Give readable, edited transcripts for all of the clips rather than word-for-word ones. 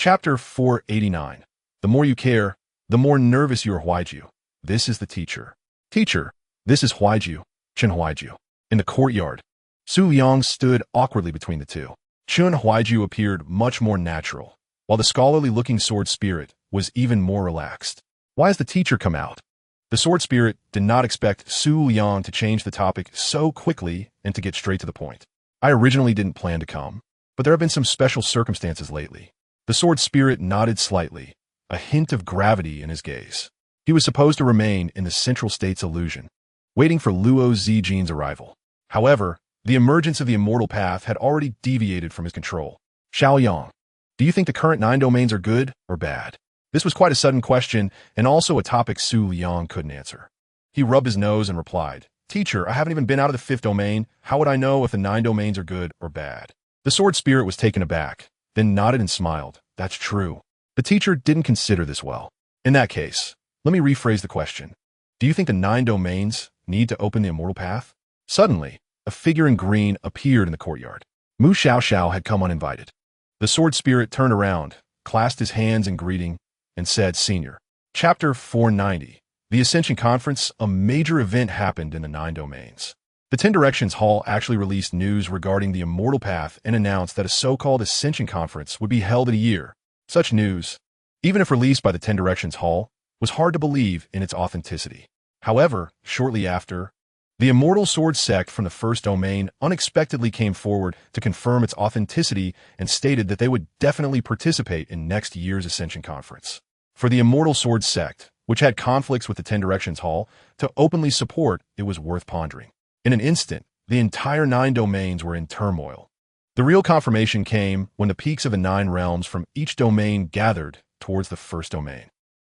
Chapter 489. The more you care, the more nervous you are. Huaiju. This is the teacher. Teacher, this is Huaiju, Chen Huaiju. In the courtyard, Su Liang stood awkwardly between the two. Chen Huaiju appeared much more natural, while the scholarly-looking sword spirit was even more relaxed. Why has the teacher come out? The sword spirit did not expect Su Liang to change the topic so quickly and to get straight to the point. I originally didn't plan to come, but there have been some special circumstances lately. The sword spirit nodded slightly, a hint of gravity in his gaze. He was supposed to remain in the Central State's illusion, waiting for Luo Zijin's arrival. However, the emergence of the immortal path had already deviated from his control. Xiaoyang, do you think the current 9 domains are good or bad? This was quite a sudden question, and also a topic Su Liang couldn't answer. He rubbed his nose and replied, Teacher, I haven't even been out of the 5th domain. How would I know if the 9 domains are good or bad? The sword spirit was taken aback, then nodded and smiled. That's true. The teacher didn't consider this well. In that case, let me rephrase the question. Do you think the 9 domains need to open the immortal path? Suddenly, a figure in green appeared in the courtyard. Mu Xiaoxiao had come uninvited. The sword spirit turned around, clasped his hands in greeting, and said, Senior. Chapter 490. The Ascension Conference, a major event happened in the 9 domains. The 10 Directions Hall actually released news regarding the immortal path and announced that a so-called Ascension Conference would be held in a year. Such news, even if released by the 10 Directions Hall, was hard to believe in its authenticity. However, shortly after, the Immortal Sword Sect from the 1st domain unexpectedly came forward to confirm its authenticity and stated that they would definitely participate in next year's Ascension Conference. For the Immortal Sword Sect, which had conflicts with the 10 Directions Hall, to openly support it was worth pondering. In an instant, the entire 9 domains were in turmoil. The real confirmation came when the peaks of the 9 realms from each domain gathered towards the 1st domain.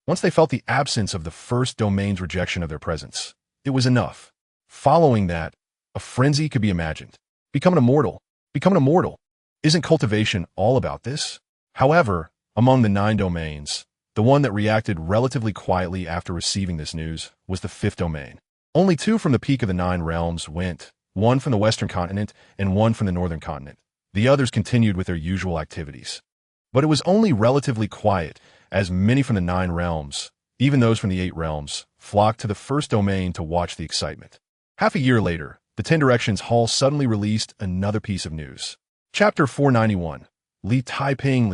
Once they felt the absence of the 1st domain's rejection of their presence, it was enough. Following that, a frenzy could be imagined. Become an immortal. Become an immortal. Isn't cultivation all about this? However, among the 9 domains, the one that reacted relatively quietly after receiving this news was the 5th domain. Only 2 from the peak of the 9 realms went, one from the western continent and one from the northern continent. The others continued with their usual activities. But it was only relatively quiet, as many from the 9 realms, even those from the 8 realms, flocked to the 1st domain to watch the excitement. Half a year later, the 10 Directions Hall suddenly released another piece of news. Chapter 491. Li Taiping,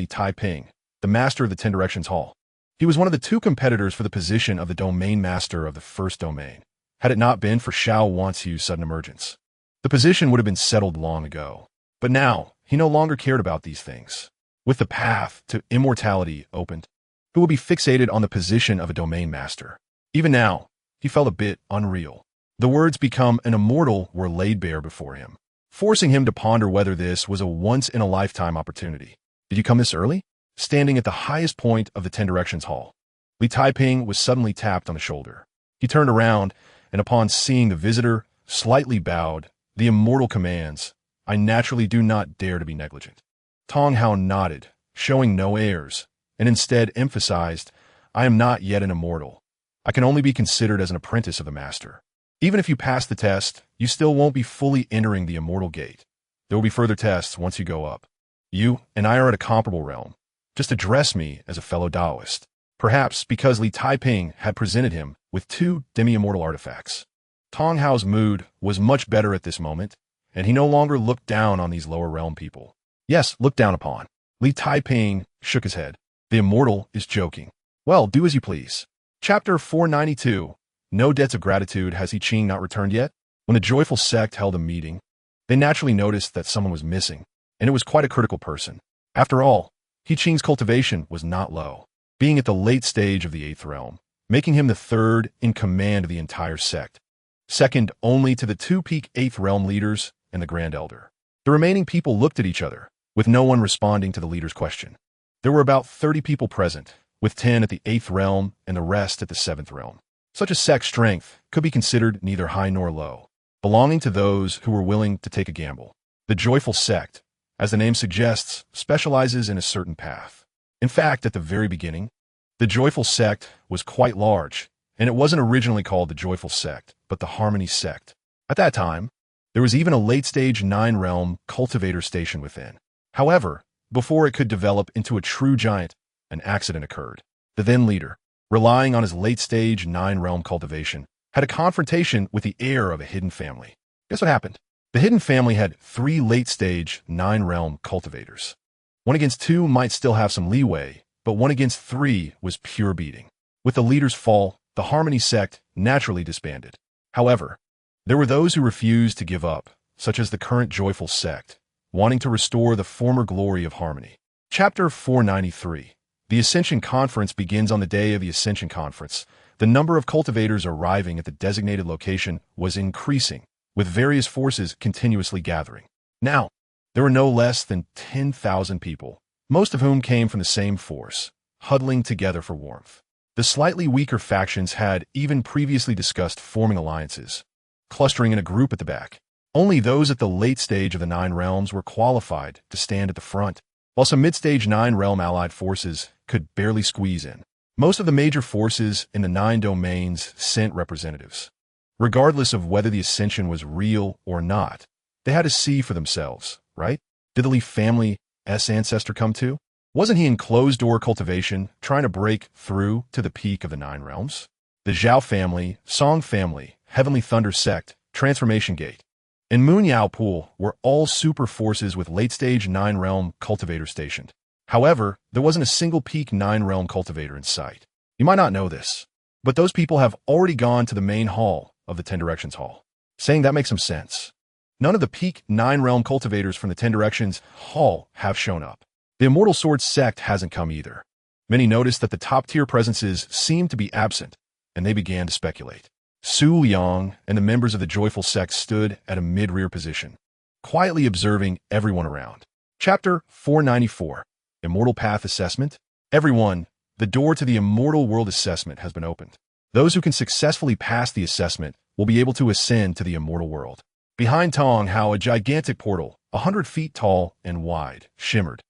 the master of the 10 Directions Hall. He was one of the 2 competitors for the position of the domain master of the 1st domain. Had it not been for Xiao Wanxiu's sudden emergence, the position would have been settled long ago. But now, he no longer cared about these things. With the path to immortality opened, he would be fixated on the position of a domain master. Even now, he felt a bit unreal. The words become an immortal were laid bare before him, forcing him to ponder whether this was a once-in-a-lifetime opportunity. Did you come this early? Standing at the highest point of the 10 Directions Hall, Li Taiping was suddenly tapped on the shoulder. He turned around, and upon seeing the visitor, slightly bowed. The immortal commands, I naturally do not dare to be negligent. Tong Hao nodded, showing no airs, and instead emphasized, I am not yet an immortal. I can only be considered as an apprentice of the master. Even if you pass the test, you still won't be fully entering the immortal gate. There will be further tests once you go up. You and I are at a comparable realm. Just address me as a fellow Taoist. Perhaps because Li Taiping had presented him with 2 demi-immortal artifacts. Tong Hao's mood was much better at this moment, and he no longer looked down on these lower realm people. Yes, looked down upon. Li Taiping shook his head. The immortal is joking. Well, do as you please. Chapter 492. No debts of gratitude. Has He Qing not returned yet? When the joyful sect held a meeting, they naturally noticed that someone was missing, and it was quite a critical person. After all, He Qing's cultivation was not low, being at the late stage of the 8th realm, making him the 3rd in command of the entire sect, second only to the 2 peak 8th realm leaders and the Grand Elder. The remaining people looked at each other, with no one responding to the leader's question. There were about 30 people present, with 10 at the 8th realm and the rest at the 7th realm. Such a sect's strength could be considered neither high nor low, belonging to those who were willing to take a gamble. The joyful sect, as the name suggests, specializes in a certain path. In fact, at the very beginning, the joyful sect was quite large, and it wasn't originally called the joyful sect, but the harmony sect. At that time, there was even a late-stage 9-realm cultivator station within. However, Before it could develop into a true giant, an accident occurred. The then leader, relying on his late-stage nine-realm cultivation, had a confrontation with the heir of a hidden family. Guess what happened? The hidden family had 3 late-stage nine-realm cultivators. 1 against 2 might still have some leeway, but 1 against 3 was pure beating. With the leader's fall, the Harmony Sect naturally disbanded. However, there were those who refused to give up, such as the current Joyful Sect, wanting to restore the former glory of harmony. Chapter 493. The Ascension Conference begins on the day of the Ascension Conference. The number of cultivators arriving at the designated location was increasing, with various forces continuously gathering. Now, there were no less than 10,000 people, most of whom came from the same force, huddling together for warmth. The slightly weaker factions had even previously discussed forming alliances, clustering in a group at the back. Only those at the late stage of the 9 realms were qualified to stand at the front, while some mid-stage 9-realm allied forces could barely squeeze in. Most of the major forces in the 9 domains sent representatives. Regardless of whether the ascension was real or not, they had to see for themselves, right? Did the Li family's ancestor come too? Wasn't he in closed-door cultivation, trying to break through to the peak of the 9 realms? The Zhao family, Song family, Heavenly Thunder Sect, Transformation Gate, and Moon Yao Pool were all super forces with late-stage 9-realm cultivators stationed. However, there wasn't a single peak 9-realm cultivator in sight. You might not know this, but those people have already gone to the main hall of the 10 Directions Hall. Saying that makes some sense. None of the peak 9-realm cultivators from the 10 Directions Hall have shown up. The Immortal Sword Sect hasn't come either. Many noticed that the top-tier presences seemed to be absent, and they began to speculate. Su Liang and the members of the Joyful Sect stood at a mid-rear position, quietly observing everyone around. Chapter 494. Immortal Path Assessment. Everyone, the door to the Immortal World Assessment has been opened. Those who can successfully pass the assessment will be able to ascend to the Immortal World. Behind Tong Hao, a gigantic portal, 100 feet tall and wide, shimmered,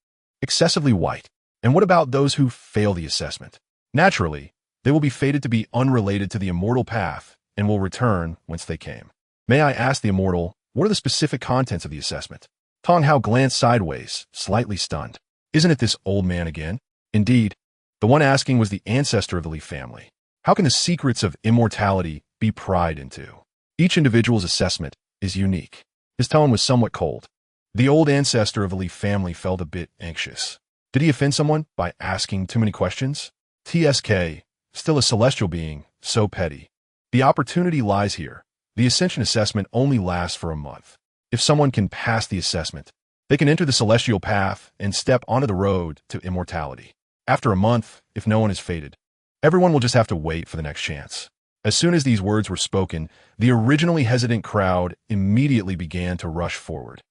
excessively white. And what about those who fail the assessment? Naturally, they will be fated to be unrelated to the Immortal Path and will return whence they came. May I ask the Immortal, what are the specific contents of the assessment? Tong Hao glanced sideways, slightly stunned. Isn't it this old man again? Indeed, the one asking was the ancestor of the Li family. How can the secrets of immortality be pried into? Each individual's assessment is unique. His tone was somewhat cold. The old ancestor of the Li family felt a bit anxious. Did he offend someone by asking too many questions? TSK, still a celestial being, so petty. The opportunity lies here. The Ascension assessment only lasts for a month. If someone can pass the assessment, they can enter the celestial path and step onto the road to immortality. After a month, if no one is fated, everyone will just have to wait for the next chance. As soon as these words were spoken, the originally hesitant crowd immediately began to rush forward.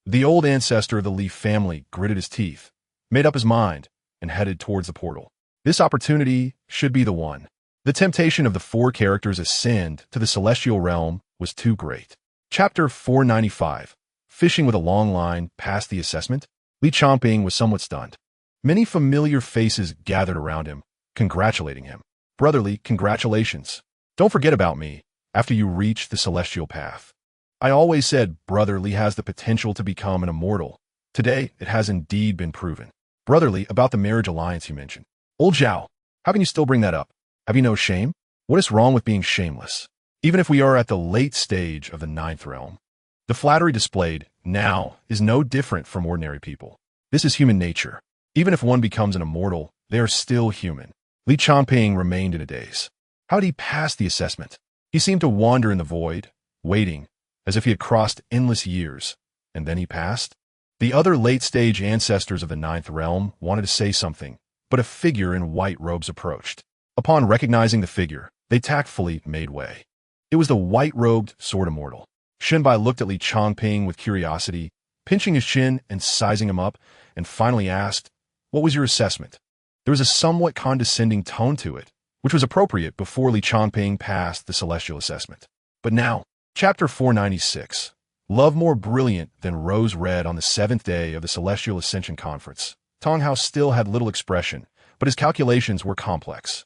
The old ancestor of the Li family gritted his teeth, made up his mind, and headed towards the portal. This opportunity should be the one. The temptation of the 4 characters' ascend to the celestial realm was too great. Chapter 495. Fishing with a long line past the assessment. Li Chongping was somewhat stunned. Many familiar faces gathered around him, congratulating him. Brotherly, congratulations. Don't forget about me after you reach the celestial path. I always said Brotherly has the potential to become an immortal. Today, it has indeed been proven. Brotherly, about the marriage alliance you mentioned. Old Zhao, how can you still bring that up? Have you no shame? What is wrong with being shameless? Even if we are at the late stage of the 9th realm. The flattery displayed now is no different from ordinary people. This is human nature. Even if one becomes an immortal, they are still human. Li Chongping remained in a daze. How did he pass the assessment? He seemed to wander in the void, waiting, as if he had crossed endless years, and then he passed. The other late-stage ancestors of the 9th realm wanted to say something, but a figure in white robes approached. Upon recognizing the figure, they tactfully made way. It was the white-robed sword immortal. Shenbai looked at Li Chongping with curiosity, pinching his chin and sizing him up, and finally asked, "What was your assessment?" There was a somewhat condescending tone to it, which was appropriate before Li Chongping passed the celestial assessment. But now, Chapter 496. Love more brilliant than rose red on the 7th day of the Celestial Ascension Conference. Tong Hao still had little expression, but his calculations were complex.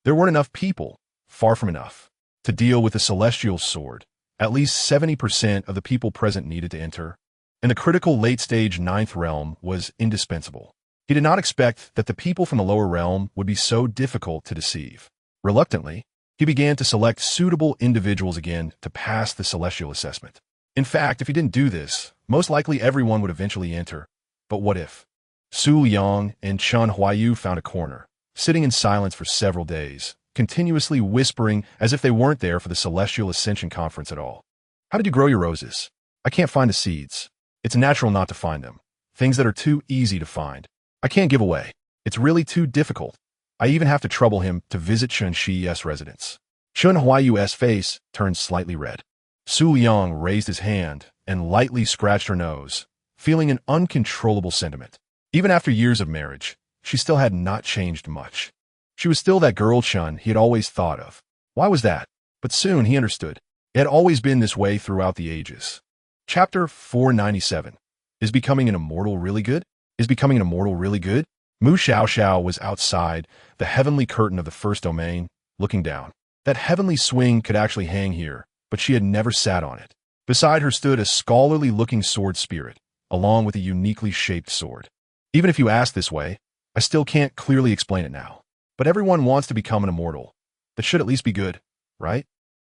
There weren't enough people, far from enough, to deal with the celestial sword. At least 70% of the people present needed to enter, and the critical late-stage ninth realm was indispensable. He did not expect that the people from the lower realm would be so difficult to deceive. Reluctantly, he began to select suitable individuals again to pass the celestial assessment. In fact, if he didn't do this, most likely everyone would eventually enter. But what if? Su Liang and Chen Huayu found a corner, sitting in silence for several days, continuously whispering as if they weren't there for the Celestial Ascension Conference at all. How did you grow your roses? I can't find the seeds. It's natural not to find them. Things that are too easy to find. I can't give away. It's really too difficult. I even have to trouble him to visit Chen Shi's residence. Chen Huayu's face turned slightly red. Su Liang raised his hand and lightly scratched her nose, feeling an uncontrollable sentiment. Even after years of marriage, she still had not changed much. She was still that girl Chen he had always thought of. Why was that? But soon he understood. It had always been this way throughout the ages. Chapter 497. Is becoming an immortal really good? Is becoming an immortal really good? Mu Xiaoxiao was outside the heavenly curtain of the first domain, looking down. That heavenly swing could actually hang here, but she had never sat on it. Beside her stood a scholarly-looking sword spirit, along with a uniquely shaped sword. Even if you ask this way, I still can't clearly explain it now. But everyone wants to become an immortal. That should at least be good, right?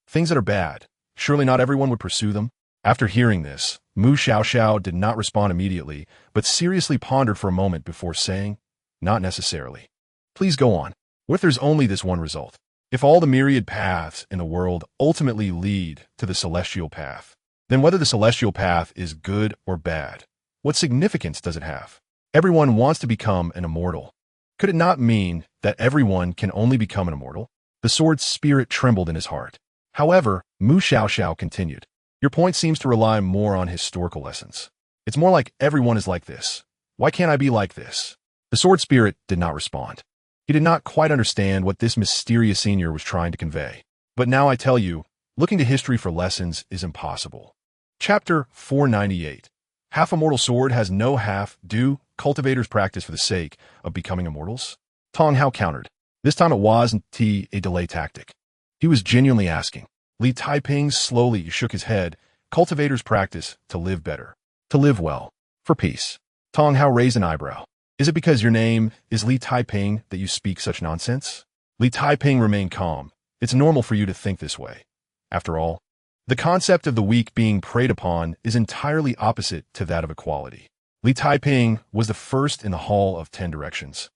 Things that are bad, surely not everyone would pursue them. After hearing this, Mu Xiaoxiao did not respond immediately, but seriously pondered for a moment before saying, not necessarily. Please go on. What if there's only this one result? If all the myriad paths in the world ultimately lead to the celestial path, then whether the celestial path is good or bad, what significance does it have? Everyone wants to become an immortal. Could it not mean that everyone can only become an immortal? The sword spirit trembled in his heart. However, Mu Xiaoxiao continued. Your point seems to rely more on historical lessons. It's more like everyone is like this. Why can't I be like this? The sword spirit did not respond. He did not quite understand what this mysterious senior was trying to convey. But now I tell you, looking to history for lessons is impossible. Chapter 498. Half immortal sword has no half. Do cultivators practice for the sake of becoming immortals? Tong Hao countered. This time it wasn't a delay tactic. He was genuinely asking. Li Taiping slowly shook his head. Cultivators practice to live better, to live well, for peace. Tong Hao raised an eyebrow. Is it because your name is Li Taiping that you speak such nonsense? Li Taiping remained calm. It's normal for you to think this way. After all, the concept of the weak being preyed upon is entirely opposite to that of equality. Li Taiping was the first in the Hall of 10 Directions.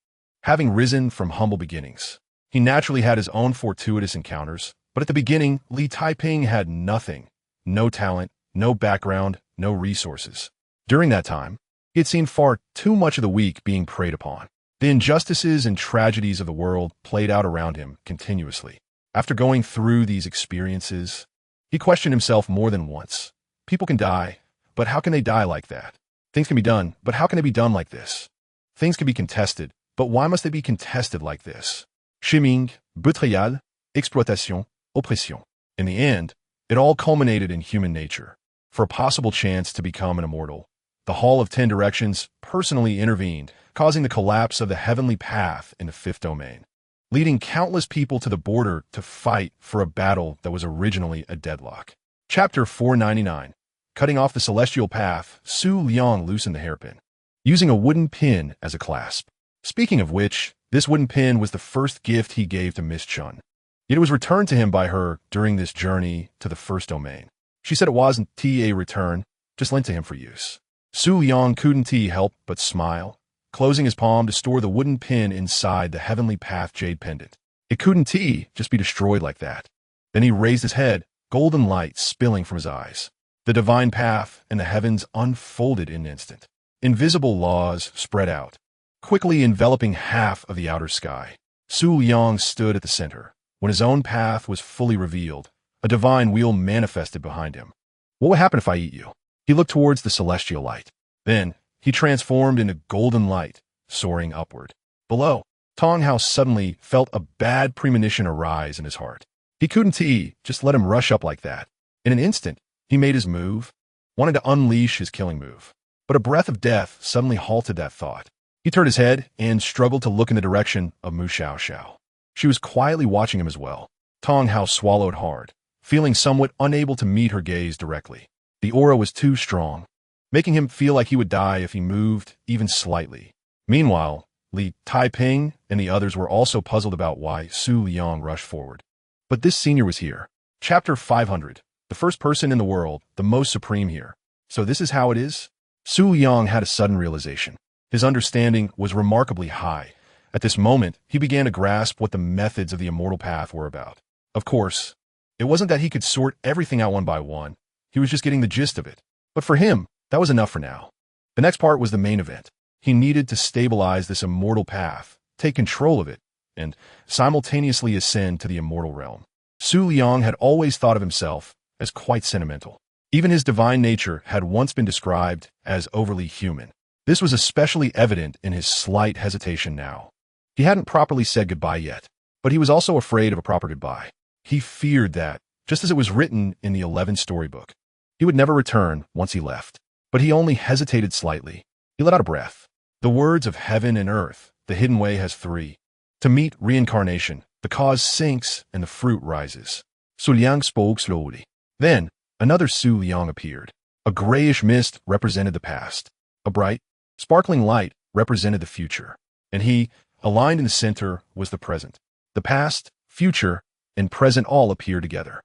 Having risen from humble beginnings, he naturally had his own fortuitous encounters, but at the beginning, Li Taiping had nothing, no talent, no background, no resources. During that time, he had seen far too much of the weak being preyed upon. The injustices and tragedies of the world played out around him continuously. After going through these experiences, he questioned himself more than once. People can die, but how can they die like that? Things can be done, but how can they be done like this? Things can be contested, but why must they be contested like this? Chiming, betrayal, exploitation, oppression. In the end, it all culminated in human nature. For a possible chance to become an immortal, the Hall of 10 Directions personally intervened, causing the collapse of the heavenly path in the fifth domain, leading countless people to the border to fight for a battle that was originally a deadlock. Chapter 499. Cutting off the celestial path, Su Liang loosened the hairpin, using a wooden pin as a clasp. Speaking of which, this wooden pin was the first gift he gave to Miss Chun. Yet it was returned to him by her during this journey to the first domain. She said it wasn't a return, just lent to him for use. Su Liang couldn't help but smile, closing his palm to store the wooden pin inside the heavenly path jade pendant. It couldn't just be destroyed like that. Then he raised his head, golden light spilling from his eyes. The divine path and the heavens unfolded in an instant. Invisible laws spread out, quickly enveloping half of the outer sky. Su Liang stood at the center. When his own path was fully revealed, a divine wheel manifested behind him. What would happen if I eat you? He looked towards the celestial light. Then, he transformed into golden light, soaring upward. Below, Tong Hao suddenly felt a bad premonition arise in his heart. He couldn't just let him rush up like that. In an instant, he made his move, wanted to unleash his killing move. But a breath of death suddenly halted that thought. He turned his head and struggled to look in the direction of Mu Xiaoxiao. She was quietly watching him as well. Tong Hao swallowed hard, feeling somewhat unable to meet her gaze directly. The aura was too strong. making him feel like he would die if he moved even slightly. Meanwhile, Li Taiping and the others were also puzzled about why Su Liang rushed forward. But this senior was here. Chapter 500. The first person in the world, the most supreme here. So this is how it is? Su Liang had a sudden realization. His understanding was remarkably high. At this moment, he began to grasp what the methods of the immortal path were about. Of course, it wasn't that he could sort everything out one by one. He was just getting the gist of it. But for him, that was enough for now. The next part was the main event. He needed to stabilize this immortal path, take control of it, and simultaneously ascend to the immortal realm. Su Liang had always thought of himself as quite sentimental. Even his divine nature had once been described as overly human. This was especially evident in his slight hesitation now. He hadn't properly said goodbye yet, but he was also afraid of a proper goodbye. He feared that, just as it was written in the 11th storybook, he would never return once he left. But he only hesitated slightly. He let out a breath. The words of heaven and earth, the hidden way has three. To meet reincarnation, the cause sinks and the fruit rises. Su Liang spoke slowly. Then, another Su Liang appeared. A grayish mist represented the past. A bright, sparkling light represented the future. And he, aligned in the center, was the present. The past, future, and present all appear together.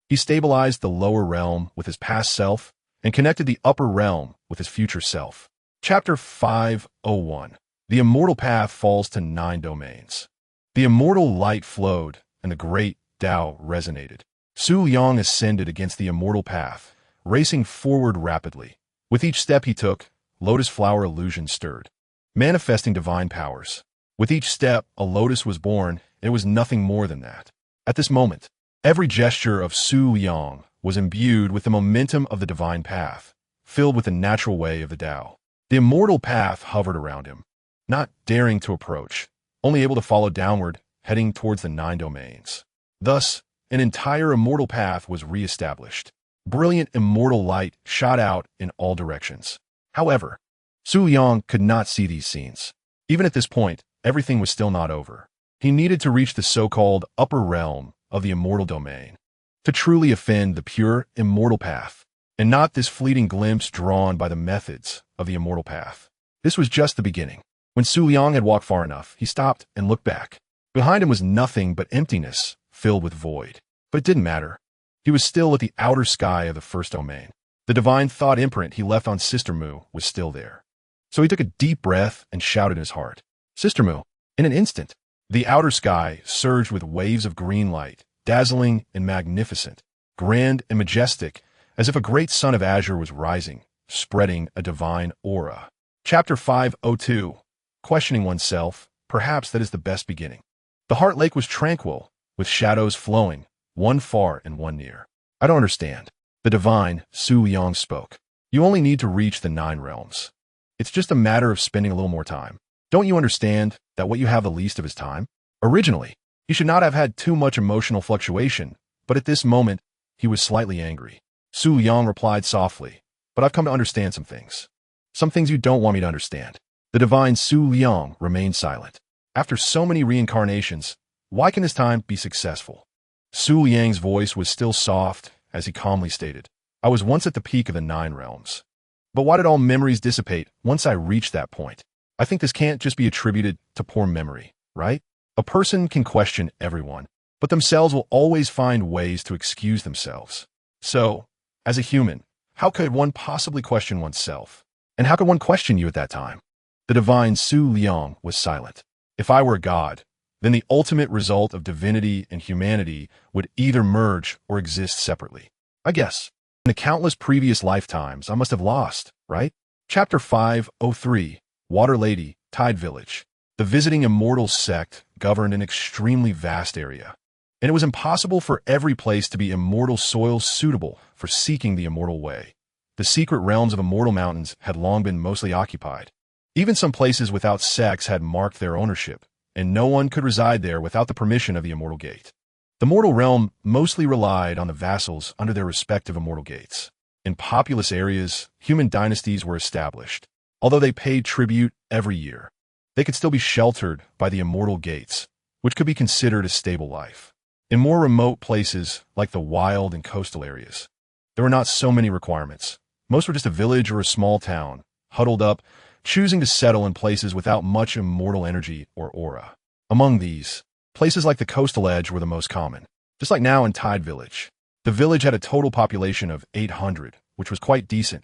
He stabilized the lower realm with his past self and connected the upper realm with his future self. Chapter 501. The immortal path falls to 9 domains. The immortal light flowed, and the great Tao resonated. Su Liang ascended against the immortal path, racing forward rapidly. With each step he took, lotus flower illusion stirred, manifesting divine powers. With each step, a lotus was born, and it was nothing more than that. At this moment, every gesture of Su Liang was imbued with the momentum of the divine path, filled with the natural way of the Tao. The immortal path hovered around him, not daring to approach, only able to follow downward, heading towards the 9 domains. Thus, an entire immortal path was re-established. Brilliant immortal light shot out in all directions. However, Su Liang could not see these scenes. Even at this point, everything was still not over. He needed to reach the so-called upper realm of the immortal domain to truly offend the pure immortal path, and not this fleeting glimpse drawn by the methods of the immortal path. This was just the beginning. When Su Liang had walked far enough, he stopped and looked back. Behind him was nothing but emptiness, filled with void. But it didn't matter. He was still at the outer sky of the first domain. The divine thought imprint he left on Sister Mu was still there. So he took a deep breath and shouted in his heart, "Sister Mu!" In an instant, the outer sky surged with waves of green light, dazzling and magnificent, grand and majestic, as if a great sun of azure was rising, spreading a divine aura. Chapter 502. Questioning oneself, perhaps that is the best beginning. The heart lake was tranquil, with shadows flowing, one far and one near. I don't understand. The divine Su Liang spoke. You only need to reach the 9 realms. It's just a matter of spending a little more time. Don't you understand that what you have the least of is time? Originally, he should not have had too much emotional fluctuation, but at this moment, he was slightly angry. Su Liang replied softly, "But I've come to understand some things. Some things you don't want me to understand." The divine Su Liang remained silent. After so many reincarnations, why can this time be successful? Su Liang's voice was still soft as he calmly stated, "I was once at the peak of the 9 realms. But why did all memories dissipate once I reached that point? I think this can't just be attributed to poor memory, right? A person can question everyone, but themselves will always find ways to excuse themselves. So, as a human, how could one possibly question oneself? And how could one question you at that time?" The divine Su Liang was silent. If I were a god, then the ultimate result of divinity and humanity would either merge or exist separately. I guess, in the countless previous lifetimes, I must have lost, right? Chapter 503. Water Lady, Tide Village. The visiting immortal sect governed an extremely vast area, and it was impossible for every place to be immortal soil suitable for seeking the immortal way. The secret realms of immortal mountains had long been mostly occupied. Even some places without sects had marked their ownership, and no one could reside there without the permission of the immortal gate. The mortal realm mostly relied on the vassals under their respective immortal gates. In populous areas, human dynasties were established. Although they paid tribute every year, they could still be sheltered by the immortal gates, which could be considered a stable life. In more remote places, like the wild and coastal areas, there were not so many requirements. Most were just a village or a small town, huddled up, choosing to settle in places without much immortal energy or aura. Among these, places like the coastal edge were the most common. Just like now in Tide Village. The village had a total population of 800, which was quite decent.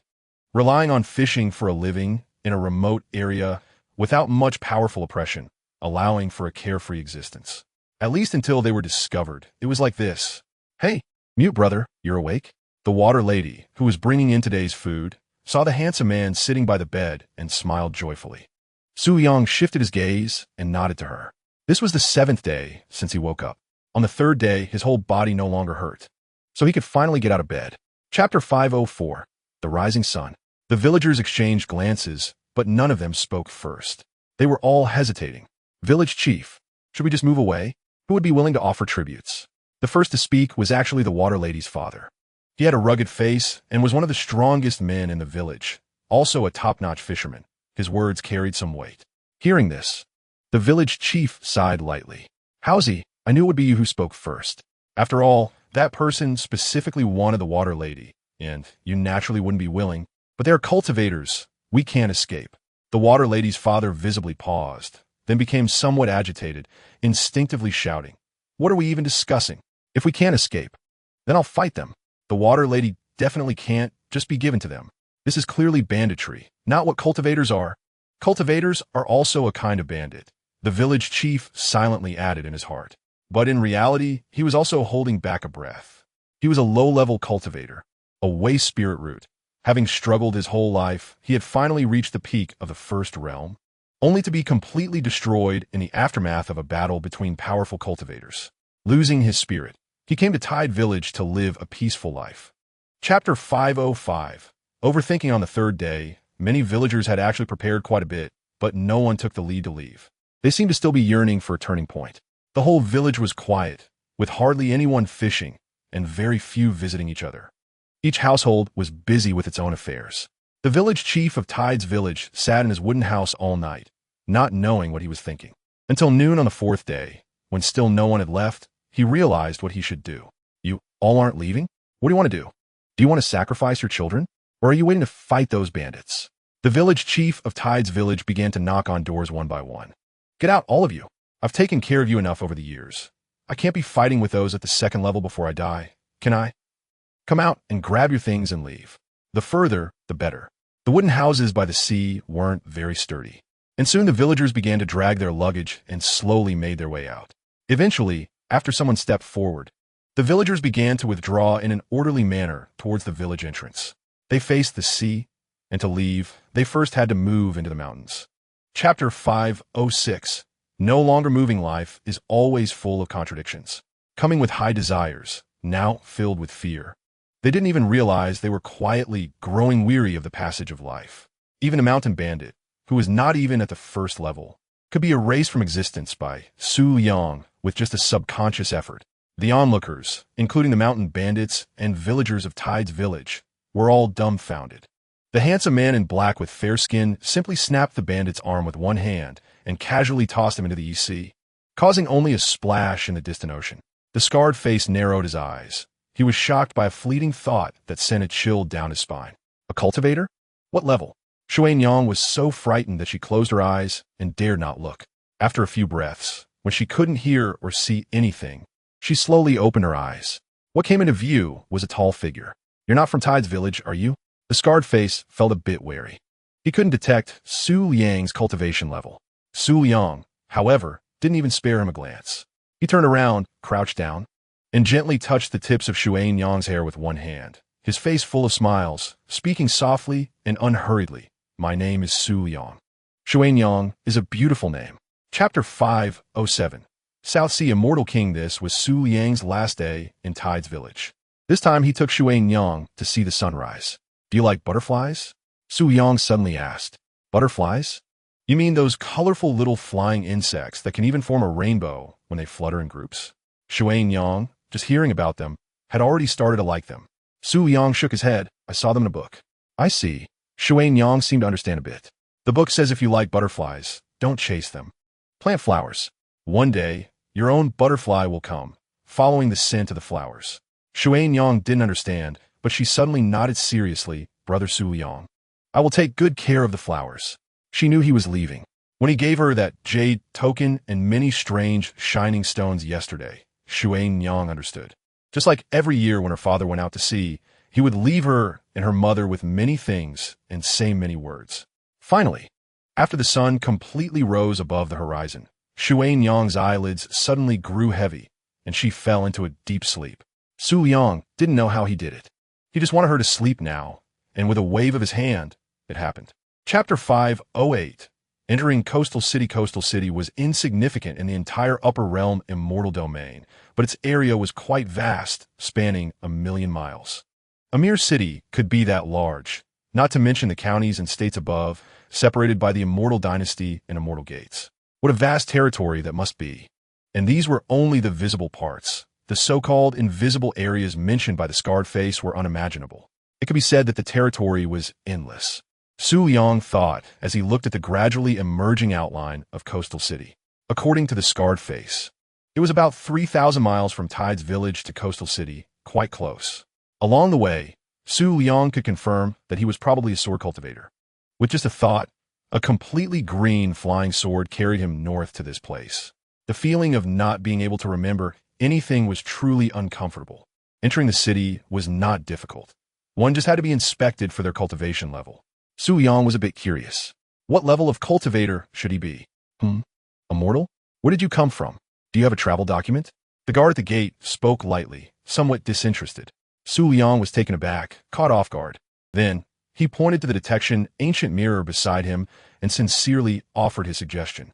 Relying on fishing for a living in a remote area without much powerful oppression, allowing for a carefree existence. At least until they were discovered. It was like this. Hey, mute brother, you're awake? The water lady, who was bringing in today's food, saw the handsome man sitting by the bed and smiled joyfully. Su Liang shifted his gaze and nodded to her. This was the 7th day since he woke up. On the 3rd day, his whole body no longer hurt, so he could finally get out of bed. Chapter 504. The Rising Sun. The villagers exchanged glances, but none of them spoke first. They were all hesitating. Village chief, should we just move away? Who would be willing to offer tributes? The first to speak was actually the water lady's father. He had a rugged face and was one of the strongest men in the village, also a top-notch fisherman. His words carried some weight. Hearing this, the village chief sighed lightly. Howsy, I knew it would be you who spoke first. After all, that person specifically wanted the water lady, and you naturally wouldn't be willing. But they are cultivators. We can't escape. The water lady's father visibly paused, then became somewhat agitated, instinctively shouting, What are we even discussing? If we can't escape, then I'll fight them. The water lady definitely can't just be given to them. This is clearly banditry, not what cultivators are. Cultivators are also a kind of bandit, the village chief silently added in his heart. But in reality, he was also holding back a breath. He was a low-level cultivator, a waste spirit root. Having struggled his whole life, he had finally reached the peak of the first realm, only to be completely destroyed in the aftermath of a battle between powerful cultivators. Losing his spirit, he came to Tide Village to live a peaceful life. Chapter 505. Overthinking on the 3rd day, many villagers had actually prepared quite a bit, but no one took the lead to leave. They seemed to still be yearning for a turning point. The whole village was quiet, with hardly anyone fishing and very few visiting each other. Each household was busy with its own affairs. The village chief of Tide's village sat in his wooden house all night, not knowing what he was thinking. Until noon on the 4th day, when still no one had left, he realized what he should do. You all aren't leaving? What do you want to do? Do you want to sacrifice your children? Or are you waiting to fight those bandits? The village chief of Tide's village began to knock on doors one by one. Get out, all of you. I've taken care of you enough over the years. I can't be fighting with those at the 2nd level before I die, can I? Come out and grab your things and leave. The further, the better. The wooden houses by the sea weren't very sturdy, and soon the villagers began to drag their luggage and slowly made their way out. Eventually, after someone stepped forward, the villagers began to withdraw in an orderly manner towards the village entrance. They faced the sea, and to leave, they first had to move into the mountains. Chapter 506. No longer moving life is always full of contradictions, coming with high desires, now filled with fear. They didn't even realize they were quietly growing weary of the passage of life. Even a mountain bandit, who was not even at the 1st level, could be erased from existence by Su Liang with just a subconscious effort. The onlookers, including the mountain bandits and villagers of Tide's village, were all dumbfounded. The handsome man in black with fair skin simply snapped the bandit's arm with one hand and casually tossed him into the sea, causing only a splash in the distant ocean. The scarred face narrowed his eyes. He was shocked by a fleeting thought that sent a chill down his spine. A cultivator? What level? Su Liang was so frightened that she closed her eyes and dared not look. After a few breaths, when she couldn't hear or see anything, she slowly opened her eyes. What came into view was a tall figure. You're not from Tide's village, are you? The scarred face felt a bit wary. He couldn't detect Su Liang's cultivation level. Su Liang, however, didn't even spare him a glance. He turned around, crouched down, and gently touched the tips of Su Liang's hair with one hand, his face full of smiles, speaking softly and unhurriedly. My name is Su Liang. Su Liang is a beautiful name. Chapter 507. South Sea Immortal King. This was Su Liang's last day in Tide's village. This time he took Su Liang to see the sunrise. Do you like butterflies? Su Liang suddenly asked. Butterflies? You mean those colorful little flying insects that can even form a rainbow when they flutter in groups? Su Liang, just hearing about them, had already started to like them. Su Liang shook his head. I saw them in a book. I see. Su Liang seemed to understand a bit. The book says if you like butterflies, don't chase them. Plant flowers. One day, your own butterfly will come, following the scent of the flowers. Su Liang didn't understand, but she suddenly nodded seriously Brother Su Liang. I will take good care of the flowers. She knew he was leaving. When he gave her that jade token and many strange shining stones yesterday, Su Liang understood. Just like every year when her father went out to sea, he would leave her and her mother with many things and say many words. Finally, after the sun completely rose above the horizon, Su Liang's eyelids suddenly grew heavy, and she fell into a deep sleep. Su Liang didn't know how he did it. He just wanted her to sleep now, and with a wave of his hand, it happened. Chapter 508. Entering Coastal City. Coastal City was insignificant in the entire Upper Realm Immortal Domain, but its area was quite vast, spanning 1,000,000 miles. A mere city could be that large, not to mention the counties and states above, separated by the Immortal Dynasty and Immortal Gates. What a vast territory that must be. And these were only the visible parts. The so-called invisible areas mentioned by the scarred face were unimaginable. It could be said that the territory was endless. Su Liang thought as he looked at the gradually emerging outline of Coastal City. According to the scarred face, it was about 3,000 miles from Tide's village to Coastal City, quite close. Along the way, Su Liang could confirm that he was probably a sword cultivator. With just a thought, a completely green flying sword carried him north to this place. The feeling of not being able to remember anything was truly uncomfortable. Entering the city was not difficult. One just had to be inspected for their cultivation level. Su Liang was a bit curious. What level of cultivator should he be? Immortal? Where did you come from? Do you have a travel document? The guard at the gate spoke lightly, somewhat disinterested. Su Liang was taken aback, caught off guard. Then, he pointed to the detection ancient mirror beside him and sincerely offered his suggestion.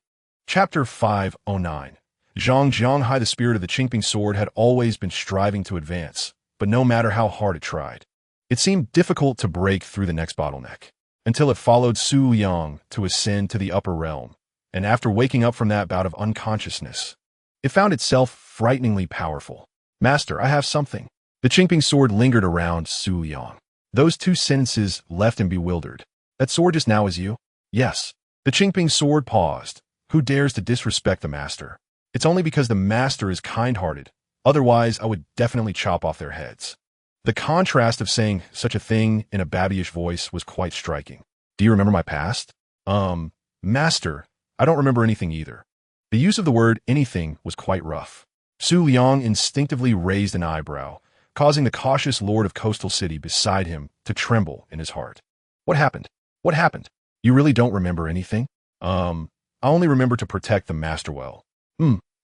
Chapter 509. Zhang Jianghai, the spirit of the Qingping sword, had always been striving to advance, but no matter how hard it tried, it seemed difficult to break through the next bottleneck, until it followed Su Liang to ascend to the upper realm, and after waking up from that bout of unconsciousness, it found itself frighteningly powerful. Master, I have something. The Qingping sword lingered around Su Liang. Those two sentences left him bewildered. That sword just now is you? Yes. The Qingping sword paused. Who dares to disrespect the master? It's only because the master is kind-hearted. Otherwise, I would definitely chop off their heads. The contrast of saying such a thing in a babyish voice was quite striking. Do you remember my past? Master, I don't remember anything either. The use of the word anything was quite rough. Su Liang instinctively raised an eyebrow, causing the cautious lord of Coastal City beside him to tremble in his heart. What happened? What happened? You really don't remember anything? I only remember to protect the master well.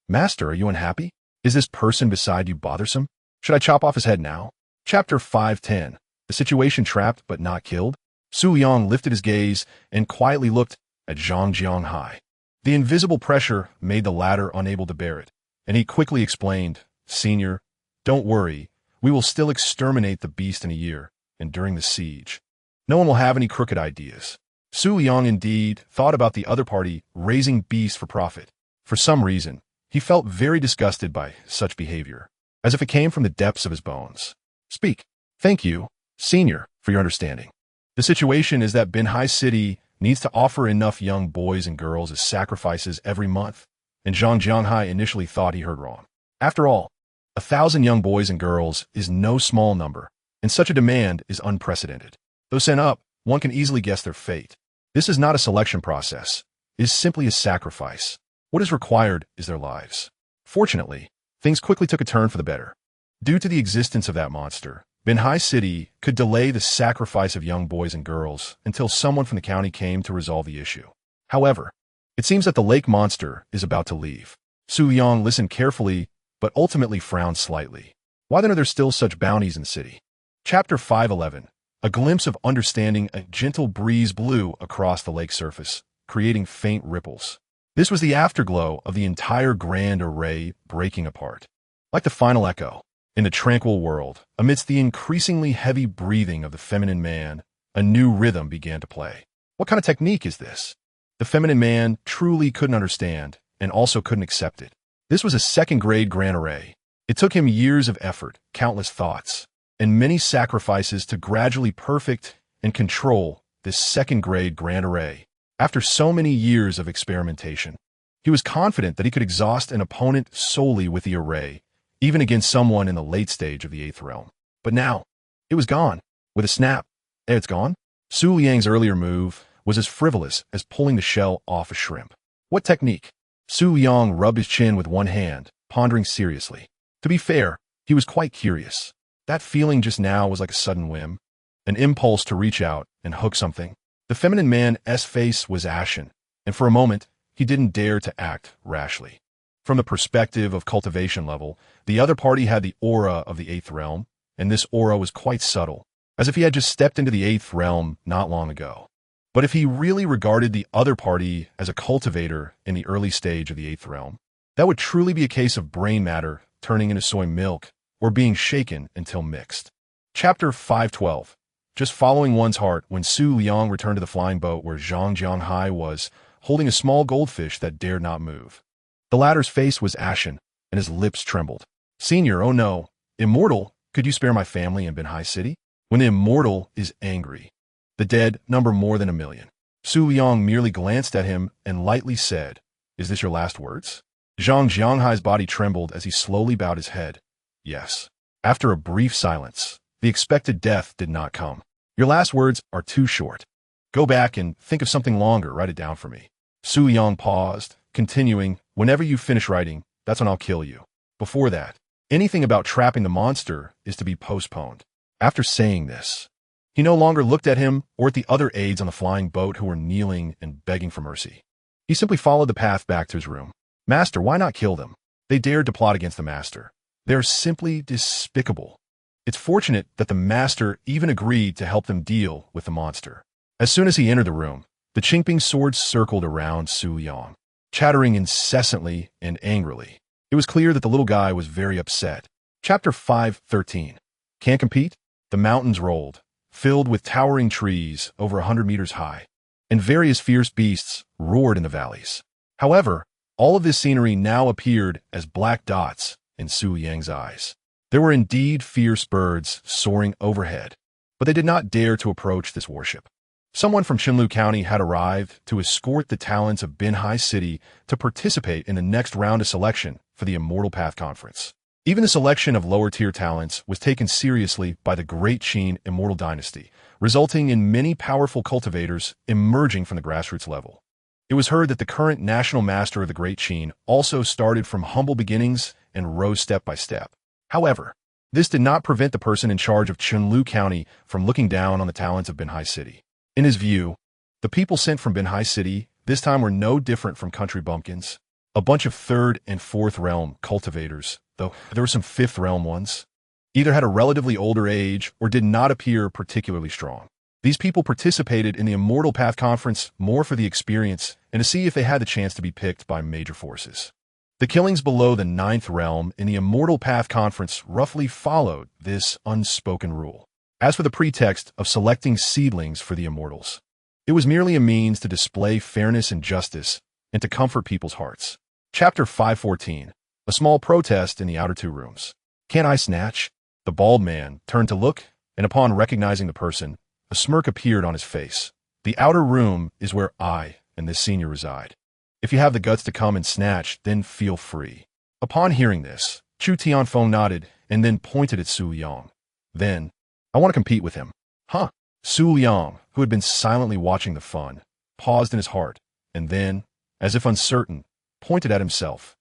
Master, are you unhappy? Is this person beside you bothersome? Should I chop off his head now? Chapter 510. The situation trapped but not killed. Su Liang lifted his gaze and quietly looked at Zhang Jianghai. The invisible pressure made the latter unable to bear it, and he quickly explained, Senior, don't worry, we will still exterminate the beast in a year, and during the siege. No one will have any crooked ideas. Su Liang indeed thought about the other party raising beasts for profit. For some reason, he felt very disgusted by such behavior, as if it came from the depths of his bones. Speak. Thank you, Senior, for your understanding. The situation is that Binhai City needs to offer enough young boys and girls as sacrifices every month, and Zhang Jianghai initially thought he heard wrong. After all, 1,000 young boys and girls is no small number, and such a demand is unprecedented. Though sent up, one can easily guess their fate. This is not a selection process. It is simply a sacrifice. What is required is their lives. Fortunately, things quickly took a turn for the better. Due to the existence of that monster, Binhai City could delay the sacrifice of young boys and girls until someone from the county came to resolve the issue. However, it seems that the lake monster is about to leave. Su Liang listened carefully, but ultimately frowned slightly. Why then are there still such bounties in the city? Chapter 511. A glimpse of understanding. A gentle breeze blew across the lake surface, creating faint ripples. This was the afterglow of the entire grand array breaking apart. Like the final echo, in the tranquil world, amidst the increasingly heavy breathing of the feminine man, a new rhythm began to play. What kind of technique is this? The feminine man truly couldn't understand, and also couldn't accept it. This was a second-grade grand array. It took him years of effort, countless thoughts, and many sacrifices to gradually perfect and control this second-grade grand array. After so many years of experimentation, he was confident that he could exhaust an opponent solely with the array, even against someone in the late stage of the 8th realm. But now, it was gone. With a snap, It's gone? Su Liang's earlier move was as frivolous as pulling the shell off a shrimp. What technique? Su Liang rubbed his chin with one hand, pondering seriously. To be fair, he was quite curious. That feeling just now was like a sudden whim, an impulse to reach out and hook something. The feminine man's face was ashen, and for a moment, he didn't dare to act rashly. From the perspective of cultivation level, the other party had the aura of the eighth realm, and this aura was quite subtle, as if he had just stepped into the eighth realm not long ago. But if he really regarded the other party as a cultivator in the early stage of the eighth realm, that would truly be a case of brain matter turning into soy milk or being shaken until mixed. Chapter 512. Just following one's heart when Su Liang returned to the flying boat where Zhang Jianghai was, holding a small goldfish that dared not move. The latter's face was ashen, and his lips trembled. Senior, oh no, immortal, could you spare my family in Binhai City? When the immortal is angry, the dead number more than 1,000,000. Su Liang merely glanced at him and lightly said, "Is this your last words?" Zhang Jianghai's body trembled as he slowly bowed his head. Yes. After a brief silence, the expected death did not come. Your last words are too short. Go back and think of something longer, write it down for me. Su Liang paused, continuing, whenever you finish writing, that's when I'll kill you. Before that, anything about trapping the monster is to be postponed. After saying this, he no longer looked at him or at the other aides on the flying boat who were kneeling and begging for mercy. He simply followed the path back to his room. Master, why not kill them? They dared to plot against the master. They're simply despicable. It's fortunate that the master even agreed to help them deal with the monster. As soon as he entered the room, the Qingping swords circled around Su Liang, chattering incessantly and angrily. It was clear that the little guy was very upset. Chapter 513. Can't compete? The mountains rolled, filled with towering trees over 100 meters high, and various fierce beasts roared in the valleys. However, all of this scenery now appeared as black dots in Su Liang's eyes. There were indeed fierce birds soaring overhead, but they did not dare to approach this warship. Someone from Qinlu County had arrived to escort the talents of Binhai City to participate in the next round of selection for the Immortal Path Conference. Even the selection of lower-tier talents was taken seriously by the Great Qin Immortal Dynasty, resulting in many powerful cultivators emerging from the grassroots level. It was heard that the current national master of the Great Qin also started from humble beginnings and rose step by step. However, this did not prevent the person in charge of Qinlu County from looking down on the talents of Binhai City. In his view, the people sent from Binhai City this time were no different from country bumpkins, a bunch of third and fourth realm cultivators, though there were some fifth realm ones, either had a relatively older age or did not appear particularly strong. These people participated in the Immortal Path Conference more for the experience and to see if they had the chance to be picked by major forces. The killings below the ninth realm in the Immortal Path Conference roughly followed this unspoken rule. As for the pretext of selecting seedlings for the immortals, it was merely a means to display fairness and justice and to comfort people's hearts. Chapter 514. A small protest in the outer two rooms. Can't I snatch? The bald man turned to look, and upon recognizing the person, a smirk appeared on his face. The outer room is where I and this senior reside. If you have the guts to come and snatch, then feel free. Upon hearing this, Chu Tianfeng nodded and then pointed at Su Liang. Then, I want to compete with him. Huh? Su Liang, who had been silently watching the fun, paused in his heart, and then, as if uncertain, pointed at himself.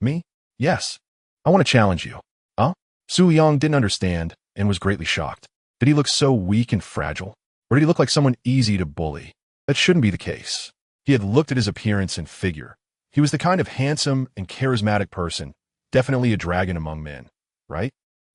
Me? Yes. I want to challenge you. Huh? Su Liang didn't understand and was greatly shocked. Did he look so weak and fragile? Or did he look like someone easy to bully? That shouldn't be the case. He had looked at his appearance and figure. He was the kind of handsome and charismatic person, definitely a dragon among men, right?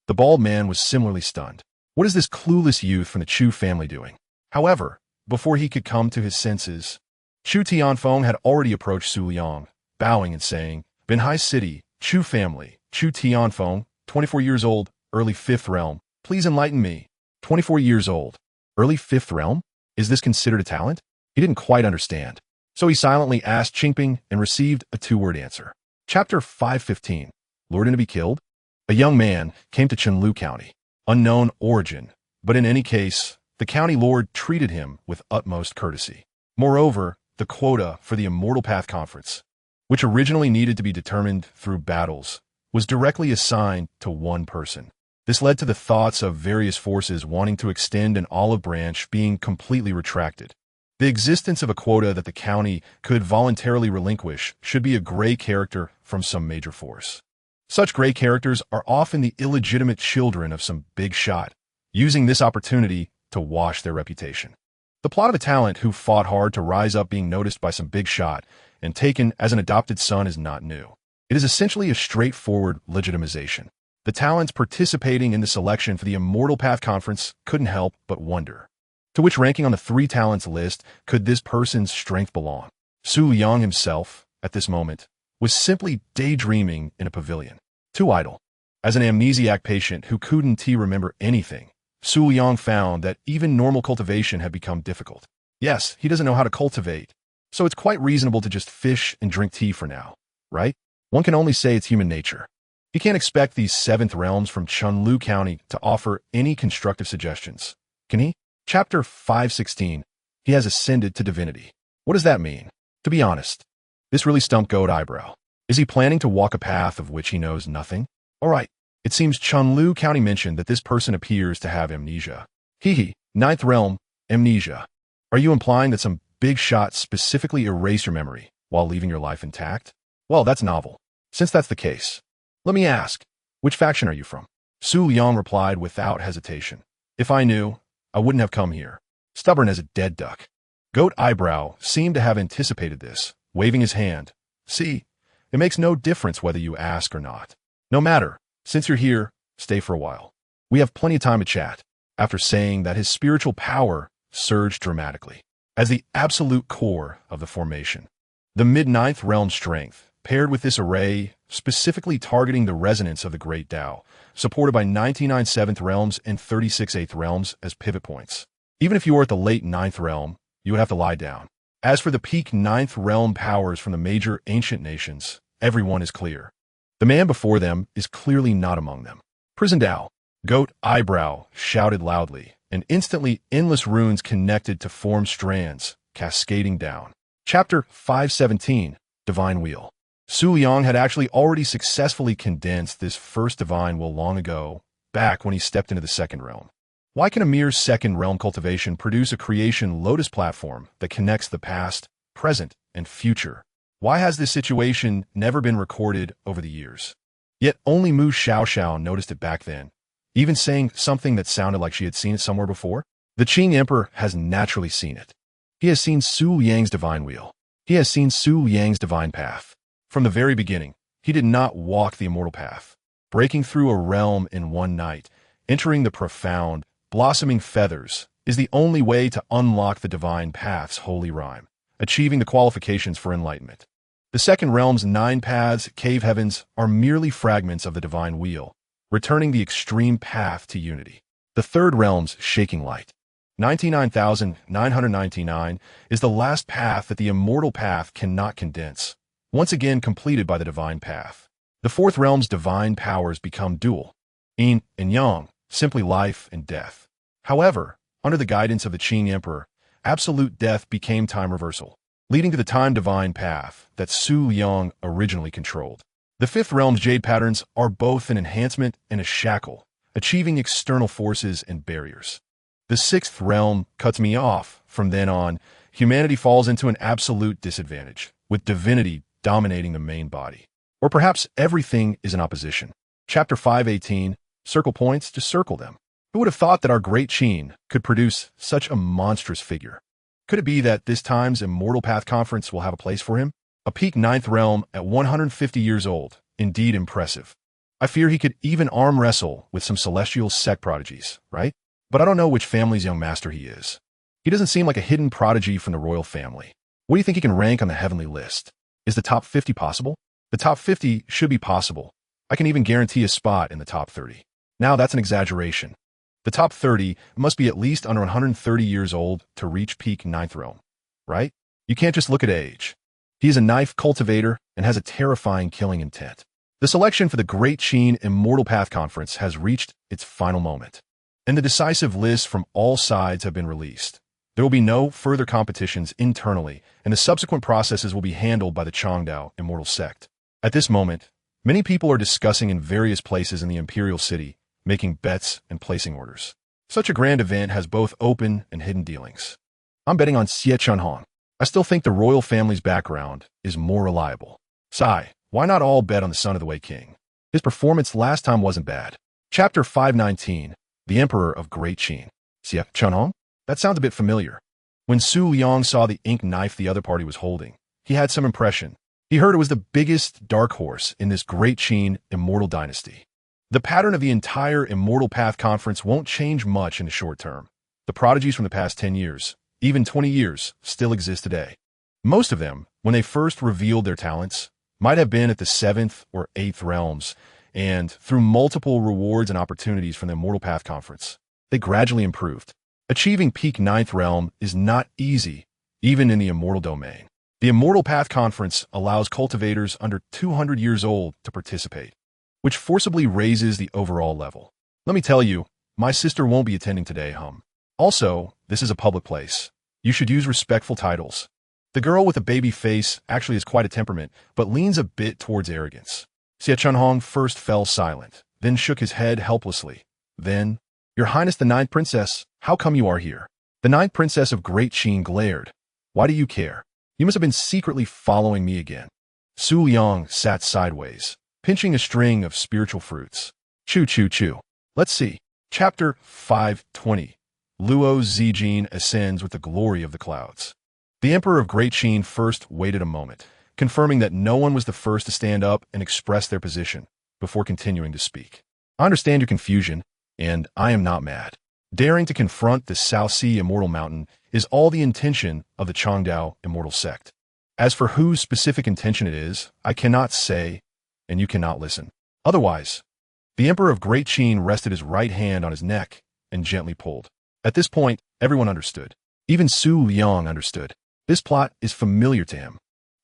The bald man was similarly stunned. What is this clueless youth from the Chu family doing? However, before he could come to his senses, Chu Tianfeng had already approached Su Liang, bowing and saying, Binhai City, Chu family, Chu Tianfeng, 24 years old, early 5th realm. Please enlighten me. 24 years old, early 5th realm? Is this considered a talent? He didn't quite understand. So he silently asked Qingping and received a 2-word answer. Chapter 515. Lured in to be killed? A young man came to Qinlu County. Unknown origin, but in any case, the county lord treated him with utmost courtesy. Moreover, the quota for the Immortal Path Conference, which originally needed to be determined through battles, was directly assigned to one person. This led to the thoughts of various forces wanting to extend an olive branch being completely retracted. The existence of a quota that the county could voluntarily relinquish should be a gray character from some major force. Such gray characters are often the illegitimate children of some big shot, using this opportunity to wash their reputation. The plot of a talent who fought hard to rise up being noticed by some big shot and taken as an adopted son is not new. It is essentially a straightforward legitimization. The talents participating in the selection for the Immortal Path Conference couldn't help but wonder, to which ranking on the 3 talents list could this person's strength belong? Su Liang himself, at this moment, was simply daydreaming in a pavilion. Too idle. As an amnesiac patient who couldn't remember anything, Su Liang found that even normal cultivation had become difficult. Yes, he doesn't know how to cultivate, so it's quite reasonable to just fish and drink tea for now, right? One can only say it's human nature. You can't expect these 7th realms from Chunlu County to offer any constructive suggestions, can he? Chapter 516. He has ascended to divinity. What does that mean? To be honest, this really stumped Goat Eyebrow. Is he planning to walk a path of which he knows nothing? All right. It seems Chunlu County mentioned that this person appears to have amnesia. Hee, 9th realm, amnesia. Are you implying that some big shot specifically erased your memory while leaving your life intact? Well, that's novel. Since that's the case, let me ask, which faction are you from? Su Liang replied without hesitation. If I knew, I wouldn't have come here. Stubborn as a dead duck. Goat Eyebrow seemed to have anticipated this, waving his hand. See, it makes no difference whether you ask or not. No matter, since you're here, stay for a while. We have plenty of time to chat. After saying that, his spiritual power surged dramatically as the absolute core of the formation. The mid-9th realm strength, paired with this array, specifically targeting the resonance of the Great Tao, supported by 99 7th realms and 36 8th realms as pivot points. Even if you were at the late 9th realm, you would have to lie down. As for the peak 9th realm powers from the major ancient nations, everyone is clear. The man before them is clearly not among them. Prison Tao, Goat Eyebrow shouted loudly, and instantly endless runes connected to form strands, cascading down. Chapter 517, Divine Wheel. Su Liang had actually already successfully condensed this first divine will long ago, back when he stepped into the 2nd realm. Why can a mere 2nd realm cultivation produce a creation lotus platform that connects the past, present, and future? Why has this situation never been recorded over the years? Yet only Mu Xiaoxiao noticed it back then, even saying something that sounded like she had seen it somewhere before. The Qing Emperor has naturally seen it. He has seen Su Liang's divine wheel. He has seen Su Liang's divine path. From the very beginning, he did not walk the immortal path, breaking through a realm in one night, entering the profound, blossoming feathers is the only way to unlock the divine path's holy rhyme, achieving the qualifications for enlightenment. The 2nd realm's 9 paths, cave heavens, are merely fragments of the divine wheel, returning the extreme path to unity. The 3rd realm's shaking light, 99,999, is the last path that the immortal path cannot condense, once again completed by the divine path. The 4th realm's divine powers become dual, yin and yang, simply life and death. However, under the guidance of the Qing Emperor, absolute death became time reversal, leading to the time divine path that Su Liang originally controlled. The 5th realm's jade patterns are both an enhancement and a shackle, achieving external forces and barriers. The 6th realm cuts me off. From then on, humanity falls into an absolute disadvantage, with divinity dominating the main body. Or perhaps everything is in opposition. Chapter 518, circle points to circle them. Who would have thought that our great Qin could produce such a monstrous figure? Could it be that this time's Immortal Path Conference will have a place for him? A peak 9th realm at 150 years old, indeed impressive. I fear he could even arm wrestle with some celestial Sect prodigies, right? But I don't know which family's young master he is. He doesn't seem like a hidden prodigy from the royal family. What do you think he can rank on the heavenly list? Is the top 50 possible? The top 50 should be possible. I can even guarantee a spot in the top 30. Now that's an exaggeration. The top 30 must be at least under 130 years old to reach peak 9th realm, right? You can't just look at age. He is a knife cultivator and has a terrifying killing intent. The selection for the Great Qin Immortal Path Conference has reached its final moment, and the decisive lists from all sides have been released. There will be no further competitions internally, and the subsequent processes will be handled by the Changdao Immortal Sect. At this moment, many people are discussing in various places in the Imperial City making bets and placing orders. Such a grand event has both open and hidden dealings. I'm betting on Xie Chunhong. I still think the royal family's background is more reliable. Sigh, why not all bet on the son of the Wei King? His performance last time wasn't bad. Chapter 519, The Emperor of Great Qin. Xie Chunhong? That sounds a bit familiar. When Su Liang saw the ink knife the other party was holding, he had some impression. He heard it was the biggest dark horse in this Great Qin immortal dynasty. The pattern of the entire Immortal Path Conference won't change much in the short term. The prodigies from the past 10 years, even 20 years, still exist today. Most of them, when they first revealed their talents, might have been at the 7th or 8th realms, and through multiple rewards and opportunities from the Immortal Path Conference, they gradually improved. Achieving peak 9th realm is not easy, even in the immortal domain. The Immortal Path Conference allows cultivators under 200 years old to participate, which forcibly raises the overall level. Let me tell you, my sister won't be attending today, Also, this is a public place. You should use respectful titles. The girl with the baby face actually has quite a temperament, but leans a bit towards arrogance. Xie Chunhong first fell silent, then shook his head helplessly. Then, Your Highness the Ninth Princess, how come you are here? The Ninth Princess of Great Qin glared. Why do you care? You must have been secretly following me again. Su Liang sat sideways, pinching a string of spiritual fruits. Chew, chew, chew. Let's see. Chapter 520. Luo Zijin ascends with the glory of the clouds. The Emperor of Great Qin first waited a moment, confirming that no one was the first to stand up and express their position, before continuing to speak. I understand your confusion, and I am not mad. Daring to confront the South Sea Immortal Mountain is all the intention of the Changdao Immortal Sect. As for whose specific intention it is, I cannot say, and you cannot listen. Otherwise, the Emperor of Great Qin rested his right hand on his neck and gently pulled. At this point, everyone understood. Even Su Liang understood. This plot is familiar to him.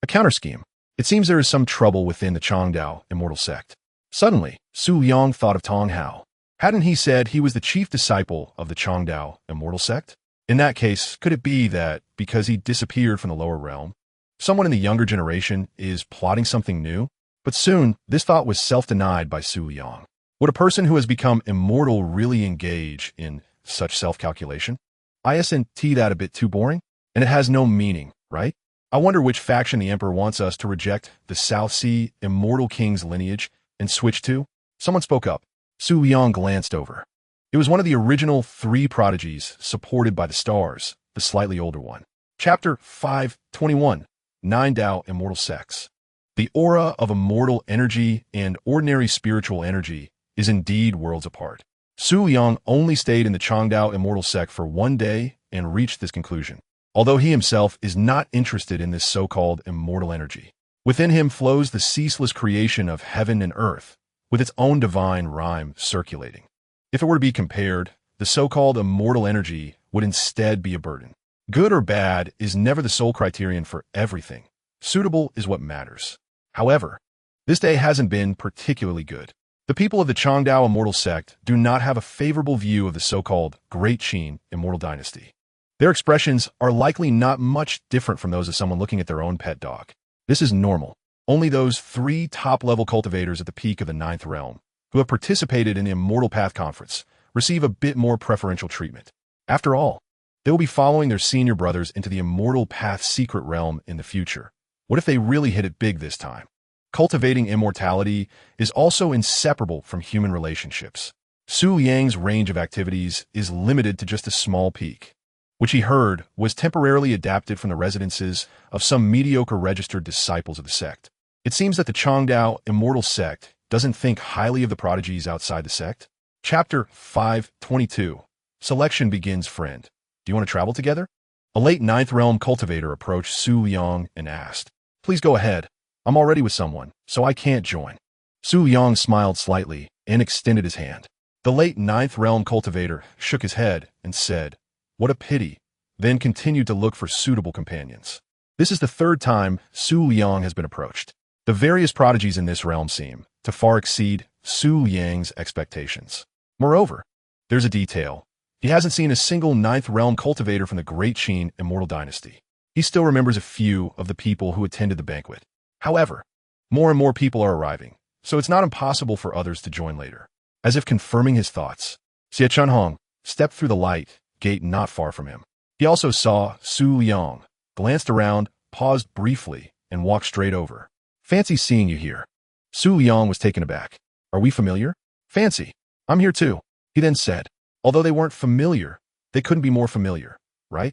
A counter-scheme. It seems there is some trouble within the Changdao Immortal Sect. Suddenly, Su Liang thought of Tong Hao. Hadn't he said he was the chief disciple of the Changdao Immortal Sect? In that case, could it be that, because he disappeared from the lower realm, someone in the younger generation is plotting something new? But soon, this thought was self-denied by Su Liang. Would a person who has become immortal really engage in such self-calculation? Isn't that a bit too boring? And it has no meaning, right? I wonder which faction the Emperor wants us to reject the South Sea Immortal King's lineage and switch to? Someone spoke up. Su Liang glanced over. It was one of the original 3 prodigies supported by the stars, the slightly older one. Chapter 521, 9 Dao Immortal Sects. The aura of immortal energy and ordinary spiritual energy is indeed worlds apart. Su Liang only stayed in the Changdao Immortal Sect for 1 day and reached this conclusion. Although he himself is not interested in this so-called immortal energy. Within him flows the ceaseless creation of heaven and earth, with its own divine rhyme circulating. If it were to be compared, the so-called immortal energy would instead be a burden. Good or bad is never the sole criterion for everything. Suitable is what matters. However, this day hasn't been particularly good. The people of the Changdao Immortal Sect do not have a favorable view of the so-called Great Qin Immortal Dynasty. Their expressions are likely not much different from those of someone looking at their own pet dog. This is normal. Only those 3 top-level cultivators at the peak of the 9th realm, who have participated in the Immortal Path Conference, receive a bit more preferential treatment. After all, they will be following their senior brothers into the Immortal Path secret realm in the future. What if they really hit it big this time? Cultivating immortality is also inseparable from human relationships. Su Liang's range of activities is limited to just a small peak, which he heard was temporarily adapted from the residences of some mediocre registered disciples of the sect. It seems that the Changdao Immortal Sect doesn't think highly of the prodigies outside the sect. Chapter 522. Selection begins, friend. Do you want to travel together? A late 9th realm cultivator approached Su Liang and asked, Please go ahead. I'm already with someone, so I can't join. Su Liang smiled slightly and extended his hand. The late 9th realm cultivator shook his head and said, What a pity, then continued to look for suitable companions. This is the 3rd time Su Liang has been approached. The various prodigies in this realm seem to far exceed Su Liang's expectations. Moreover, there's a detail. He hasn't seen a single 9th realm cultivator from the Great Qin Immortal Dynasty. He still remembers a few of the people who attended the banquet. However, more and more people are arriving, so it's not impossible for others to join later. as if confirming his thoughts. Xie Chunhong stepped through the light gate not far from him. He also saw Su Liang, glanced around, paused briefly, and walked straight over. Fancy seeing you here. Su Liang was taken aback. Are we familiar? Fancy. I'm here too, he then said. Although they weren't familiar, they couldn't be more familiar, right?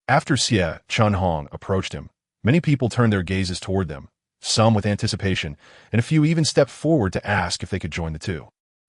After Xie Chunhong approached him, many people turned their gazes toward them, some with anticipation, and a few even stepped forward to ask if they could join the two.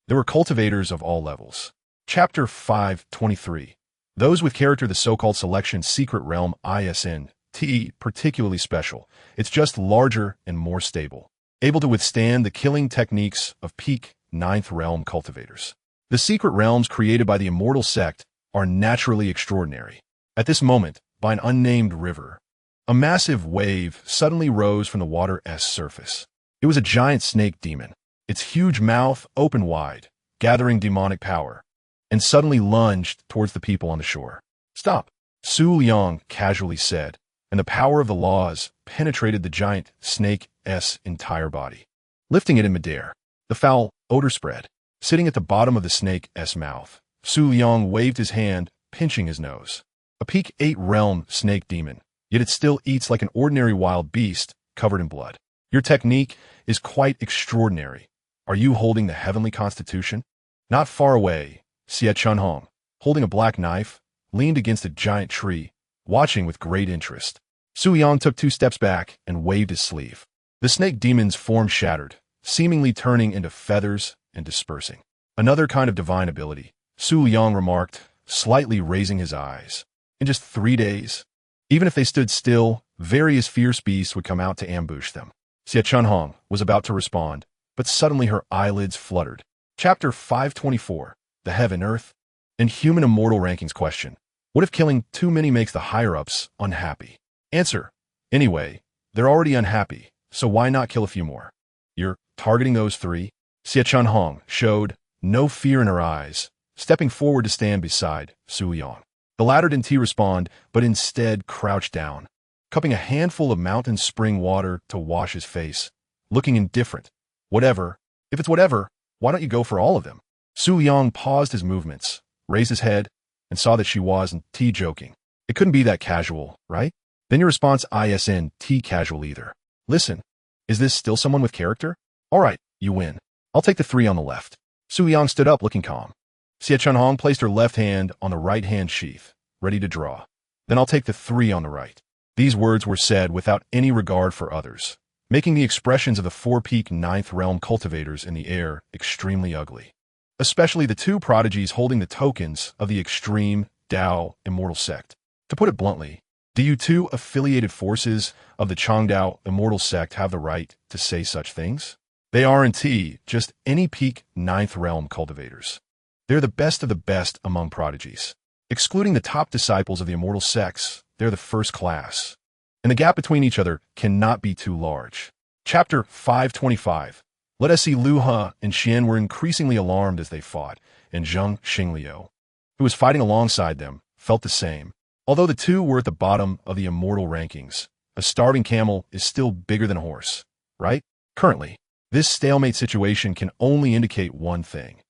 There were cultivators of all levels. Chapter 523. Those with character, the so-called selection secret realm ISNT, particularly special. It's just larger and more stable, able to withstand the killing techniques of peak 9th realm cultivators. The secret realms created by the immortal sect are naturally extraordinary. At this moment, by an unnamed river, a massive wave suddenly rose from the water's surface. It was a giant snake demon, its huge mouth open wide, gathering demonic power, and suddenly lunged towards the people on the shore. Stop, Su Liang casually said, and the power of the laws penetrated the giant snake's entire body, lifting it in midair. The foul odor spread. Sitting at the bottom of the snake's mouth, Su Liang waved his hand, pinching his nose. A peak 8 realm snake demon, yet it still eats like an ordinary wild beast covered in blood. Your technique is quite extraordinary. Are you holding the heavenly constitution? Not far away, Xie Chunhong, holding a black knife, leaned against a giant tree, watching with great interest. Su Liang took 2 steps back and waved his sleeve. The snake demon's form shattered, seemingly turning into feathers and dispersing. Another kind of divine ability, Su Liang remarked, slightly raising his eyes. In just 3 days, even if they stood still, various fierce beasts would come out to ambush them. Xie Chunhong was about to respond, but suddenly her eyelids fluttered. Chapter 524. The Heaven, Earth, and Human Immortal Rankings question. What if killing too many makes the higher-ups unhappy? Answer. Anyway, they're already unhappy, so why not kill a few more? You're targeting those 3? Xie Chunhong showed no fear in her eyes, stepping forward to stand beside Su Liang. The latter didn't respond, but instead crouched down, cupping a handful of mountain spring water to wash his face, looking indifferent. Whatever. If it's whatever, why don't you go for all of them? Su Liang paused his movements, raised his head, and saw that she wasn't joking. It couldn't be that casual, right? Then your response isn't casual either. Listen, is this still someone with character? All right, you win. I'll take the 3 on the left. Su Liang stood up looking calm. Xie Chunhong placed her left hand on the right hand sheath, ready to draw. Then I'll take the 3 on the right. These words were said without any regard for others, making the expressions of the 4 peak 9th realm cultivators in the air extremely ugly. Especially the 2 prodigies holding the tokens of the extreme Dao immortal sect. To put it bluntly, do you 2 affiliated forces of the Changdao immortal sect have the right to say such things? They aren't just any peak 9th realm cultivators. They're the best of the best among prodigies. Excluding the top disciples of the immortal sects, they're the first class. And the gap between each other cannot be too large. Chapter 525. Let us see Lu He and Xian were increasingly alarmed as they fought, and Zheng Xingliu, who was fighting alongside them, felt the same. Although the 2 were at the bottom of the immortal rankings, a starving camel is still bigger than a horse, right? Currently, this stalemate situation can only indicate one thing.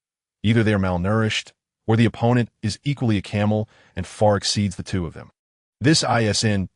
Either they're malnourished, or the opponent is equally a camel and far exceeds the 2 of them. This isn't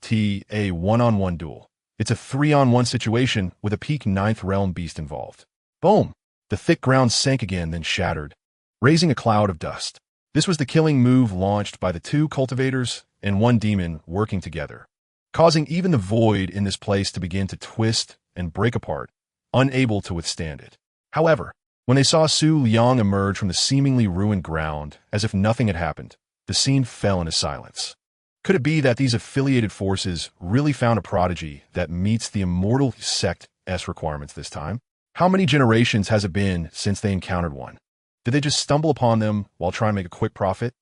a one-on-one duel. It's a 3-on-1 situation with a peak 9th realm beast involved. Boom! The thick ground sank again, then shattered, raising a cloud of dust. This was the killing move launched by the 2 cultivators and 1 demon working together, causing even the void in this place to begin to twist and break apart, unable to withstand it. However, when they saw Su Liang emerge from the seemingly ruined ground as if nothing had happened, the scene fell into silence. Could it be that these affiliated forces really found a prodigy that meets the immortal sect's requirements this time? How many generations has it been since they encountered one? Did they just stumble upon them while trying to make a quick profit?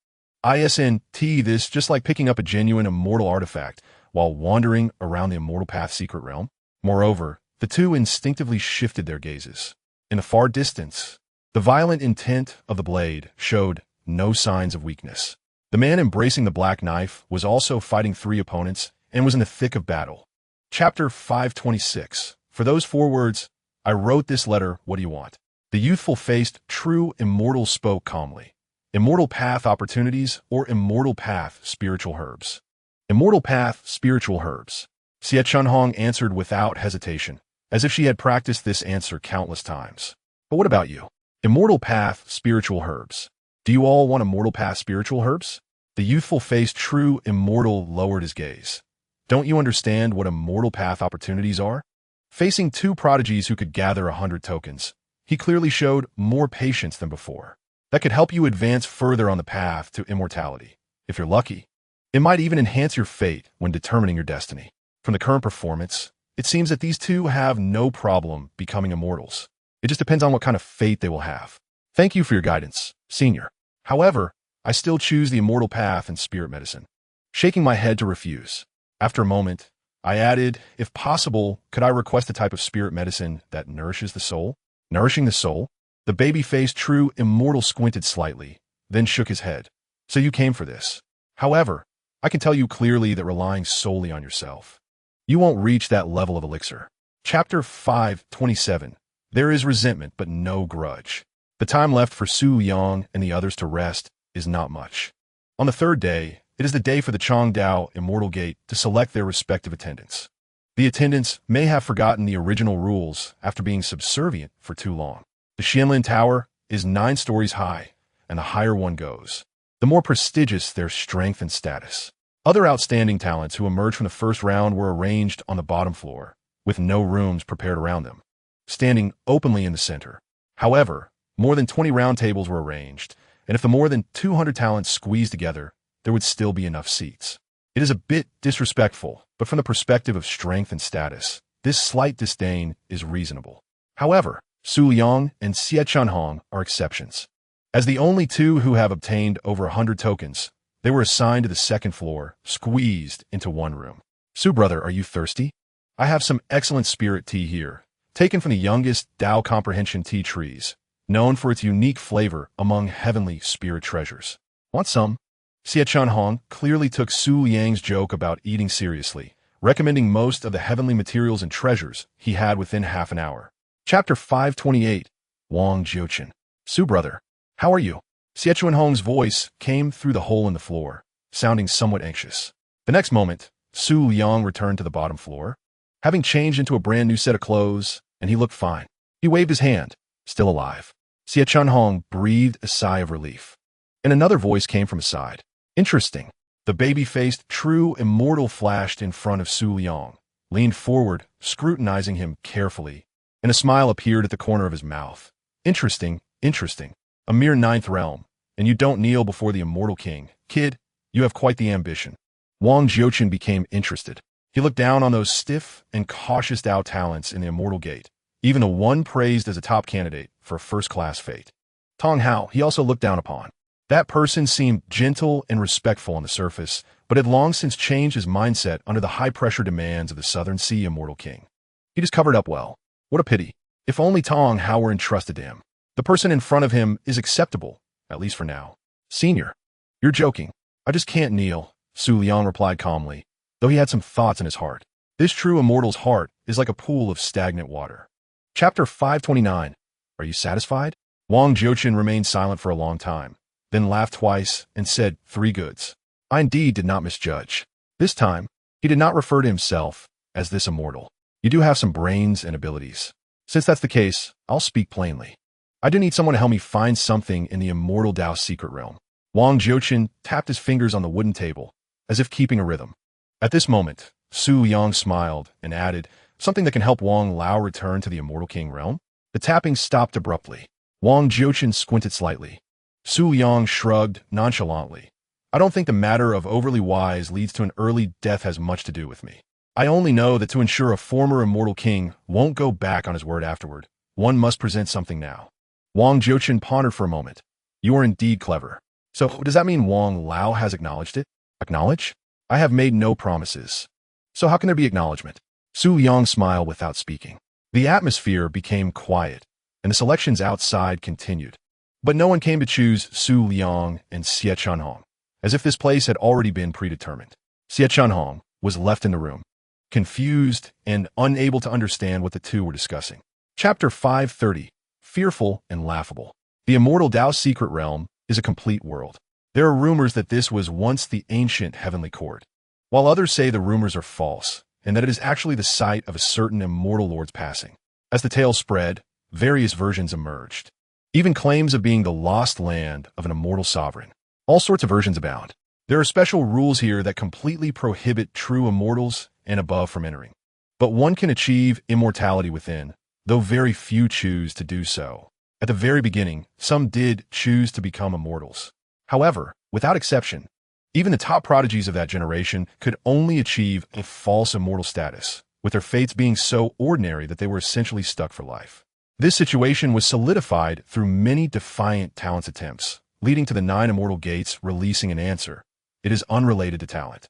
Isn't this just like picking up a genuine immortal artifact while wandering around the immortal path secret realm? Moreover, the 2 instinctively shifted their gazes. In the far distance, the violent intent of the blade showed no signs of weakness. The man embracing the black knife was also fighting 3 opponents and was in the thick of battle. Chapter 526. For those 4 words, I wrote this letter, what do you want? The youthful-faced, true immortal spoke calmly. Immortal path opportunities or immortal path spiritual herbs? Immortal path spiritual herbs. Xie Chunhong answered without hesitation, as if she had practiced this answer countless times. But what about you? Immortal path spiritual herbs. Do you all want immortal path spiritual herbs? The youthful-faced true immortal lowered his gaze. Don't you understand what immortal path opportunities are? Facing two prodigies who could gather 100 tokens, he clearly showed more patience than before. That could help you advance further on the path to immortality. If you're lucky, it might even enhance your fate when determining your destiny. From the current performance, it seems that these two have no problem becoming immortals. It just depends on what kind of fate they will have. Thank you for your guidance, Senior. However, I still choose the immortal path and spirit medicine. Shaking my head to refuse. After a moment, I added, if possible, could I request a type of spirit medicine that nourishes the soul? Nourishing the soul? The baby-faced true immortal squinted slightly, then shook his head. So you came for this. However, I can tell you clearly that relying solely on yourself, you won't reach that level of elixir. Chapter 5:27. There is resentment but no grudge. The time left for Su Liang and the others to rest is not much. On the third day, it is the day for the Changdao Immortal Gate to select their respective attendants. The attendants may have forgotten the original rules after being subservient for too long. The Xianlin Tower is 9 stories high, and the higher one goes, the more prestigious their strength and status. Other outstanding talents who emerged from the first round were arranged on the bottom floor, with no rooms prepared around them, standing openly in the center. However, more than 20 round tables were arranged, and if the more than 200 talents squeezed together, there would still be enough seats. It is a bit disrespectful, but from the perspective of strength and status, this slight disdain is reasonable. However, Su Liang and Xie Chunhong are exceptions. As the only two who have obtained over 100 tokens, they were assigned to the second floor, squeezed into one room. Su brother, are you thirsty? I have some excellent spirit tea here, taken from the youngest Dao comprehension tea trees, known for its unique flavor among heavenly spirit treasures. Want some? Xie Chunhong clearly took Su Liang's joke about eating seriously, recommending most of the heavenly materials and treasures he had within half an hour. Chapter 5:28. Wang Jiuqin. Su brother, how are you? Xie Chunhong's voice came through the hole in the floor, sounding somewhat anxious. The next moment, Su Liang returned to the bottom floor, having changed into a brand new set of clothes, and he looked fine. He waved his hand, still alive. Xie Chunhong breathed a sigh of relief. And another voice came from his side. Interesting. The baby-faced, true immortal flashed in front of Su Liang, leaned forward, scrutinizing him carefully, and a smile appeared at the corner of his mouth. Interesting, interesting. A mere 9th realm, and you don't kneel before the immortal king. Kid, you have quite the ambition. Wang Jiuqin became interested. He looked down on those stiff and cautious Dao talents in the immortal gate, even the one praised as a top candidate for a first-class fate. Tong Hao he also looked down upon. That person seemed gentle and respectful on the surface, but had long since changed his mindset under the high-pressure demands of the Southern Sea immortal king. He just covered up well. What a pity. If only Tong Hao were entrusted to him. The person in front of him is acceptable, at least for now. Senior, you're joking. I just can't kneel, Su Liang replied calmly, though he had some thoughts in his heart. This true immortal's heart is like a pool of stagnant water. Chapter 5:29. Are you satisfied? Wang Jiuqin remained silent for a long time, then laughed twice and said, 3 goods. I indeed did not misjudge. This time, he did not refer to himself as this immortal. You do have some brains and abilities. Since that's the case, I'll speak plainly. I do need someone to help me find something in the immortal Dao secret realm. Wang Jiuqin tapped his fingers on the wooden table, as if keeping a rhythm. At this moment, Su Liang smiled and added, something that can help Wang Lao return to the immortal king realm? The tapping stopped abruptly. Wang Jiuqin squinted slightly. Su Liang shrugged nonchalantly. I don't think the matter of overly wise leads to an early death has much to do with me. I only know that to ensure a former immortal king won't go back on his word afterward, one must present something now. Wang Jiuqin pondered for a moment. You are indeed clever. So does that mean Wang Lao has acknowledged it? Acknowledge? I have made no promises. So how can there be acknowledgement? Su Liang smiled without speaking. The atmosphere became quiet, and the selections outside continued. But no one came to choose Su Liang and Xie Chunhong, as if this place had already been predetermined. Xie Chunhong was left in the room, confused and unable to understand what the two were discussing. Chapter 5:30. fearful and laughable. The immortal Dao secret realm is a complete world. There are rumors that this was once the ancient heavenly court, while others say the rumors are false and that it is actually the site of a certain immortal lord's passing. As the tale spread, various versions emerged, even claims of being the lost land of an immortal sovereign. All sorts of versions abound. There are special rules here that completely prohibit true immortals and above from entering. But one can achieve immortality within, though very few choose to do so. At the very beginning, some did choose to become immortals. However, without exception, even the top prodigies of that generation could only achieve a false immortal status, with their fates being so ordinary that they were essentially stuck for life. This situation was solidified through many defiant talent's attempts, leading to the 9 immortal gates releasing an answer. It is unrelated to talent.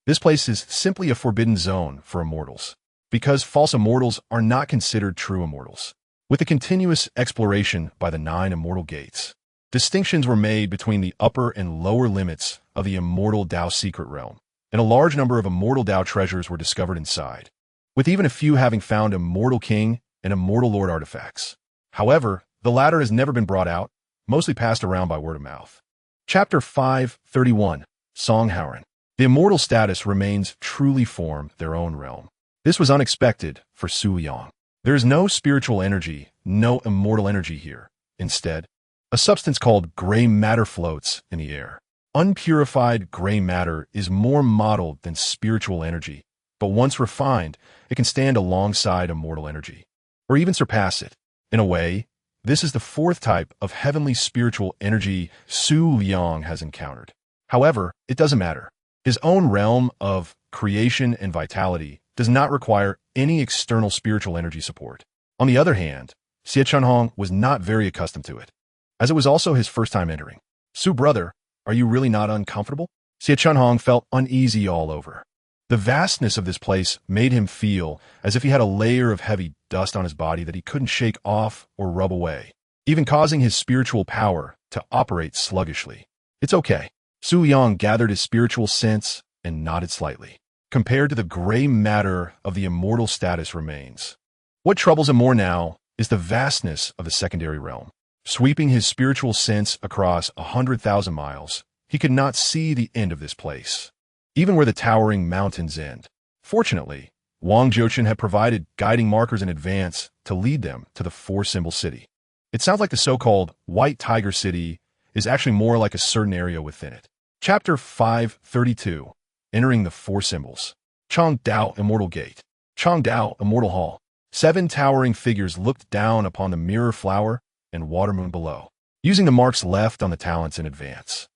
This place is simply a forbidden zone for immortals, because false immortals are not considered true immortals. With the continuous exploration by the 9 immortal gates, distinctions were made between the upper and lower limits of the immortal Dao secret realm, and a large number of immortal Dao treasures were discovered inside, with even a few having found immortal king and immortal lord artifacts. However, the latter has never been brought out, mostly passed around by word of mouth. Chapter 531, Songhauren. The immortal status remains truly form their own realm. This was unexpected for Su Liang. There is no spiritual energy, no immortal energy here. Instead, a substance called gray matter floats in the air. Unpurified gray matter is more modeled than spiritual energy, but once refined, it can stand alongside immortal energy, or even surpass it. In a way, this is the 4th type of heavenly spiritual energy Su Liang has encountered. However, it doesn't matter. His own realm of creation and vitality does not require any external spiritual energy support. On the other hand, Xie Chunhong was not very accustomed to it, as it was also his first time entering. Su brother, are you really not uncomfortable? Xie Chunhong felt uneasy all over. The vastness of this place made him feel as if he had a layer of heavy dust on his body that he couldn't shake off or rub away, even causing his spiritual power to operate sluggishly. It's okay. Su Liang gathered his spiritual sense and nodded slightly. Compared to the gray matter of the immortal status remains. What troubles him more now is the vastness of the secondary realm. Sweeping his spiritual sense across 100,000 miles, he could not see the end of this place, even where the towering mountains end. Fortunately, Wang Jiuchen had provided guiding markers in advance to lead them to the 4-symbol city. It sounds like the so-called White Tiger City is actually more like a certain area within it. Chapter 532, Entering the 4 Symbols. Chang Dao Immortal Gate. Chang Dao Immortal Hall. 7 towering figures looked down upon the mirror flower and water moon below, using the marks left on the talents in advance.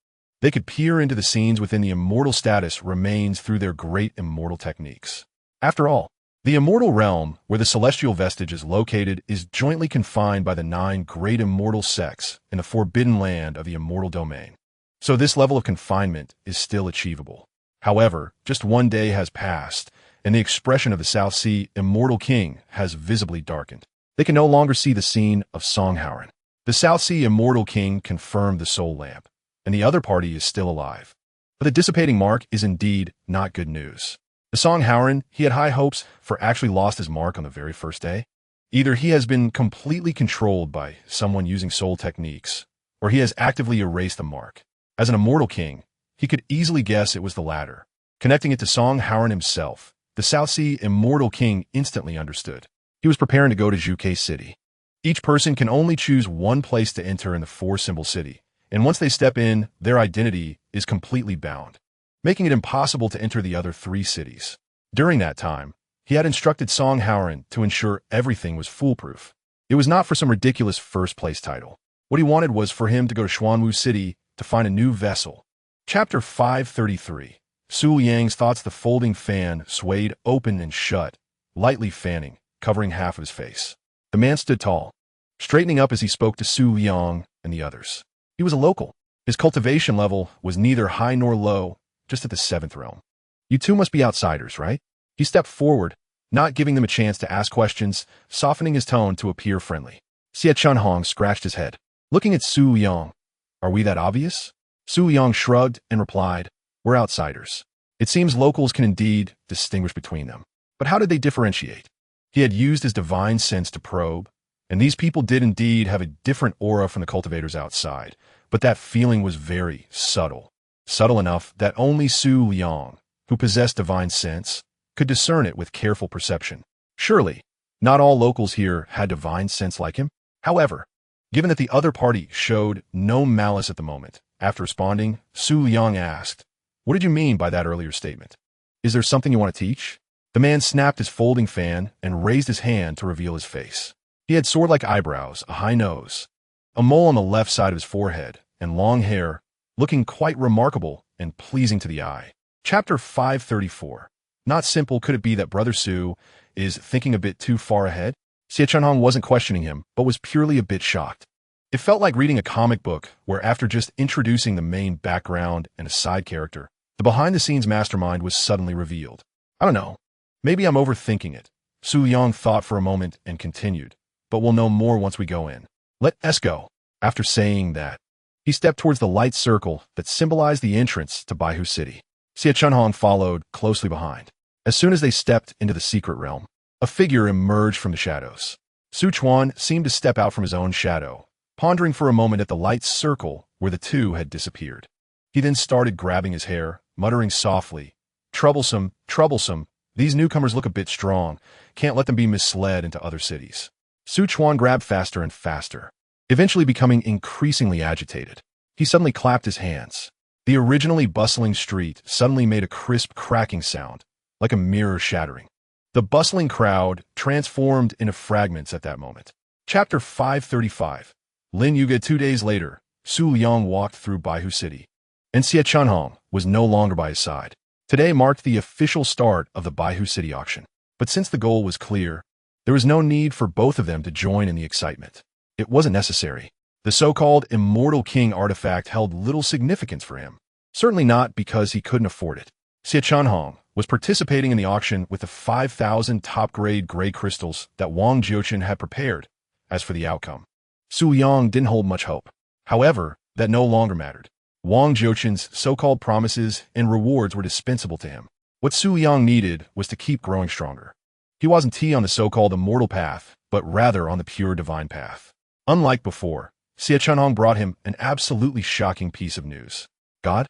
They could peer into the scenes within the immortal status remains through their great immortal techniques. After all, the immortal realm, where the celestial vestige is located, is jointly confined by the 9 great immortal sects in the forbidden land of the immortal domain. So this level of confinement is still achievable. However, just one day has passed, and the expression of the South Sea Immortal King has visibly darkened. They can no longer see the scene of Songhauren. The South Sea Immortal King confirmed the soul lamp, and the other party is still alive. But the dissipating mark is indeed not good news. The Songhauren he had high hopes for actually lost his mark on the very first day. Either he has been completely controlled by someone using soul techniques, or he has actively erased the mark. As an immortal king, he could easily guess it was the latter. Connecting it to Songhauren himself, the South Sea Immortal King instantly understood. He was preparing to go to Zhuke City. Each person can only choose one place to enter in the 4-symbol city, and once they step in, their identity is completely bound, making it impossible to enter the other 3 cities. During that time, he had instructed Songhauren to ensure everything was foolproof. It was not for some ridiculous first-place title. What he wanted was for him to go to Xuanwu City to find a new vessel. Chapter 533. Su Liang's thoughts. The folding fan swayed open and shut, lightly fanning, covering half of his face. The man stood tall, straightening up as he spoke to Su Liang and the others. He was a local. His cultivation level was neither high nor low, just at the 7th realm. You two must be outsiders, right? He stepped forward, not giving them a chance to ask questions, softening his tone to appear friendly. Xie Chunhong scratched his head, looking at Su Liang. Are we that obvious? Su Liang shrugged and replied, we're outsiders. It seems locals can indeed distinguish between them. But how did they differentiate? He had used his divine sense to probe, And these people did indeed have a different aura from the cultivators outside, but that feeling was very subtle. Subtle enough that only Su Liang, who possessed divine sense, could discern it with careful perception. Surely, not all locals here had divine sense like him. However, given that the other party showed no malice at the moment, after responding, Su Liang asked, "What did you mean by that earlier statement? Is there something you want to teach?" The man snapped his folding fan and raised his hand to reveal his face. He had sword-like eyebrows, a high nose, a mole on the left side of his forehead, and long hair, looking quite remarkable and pleasing to the eye. Chapter 534. Not simple could it be that Brother Su is thinking a bit too far ahead? Xie Chunhong wasn't questioning him, but was purely a bit shocked. It felt like reading a comic book where after just introducing the main background and a side character, the behind-the-scenes mastermind was suddenly revealed. I don't know. Maybe I'm overthinking it. Su Liang thought for a moment and continued, but we'll know more once we go in. Let us go. After saying that, he stepped towards the light circle that symbolized the entrance to Baihu City. Xie Chunhong followed closely behind. As soon as they stepped into the secret realm, a figure emerged from the shadows. Su Chuan seemed to step out from his own shadow, pondering for a moment at the light circle where the two had disappeared. He then started grabbing his hair, muttering softly, "Troublesome, troublesome. These newcomers look a bit strong. Can't let them be misled into other cities." Su Chuan grabbed faster and faster, eventually becoming increasingly agitated. He suddenly clapped his hands. The originally bustling street suddenly made a crisp cracking sound, like a mirror shattering. The bustling crowd transformed into fragments at that moment. Chapter 535. Lin Yuga. 2 days later, Su Liang walked through Baihu City, and Xie Chunhong was no longer by his side. Today marked the official start of the Baihu City auction. But since the goal was clear, there was no need for both of them to join in the excitement. It wasn't necessary. The so-called Immortal King artifact held little significance for him. Certainly not because he couldn't afford it. Xie Chunhong was participating in the auction with the 5,000 top-grade gray crystals that Wang Jiuchen had prepared. As for the outcome, Su Liang didn't hold much hope. However, that no longer mattered. Wang Jiuchen's so-called promises and rewards were dispensable to him. What Su Liang needed was to keep growing stronger. He wasn't on the so-called immortal path, but rather on the pure divine path. Unlike before, Xie Chunhong brought him an absolutely shocking piece of news. God?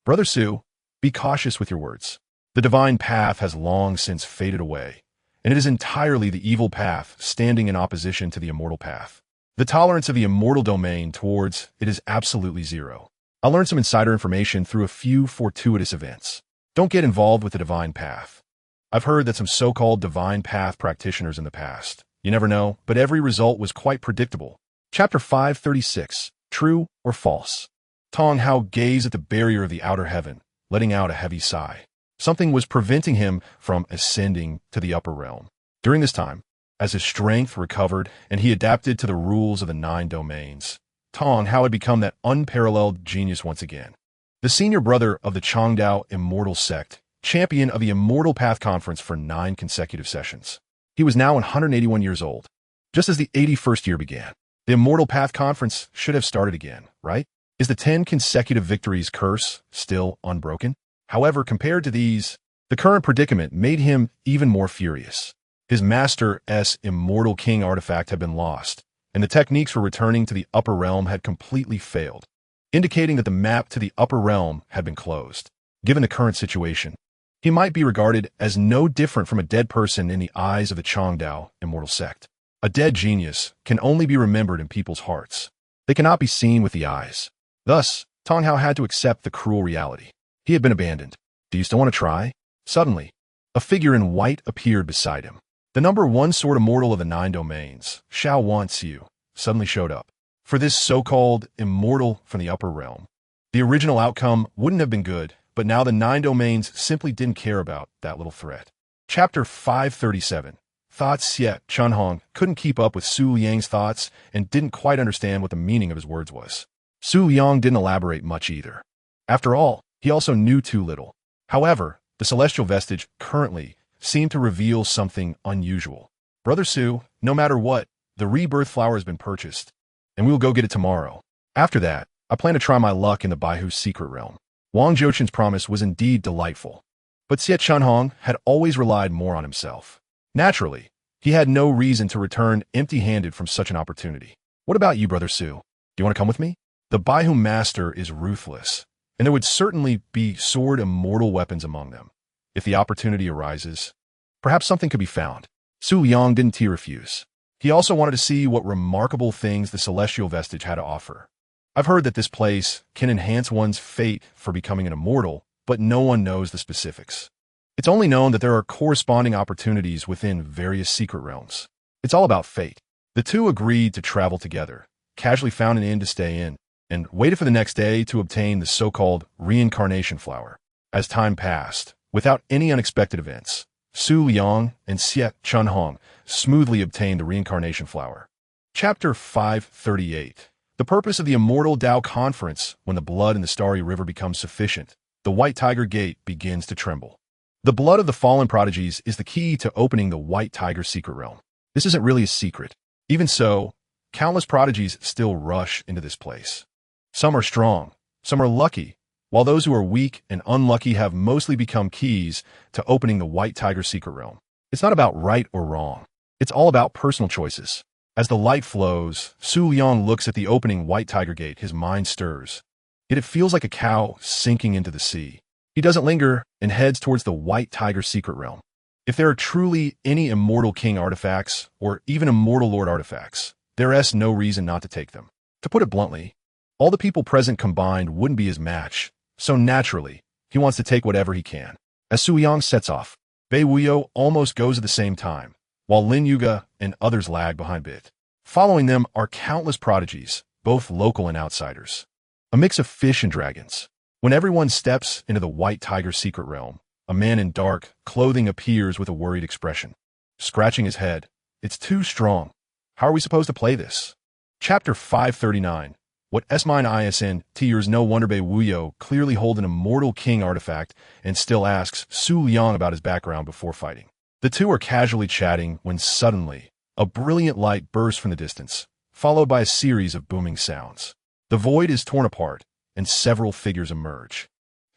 Brother Su, be cautious with your words. The divine path has long since faded away, and it is entirely the evil path standing in opposition to the immortal path. The tolerance of the immortal domain towards it is absolutely zero. I learned some insider information through a few fortuitous events. Don't get involved with the divine path. I've heard that some so-called divine path practitioners in the past. You never know, but every result was quite predictable. Chapter 536. True or false? Tong Hao gazed at the barrier of the outer heaven, letting out a heavy sigh. Something was preventing him from ascending to the upper realm. During this time, as his strength recovered and he adapted to the rules of the 9 domains, Tong Hao had become that unparalleled genius once again. The senior brother of the Changdao Immortal Sect, champion of the Immortal Path Conference for 9 consecutive sessions. He was now 181 years old. Just as the 81st year began, the Immortal Path Conference should have started again, right? Is the 10 consecutive victories curse still unbroken? However, compared to these, the current predicament made him even more furious. His Master's Immortal King artifact had been lost, and the techniques for returning to the upper realm had completely failed, indicating that the map to the upper realm had been closed. Given the current situation, he might be regarded as no different from a dead person in the eyes of the Changdao Immortal Sect. A dead genius can only be remembered in people's hearts. They cannot be seen with the eyes. Thus, Tong Hao had to accept the cruel reality. He had been abandoned. Do you still want to try? Suddenly, a figure in white appeared beside him. The number 1 sword immortal of the 9 domains, Xiao Wan Xiu, suddenly showed up. For this so-called immortal from the upper realm, the original outcome wouldn't have been good, but now the 9 domains simply didn't care about that little threat. Chapter 537. Thoughts. Xie Chunhong couldn't keep up with Su Liang's thoughts and didn't quite understand what the meaning of his words was. Su Liang didn't elaborate much either. After all, he also knew too little. However, the celestial vestige currently seemed to reveal something unusual. Brother Su, no matter what, the rebirth flower has been purchased, and we will go get it tomorrow. After that, I plan to try my luck in the Baihu secret realm. Wang Jiuchen's promise was indeed delightful, but Xie Chunhong had always relied more on himself. Naturally, He had no reason to return empty-handed from such an opportunity. What about you, Brother Su? Do you want to come with me? The Baihu master is ruthless, and there would certainly be sword immortal weapons among them. If the opportunity arises, perhaps something could be found. Su Liang didn't refuse. He also wanted to see what remarkable things the celestial vestige had to offer. I've heard that this place can enhance one's fate for becoming an immortal, but no one knows the specifics. It's only known that there are corresponding opportunities within various secret realms. It's all about fate. The two agreed to travel together, casually found an inn to stay in, and waited for the next day to obtain the so-called reincarnation flower. As time passed, without any unexpected events, Su Liang and Xie Chunhong smoothly obtained the reincarnation flower. Chapter 538. The purpose of the Immortal Tao Conference. When the blood in the starry river becomes sufficient, the White Tiger Gate begins to tremble. The blood of the fallen prodigies is the key to opening the White Tiger secret realm. This isn't really a secret. Even so, countless prodigies still rush into this place. Some are strong, some are lucky, while those who are weak and unlucky have mostly become keys to opening the White Tiger secret realm. It's not about right or wrong. It's all about personal choices. As the light flows, Su Liang looks at the opening White Tiger Gate. His mind stirs. Yet it feels like a cow sinking into the sea. He doesn't linger and heads towards the White Tiger secret realm. If there are truly any Immortal King artifacts, or even Immortal Lord artifacts, there is no reason not to take them. To put it bluntly, all the people present combined wouldn't be his match, so naturally, he wants to take whatever he can. As Su Liang sets off, Bei Wuyo almost goes at the same time, while Lin Yuga and others lag behind bit. Following them are countless prodigies, both local and outsiders. A mix of fish and dragons. When everyone steps into the White Tiger secret realm, a man in dark clothing appears with a worried expression. Scratching his head, it's too strong. How are we supposed to play this? Chapter 539. What S mine ISN Tiers. No wonder Bei Wuyo clearly hold an Immortal King artifact and still asks Su Liang about his background before fighting. The two are casually chatting when suddenly, a brilliant light bursts from the distance, followed by a series of booming sounds. The void is torn apart, and several figures emerge.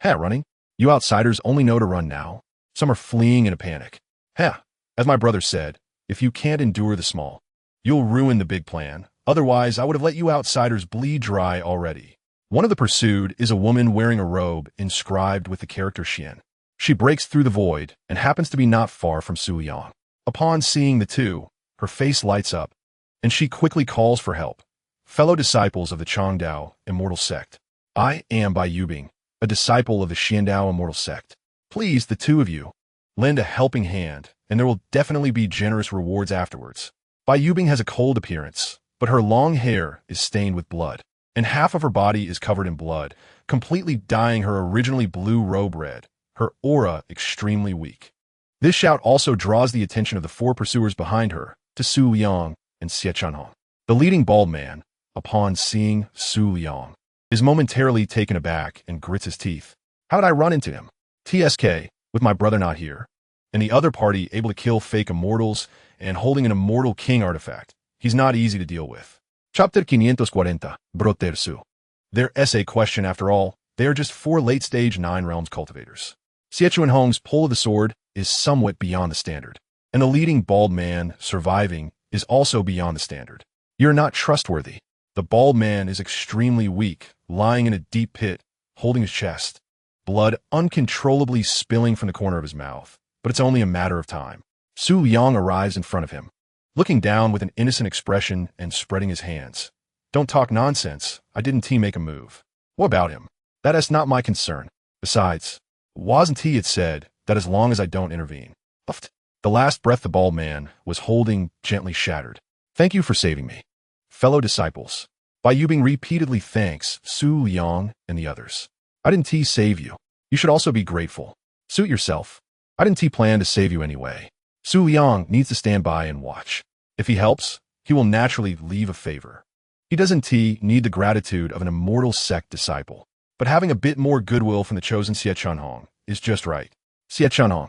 Running? You outsiders only know to run now? Some are fleeing in a panic. As my brother said, if you can't endure the small, you'll ruin the big plan. Otherwise, I would have let you outsiders bleed dry already. One of the pursued is a woman wearing a robe inscribed with the character Xian. She breaks through the void and happens to be not far from Su Liang. Upon seeing the two, her face lights up, and she quickly calls for help. Fellow disciples of the Changdao Immortal Sect. I am Bai Yubing, a disciple of the Xiandao Immortal Sect. Please, the two of you, lend a helping hand, and there will definitely be generous rewards afterwards. Bai Yubing has a cold appearance, but her long hair is stained with blood, and half of her body is covered in blood, completely dyeing her originally blue robe red, her aura extremely weak. This shout also draws the attention of the four pursuers behind her, to Su Liang and Xie Chunhong. The leading bald man, upon seeing Su Liang, is momentarily taken aback and grits his teeth. How did I run into him? TSK, with my brother not here, and the other party able to kill fake immortals and holding an Immortal King artifact. He's not easy to deal with. Chapter 540. Brother Su. Their essay question, after all, they are just four late-stage 9 realms cultivators. Xie Chunhong's pull of the sword is somewhat beyond the standard, and the leading bald man surviving is also beyond the standard. You're not trustworthy. The bald man is extremely weak, lying in a deep pit, holding his chest, blood uncontrollably spilling from the corner of his mouth, but it's only a matter of time. Su Liang arrives in front of him, looking down with an innocent expression and spreading his hands. Don't talk nonsense. I didn't make a move. What about him? That is not my concern. Besides, wasn't he had said that as long as I don't intervene? The last breath the bald man was holding gently shattered. Thank you for saving me. Fellow disciples, Bai Yubing repeatedly thanks Su Liang and the others. I didn't save you. You should also be grateful. Suit yourself. I didn't plan to save you anyway. Su Liang needs to stand by and watch. If he helps, he will naturally leave a favor. He doesn't need the gratitude of an Immortal Sect disciple, but having a bit more goodwill from the chosen Xie Chunhong is just right. Xie Chunhong,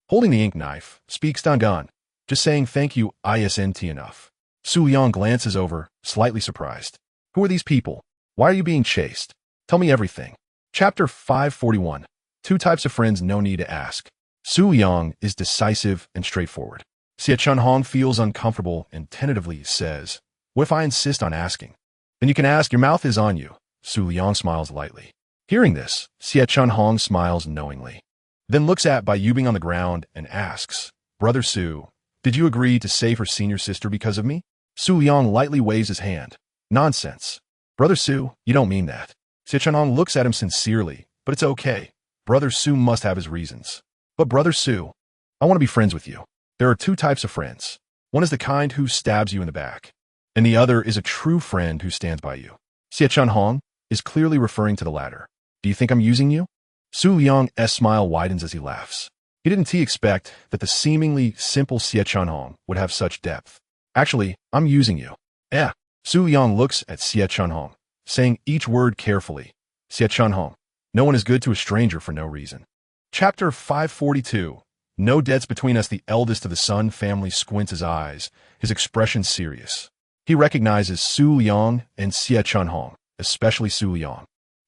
holding the ink knife, speaks Dangan. Just saying thank you isn't enough. Su Liang glances over, slightly surprised. Who are these people? Why are you being chased? Tell me everything. Chapter 541. 2 types of friends no need to ask. Su Liang is decisive and straightforward. Xie Chunhong feels uncomfortable and tentatively says, "What if I insist on asking?" "Then you can ask, your mouth is on you." Su Liang smiles lightly. Hearing this, Xie Chunhong smiles knowingly, then looks at Bai Yubing on the ground and asks, "Brother Su, did you agree to save her senior sister because of me?" Su Liang lightly waves his hand. "Nonsense. Brother Su, you don't mean that." Xie Chunhong looks at him sincerely, "But it's okay. Brother Su must have his reasons." "But Brother Su, I want to be friends with you." "There are two types of friends. One is the kind who stabs you in the back, and the other is a true friend who stands by you." Xie Chunhong is clearly referring to the latter. "Do you think I'm using you?" Su Liang's smile widens as he laughs. He didn't expect that the seemingly simple Xie Chunhong would have such depth. "Actually, I'm using you." "Eh." Su Liang looks at Xie Chunhong, saying each word carefully. "Xie Chunhong, no one is good to a stranger for no reason." Chapter 542. No debts between us. The eldest of the Sun family squints his eyes, his expression serious. He recognizes Su Liang and Xie Chunhong, especially Su Liang,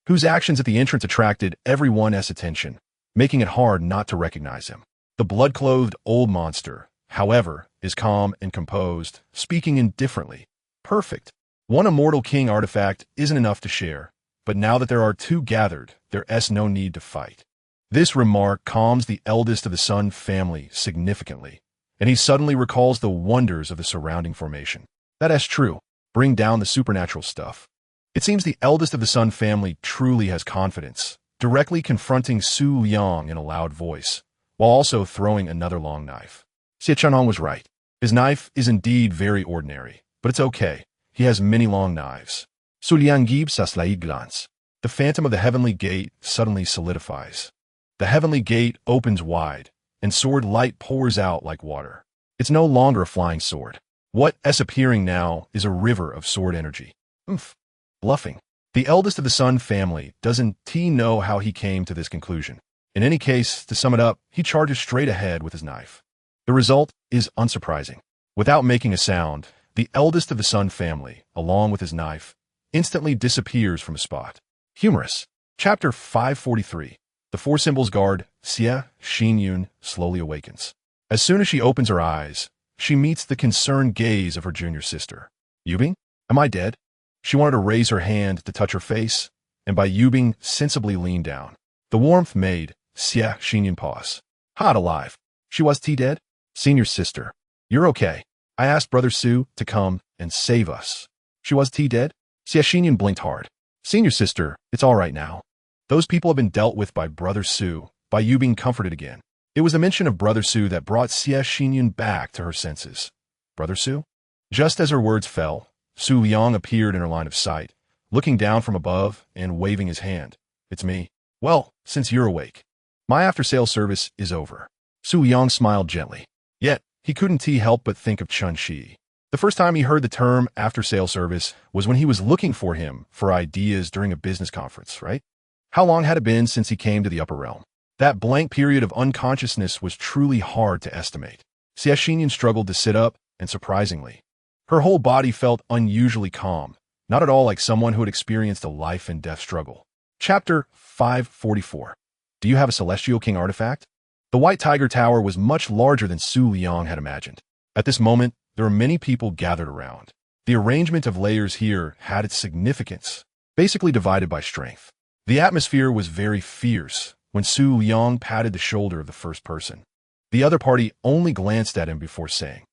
whose actions at the entrance attracted everyone's attention, making it hard not to recognize him. The blood-clothed old monster, however, is calm and composed, speaking indifferently. "Perfect. One immortal king artifact isn't enough to share, but now that there are two gathered, there's no need to fight." This remark calms the eldest of the Sun family significantly, and he suddenly recalls the wonders of the surrounding formation. That's true. Bring down the supernatural stuff. It seems the eldest of the Sun family truly has confidence, directly confronting Su Liang in a loud voice, while also throwing another long knife. Xie Chunhong was right. His knife is indeed very ordinary, but it's okay. He has many long knives. Su Liang gives us a glance. The phantom of the heavenly gate suddenly solidifies. The heavenly gate opens wide, and sword light pours out like water. It's no longer a flying sword. What's appearing now is a river of sword energy. Bluffing. The eldest of the Sun family doesn't know how he came to this conclusion. In any case, to sum it up, he charges straight ahead with his knife. The result is unsurprising. Without making a sound, the eldest of the Sun family, along with his knife, instantly disappears from the spot. Humorous. Chapter 543. The four symbols guard, Xie Xinyun, slowly awakens. As soon as she opens her eyes, she meets the concerned gaze of her junior sister. "Yubing, am I dead?" She wanted to raise her hand to touch her face, and Bai Yubing sensibly leaned down. The warmth made Xie Xinyun pause. "Hot alive. She was dead?" "Senior sister, you're okay. I asked Brother Su to come and save us." "She was dead?" Xie Xinyun blinked hard. "Senior sister, it's all right now. Those people have been dealt with by Brother Su." Bai Yubing comforted again. It was the mention of Brother Su that brought Xie Xinyun back to her senses. "Brother Su?" Just as her words fell, Su Liang appeared in her line of sight, looking down from above and waving his hand. "It's me." "Well, since you're awake, my after-sale service is over." Su Liang smiled gently. Yet, he couldn't help but think of Chun Shi. The first time he heard the term after-sale service was when he was looking for him for ideas during a business conference, right? How long had it been since he came to the upper realm? That blank period of unconsciousness was truly hard to estimate. Xie Xinyun struggled to sit up, and surprisingly, her whole body felt unusually calm, not at all like someone who had experienced a life-and-death struggle. Chapter 544. Do you have a Celestial King artifact? The White Tiger Tower was much larger than Su Liang had imagined. At this moment, there were many people gathered around. The arrangement of layers here had its significance, basically divided by strength. The atmosphere was very fierce when Su Liang patted the shoulder of the first person. The other party only glanced at him before saying,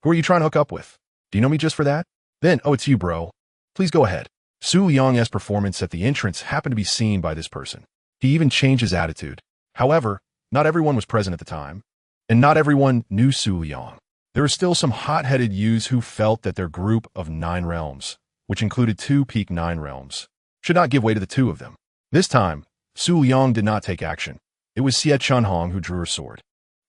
"Who are you trying to hook up with? Do you know me just for that?" Then, "Oh, it's you, bro. Please go ahead." Su Liang's performance at the entrance happened to be seen by this person. He even changed his attitude. However, not everyone was present at the time, and not everyone knew Su Liang. There were still some hot-headed youths who felt that their group of 9 realms, which included 2 peak 9 realms, should not give way to the 2 of them. This time, Su Liang did not take action. It was Xie Chunhong who drew her sword.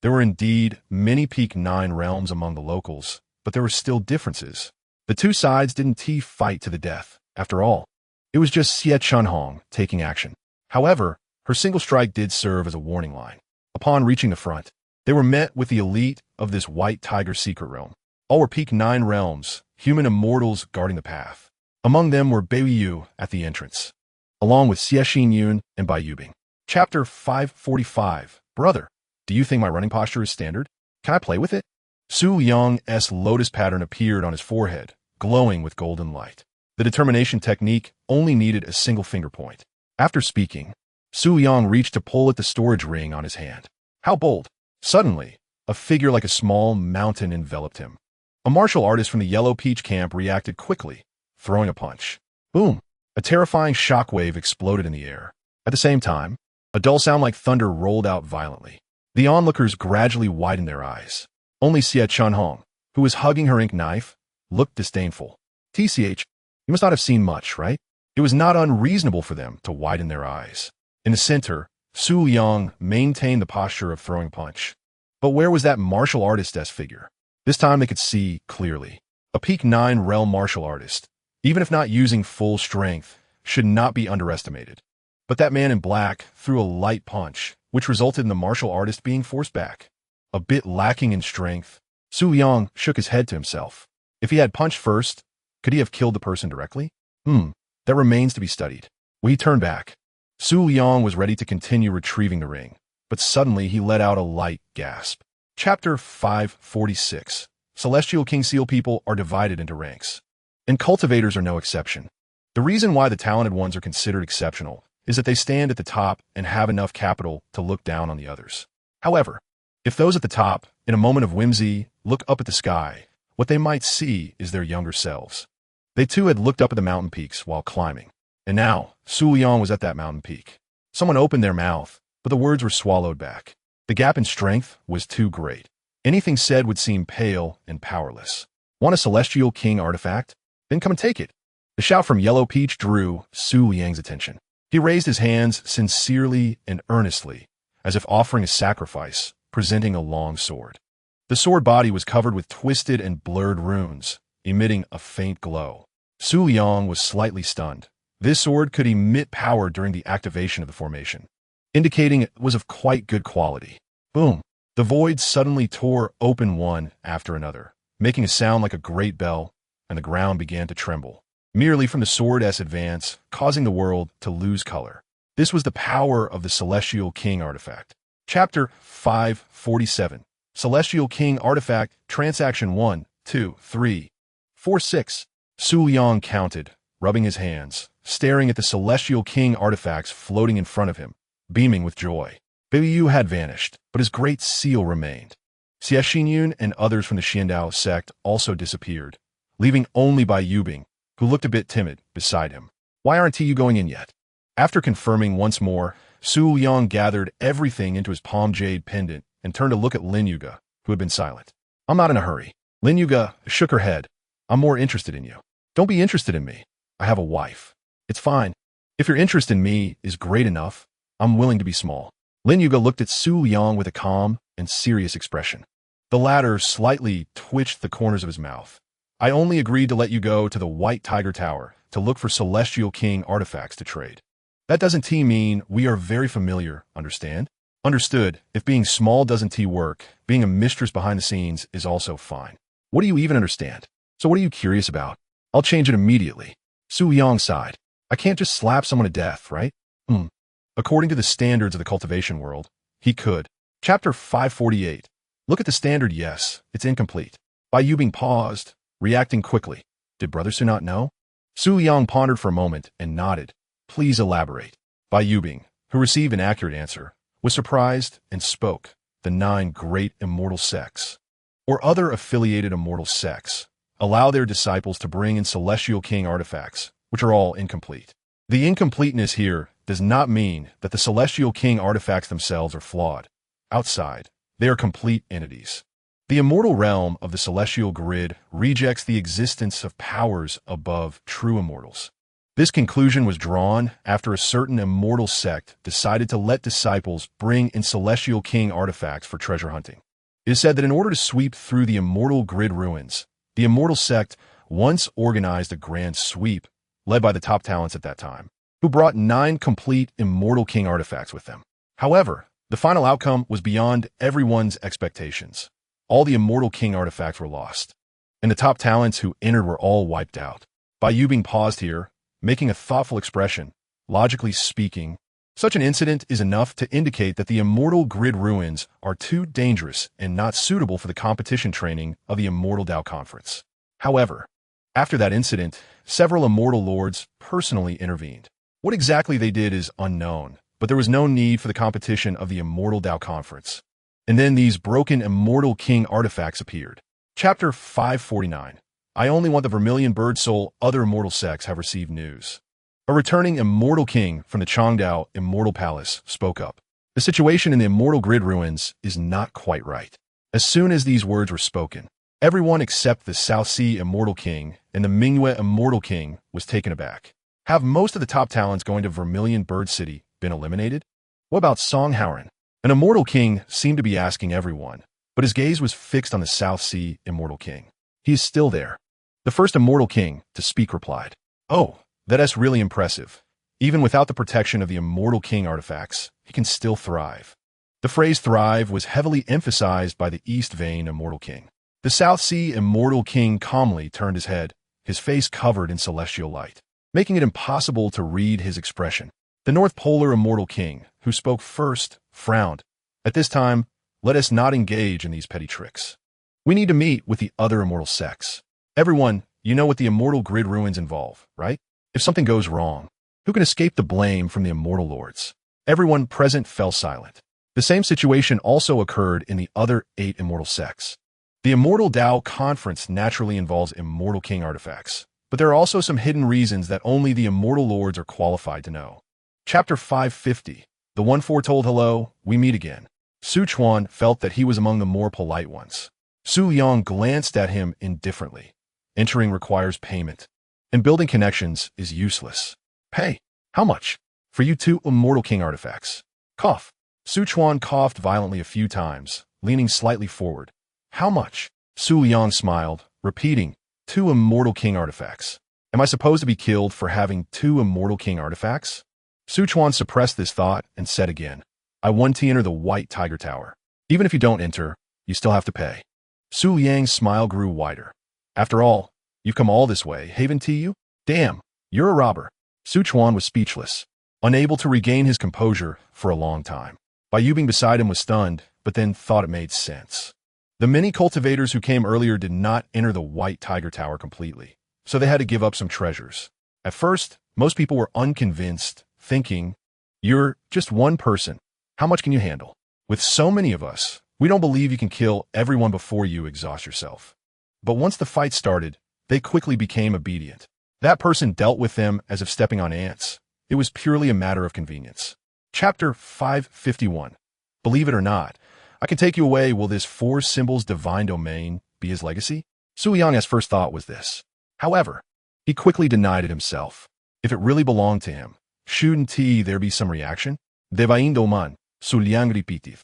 There were indeed many peak 9 realms among the locals, but there were still differences. The 2 sides didn't fight to the death. After all, it was just Xie Chunhong taking action. However, her single strike did serve as a warning line. Upon reaching the front, they were met with the elite of this White Tiger secret realm. All were peak 9 realms, human immortals guarding the path. Among them were Bai Yu at the entrance, along with Xie Xinyun and Bai Yubing. Chapter 545. Brother, do you think my running posture is standard? Can I play with it? Su Liang's lotus pattern appeared on his forehead, glowing with golden light. The determination technique only needed a single finger point. After speaking, Su Liang reached to pull at the storage ring on his hand. How bold! Suddenly, a figure like a small mountain enveloped him. A martial artist from the Yellow Peach camp reacted quickly, throwing a punch. Boom! A terrifying shockwave exploded in the air. At the same time, a dull sound like thunder rolled out violently. The onlookers gradually widened their eyes. Only Xie Chunhong, who was hugging her ink knife, looked disdainful. TCH, you must not have seen much, right? It was not unreasonable for them to widen their eyes. In the center, Su Liang maintained the posture of throwing a punch. But where was that martial artist's figure? This time they could see clearly. A Peak 9 realm martial artist, even if not using full strength, should not be underestimated. But that man in black threw a light punch, which resulted in the martial artist being forced back. A bit lacking in strength, Su Liang shook his head to himself. If he had punched first, could he have killed the person directly? That remains to be studied. When he turned back, Su Liang was ready to continue retrieving the ring, but suddenly he let out a light gasp. Chapter 546. Celestial King Seal people are divided into ranks, and cultivators are no exception. The reason why the talented ones are considered exceptional is that they stand at the top and have enough capital to look down on the others. However, if those at the top, in a moment of whimsy, look up at the sky, what they might see is their younger selves. They too had looked up at the mountain peaks while climbing, and now Su Liang was at that mountain peak. Someone opened their mouth, but the words were swallowed back. The gap in strength was too great. Anything said would seem pale and powerless. Want a Celestial King artifact? Then come and take it. The shout from Yellow Peach drew Su Liang's attention. He raised his hands sincerely and earnestly, as if offering a sacrifice, presenting a long sword. The sword body was covered with twisted and blurred runes, emitting a faint glow. Su Liang was slightly stunned. This sword could emit power during the activation of the formation, indicating it was of quite good quality. Boom! The void suddenly tore open one after another, making a sound like a great bell, and the ground began to tremble, merely from the sword's advance, causing the world to lose color. This was the power of the Celestial King artifact. Chapter 547. Celestial King Artifact, Transaction 1, 2, 3, 4, 6. Su Liang counted, rubbing his hands, staring at the Celestial King artifacts floating in front of him, beaming with joy. Baby Yu had vanished, but his great seal remained. Xie Xinyun and others from the Xiandao sect also disappeared, leaving only Bai Yubing, who looked a bit timid, beside him. Why aren't you going in yet? After confirming once more, Su Liang gathered everything into his palm jade pendant and turned to look at Lin Yuga, who had been silent. I'm not in a hurry. Lin Yuga shook her head. I'm more interested in you. Don't be interested in me. I have a wife. It's fine. If your interest in me is great enough, I'm willing to be small. Lin Yuga looked at Su Liang with a calm and serious expression. The latter slightly twitched the corners of his mouth. I only agreed to let you go to the White Tiger Tower to look for Celestial King artifacts to trade. That doesn't mean we are very familiar, understand? Understood. If being small doesn't work, being a mistress behind the scenes is also fine. What do you even understand? So what are you curious about? I'll change it immediately. Su Liang sighed. I can't just slap someone to death, right? According to the standards of the cultivation world, he could. Chapter 548. Look at the standard, yes, it's incomplete. Bai Yubing paused, reacting quickly. Did Brother Su not know? Su Liang pondered for a moment and nodded. Please elaborate. Bai Yubing, who received an accurate answer, was surprised and spoke. The 9 great immortal sects, or other affiliated immortal sects, allow their disciples to bring in Celestial King artifacts, which are all incomplete. The incompleteness here does not mean that the Celestial King artifacts themselves are flawed. Outside, they are complete entities. The immortal realm of the celestial grid rejects the existence of powers above true immortals. This conclusion was drawn after a certain immortal sect decided to let disciples bring in Celestial King artifacts for treasure hunting. It is said that in order to sweep through the immortal grid ruins, the immortal sect once organized a grand sweep, led by the top talents at that time, who brought 9 complete immortal king artifacts with them. However, the final outcome was beyond everyone's expectations. All the immortal king artifacts were lost, and the top talents who entered were all wiped out. Bai Yubing paused here, making a thoughtful expression. Logically speaking, Such an incident is enough to indicate that the immortal grid ruins are too dangerous and not suitable for the competition training of the Immortal Tao Conference. However, after that incident, several immortal lords personally intervened. What exactly they did is unknown, but there was no need for the competition of the Immortal Tao Conference. And then these broken Immortal King artifacts appeared. Chapter 549. I only want the Vermilion Bird Soul. Other immortal sects have received news. A returning Immortal King from the Changdao Immortal Palace spoke up. The situation in the Immortal Grid Ruins is not quite right. As soon as these words were spoken, everyone except the South Sea Immortal King and the Mingyue Immortal King was taken aback. Have most of the top talents going to Vermilion Bird City been eliminated? What about Songhausen? An Immortal King seemed to be asking everyone, but his gaze was fixed on the South Sea Immortal King. He is still there. The first Immortal King to speak replied, "Oh, that's really impressive. Even without the protection of the Immortal King artifacts, he can still thrive." The phrase thrive was heavily emphasized by the East Vein Immortal King. The South Sea Immortal King calmly turned his head, his face covered in celestial light, making it impossible to read his expression. The North Polar Immortal King, who spoke first, frowned. At this time, let us not engage in these petty tricks. We need to meet with the other immortal sects. Everyone, you know what the Immortal Grid Ruins involve, right? If something goes wrong, who can escape the blame from the immortal lords? Everyone present fell silent. The same situation also occurred in the other 8 immortal sects. The Immortal Tao Conference naturally involves Immortal King artifacts, but there are also some hidden reasons that only the immortal lords are qualified to know. Chapter 550. The one foretold hello, we meet again. Su Chuan felt that he was among the more polite ones. Su Liang glanced at him indifferently. Entering requires payment, and building connections is useless. Pay. How much? For you 2 Immortal King artifacts. Cough. Su Chuan coughed violently a few times, leaning slightly forward. How much? Su Liang smiled, repeating, 2 Immortal King artifacts. Am I supposed to be killed for having 2 Immortal King artifacts? Su Chuan suppressed this thought and said again, I want to enter the White Tiger Tower. Even if you don't enter, you still have to pay. Su Liang's smile grew wider. After all, you've come all this way, haven't you? Damn, you're a robber. Su Chuan was speechless, unable to regain his composure for a long time. Bai Yubing beside him was stunned, but then thought it made sense. The many cultivators who came earlier did not enter the White Tiger Tower completely, so they had to give up some treasures. At first, most people were unconvinced, thinking, you're just one person. How much can you handle? With so many of us, we don't believe you can kill everyone before you exhaust yourself. But once the fight started, they quickly became obedient. That person dealt with them as if stepping on ants. It was purely a matter of convenience. Chapter 551. Believe it or not, I can take you away. Will this 4 symbols divine domain be his legacy? Su Liang's first thought was this. However, he quickly denied it himself. If it really belonged to him, shouldn't there be some reaction? Divine domain, Su Liang repeated,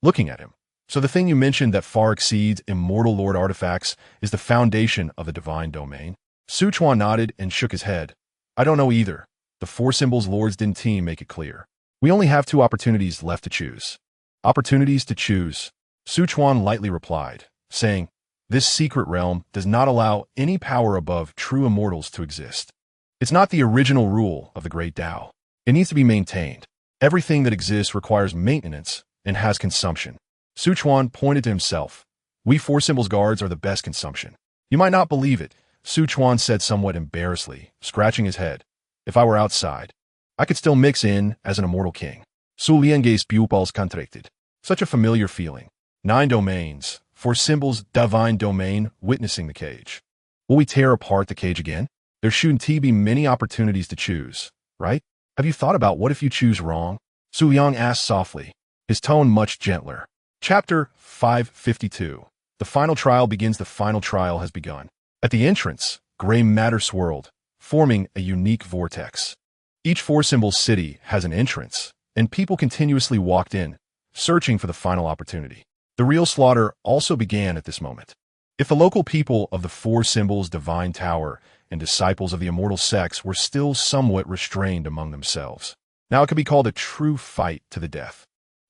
looking at him. So the thing you mentioned that far exceeds Immortal Lord artifacts is the foundation of the divine domain? Su Chuan nodded and shook his head. I don't know either. The 4 symbols lords didn't make it clear. We only have 2 opportunities left to choose. Opportunities to choose. Su Chuan lightly replied, saying, this secret realm does not allow any power above true immortals to exist. It's not the original rule of the Great Tao. It needs to be maintained. Everything that exists requires maintenance and has consumption. Su Chuan pointed to himself. We 4 symbols guards are the best consumption. You might not believe it, Su Chuan said somewhat embarrassedly, scratching his head. If I were outside, I could still mix in as an immortal king. Su Liang's pupils contracted. Such a familiar feeling. 9 domains, 4 symbols, divine domain, witnessing the cage. Will we tear apart the cage again? There shouldn't be many opportunities to choose, right? Have you thought about what if you choose wrong? Su Liang asked softly, his tone much gentler. Chapter 552. The final trial begins. The final trial has begun. At the entrance, gray matter swirled, forming a unique vortex. Each 4 symbol city has an entrance, and people continuously walked in, searching for the final opportunity. The real slaughter also began at this moment. If the local people of the 4 symbols divine tower and disciples of the immortal sects were still somewhat restrained among themselves, now it could be called a true fight to the death.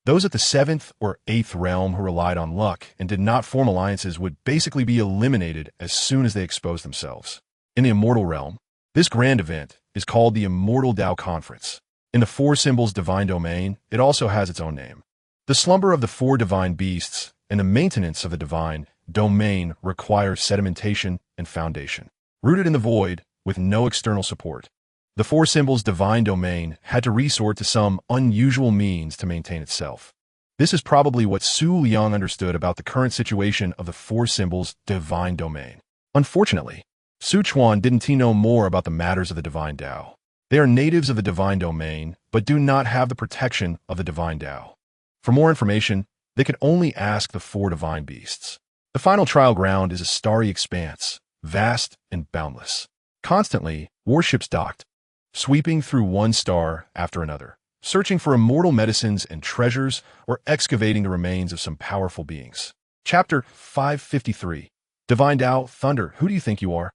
Those at the 7th or 8th realm who relied on luck and did not form alliances would basically be eliminated as soon as they exposed themselves. In the immortal realm, this grand event is called the Immortal Tao Conference. In the four symbols divine domain, it also has its own name. The slumber of the four divine beasts and the maintenance of the divine domain require sedimentation and foundation. Rooted in the void, with no external support, the four symbols divine domain had to resort to some unusual means to maintain itself. This is probably what Su Liang understood about the current situation of the four symbols divine domain. Unfortunately, Su Chuan didn't know more about the matters of the divine Tao. They are natives of the divine domain, but do not have the protection of the divine Tao. For more information, they could only ask the four divine beasts. The final trial ground is a starry expanse, vast and boundless. Constantly, warships docked, sweeping through one star after another, searching for immortal medicines and treasures or excavating the remains of some powerful beings. Chapter 553. Divine Tao, Thunder, who do you think you are?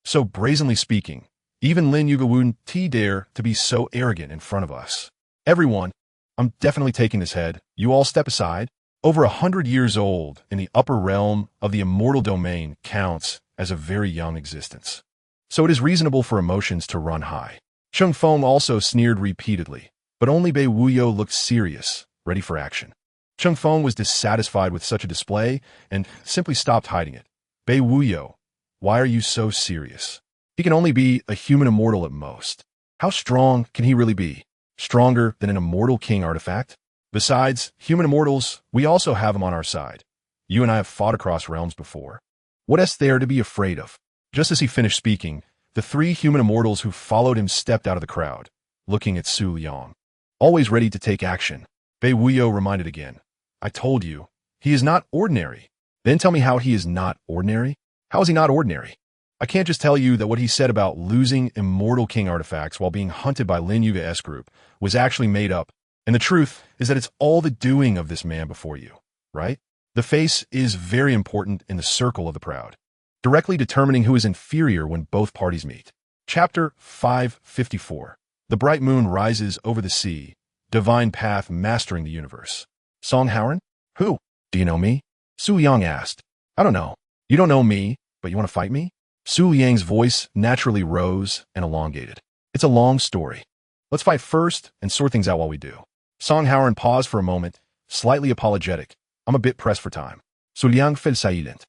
So brazenly speaking, even Lin Yugawun dare to be so arrogant in front of us. Everyone, I'm definitely taking this head. You all step aside. Over 100 years old in the upper realm of the immortal domain counts as a very young existence. So it is reasonable for emotions to run high. Cheng Feng also sneered repeatedly, but only Bei Wuyo looked serious, ready for action. Cheng Feng was dissatisfied with such a display and simply stopped hiding it. Bei Wuyo, why are you so serious? He can only be a human immortal at most. How strong can he really be? Stronger than an immortal king artifact? Besides, human immortals, we also have him on our side. You and I have fought across realms before. What is there to be afraid of? Just as he finished speaking, the three human immortals who followed him stepped out of the crowd, looking at Su Liang. Always ready to take action, Bei Wuyo reminded again. I told you, he is not ordinary. Then tell me how he is not ordinary? How is he not ordinary? I can't just tell you that what he said about losing immortal king artifacts while being hunted by Lin Yuga S group was actually made up. And the truth is that it's all the doing of this man before you, right? The face is very important in the circle of the proud, directly determining who is inferior when both parties meet. Chapter 554. The bright moon rises over the sea, divine path mastering the universe. Song Howren? Who? Do you know me? Su Liang asked. I don't know. You don't know me, but you want to fight me? Su Liang's voice naturally rose and elongated. It's a long story. Let's fight first and sort things out while we do. Song Howren paused for a moment, slightly apologetic. I'm a bit pressed for time. Su Liang fell silent.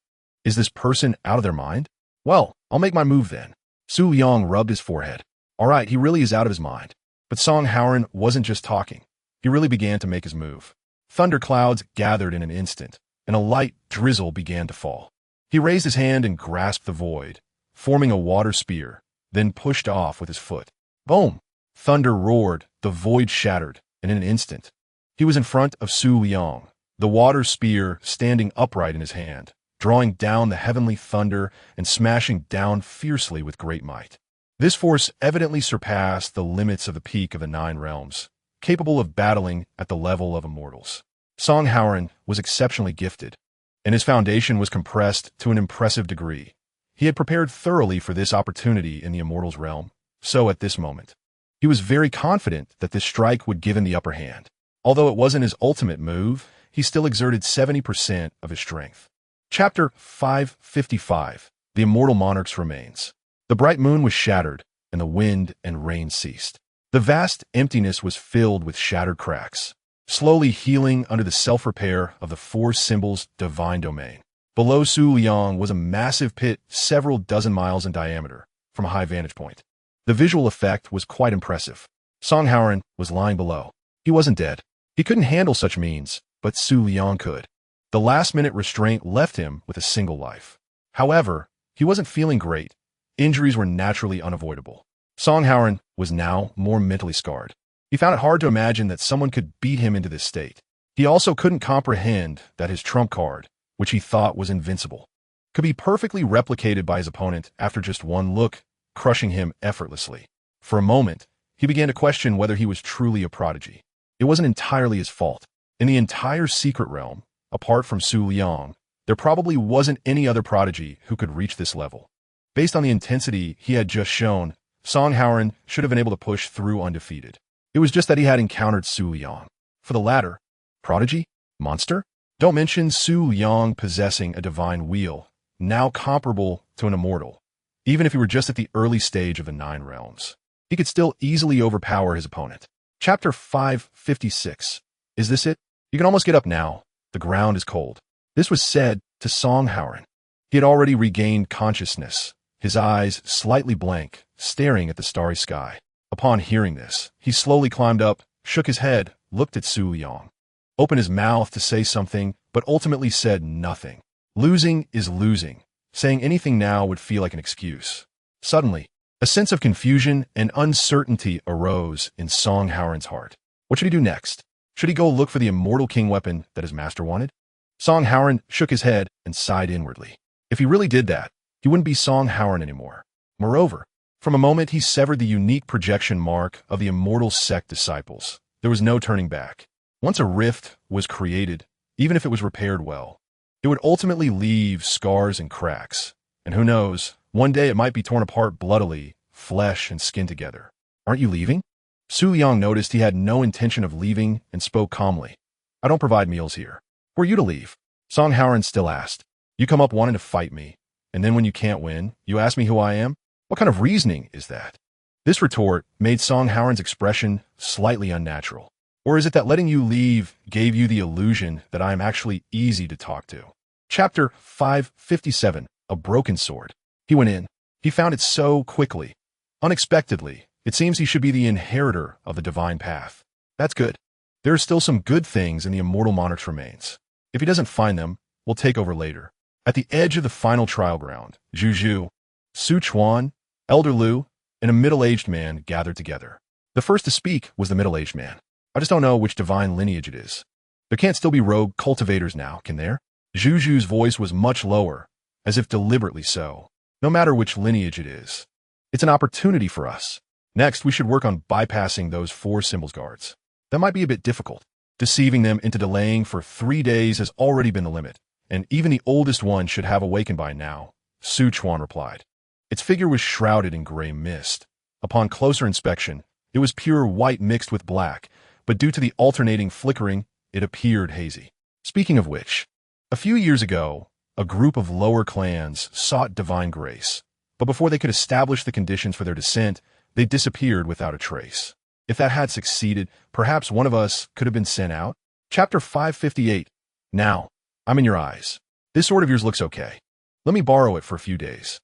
Is this person out of their mind? Well, I'll make my move then. Su Liang rubbed his forehead. All right, he really is out of his mind. But Song Howren wasn't just talking. He really began to make his move. Thunderclouds gathered in an instant, and a light drizzle began to fall. He raised his hand and grasped the void, forming a water spear, then pushed off with his foot. Boom! Thunder roared, the void shattered, and in an instant, he was in front of Su Liang, the water spear standing upright in his hand, drawing down the heavenly thunder and smashing down fiercely with great might. This force evidently surpassed the limits of the peak of the 9 realms, capable of battling at the level of immortals. Song Howren was exceptionally gifted, and his foundation was compressed to an impressive degree. He had prepared thoroughly for this opportunity in the immortals realm, so at this moment, he was very confident that this strike would give him the upper hand. Although it wasn't his ultimate move, he still exerted 70% of his strength. Chapter 555. The Immortal Monarch's Remains. The bright moon was shattered, and the wind and rain ceased. The vast emptiness was filled with shattered cracks, slowly healing under the self-repair of the 4 symbols divine domain. Below Su Liang was a massive pit several dozen miles in diameter from a high vantage point. The visual effect was quite impressive. Song Howren was lying below. He wasn't dead. He couldn't handle such means, but Su Liang could. The last-minute restraint left him with a single life. However, he wasn't feeling great. Injuries were naturally unavoidable. Song Howren was now more mentally scarred. He found it hard to imagine that someone could beat him into this state. He also couldn't comprehend that his trump card, which he thought was invincible, could be perfectly replicated by his opponent after just one look, crushing him effortlessly. For a moment, he began to question whether he was truly a prodigy. It wasn't entirely his fault. In the entire secret realm, apart from Su Liang, there probably wasn't any other prodigy who could reach this level. Based on the intensity he had just shown, Song Howren should have been able to push through undefeated. It was just that he had encountered Su Liang. For the latter, prodigy? Monster? Don't mention Su Liang possessing a divine wheel, now comparable to an immortal. Even if he were just at the early stage of the 9 realms, he could still easily overpower his opponent. Chapter 556. Is this it? You can almost get up now. The ground is cold. This was said to Song Howren. He had already regained consciousness, his eyes slightly blank, staring at the starry sky. Upon hearing this, he slowly climbed up, shook his head, looked at Su Liang, opened his mouth to say something, but ultimately said nothing. Losing is losing. Saying anything now would feel like an excuse. Suddenly, a sense of confusion and uncertainty arose in Song Howren's heart. What should he do next? Should he go look for the immortal king weapon that his master wanted? Song Howren shook his head and sighed inwardly. If he really did that, he wouldn't be Song Howren anymore. Moreover, from a moment he severed the unique projection mark of the immortal Sect disciples. There was no turning back. Once a rift was created, even if it was repaired well, it would ultimately leave scars and cracks. And who knows, one day it might be torn apart bloodily, flesh and skin together. Aren't you leaving? Su Liang noticed he had no intention of leaving and spoke calmly. I don't provide meals here. Who are you to leave? Song Howren still asked. You come up wanting to fight me, and then when you can't win, you ask me who I am? What kind of reasoning is that? This retort made Song Howren's expression slightly unnatural. Or is it that letting you leave gave you the illusion that I am actually easy to talk to? Chapter 557. A Broken Sword. He went in. He found it so quickly. Unexpectedly, it seems he should be the inheritor of the divine path. That's good. There are still some good things in the immortal monarch's remains. If he doesn't find them, we'll take over later. At the edge of the final trial ground, Zhu, Su Chuan, Elder Lu, and a middle-aged man gathered together. The first to speak was the middle-aged man. I just don't know which divine lineage it is. There can't still be rogue cultivators now, can there? Zhu's voice was much lower, as if deliberately so. No matter which lineage it is. It's an opportunity for us. Next, we should work on bypassing those 4 symbols guards. That might be a bit difficult. Deceiving them into delaying for 3 days has already been the limit, and even the oldest one should have awakened by now, Su Chuan replied. Its figure was shrouded in gray mist. Upon closer inspection, it was pure white mixed with black, but due to the alternating flickering, it appeared hazy. Speaking of which, a few years ago, a group of lower clans sought divine grace, but before they could establish the conditions for their descent, they disappeared without a trace. If that had succeeded, perhaps one of us could have been sent out. Chapter 558. Now, I'm in your eyes. This sword of yours looks okay. Let me borrow it for a few days.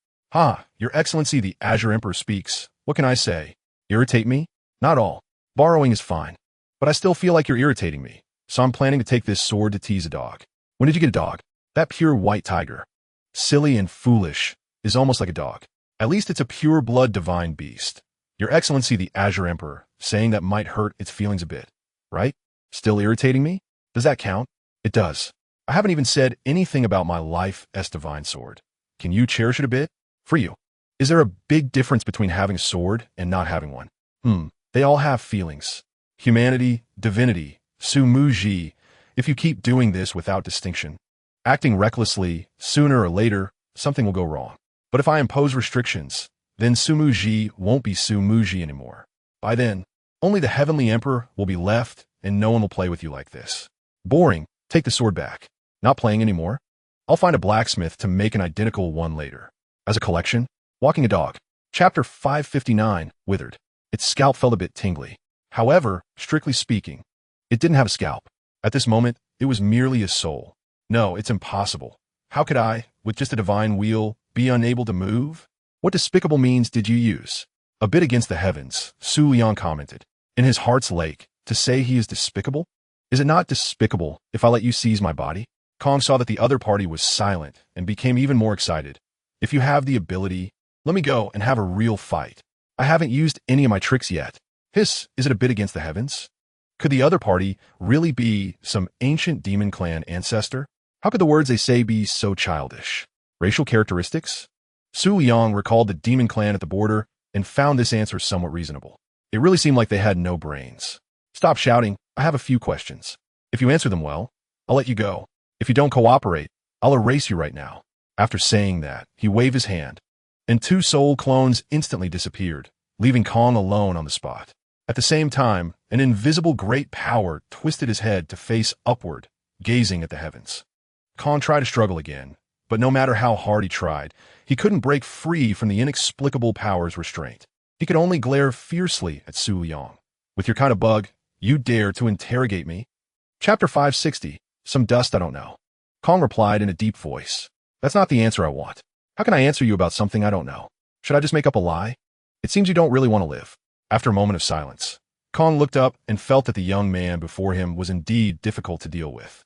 Your Excellency the Azure Emperor speaks. What can I say? Irritate me? Not all. Borrowing is fine. But I still feel like you're irritating me, so I'm planning to take this sword to tease a dog. When did you get a dog? That pure white tiger. Silly and foolish is almost like a dog. At least it's a pure-blood divine beast. Your Excellency the Azure Emperor, saying that might hurt its feelings a bit, right? Still irritating me? Does that count? It does. I haven't even said anything about my life as divine sword. Can you cherish it a bit? For you. Is there a big difference between having a sword and not having one? They all have feelings. Humanity, divinity, Su Ji, if you keep doing this without distinction. Acting recklessly, sooner or later, something will go wrong. But if I impose restrictions, then Su Ji won't be Su Ji anymore. By then, only the Heavenly Emperor will be left, and no one will play with you like this. Boring. Take the sword back. Not playing anymore? I'll find a blacksmith to make an identical one later. As a collection, walking a dog. Chapter 559, Withered. Its scalp felt a bit tingly. However, strictly speaking, it didn't have a scalp. At this moment, it was merely a soul. No, it's impossible. How could I, with just a divine wheel, be unable to move? What despicable means did you use? A bit against the heavens, Su Liang commented. In his heart's lake, to say he is despicable? Is it not despicable if I let you seize my body? Kong saw that the other party was silent and became even more excited. If you have the ability, let me go and have a real fight. I haven't used any of my tricks yet. Hiss, is it a bit against the heavens? Could the other party really be some ancient demon clan ancestor? How could the words they say be so childish? Racial characteristics? Su Liang recalled the demon clan at the border and found this answer somewhat reasonable. It really seemed like they had no brains. Stop shouting. I have a few questions. If you answer them well, I'll let you go. If you don't cooperate, I'll erase you right now. After saying that, he waved his hand, and 2 soul clones instantly disappeared, leaving Kong alone on the spot. At the same time, an invisible great power twisted his head to face upward, gazing at the heavens. Kong tried to struggle again, but no matter how hard he tried, he couldn't break free from the inexplicable power's restraint. He could only glare fiercely at Su Liang. With your kind of bug, you dare to interrogate me? Chapter 560. Some dust I don't know. Kong replied in a deep voice. That's not the answer I want. How can I answer you about something I don't know? Should I just make up a lie? It seems you don't really want to live. After a moment of silence, Kong looked up and felt that the young man before him was indeed difficult to deal with.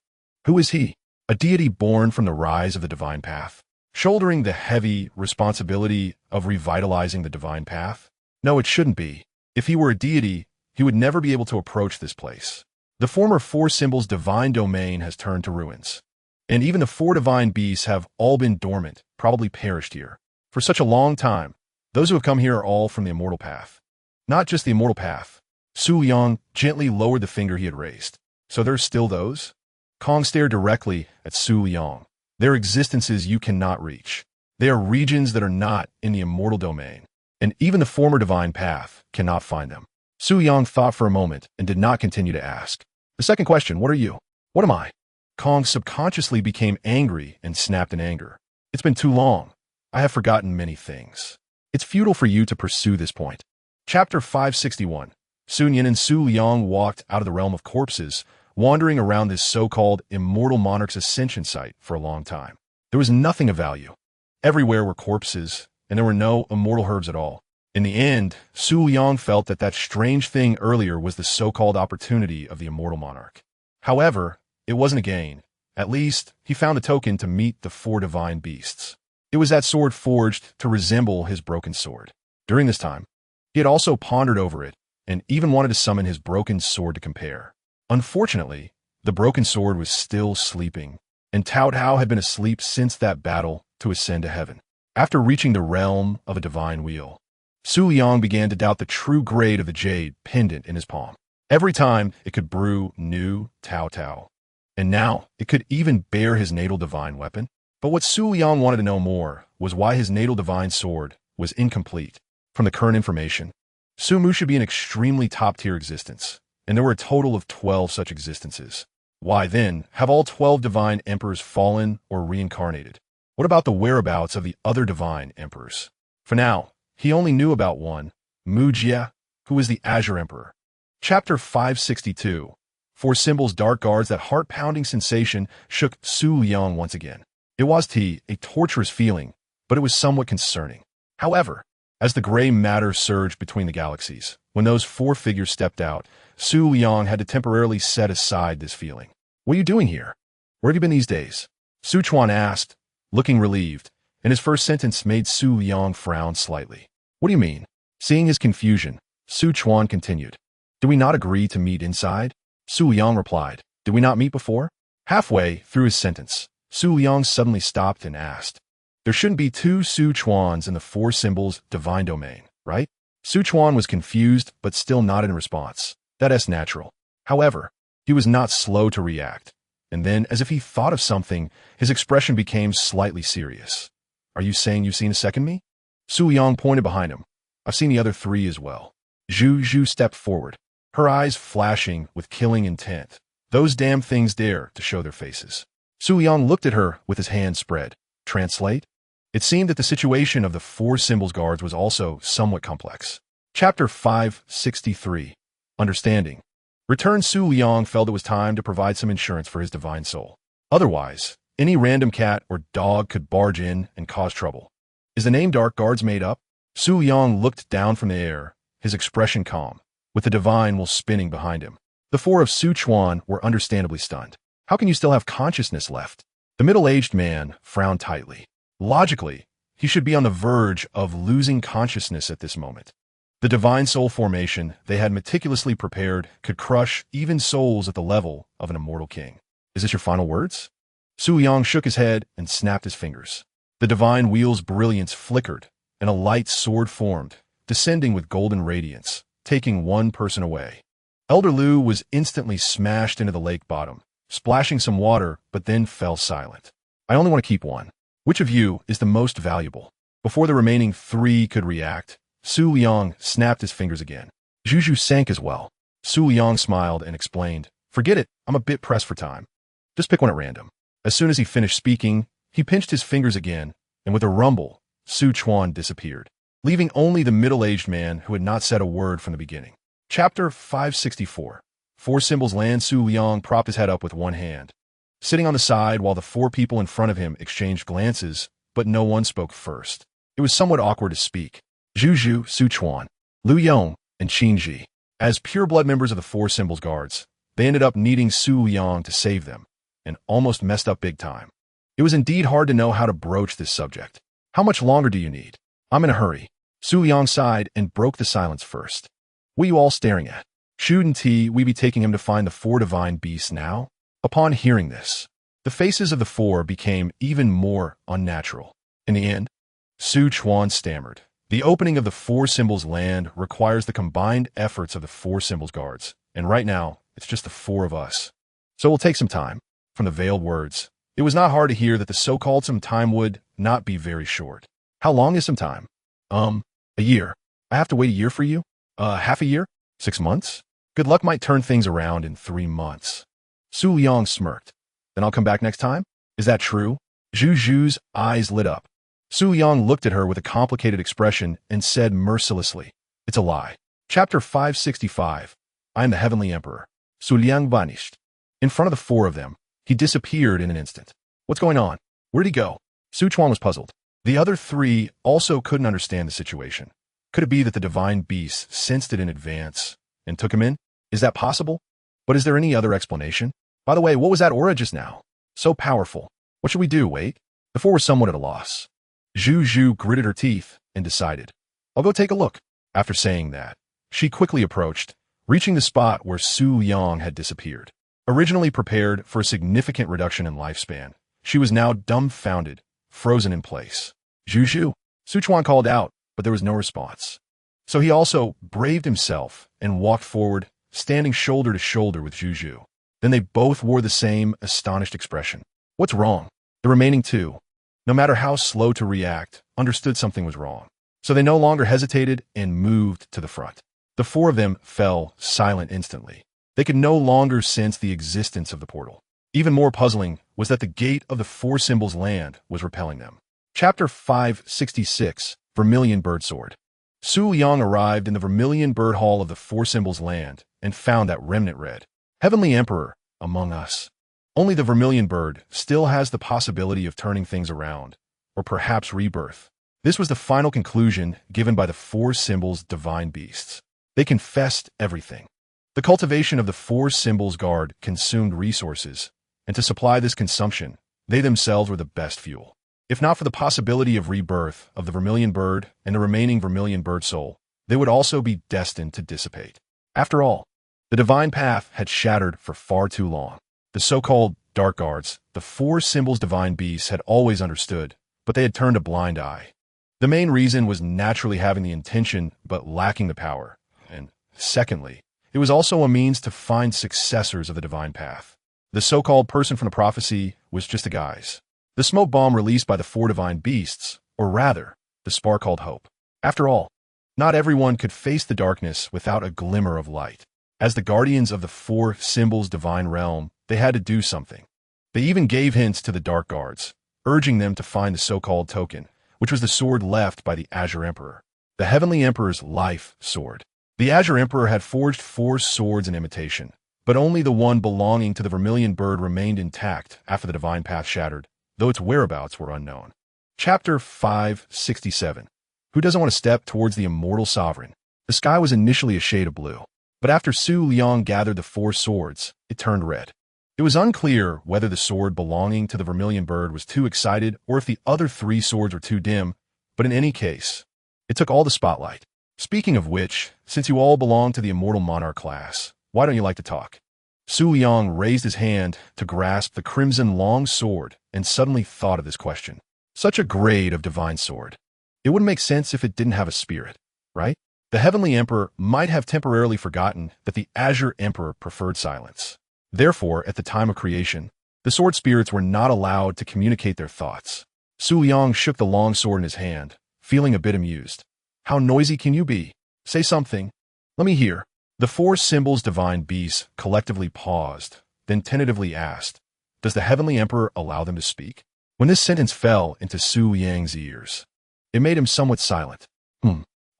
Who is he? A deity born from the rise of the divine path, shouldering the heavy responsibility of revitalizing the divine path? No, it shouldn't be. If he were a deity, he would never be able to approach this place. The former four symbols divine domain has turned to ruins. And even the four divine beasts have all been dormant, probably perished here. For such a long time, those who have come here are all from the immortal path. Not just the immortal path. Su Liang gently lowered the finger he had raised. So there's still those? Kong stared directly at Su Liang. Their existences you cannot reach. They are regions that are not in the immortal domain. And even the former divine path cannot find them. Su Liang thought for a moment and did not continue to ask. The second question, what are you? What am I? Kong subconsciously became angry and snapped in anger. It's been too long. I have forgotten many things. It's futile for you to pursue this point. Chapter 561. Sun Yin and Su Liang walked out of the realm of corpses, wandering around this so-called immortal monarch's ascension site for a long time. There was nothing of value. Everywhere were corpses, and there were no immortal herbs at all. In the end, Su Liang felt that that strange thing earlier was the so-called opportunity of the immortal monarch. However, it wasn't a gain. At least, he found a token to meet the four divine beasts. It was that sword forged to resemble his broken sword. During this time, he had also pondered over it, and even wanted to summon his broken sword to compare. Unfortunately, the broken sword was still sleeping, and Cao Tao had been asleep since that battle to ascend to heaven. After reaching the realm of a divine wheel, Su Liang began to doubt the true grade of the jade pendant in his palm. Every time, it could brew new Cao Tao. And now, it could even bear his natal divine weapon. But what Su Liang wanted to know more was why his natal divine sword was incomplete. From the current information, Su Mu should be an extremely top-tier existence, and there were a total of 12 such existences. Why then have all 12 divine emperors fallen or reincarnated? What about the whereabouts of the other divine emperors? For now, he only knew about one, Mu Jie, who was the Azure Emperor. Chapter 562. Four symbols dark guards. That heart-pounding sensation shook Su Liang once again. It was a torturous feeling, but it was somewhat concerning. However, as the gray matter surged between the galaxies, when those four figures stepped out, Su Liang had to temporarily set aside this feeling. What are you doing here? Where have you been these days? Su Chuan asked, looking relieved, and his first sentence made Su Liang frown slightly. What do you mean? Seeing his confusion, Su Chuan continued. Did we not agree to meet inside? Su Liang replied. Did we not meet before? Halfway through his sentence, Su Liang suddenly stopped and asked. There shouldn't be two Su Chuans in the four symbols divine domain, right? Su Chuan was confused, but still nodded in response. That's natural. However, he was not slow to react. And then, as if he thought of something, his expression became slightly serious. Are you saying you've seen a second me? Su Liang pointed behind him. I've seen the other three as well. Zhu stepped forward, her eyes flashing with killing intent. Those damn things dare to show their faces. Su Liang looked at her with his hands spread. Translate? It seemed that the situation of the four symbols guards was also somewhat complex. Chapter 563. Understanding. Returned Su Liang felt it was time to provide some insurance for his divine soul. Otherwise, any random cat or dog could barge in and cause trouble. Is the name Dark Guards made up? Su Liang looked down from the air, his expression calm, with the divine will spinning behind him. The four of Su Chuan were understandably stunned. How can you still have consciousness left? The middle-aged man frowned tightly. Logically, he should be on the verge of losing consciousness at this moment. The divine soul formation they had meticulously prepared could crush even souls at the level of an immortal king. Is this your final words? Su Liang shook his head and snapped his fingers. The divine wheel's brilliance flickered, and a light sword formed, descending with golden radiance, taking one person away. Elder Lu was instantly smashed into the lake bottom, splashing some water, but then fell silent. I only want to keep one. Which of you is the most valuable? Before the remaining three could react, Su Liang snapped his fingers again. Zhu sank as well. Su Liang smiled and explained, Forget it, I'm a bit pressed for time. Just pick one at random. As soon as he finished speaking, he pinched his fingers again, and with a rumble, Su Chuan disappeared, leaving only the middle-aged man who had not said a word from the beginning. Chapter 564. Four Symbols Land. Su Liang propped his head up with one hand, sitting on the side while the four people in front of him exchanged glances, but no one spoke first. It was somewhat awkward to speak. Zhu Zhu, Su Chuan, Liu Yong, and Qin Ji. As pure-blood members of the Four Symbols Guards, they ended up needing Su Liang to save them, and almost messed up big time. It was indeed hard to know how to broach this subject. How much longer do you need? I'm in a hurry. Su Liang sighed and broke the silence first. What are you all staring at? Shouldn't we be taking him to find the four divine beasts now? Upon hearing this, the faces of the four became even more unnatural. In the end, Su Chuan stammered. The opening of the Four Symbols Land requires the combined efforts of the Four Symbols Guards, and right now, it's just the four of us. So it will take some time. From the veiled words, it was not hard to hear that the so-called some time would not be very short. How long is some time? A year. I have to wait a year for you? Half a year? 6 months? Good luck might turn things around in 3 months. Su Liang smirked. Then I'll come back next time? Is that true? Zhu Zhu's eyes lit up. Su Liang looked at her with a complicated expression and said mercilessly, "It's a lie." Chapter 565. I am the Heavenly Emperor. Su Liang vanished. In front of the four of them, he disappeared in an instant. What's going on? Where'd he go? Su Chuan was puzzled. The other three also couldn't understand the situation. Could it be that the divine beast sensed it in advance and took him in? Is that possible? But is there any other explanation? By the way, what was that aura just now? So powerful. What should we do, wait? The four were somewhat at a loss. Zhu Zhu gritted her teeth and decided, I'll go take a look. After saying that, she quickly approached, reaching the spot where Su Liang had disappeared. Originally prepared for a significant reduction in lifespan, she was now dumbfounded, frozen in place. Zhu Zhu, Su Chuan called out, but there was no response. So he also braved himself and walked forward, standing shoulder to shoulder with Zhu Zhu. Then they both wore the same astonished expression. What's wrong? The remaining two, no matter how slow to react, understood something was wrong. So they no longer hesitated and moved to the front. The four of them fell silent instantly. They could no longer sense the existence of the portal. Even more puzzling was that the gate of the Four Symbols Land was repelling them. Chapter 566. Vermilion Bird Sword. Su Liang arrived in the Vermilion Bird Hall of the Four Symbols Land and found that remnant read, Heavenly Emperor, among us. Only the Vermilion Bird still has the possibility of turning things around, or perhaps rebirth. This was the final conclusion given by the Four Symbols Divine Beasts. They confessed everything. The cultivation of the Four Symbols Guard consumed resources, and to supply this consumption, they themselves were the best fuel. If not for the possibility of rebirth of the Vermilion Bird and the remaining Vermilion Bird soul, they would also be destined to dissipate. After all, the divine path had shattered for far too long. The so-called Dark Guards, the Four Symbols Divine Beasts, had always understood, but they had turned a blind eye. The main reason was naturally having the intention but lacking the power, and secondly, it was also a means to find successors of the divine path. The so-called person from the prophecy was just a guise. The smoke bomb released by the four divine beasts, or rather, the spark called hope. After all, not everyone could face the darkness without a glimmer of light. As the guardians of the Four Symbols Divine Realm, they had to do something. They even gave hints to the Dark Guards, urging them to find the so-called token, which was the sword left by the Azure Emperor, the Heavenly Emperor's life sword. The Azure Emperor had forged 4 swords in imitation, but only the one belonging to the Vermilion Bird remained intact after the divine path shattered, though its whereabouts were unknown. Chapter 567. Who doesn't want to step towards the immortal sovereign? The sky was initially a shade of blue, but after Su Liang gathered the 4 swords, it turned red. It was unclear whether the sword belonging to the Vermilion Bird was too excited or if the other 3 swords were too dim, but in any case, it took all the spotlight. Speaking of which, since you all belong to the Immortal Monarch class, why don't you like to talk? Su Liang raised his hand to grasp the crimson long sword and suddenly thought of this question. Such a grade of divine sword. It wouldn't make sense if it didn't have a spirit, right? The Heavenly Emperor might have temporarily forgotten that the Azure Emperor preferred silence. Therefore, at the time of creation, the sword spirits were not allowed to communicate their thoughts. Su Liang shook the long sword in his hand, feeling a bit amused. How noisy can you be? Say something. Let me hear. The 4 Symbols Divine Beasts collectively paused, then tentatively asked, Does the Heavenly Emperor allow them to speak? When this sentence fell into Su Liang's ears, it made him somewhat silent.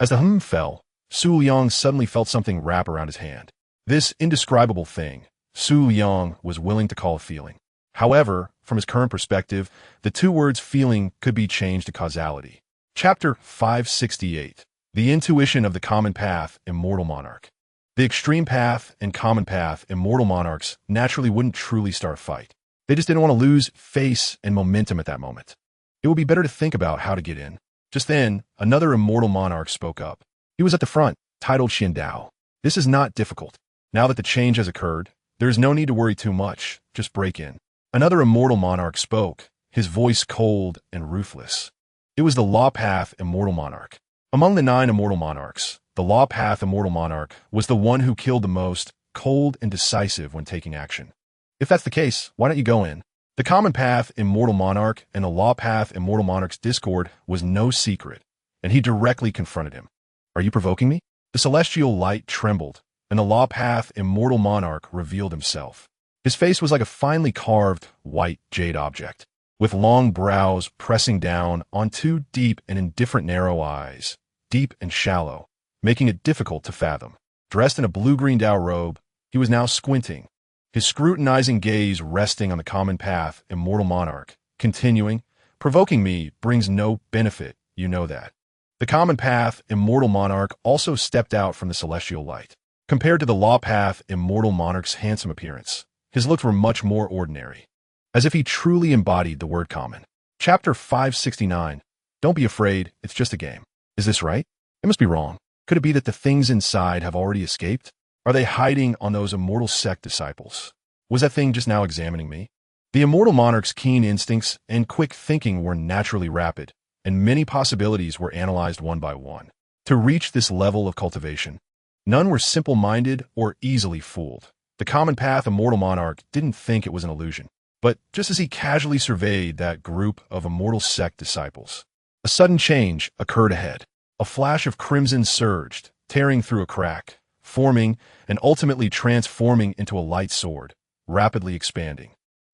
As the fell, Su Liang suddenly felt something wrap around his hand. This indescribable thing, Su Liang was willing to call a feeling. However, from his current perspective, the two words feeling could be changed to causality. Chapter 568. The Intuition of the Common Path, Immortal Monarch. The extreme path and common path, immortal monarchs, naturally wouldn't truly start a fight. They just didn't want to lose face and momentum at that moment. It would be better to think about how to get in. Just then, another immortal monarch spoke up. He was at the front, titled Xiandao. This is not difficult. Now that the change has occurred, there is no need to worry too much. Just break in. Another immortal monarch spoke, his voice cold and ruthless. It was the Law Path Immortal Monarch. Among the 9 immortal monarchs, the Law Path Immortal Monarch was the one who killed the most, cold and decisive when taking action. If that's the case, why don't you go in? The Common Path Immortal Monarch and the Law Path Immortal Monarch's discord was no secret, and he directly confronted him. Are you provoking me? The celestial light trembled, and the Law Path Immortal Monarch revealed himself. His face was like a finely carved, white jade object, with long brows pressing down on 2 deep and indifferent narrow eyes, deep and shallow, making it difficult to fathom. Dressed in a blue-green Dao robe, he was now squinting, his scrutinizing gaze resting on the Common Path Immortal Monarch, continuing, "Provoking me brings no benefit, you know that." The Common Path Immortal Monarch also stepped out from the celestial light. Compared to the Law Path Immortal Monarch's handsome appearance, his looks were much more ordinary, as if he truly embodied the word common. Chapter 569. Don't be afraid, it's just a game. Is this right? It must be wrong. Could it be that the things inside have already escaped? Are they hiding on those immortal sect disciples? Was that thing just now examining me? The immortal monarch's keen instincts and quick thinking were naturally rapid, and many possibilities were analyzed one by one. To reach this level of cultivation, none were simple-minded or easily fooled. The Common Path Immortal Monarch didn't think it was an illusion, but just as he casually surveyed that group of immortal sect disciples, a sudden change occurred ahead. A flash of crimson surged, tearing through a crack, forming and ultimately transforming into a light sword, rapidly expanding.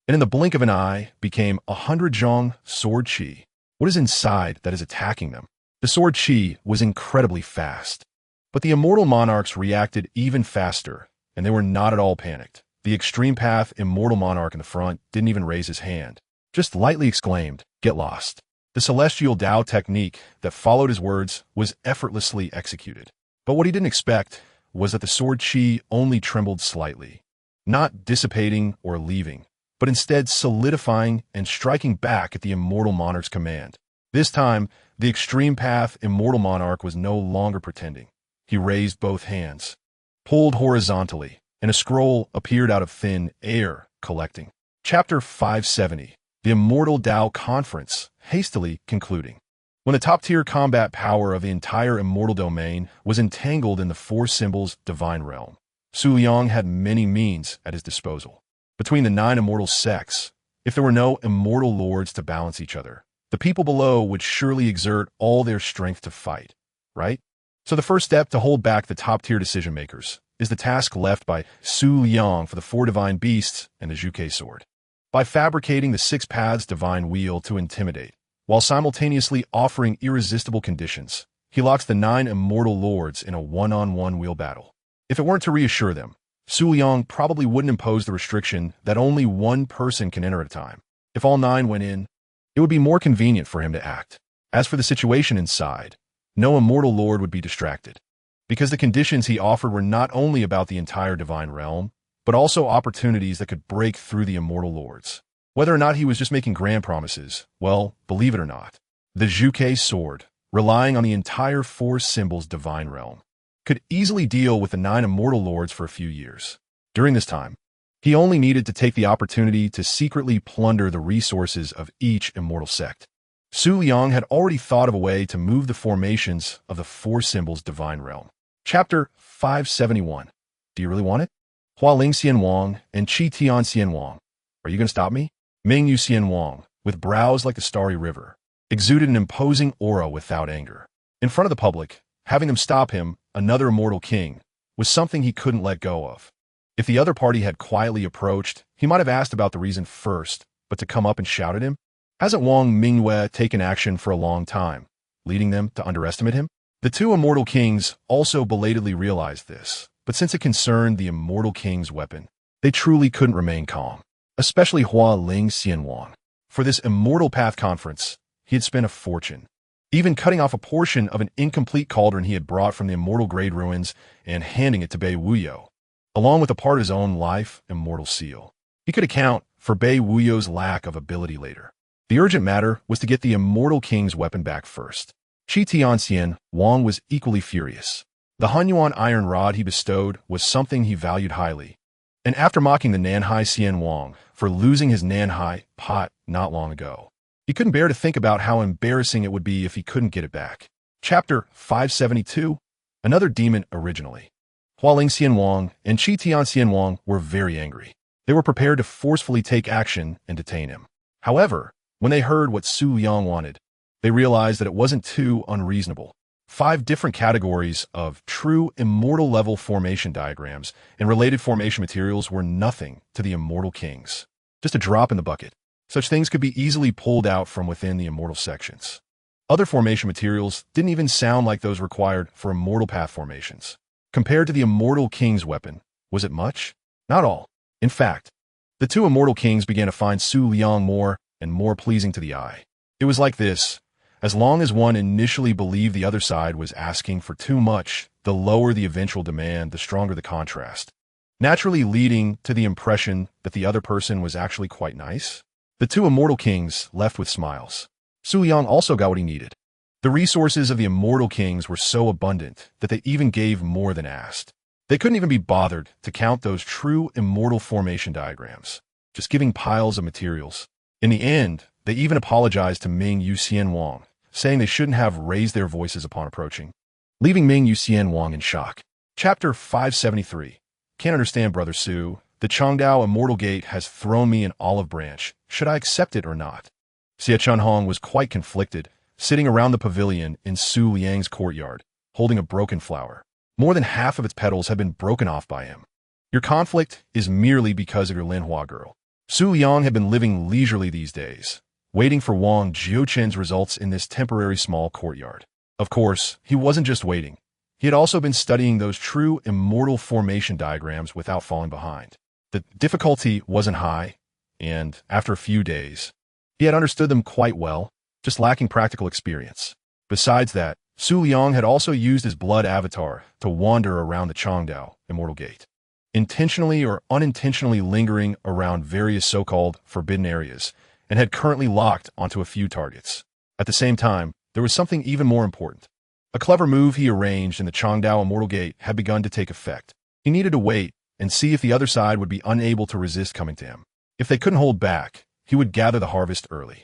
And in the blink of an eye became 100 zhong sword qi. What is inside that is attacking them? The sword qi was incredibly fast. But the immortal monarchs reacted even faster, and they were not at all panicked. The extreme path immortal monarch in the front didn't even raise his hand, just lightly exclaimed, "Get lost." The celestial Dao technique that followed his words was effortlessly executed. But what he didn't expect was that the sword qi only trembled slightly, not dissipating or leaving, but instead solidifying and striking back at the immortal monarch's command. This time, the extreme path immortal monarch was no longer pretending. He raised both hands, pulled horizontally, and a scroll appeared out of thin air, collecting. Chapter 570. The Immortal Dao Conference, hastily concluding. When the top-tier combat power of the entire immortal domain was entangled in the 4 symbols divine realm, Su Liang had many means at his disposal. Between the 9 immortal sects, if there were no immortal lords to balance each other, the people below would surely exert all their strength to fight, right? So the first step to hold back the top-tier decision-makers is the task left by Su Liang for the 4 divine beasts and the Zhuke sword. By fabricating the 6 paths divine wheel to intimidate, while simultaneously offering irresistible conditions, he locks the 9 immortal lords in a one-on-one wheel battle. If it weren't to reassure them, Su Liang probably wouldn't impose the restriction that only 1 person can enter at a time. If all 9 went in, it would be more convenient for him to act. As for the situation inside, no immortal lord would be distracted, because the conditions he offered were not only about the entire divine realm, but also opportunities that could break through the immortal lords. Whether or not he was just making grand promises, well, believe it or not, the Zhuke sword, relying on the entire 4 symbols divine realm, could easily deal with the 9 immortal lords for a few years. During this time, he only needed to take the opportunity to secretly plunder the resources of each immortal sect. Su Liang had already thought of a way to move the formations of the 4 symbols divine realm. Chapter 571. Do you really want it? Hua Ling Xian Wang and Qi Tian Xian Wang. Are you going to stop me? Ming Yu Xian Wang, with brows like the starry river, exuded an imposing aura without anger. In front of the public, having them stop him, another immortal king, was something he couldn't let go of. If the other party had quietly approached, he might have asked about the reason first, but to come up and shout at him? Hasn't Wang Mingyue taken action for a long time, leading them to underestimate him? The two immortal kings also belatedly realized this, but since it concerned the immortal king's weapon, they truly couldn't remain calm, especially Hua Ling Xianwang. For this Immortal Path conference, he had spent a fortune, even cutting off a portion of an incomplete cauldron he had brought from the Immortal Grade ruins and handing it to Bei Wuyo, along with a part of his own life immortal seal. He could account for Bei Wuyo's lack of ability later. The urgent matter was to get the Immortal King's weapon back first. Qi Tianxian Wang was equally furious. The Hunyuan iron rod he bestowed was something he valued highly, and after mocking the Nanhai Xian Wang for losing his Nanhai pot not long ago, he couldn't bear to think about how embarrassing it would be if he couldn't get it back. Chapter 572, Another Demon Originally. Hualing Xianwang and Qi Tianxian were very angry. They were prepared to forcefully take action and detain him. However, when they heard what Su Liang wanted, they realized that it wasn't too unreasonable. 5 different categories of true immortal level formation diagrams and related formation materials were nothing to the Immortal Kings. Just a drop in the bucket. Such things could be easily pulled out from within the immortal sections. Other formation materials didn't even sound like those required for Immortal Path formations. Compared to the Immortal King's weapon, was it much? Not all. In fact, the two Immortal Kings began to find Su Liang more and more pleasing to the eye. It was like this. As long as one initially believed the other side was asking for too much, the lower the eventual demand, the stronger the contrast, naturally leading to the impression that the other person was actually quite nice. The two Immortal Kings left with smiles. Su Liang also got what he needed. The resources of the Immortal Kings were so abundant that they even gave more than asked. They couldn't even be bothered to count those true immortal formation diagrams, just giving piles of materials. In the end, they even apologized to Ming Yu Xianwang, saying they shouldn't have raised their voices upon approaching, leaving Ming Yu Xianwang in shock. Chapter 573. Can't understand, Brother Su. The Changdao Immortal Gate has thrown me an olive branch. Should I accept it or not? Xie Chunhong was quite conflicted, sitting around the pavilion in Su Liang's courtyard, holding a broken flower. More than half of its petals had been broken off by him. Your conflict is merely because of your Linhua girl. Su Liang had been living leisurely these days, waiting for Wang Jiuchen's results in this temporary small courtyard. Of course, he wasn't just waiting. He had also been studying those true immortal formation diagrams without falling behind. The difficulty wasn't high, and after a few days, he had understood them quite well, just lacking practical experience. Besides that, Su Liang had also used his blood avatar to wander around the Changdao Immortal Gate, intentionally or unintentionally lingering around various so-called forbidden areas, and had currently locked onto a few targets. At the same time, there was something even more important. A clever move he arranged in the Changdao Immortal Gate had begun to take effect. He needed to wait and see if the other side would be unable to resist coming to him. If they couldn't hold back, he would gather the harvest early.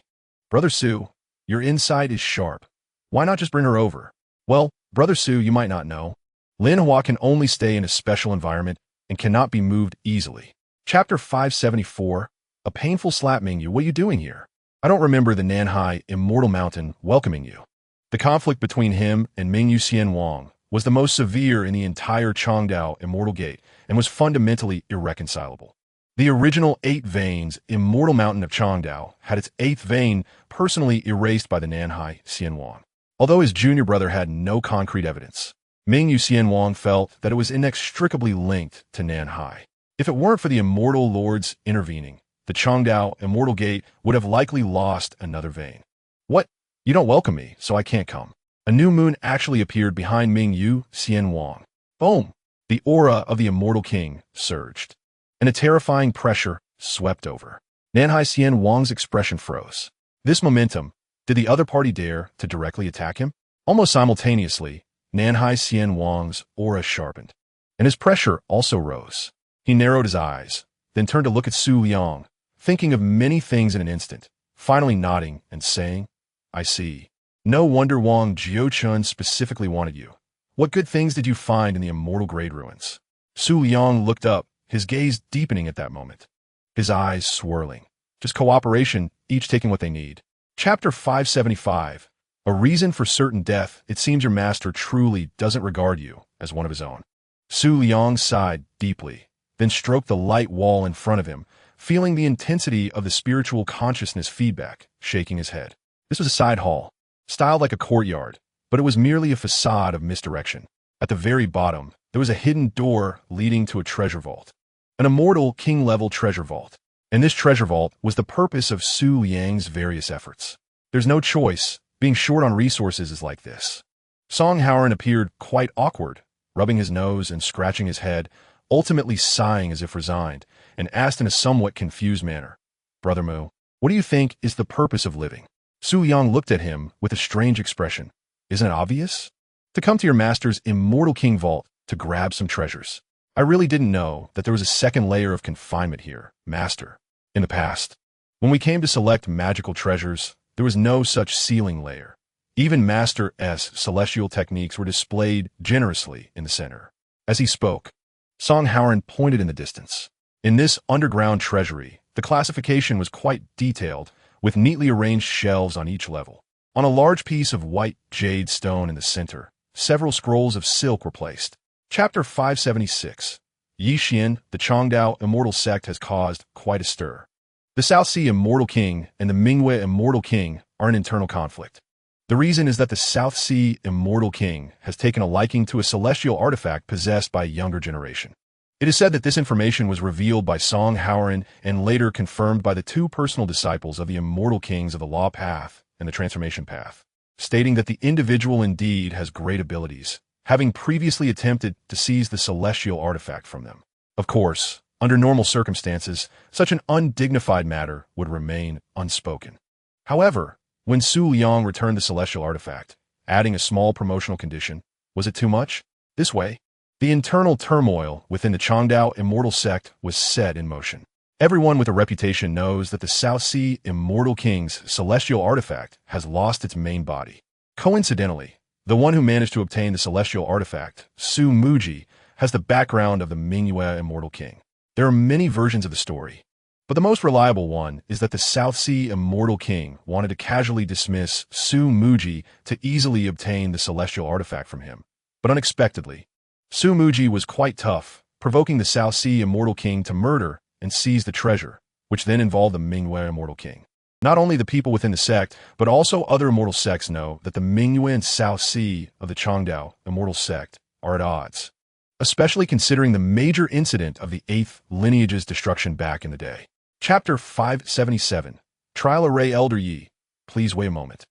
Brother Su, your insight is sharp. Why not just bring her over? Well, Brother Su, you might not know. Lin Hua can only stay in a special environment and cannot be moved easily. Chapter 574, A Painful Slap. Ming Yu, what are you doing here? I don't remember the Nanhai Immortal Mountain welcoming you. The conflict between him and Ming Yu Xianwang was the most severe in the entire Changdao Immortal Gate and was fundamentally irreconcilable. The original 8 veins Immortal Mountain of Changdao had its 8th vein personally erased by the Nanhai Xianwang. Although his junior brother had no concrete evidence, Ming Yu Xianwang felt that it was inextricably linked to Nanhai. If it weren't for the Immortal Lords intervening, the Changdao Immortal Gate would have likely lost another vein. What? You don't welcome me, so I can't come. A new moon actually appeared behind Ming Yu Xianwang. Boom! The aura of the Immortal King surged, and a terrifying pressure swept over. Nanhai Xianwang's expression froze. This momentum, did the other party dare to directly attack him? Almost simultaneously, Nanhai Xianwang's aura sharpened, and his pressure also rose. He narrowed his eyes, then turned to look at Su Liang, thinking of many things in an instant, finally nodding and saying, I see. No wonder Wang Jiuchun specifically wanted you. What good things did you find in the Immortal Grade ruins? Su Liang looked up, his gaze deepening at that moment, his eyes swirling. Just cooperation, each taking what they need. Chapter 575. A Reason for Certain Death. It seems your master truly doesn't regard you as one of his own. Su Liang sighed deeply, then stroked the light wall in front of him, feeling the intensity of the spiritual consciousness feedback, shaking his head. This was a side hall, styled like a courtyard, but it was merely a facade of misdirection. At the very bottom, there was a hidden door leading to a treasure vault, an immortal king-level treasure vault. And this treasure vault was the purpose of Su Liang's various efforts. There's no choice. Being short on resources is like this. Song Howard appeared quite awkward, rubbing his nose and scratching his head, ultimately sighing as if resigned, and asked in a somewhat confused manner, "Brother Mu, what do you think is the purpose of living?" Su Liang looked at him with a strange expression. "Isn't it obvious? To come to your master's immortal king vault to grab some treasures. I really didn't know that there was a second layer of confinement here, master. In the past, when we came to select magical treasures, there was no such ceiling layer. Even Master S. celestial techniques were displayed generously in the center." As he spoke, Song Howard pointed in the distance. In this underground treasury, the classification was quite detailed, with neatly arranged shelves on each level. On a large piece of white jade stone in the center, several scrolls of silk were placed. Chapter 576. Yi Xian, the Chongdao Immortal Sect has caused quite a stir. The South Sea Immortal King and the Mingwei Immortal King are in internal conflict. The reason is that the South Sea Immortal King has taken a liking to a celestial artifact possessed by a younger generation. It is said that this information was revealed by Song Howard and later confirmed by the two personal disciples of the Immortal Kings of the Law Path and the Transformation Path, stating that the individual indeed has great abilities, having previously attempted to seize the celestial artifact from them. Of course, under normal circumstances, such an undignified matter would remain unspoken. However, when Su Liang returned the celestial artifact, adding a small promotional condition, was it too much? This way, the internal turmoil within the Chongdao Immortal Sect was set in motion. Everyone with a reputation knows that the South Sea Immortal King's celestial artifact has lost its main body. Coincidentally, the one who managed to obtain the celestial artifact, Su Muji, has the background of the Mingwei Immortal King. There are many versions of the story, but the most reliable one is that the South Sea Immortal King wanted to casually dismiss Su Muji to easily obtain the celestial artifact from him. But unexpectedly, Su Muji was quite tough, provoking the South Sea Immortal King to murder and seize the treasure, which then involved the Mingwei Immortal King. Not only the people within the sect, but also other immortal sects know that the Mingwei and South Sea of the Chongdao Immortal Sect are at odds, especially considering the major incident of the 8th lineage's destruction back in the day. Chapter 577. Trial Array Elder Yi. Please wait a moment.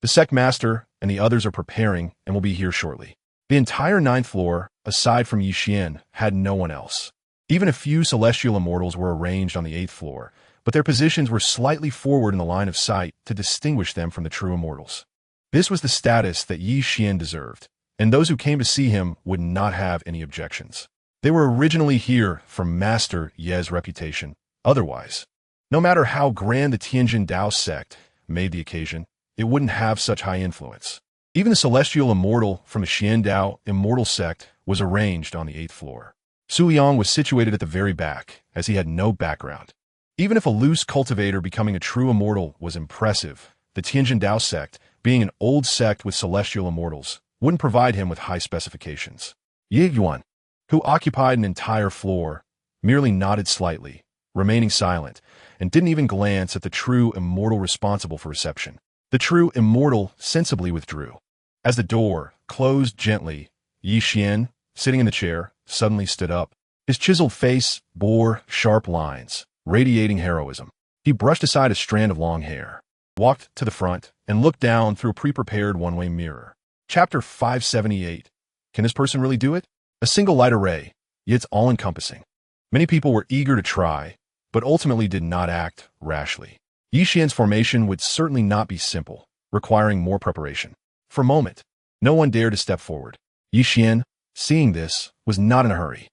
The sect master and the others are preparing and will be here shortly. The entire 9th floor, aside from Yi Xian, had no one else. Even a few celestial immortals were arranged on the 8th floor, but their positions were slightly forward in the line of sight to distinguish them from the true immortals. This was the status that Yi Xian deserved, and those who came to see him would not have any objections. They were originally here for Master Ye's reputation. Otherwise, no matter how grand the Tianjin Dao sect made the occasion, it wouldn't have such high influence. Even the celestial immortal from the Xian Dao Immortal Sect was arranged on the 8th floor. Su Liang was situated at the very back, as he had no background. Even if a loose cultivator becoming a true immortal was impressive, the Tianjin Dao sect, being an old sect with celestial immortals, wouldn't provide him with high specifications. Yi Yuan, who occupied an entire floor, merely nodded slightly, remaining silent, and didn't even glance at the true immortal responsible for reception. The true immortal sensibly withdrew. As the door closed gently, Yi Xian, sitting in the chair, suddenly stood up. His chiseled face bore sharp lines, radiating heroism. He brushed aside a strand of long hair, walked to the front, and looked down through a pre-prepared one-way mirror. Chapter 578. Can this person really do it? A single light array, yet it's all-encompassing. Many people were eager to try, but ultimately did not act rashly. Yi Xian's formation would certainly not be simple, requiring more preparation. For a moment, no one dared to step forward. Yi Xian, seeing this, was not in a hurry.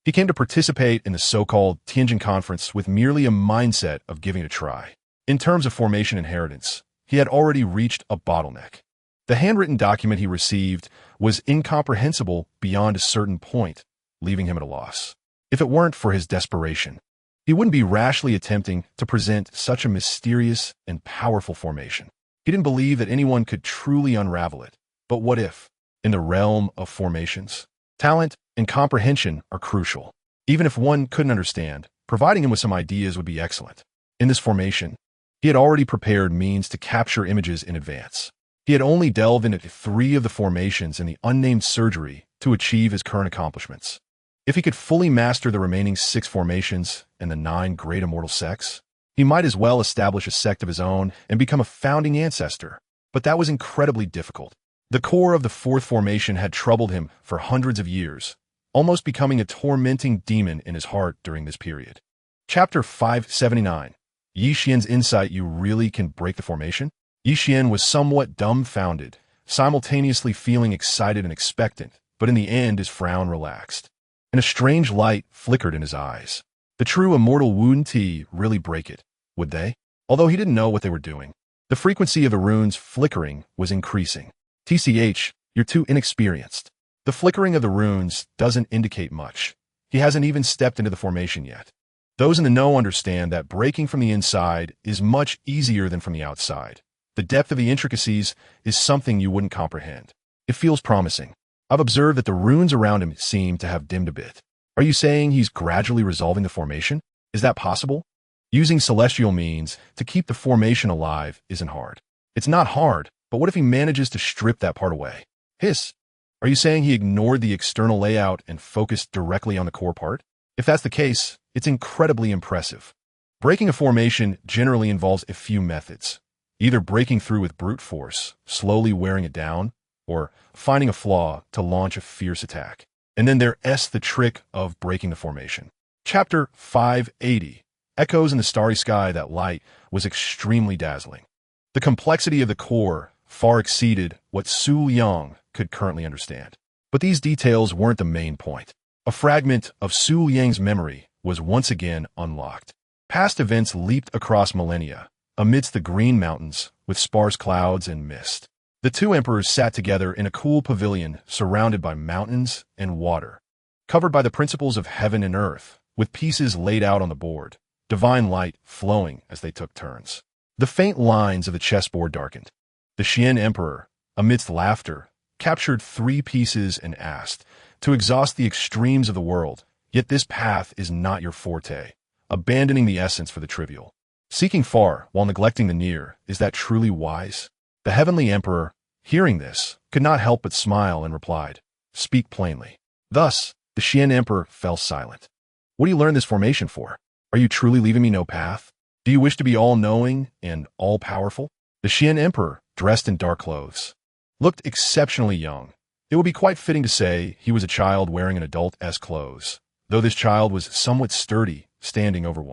He came to participate in the so-called Tianjin Conference with merely a mindset of giving it a try. In terms of formation inheritance, he had already reached a bottleneck. The handwritten document he received was incomprehensible beyond a certain point, leaving him at a loss. If it weren't for his desperation, he wouldn't be rashly attempting to present such a mysterious and powerful formation. He didn't believe that anyone could truly unravel it. But what if, in the realm of formations, talent and comprehension are crucial? Even if one couldn't understand, providing him with some ideas would be excellent. In this formation, he had already prepared means to capture images in advance. He had only delved into 3 of the formations in the unnamed surgery to achieve his current accomplishments. If he could fully master the remaining 6 formations and the 9 great immortal sects, he might as well establish a sect of his own and become a founding ancestor. But that was incredibly difficult. The core of the 4th formation had troubled him for hundreds of years, almost becoming a tormenting demon in his heart during this period. Chapter 579. Yi Xian's insight. You really can break the formation? Yi Xian was somewhat dumbfounded, simultaneously feeling excited and expectant, but in the end his frown relaxed, and a strange light flickered in his eyes. The true immortal Wu Ti really break it, would they? Although he didn't know what they were doing. The frequency of the runes flickering was increasing. TCH, you're too inexperienced. The flickering of the runes doesn't indicate much. He hasn't even stepped into the formation yet. Those in the know understand that breaking from the inside is much easier than from the outside. The depth of the intricacies is something you wouldn't comprehend. It feels promising. I've observed that the runes around him seem to have dimmed a bit. Are you saying he's gradually resolving the formation? Is that possible? Using celestial means to keep the formation alive isn't hard. It's not hard, but what if he manages to strip that part away? Hiss. Are you saying he ignored the external layout and focused directly on the core part? If that's the case, it's incredibly impressive. Breaking a formation generally involves a few methods. Either breaking through with brute force, slowly wearing it down, or finding a flaw to launch a fierce attack. And then there's the trick of breaking the formation. Chapter 580. Echoes in the starry sky. That light was extremely dazzling. The complexity of the core far exceeded what Su Liang could currently understand. But these details weren't the main point. A fragment of Su Liang's memory was once again unlocked. Past events leaped across millennia, amidst the green mountains with sparse clouds and mist. The 2 emperors sat together in a cool pavilion surrounded by mountains and water, covered by the principles of heaven and earth, with pieces laid out on the board, divine light flowing as they took turns. The faint lines of the chessboard darkened. The Xian emperor, amidst laughter, captured 3 pieces and asked, to exhaust the extremes of the world, yet this path is not your forte, abandoning the essence for the trivial. Seeking far while neglecting the near, is that truly wise? The heavenly emperor, hearing this, could not help but smile and replied, speak plainly. Thus, the Xian emperor fell silent. What do you learn this formation for? Are you truly leaving me no path? Do you wish to be all-knowing and all-powerful? The Xian emperor, dressed in dark clothes, looked exceptionally young. It would be quite fitting to say he was a child wearing an adult-esque clothes, though this child was somewhat sturdy, standing over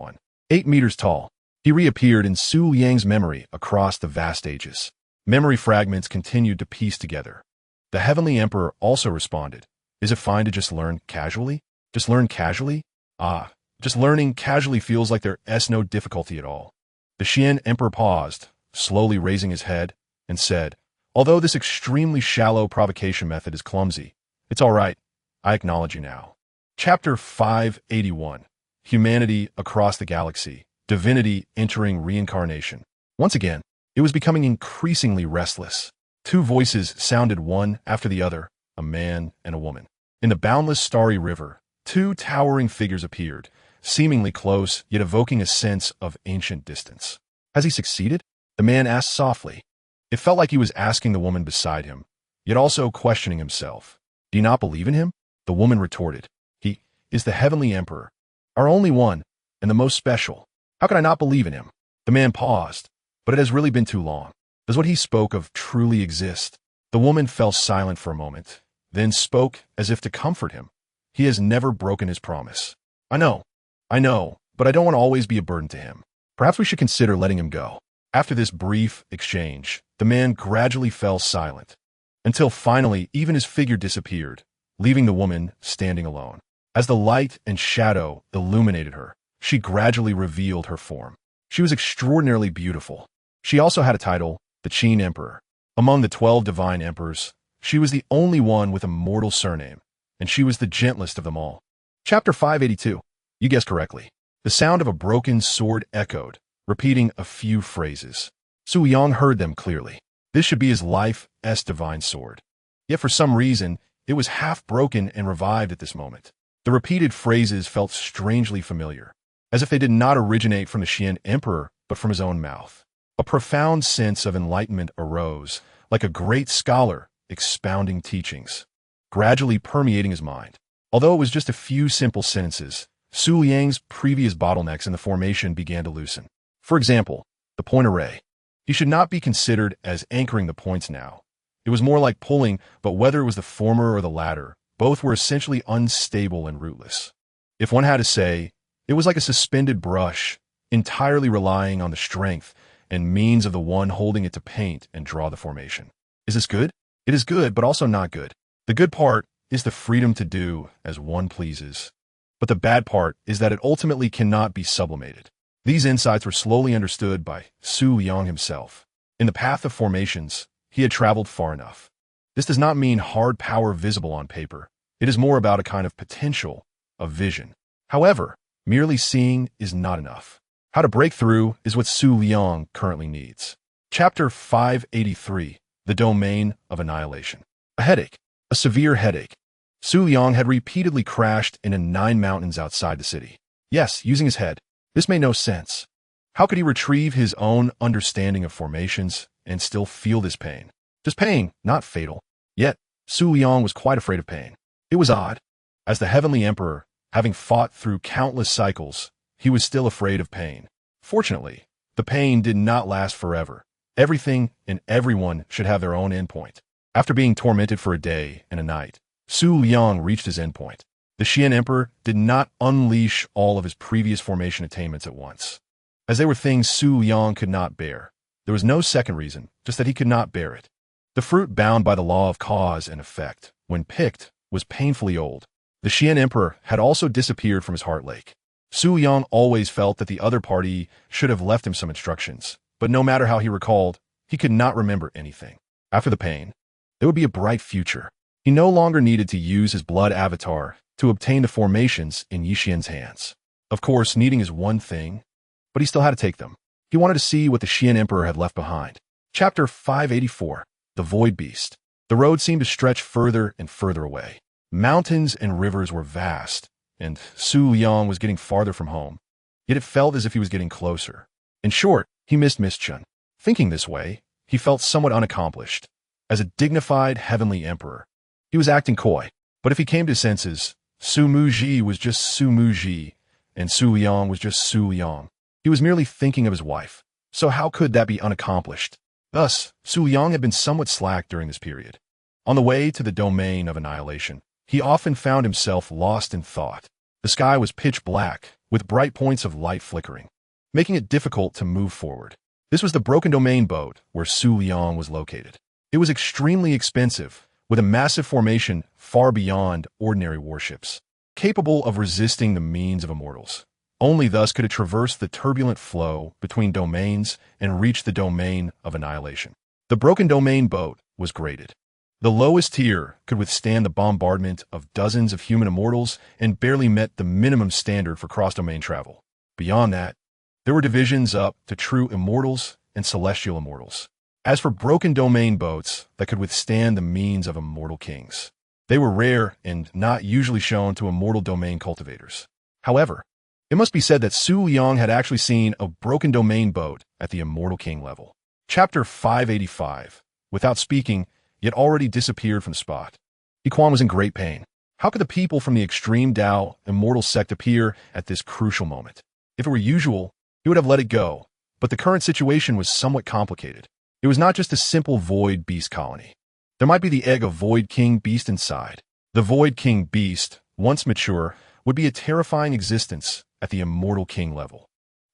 8 meters tall. He reappeared in Su Liang's memory across the vast ages. Memory fragments continued to piece together. The heavenly emperor also responded, is it fine to just learn casually? Just learn casually? Just learning casually feels like there's no difficulty at all. The Xian emperor paused, slowly raising his head, and said, although this extremely shallow provocation method is clumsy, it's all right. I acknowledge you now. Chapter 581. Humanity across the galaxy. Divinity entering reincarnation. Once again, it was becoming increasingly restless. 2 voices sounded one after the other, a man and a woman. In the boundless starry river, 2 towering figures appeared, seemingly close, yet evoking a sense of ancient distance. Has he succeeded? The man asked softly. It felt like he was asking the woman beside him, yet also questioning himself. Do you not believe in him? The woman retorted. He is the heavenly emperor, our only one, and the most special. How could I not believe in him? The man paused, but it has really been too long. Does what he spoke of truly exist? The woman fell silent for a moment, then spoke as if to comfort him. He has never broken his promise. I know, but I don't want to always be a burden to him. Perhaps we should consider letting him go. After this brief exchange, the man gradually fell silent, until finally even his figure disappeared, leaving the woman standing alone. As the light and shadow illuminated her, she gradually revealed her form. She was extraordinarily beautiful. She also had a title, the Qin Emperor. Among the 12 divine emperors, she was the only one with a mortal surname, and she was the gentlest of them all. Chapter 582. You guessed correctly. The sound of a broken sword echoed, repeating a few phrases. Su Liang heard them clearly. This should be his life's divine sword. Yet for some reason, it was half broken and revived at this moment. The repeated phrases felt strangely familiar, as if they did not originate from the Xian Emperor, but from his own mouth. A profound sense of enlightenment arose, like a great scholar expounding teachings, gradually permeating his mind. Although it was just a few simple sentences, Su Liang's previous bottlenecks in the formation began to loosen. For example, the point array. He should not be considered as anchoring the points now. It was more like pulling, but whether it was the former or the latter, both were essentially unstable and rootless. If one had to say, it was like a suspended brush, entirely relying on the strength and means of the one holding it to paint and draw the formation. Is this good? It is good, but also not good. The good part is the freedom to do as one pleases. But the bad part is that it ultimately cannot be sublimated. These insights were slowly understood by Su Liang himself. In the path of formations, he had traveled far enough. This does not mean hard power visible on paper. It is more about a kind of potential, of vision. However, merely seeing is not enough. How to break through is what Su Liang currently needs. Chapter 583, The Domain of Annihilation. A headache. A severe headache. Su Liang had repeatedly crashed into 9 mountains outside the city. Yes, using his head. This made no sense. How could he retrieve his own understanding of formations and still feel this pain? Just pain, not fatal. Yet, Su Liang was quite afraid of pain. It was odd. As the Heavenly Emperor, having fought through countless cycles, he was still afraid of pain. Fortunately, the pain did not last forever. Everything and everyone should have their own endpoint. After being tormented for a day and a night, Su Liang reached his endpoint. The Qian Emperor did not unleash all of his previous formation attainments at once, as they were things Su Liang could not bear. There was no second reason, just that he could not bear it. The fruit bound by the law of cause and effect, when picked, was painfully old. The Qian Emperor had also disappeared from his heart lake. Su Liang always felt that the other party should have left him some instructions, but no matter how he recalled, he could not remember anything. After the pain, there would be a bright future. He no longer needed to use his blood avatar to obtain the formations in Yixian's hands. Of course, needing is one thing, but he still had to take them. He wanted to see what the Qian Emperor had left behind. Chapter 584, The Void Beast. The road seemed to stretch further and further away. Mountains and rivers were vast, and Su Liang was getting farther from home. Yet it felt as if he was getting closer. In short, he missed Miss Chun. Thinking this way, he felt somewhat unaccomplished. As a dignified heavenly emperor, he was acting coy. But if he came to senses, Su Muji was just Su Muji, and Su Liang was just Su Liang. He was merely thinking of his wife. So how could that be unaccomplished? Thus, Su Liang had been somewhat slack during this period. On the way to the domain of annihilation, he often found himself lost in thought. The sky was pitch black, with bright points of light flickering, making it difficult to move forward. This was the broken domain boat where Su Liang was located. It was extremely expensive, with a massive formation far beyond ordinary warships, capable of resisting the means of immortals. Only thus could it traverse the turbulent flow between domains and reach the domain of annihilation. The broken domain boat was graded. The lowest tier could withstand the bombardment of dozens of human immortals and barely met the minimum standard for cross-domain travel. Beyond that, there were divisions up to true immortals and celestial immortals. As for broken domain boats that could withstand the means of immortal kings, they were rare and not usually shown to immortal domain cultivators. However, it must be said that Su Liang had actually seen a broken domain boat at the immortal king level. Chapter 585. Without speaking, yet already disappeared from the spot. Yi Quan was in great pain. How could the people from the extreme Dao immortal sect appear at this crucial moment? If it were usual, he would have let it go, but the current situation was somewhat complicated. It was not just a simple Void Beast colony. There might be the egg of Void King Beast inside. The Void King Beast, once mature, would be a terrifying existence at the Immortal King level.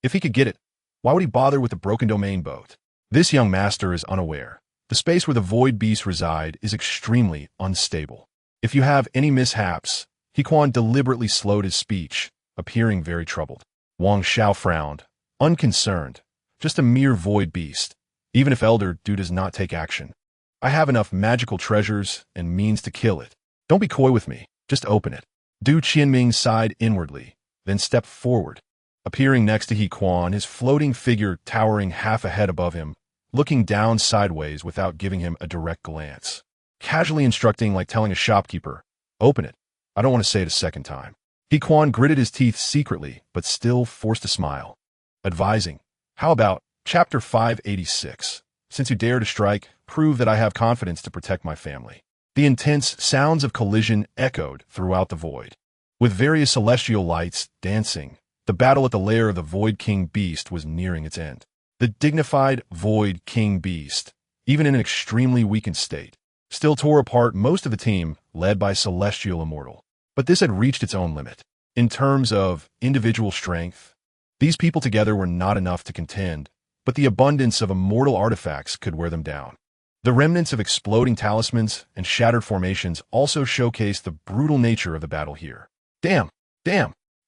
If he could get it, why would he bother with the broken domain boat? This young master is unaware. The space where the Void Beasts reside is extremely unstable. If you have any mishaps, Yi Quan deliberately slowed his speech, appearing very troubled. Wang Xiao frowned, unconcerned, just a mere Void Beast. Even if Elder Du does not take action, I have enough magical treasures and means to kill it. Don't be coy with me, just open it. Du Qianming sighed inwardly, then stepped forward, appearing next to Yi Quan, his floating figure towering half a head above him, looking down sideways without giving him a direct glance. Casually instructing like telling a shopkeeper, open it. I don't want to say it a second time. Yi Quan gritted his teeth secretly, but still forced a smile. Advising, how about Chapter 586, Since you dare to strike, prove that I have confidence to protect my family." The intense sounds of collision echoed throughout the void. With various celestial lights dancing, the battle at the lair of the Void King Beast was nearing its end. The dignified Void King Beast, even in an extremely weakened state, still tore apart most of the team led by Celestial Immortal. But this had reached its own limit. In terms of individual strength, these people together were not enough to contend, but the abundance of immortal artifacts could wear them down. The remnants of exploding talismans and shattered formations also showcased the brutal nature of the battle here. Damn!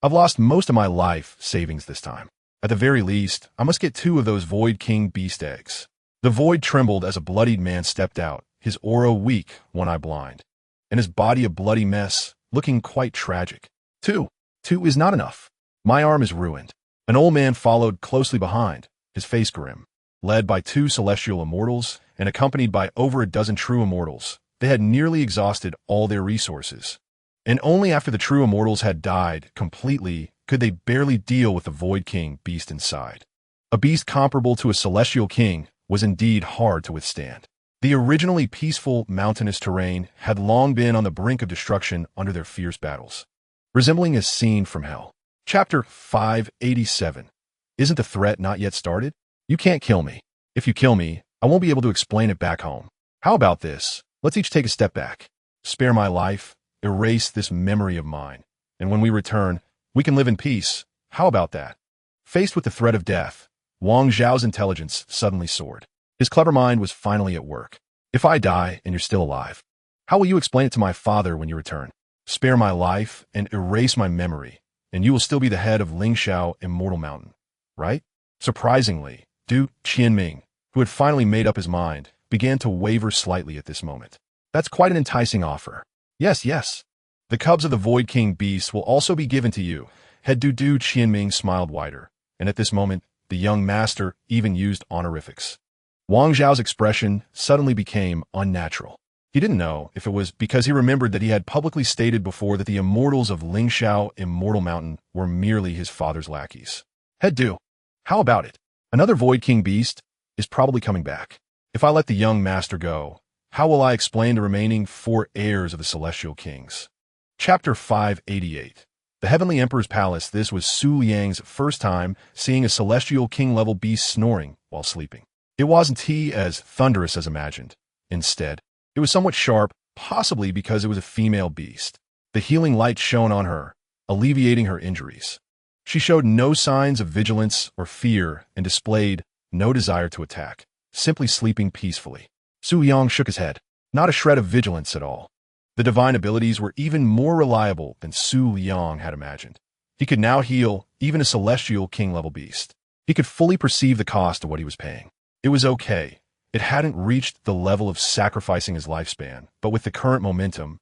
I've lost most of my life savings this time. At the very least, I must get 2 of those Void King Beast eggs. The void trembled as a bloodied man stepped out, his aura weak, one eye blind, and his body a bloody mess, looking quite tragic. Two is not enough. My arm is ruined. An old man followed closely behind, his face grim. Led by 2 celestial immortals and accompanied by over a dozen true immortals, they had nearly exhausted all their resources. And only after the true immortals had died completely could they barely deal with the Void King Beast inside. A beast comparable to a celestial king was indeed hard to withstand. The originally peaceful mountainous terrain had long been on the brink of destruction under their fierce battles, resembling a scene from hell. Chapter 587. Isn't the threat not yet started? You can't kill me. If you kill me, I won't be able to explain it back home. How about this? Let's each take a step back. Spare my life, erase this memory of mine, and when we return, we can live in peace. How about that? Faced with the threat of death, Wang Zhao's intelligence suddenly soared. His clever mind was finally at work. If I die and you're still alive, how will you explain it to my father when you return? Spare my life and erase my memory, and you will still be the head of Lingxiao Immortal Mountain, right? Surprisingly, Du Qianming, who had finally made up his mind, began to waver slightly at this moment. That's quite an enticing offer. Yes. The cubs of the Void King Beast will also be given to you. Head Du Qianming smiled wider, and at this moment, the young master even used honorifics. Wang Zhao's expression suddenly became unnatural. He didn't know if it was because he remembered that he had publicly stated before that the immortals of Lingxiao Immortal Mountain were merely his father's lackeys. Head Du, how about it? Another Void King Beast is probably coming back. If I let the young master go, how will I explain the remaining 4 heirs of the Celestial Kings? Chapter 588. The Heavenly Emperor's Palace. This was Su Liang's first time seeing a Celestial King-level beast snoring while sleeping. It wasn't he as thunderous as imagined. Instead, it was somewhat sharp, possibly because it was a female beast. The healing light shone on her, alleviating her injuries. She showed no signs of vigilance or fear and displayed no desire to attack, simply sleeping peacefully. Su Liang shook his head. Not a shred of vigilance at all. The divine abilities were even more reliable than Su Liang had imagined. He could now heal even a Celestial King-level beast. He could fully perceive the cost of what he was paying. It was okay. It hadn't reached the level of sacrificing his lifespan, but with the current momentum,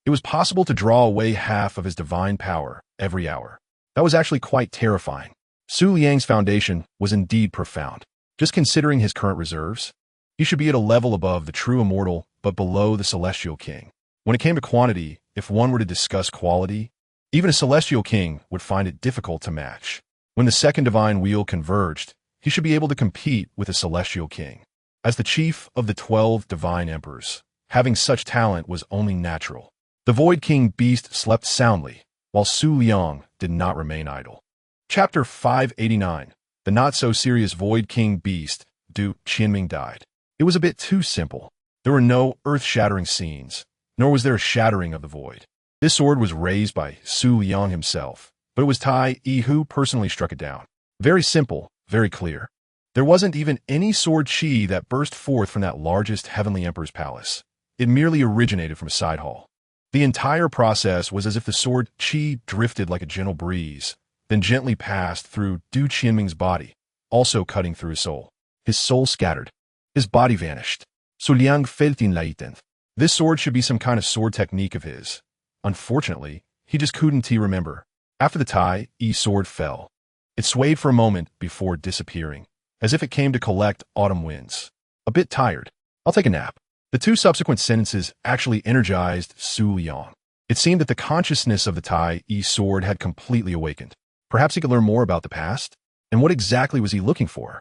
it was possible to draw away half of his divine power every hour. That was actually quite terrifying. Su Liang's foundation was indeed profound. Just considering his current reserves, he should be at a level above the true immortal, but below the Celestial King. When it came to quantity, if one were to discuss quality, even a Celestial King would find it difficult to match. When the second divine wheel converged, he should be able to compete with a Celestial King. As the chief of the 12 divine emperors, having such talent was only natural. The Void King Beast slept soundly, while Su Liang did not remain idle. Chapter 589. The not-so-serious Void King Beast, Du Qianming, died. It was a bit too simple. There were no earth-shattering scenes, nor was there a shattering of the void. This sword was raised by Su Liang himself, but it was Tai Yi who personally struck it down. Very simple, very clear. There wasn't even any sword chi that burst forth from that largest Heavenly Emperor's palace. It merely originated from a side hall. The entire process was as if the sword chi drifted like a gentle breeze, then gently passed through Du Qianming's body, also cutting through his soul. His soul scattered. His body vanished. Su Liang felt enlightened. This sword should be some kind of sword technique of his. Unfortunately, he just couldn't remember. After the Tai Yi sword fell, it swayed for a moment before disappearing, as if it came to collect autumn winds. A bit tired. I'll take a nap. The 2 subsequent sentences actually energized Su Liang. It seemed that the consciousness of the Tai Yi sword had completely awakened. Perhaps he could learn more about the past? And what exactly was he looking for?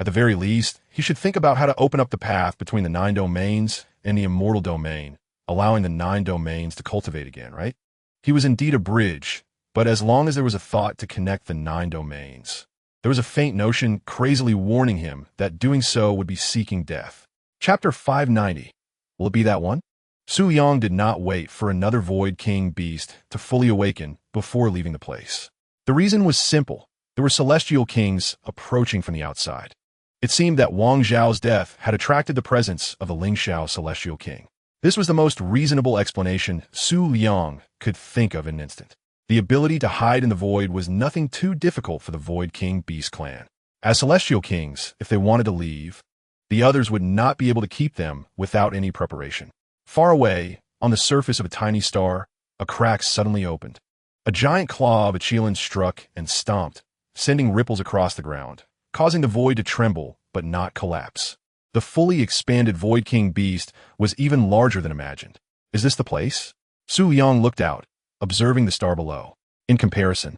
At the very least, he should think about how to open up the path between the 9 domains and the immortal domain, allowing the 9 domains to cultivate again, right? He was indeed a bridge, but as long as there was a thought to connect the 9 domains, there was a faint notion crazily warning him that doing so would be seeking death. Chapter 590. Will it be that one? Su Liang did not wait for another Void King beast to fully awaken before leaving the place. The reason was simple. There were celestial kings approaching from the outside. It seemed that Wang Zhao's death had attracted the presence of the Lingxiao celestial king. This was the most reasonable explanation Su Liang could think of in an instant. The ability to hide in the void was nothing too difficult for the Void King Beast clan. As celestial kings, if they wanted to leave, the others would not be able to keep them without any preparation. Far away, on the surface of a tiny star, a crack suddenly opened. A giant claw of a Qilin struck and stomped, sending ripples across the ground, causing the void to tremble but not collapse. The fully expanded Void King Beast was even larger than imagined. Is this the place? Su Liang looked out, observing the star below. In comparison,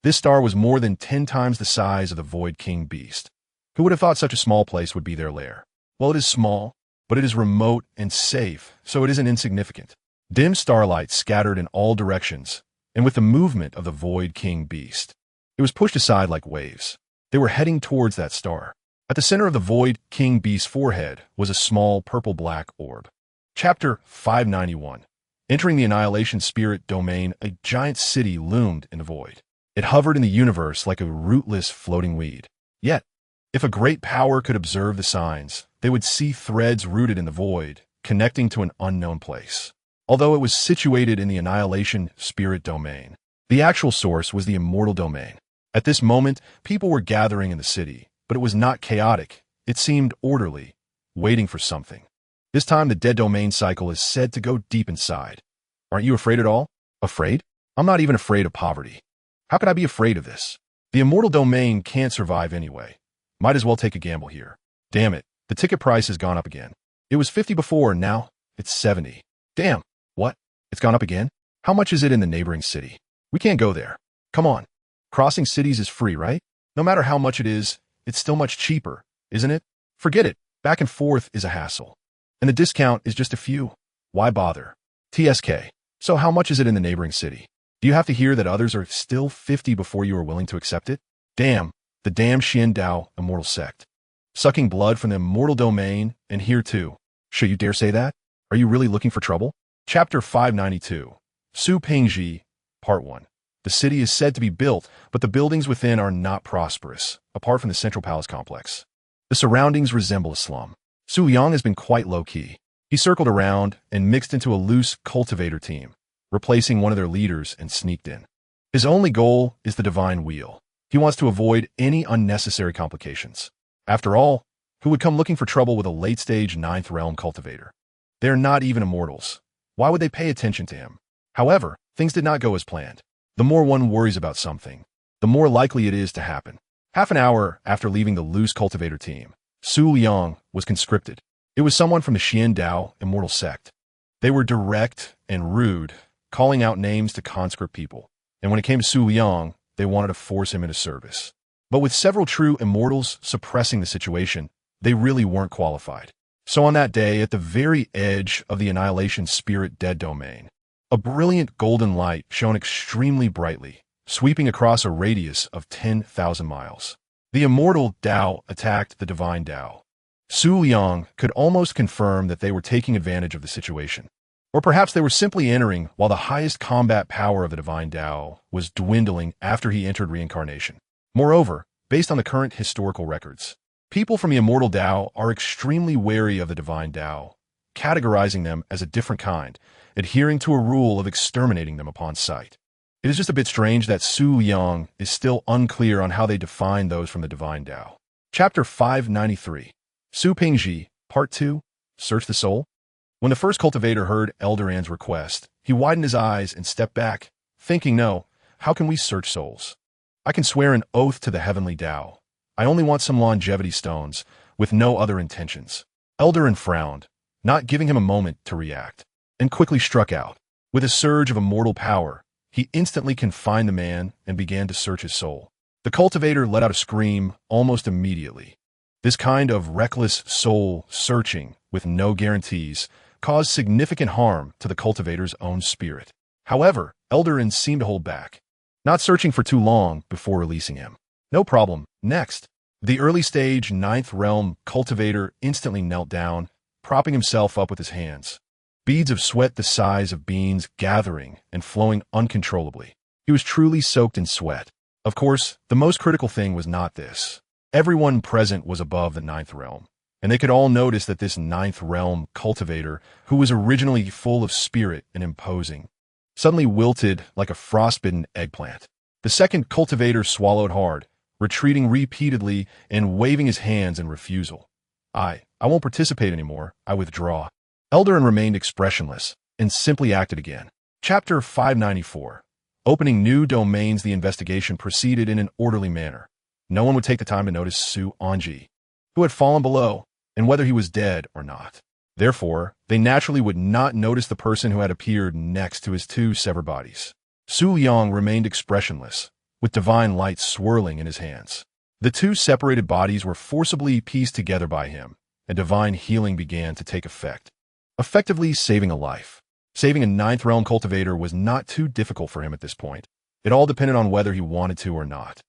this star was more than 10 times the size of the Void King Beast. Who would have thought such a small place would be their lair? Well, it is small, but it is remote and safe, so it isn't insignificant. Dim starlight scattered in all directions, and with the movement of the Void King Beast, it was pushed aside like waves. They were heading towards that star. At the center of the Void King Beast's forehead was a small purple-black orb. Chapter 591. Entering the Annihilation Spirit domain, a giant city loomed in the void. It hovered in the universe like a rootless floating weed. Yet, if a great power could observe the signs, they would see threads rooted in the void, connecting to an unknown place. Although it was situated in the Annihilation Spirit domain, the actual source was the Immortal domain. At this moment, people were gathering in the city, but it was not chaotic. It seemed orderly, waiting for something. This time, the dead domain cycle is said to go deep inside. Aren't you afraid at all? Afraid? I'm not even afraid of poverty. How could I be afraid of this? The Immortal domain can't survive anyway. Might as well take a gamble here. Damn it, the ticket price has gone up again. It was 50 before, and now it's 70. Damn, what? It's gone up again? How much is it in the neighboring city? We can't go there. Come on. Crossing cities is free, right? No matter how much it is, it's still much cheaper, isn't it? Forget it. Back and forth is a hassle. And the discount is just a few. Why bother? TSK. So how much is it in the neighboring city? Do you have to hear that others are still 50 before you are willing to accept it? Damn, the damn Xian Dao immortal sect. Sucking blood from the immortal domain, and here too. Should you dare say that? Are you really looking for trouble? Chapter 592. Su Pingji, Part 1. The city is said to be built, but the buildings within are not prosperous, apart from the central palace complex. The surroundings resemble a slum. Su Liang has been quite low-key. He circled around and mixed into a loose cultivator team, replacing one of their leaders and sneaked in. His only goal is the divine wheel. He wants to avoid any unnecessary complications. After all, who would come looking for trouble with a late-stage 9th realm cultivator? They are not even immortals. Why would they pay attention to him? However, things did not go as planned. The more one worries about something, the more likely it is to happen. Half an hour after leaving the loose cultivator team, Su Liang was conscripted. It was someone from the Xian Dao immortal sect. They were direct and rude, calling out names to conscript people. And when it came to Su Liang, they wanted to force him into service. But with several true immortals suppressing the situation, they really weren't qualified. So on that day, at the very edge of the Annihilation Spirit dead domain, a brilliant golden light shone extremely brightly, sweeping across a radius of 10,000 miles. The immortal Dao attacked the divine Dao. Su Liang could almost confirm that they were taking advantage of the situation. Or perhaps they were simply entering while the highest combat power of the divine Dao was dwindling after he entered reincarnation. Moreover, based on the current historical records, people from the immortal Dao are extremely wary of the divine Dao, categorizing them as a different kind, adhering to a rule of exterminating them upon sight. It is just a bit strange that Su Liang is still unclear on how they define those from the divine Dao. Chapter 593. Su Pingji, Part 2, Search the Soul. When the first cultivator heard Elder An's request, he widened his eyes and stepped back, thinking, no, how can we search souls? I can swear an oath to the heavenly Dao. I only want some longevity stones, with no other intentions. Elder An frowned, not giving him a moment to react, and quickly struck out. With a surge of immortal power, he instantly confined the man and began to search his soul. The cultivator let out a scream almost immediately. This kind of reckless soul searching with no guarantees caused significant harm to the cultivator's own spirit. However, Eldarin seemed to hold back, not searching for too long before releasing him. No problem. Next, the early-stage Ninth Realm cultivator instantly knelt down, propping himself up with his hands. Beads of sweat the size of beans gathering and flowing uncontrollably. He was truly soaked in sweat. Of course, the most critical thing was not this. Everyone present was above the Ninth Realm, and they could all notice that this Ninth Realm cultivator, who was originally full of spirit and imposing, suddenly wilted like a frostbitten eggplant. The second cultivator swallowed hard, retreating repeatedly and waving his hands in refusal. I won't participate anymore. I withdraw. Eldarin remained expressionless and simply acted again. Chapter 594. Opening new domains. The investigation proceeded in an orderly manner. No one would take the time to notice Su Liang, who had fallen below, and whether he was dead or not. Therefore, they naturally would not notice the person who had appeared next to his two severed bodies. Su Liang remained expressionless, with divine light swirling in his hands. The two separated bodies were forcibly pieced together by him, and divine healing began to take effect, effectively saving a life. Saving a Ninth Realm cultivator was not too difficult for him at this point. It all depended on whether he wanted to or not.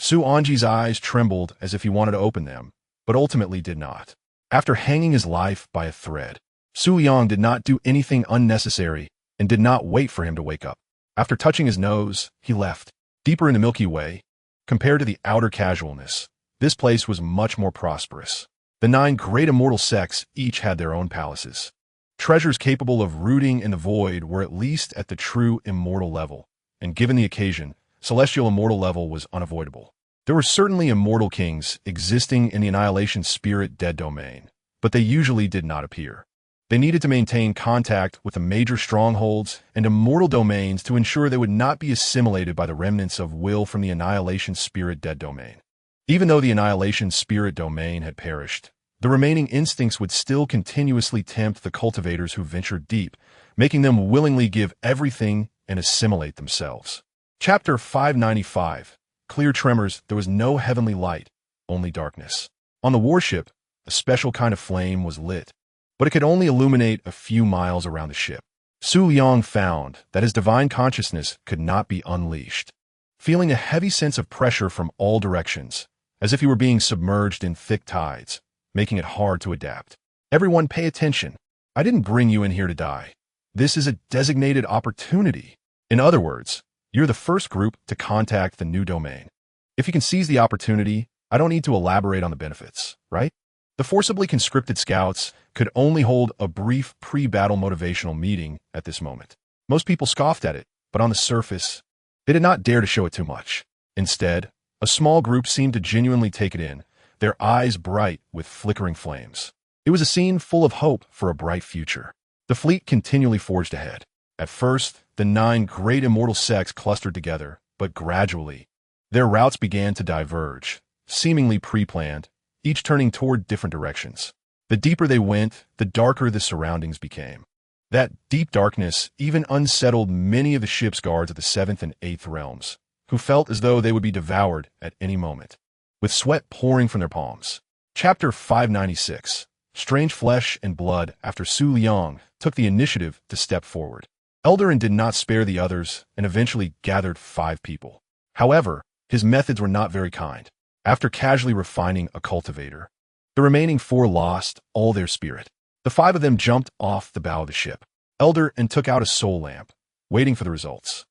Su Liang's eyes trembled as if he wanted to open them, but ultimately did not. After hanging his life by a thread, Su Liang did not do anything unnecessary and did not wait for him to wake up. After touching his nose, he left. Deeper in the Milky Way, compared to the outer casualness, this place was much more prosperous. The 9 great immortal sects each had their own palaces. Treasures capable of rooting in the void were at least at the true immortal level, and given the occasion, celestial immortal level was unavoidable. There were certainly immortal kings existing in the annihilation spirit dead domain, but they usually did not appear. They needed to maintain contact with the major strongholds and immortal domains to ensure they would not be assimilated by the remnants of will from the annihilation spirit dead domain. Even though the annihilation spirit domain had perished, the remaining instincts would still continuously tempt the cultivators who ventured deep, making them willingly give everything and assimilate themselves. Chapter 595. Clear tremors. There was no heavenly light, only darkness. On the warship, a special kind of flame was lit, but it could only illuminate a few miles around the ship. Su Liang found that his divine consciousness could not be unleashed. Feeling a heavy sense of pressure from all directions, as if he were being submerged in thick tides, making it hard to adapt. Everyone pay attention. I didn't bring you in here to die. This is a designated opportunity. In other words, you're the first group to contact the new domain. If you can seize the opportunity, I don't need to elaborate on the benefits, right? The forcibly conscripted scouts could only hold a brief pre-battle motivational meeting at this moment. Most people scoffed at it, but on the surface, they did not dare to show it too much. Instead, a small group seemed to genuinely take it in, their eyes bright with flickering flames. It was a scene full of hope for a bright future. The fleet continually forged ahead. At first, the 9 great immortal sects clustered together, but gradually, their routes began to diverge, seemingly pre-planned, each turning toward different directions. The deeper they went, the darker the surroundings became. That deep darkness even unsettled many of the ship's guards of the 7th and 8th realms, who felt as though they would be devoured at any moment, with sweat pouring from their palms. Chapter 596. Strange flesh and blood. After Su Liang took the initiative to step forward, Eldarin did not spare the others and eventually gathered 5 people. However, his methods were not very kind. After casually refining a cultivator, the remaining 4 lost all their spirit. The 5 of them jumped off the bow of the ship. Eldarin took out a soul lamp, waiting for the results.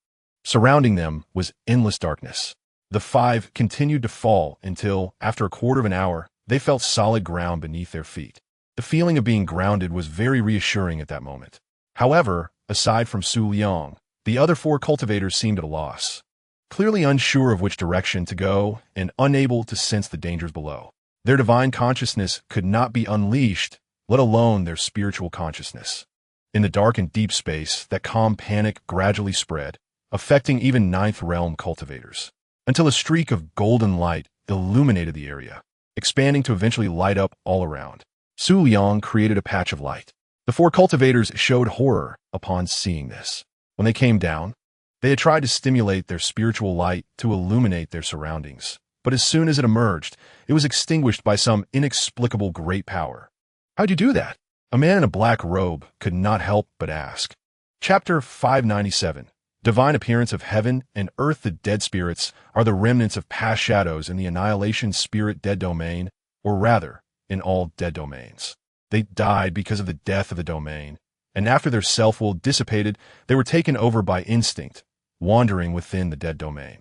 Surrounding them was endless darkness. The 5 continued to fall until, after a quarter of an hour, they felt solid ground beneath their feet. The feeling of being grounded was very reassuring at that moment. However, aside from Su Liang, the other 4 cultivators seemed at a loss, clearly unsure of which direction to go and unable to sense the dangers below. Their divine consciousness could not be unleashed, let alone their spiritual consciousness. In the dark and deep space, that calm panic gradually spread, affecting even 9th realm cultivators, until a streak of golden light illuminated the area, expanding to eventually light up all around. Su Liang created a patch of light. The 4 cultivators showed horror upon seeing this. When they came down, they had tried to stimulate their spiritual light to illuminate their surroundings, but as soon as it emerged, it was extinguished by some inexplicable great power. How'd you do that? A man in a black robe could not help but ask. Chapter 597. Divine appearance of heaven and earth. The dead spirits are the remnants of past shadows in the annihilation spirit dead domain, or rather, in all dead domains. They died because of the death of the domain, and after their self-will dissipated, they were taken over by instinct, wandering within the dead domain.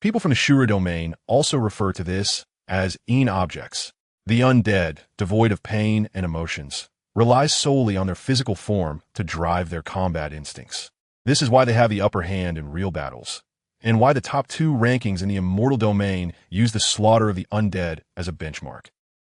People from the Shura domain also refer to this as objects. The undead, devoid of pain and emotions, rely solely on their physical form to drive their combat instincts. This is why they have the upper hand in real battles, and why the top 2 rankings in the immortal domain use the slaughter of the undead as a benchmark.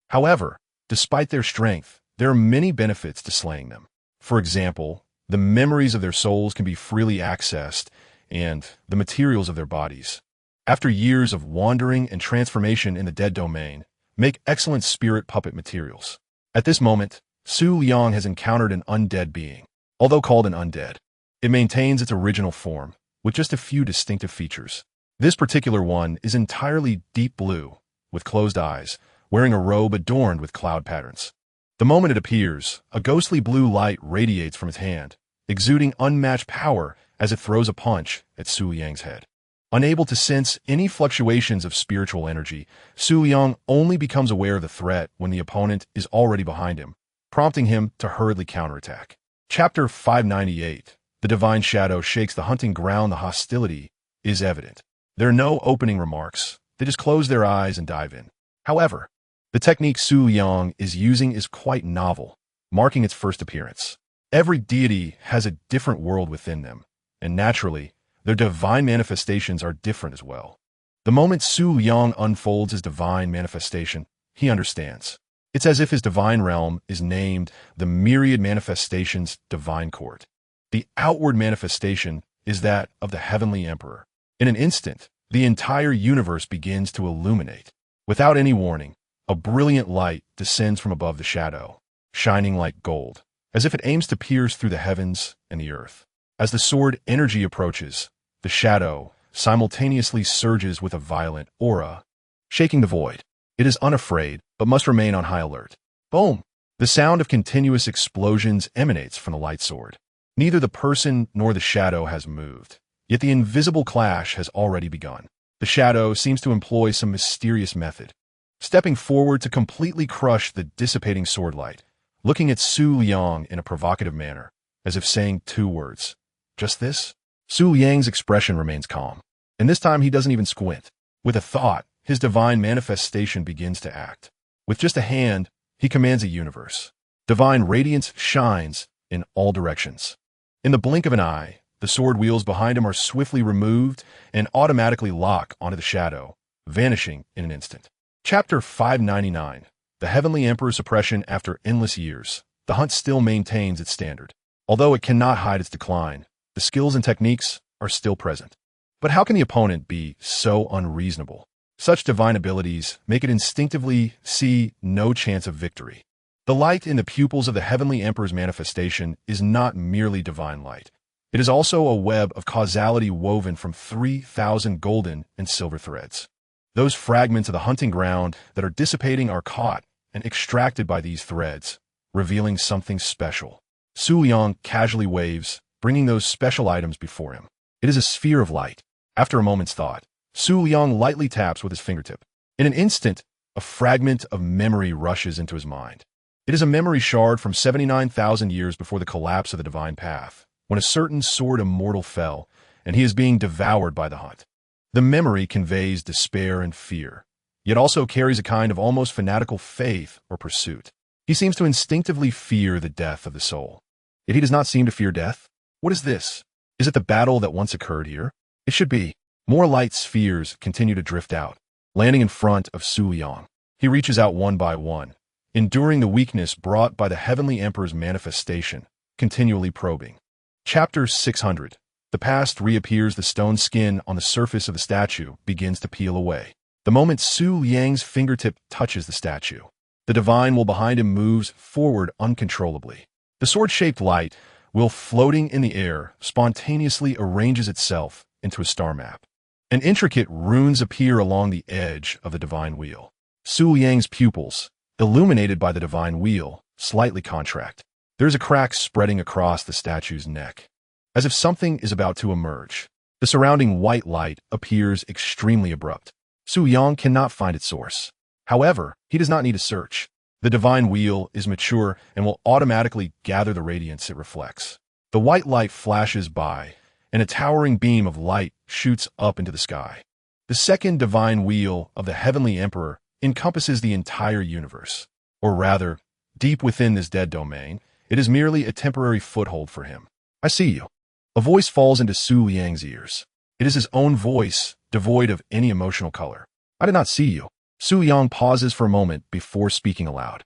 However, despite their strength, there are many benefits to slaying them. For example, the memories of their souls can be freely accessed, and the materials of their bodies, after years of wandering and transformation in the dead domain, make excellent spirit puppet materials. At this moment, Su Liang has encountered an undead being. Although called an undead, it maintains its original form, with just a few distinctive features. This particular one is entirely deep blue, with closed eyes, wearing a robe adorned with cloud patterns. The moment it appears, a ghostly blue light radiates from its hand, exuding unmatched power as it throws a punch at Su Liang's head. Unable to sense any fluctuations of spiritual energy, Su Liang only becomes aware of the threat when the opponent is already behind him, prompting him to hurriedly counterattack. Chapter 598. The divine shadow shakes the hunting ground. The hostility is evident. There are no opening remarks. They just close their eyes and dive in. However, the technique Su Liang is using is quite novel, marking its first appearance. Every deity has a different world within them, and naturally, their divine manifestations are different as well. The moment Su Liang unfolds his divine manifestation, he understands. It's as if his divine realm is named the Myriad Manifestations Divine Court. The outward manifestation is that of the Heavenly Emperor. In an instant, the entire universe begins to illuminate. Without any warning, a brilliant light descends from above the shadow, shining like gold, as if it aims to pierce through the heavens and the earth. As the sword energy approaches, the shadow simultaneously surges with a violent aura, shaking the void. It is unafraid, but must remain on high alert. Boom! The sound of continuous explosions emanates from the light sword. Neither the person nor the shadow has moved, yet the invisible clash has already begun. The shadow seems to employ some mysterious method, stepping forward to completely crush the dissipating sword light, looking at Su Liang in a provocative manner, as if saying 2 words. Just this? Su Liang's expression remains calm, and this time he doesn't even squint. With a thought, his divine manifestation begins to act. With just a hand, he commands a universe. Divine radiance shines in all directions. In the blink of an eye, the sword wheels behind him are swiftly removed and automatically lock onto the shadow, vanishing in an instant. Chapter 599. The Heavenly Emperor's suppression after endless years. The hunt still maintains its standard. Although it cannot hide its decline, the skills and techniques are still present. But how can the opponent be so unreasonable? Such divine abilities make it instinctively see no chance of victory. The light in the pupils of the Heavenly Emperor's manifestation is not merely divine light. It is also a web of causality woven from 3,000 golden and silver threads. Those fragments of the hunting ground that are dissipating are caught and extracted by these threads, revealing something special. Su Liang casually waves, bringing those special items before him. It is a sphere of light. After a moment's thought, Su Liang lightly taps with his fingertip. In an instant, a fragment of memory rushes into his mind. It is a memory shard from 79,000 years before the collapse of the divine path, when a certain sword immortal fell, and he is being devoured by the hunt. The memory conveys despair and fear, yet also carries a kind of almost fanatical faith or pursuit. He seems to instinctively fear the death of the soul. Yet he does not seem to fear death. What is this? Is it the battle that once occurred here? It should be. More light spheres continue to drift out, landing in front of Su Liang. He reaches out one by one, enduring the weakness brought by the Heavenly Emperor's manifestation, continually probing. Chapter 600. The past reappears. The stone skin on the surface of the statue begins to peel away. The moment Su Liang's fingertip touches the statue, the divine will behind him moves forward uncontrollably. The sword-shaped light, while floating in the air, spontaneously arranges itself into a star map. and intricate runes appear along the edge of the divine wheel. Su Liang's pupils, illuminated by the divine wheel, slightly contract. There is a crack spreading across the statue's neck, as if something is about to emerge. The surrounding white light appears extremely abrupt. Su Liang cannot find its source. However, he does not need to search. The divine wheel is mature and will automatically gather the radiance it reflects. The white light flashes by, and a towering beam of light shoots up into the sky. The second divine wheel of the Heavenly Emperor encompasses the entire universe. Or rather, deep within this dead domain, it is merely a temporary foothold for him. I see you. A voice falls into Su Liang's ears. It is his own voice, devoid of any emotional color. I did not see you. Su Liang pauses for a moment before speaking aloud.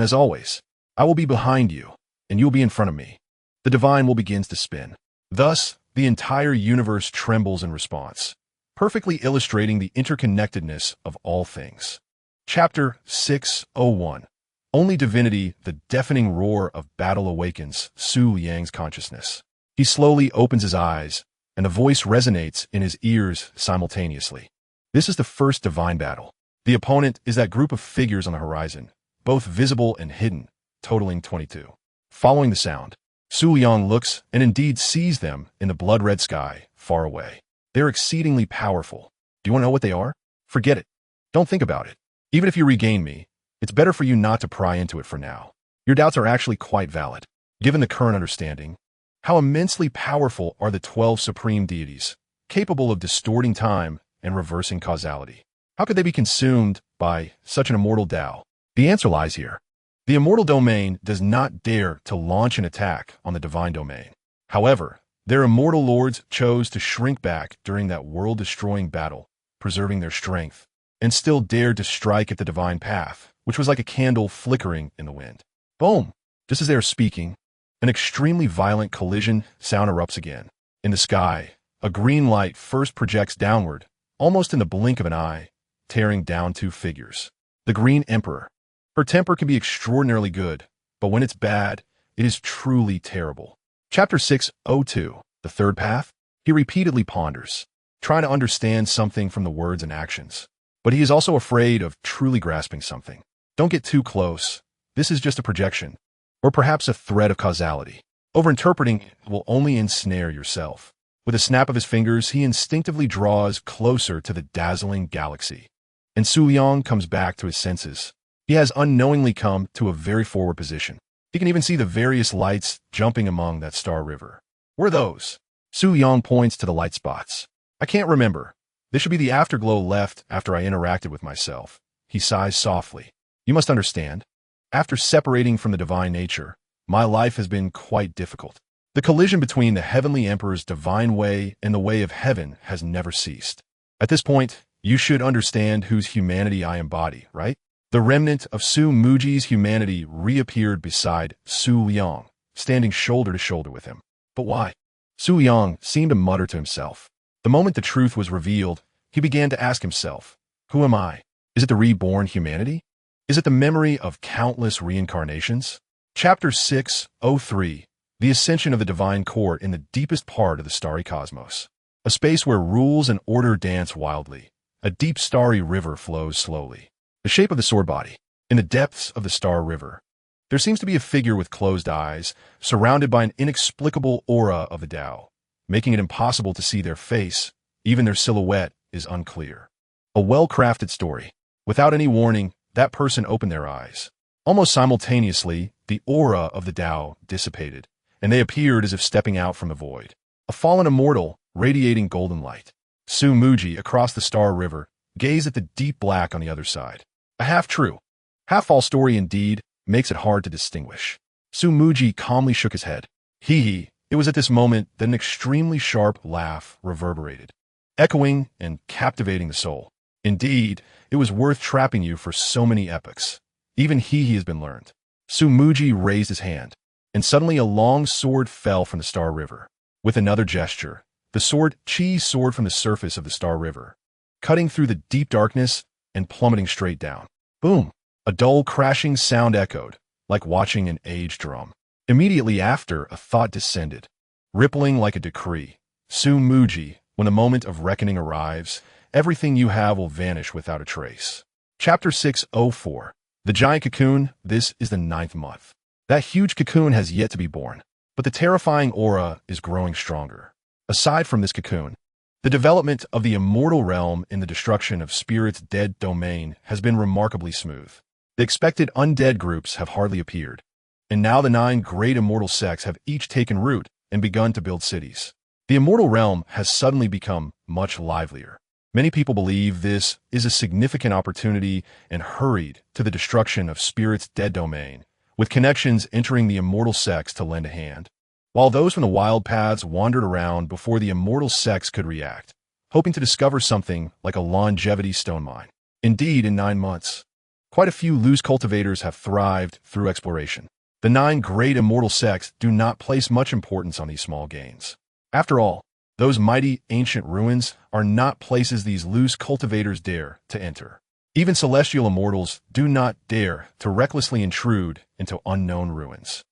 As always, I will be behind you, and you will be in front of me. The divine will begin to spin. Thus, the entire universe trembles in response, perfectly illustrating the interconnectedness of all things. Chapter 601. Only divinity, the deafening roar of battle awakens Su Liang's consciousness. He slowly opens his eyes, and a voice resonates in his ears simultaneously. This is the first divine battle. The opponent is that group of figures on the horizon, both visible and hidden, totaling 22. Following the sound, Su Liang looks and indeed sees them in the blood-red sky, far away. They're exceedingly powerful. Do you want to know what they are? Forget it. Don't think about it. Even if you regain me, it's better for you not to pry into it for now. Your doubts are actually quite valid. Given the current understanding, how immensely powerful are the 12 supreme deities, capable of distorting time and reversing causality? How could they be consumed by such an immortal Tao? The answer lies here. The immortal domain does not dare to launch an attack on the divine domain. However, their immortal lords chose to shrink back during that world-destroying battle, preserving their strength, and still dared to strike at the divine path, which was like a candle flickering in the wind. Boom! Just as they are speaking, an extremely violent collision sound erupts again. In the sky, a green light first projects downward, almost in the blink of an eye, tearing down two figures. The Green Emperor. Her temper can be extraordinarily good, but when it's bad, it is truly terrible. Chapter 602, The Third Path. He repeatedly ponders, trying to understand something from the words and actions. But he is also afraid of truly grasping something. Don't get too close. This is just a projection, or perhaps a thread of causality. Overinterpreting will only ensnare yourself. With a snap of his fingers, he instinctively draws closer to the dazzling galaxy. And Su Liang comes back to his senses. He has unknowingly come to a very forward position. He can even see the various lights jumping among that star river. What are those? Su Liang points to the light spots. I can't remember. This should be the afterglow left after I interacted with myself. He sighs softly. You must understand. After separating from the divine nature, my life has been quite difficult. The collision between the Heavenly Emperor's divine way and the way of heaven has never ceased. At this point, you should understand whose humanity I embody, right? The remnant of Su Muji's humanity reappeared beside Su Liang, standing shoulder to shoulder with him. But why? Su Liang seemed to mutter to himself. The moment the truth was revealed, he began to ask himself, who am I? Is it the reborn humanity? Is it the memory of countless reincarnations? Chapter 603, The Ascension of the Divine Court in the deepest part of the starry cosmos. A space where rules and order dance wildly. A deep starry river flows slowly. The shape of the sword body. In the depths of the star river, there seems to be a figure with closed eyes, surrounded by an inexplicable aura of the Tao, making it impossible to see their face. Even their silhouette is unclear. A well-crafted story. Without any warning, that person opened their eyes. Almost simultaneously, the aura of the Tao dissipated, and they appeared as if stepping out from the void. A fallen immortal, radiating golden light. Su Muji, across the star river, gazed at the deep black on the other side. A half-true, half-false story indeed, makes it hard to distinguish. Su Muji calmly shook his head. It was at this moment that an extremely sharp laugh reverberated, echoing and captivating the soul. Indeed, it was worth trapping you for so many epochs. Even he has been learned. Su Muji raised his hand, and suddenly a long sword fell from the star river. With another gesture, the sword soared from the surface of the star river, cutting through the deep darkness and plummeting straight down. Boom! A dull crashing sound echoed, like watching an aged drum. Immediately after, a thought descended. Rippling like a decree, Su Muji, When the moment of reckoning arrives, everything you have will vanish without a trace. Chapter 604. The Giant Cocoon. This is the 9th month. That huge cocoon has yet to be born, but the terrifying aura is growing stronger. Aside from this cocoon, the development of the immortal realm in the destruction of spirits' dead domain has been remarkably smooth. The expected undead groups have hardly appeared, and now the 9 great immortal sects have each taken root and begun to build cities. The immortal realm has suddenly become much livelier. Many people believe this is a significant opportunity and hurried to the destruction of spirits' dead domain, with connections entering the immortal sects to lend a hand, while those from the wild paths wandered around before the immortal sects could react, hoping to discover something like a longevity stone mine. Indeed, in 9 months, quite a few loose cultivators have thrived through exploration. The 9 great immortal sects do not place much importance on these small gains. After all, those mighty ancient ruins are not places these loose cultivators dare to enter. Even celestial immortals do not dare to recklessly intrude into unknown ruins.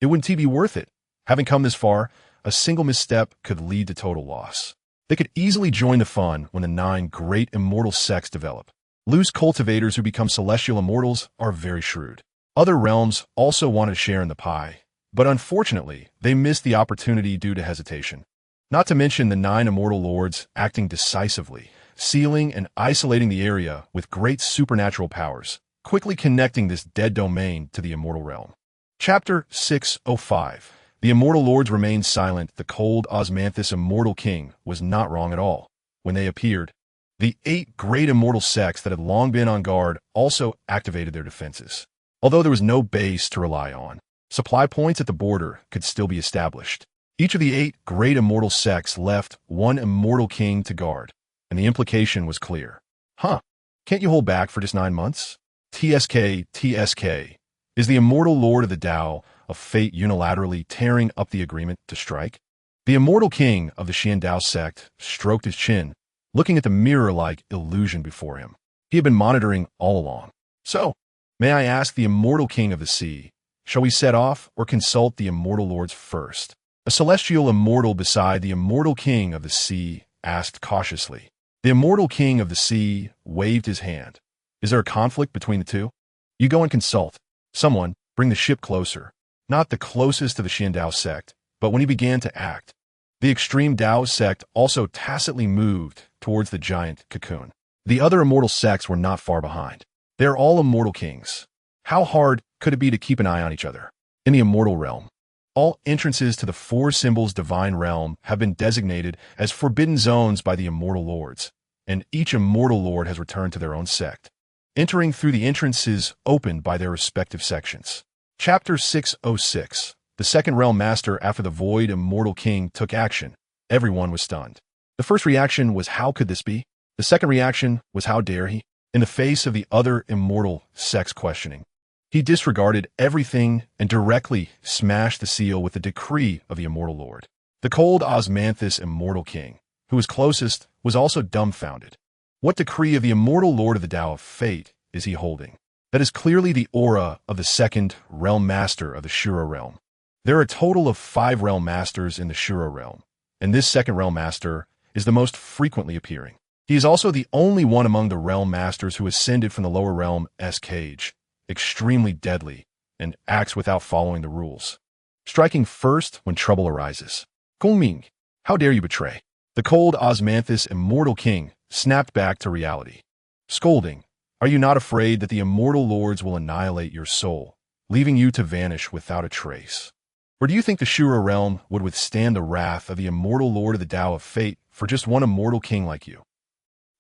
It wouldn't be worth it. Having come this far, a single misstep could lead to total loss. They could easily join the fun when the 9 great immortal sects develop. Loose cultivators who become celestial immortals are very shrewd. Other realms also want to share in the pie, but unfortunately, they missed the opportunity due to hesitation. Not to mention the 9 immortal lords acting decisively, sealing and isolating the area with great supernatural powers, quickly connecting this dead domain to the immortal realm. Chapter 605. The immortal lords remained silent. The cold Osmanthus immortal king was not wrong at all. When they appeared, the 8 great immortal sects that had long been on guard also activated their defenses. Although there was no base to rely on, supply points at the border could still be established. Each of the 8 great immortal sects left 1 immortal king to guard, and the implication was clear. Can't you hold back for just 9 months? TSK. Is the immortal lord of the Tao of fate unilaterally tearing up the agreement to strike? The immortal king of the Xiandao sect stroked his chin, looking at the mirror-like illusion before him. He had been monitoring all along. So, may I ask the immortal king of the sea, shall we set off or consult the immortal lords first? A celestial immortal beside the immortal king of the sea asked cautiously. The immortal king of the sea waved his hand. Is there a conflict between the two? You go and consult. Someone, bring the ship closer. Not the closest to the Xiandao sect, but when he began to act, the extreme Dao sect also tacitly moved towards the giant cocoon. The other immortal sects were not far behind. They are all immortal kings. How hard could it be to keep an eye on each other? In the immortal realm, all entrances to the 4 symbols divine realm have been designated as forbidden zones by the immortal lords, and each immortal lord has returned to their own sect, entering through the entrances opened by their respective sections. Chapter 606. The second realm master after the void immortal king took action. Everyone was stunned. The first reaction was, how could this be? The second reaction was, how dare he? In the face of the other immortal sect's questioning, he disregarded everything and directly smashed the seal with the decree of the immortal lord. The cold Osmanthus immortal king, who was closest, was also dumbfounded. What decree of the immortal lord of the Tao of fate is he holding? That is clearly the aura of the second realm master of the Shura realm. There are a total of 5 realm masters in the Shura realm, and this second realm master is the most frequently appearing. He is also the only one among the realm masters who ascended from the lower realm's cage, extremely deadly, and acts without following the rules, striking first when trouble arises. Gongming, how dare you betray? The cold Osmanthus immortal king snapped back to reality, scolding, are you not afraid that the immortal lords will annihilate your soul, leaving you to vanish without a trace? Or do you think the Shura realm would withstand the wrath of the immortal lord of the Tao of fate for just one immortal king like you?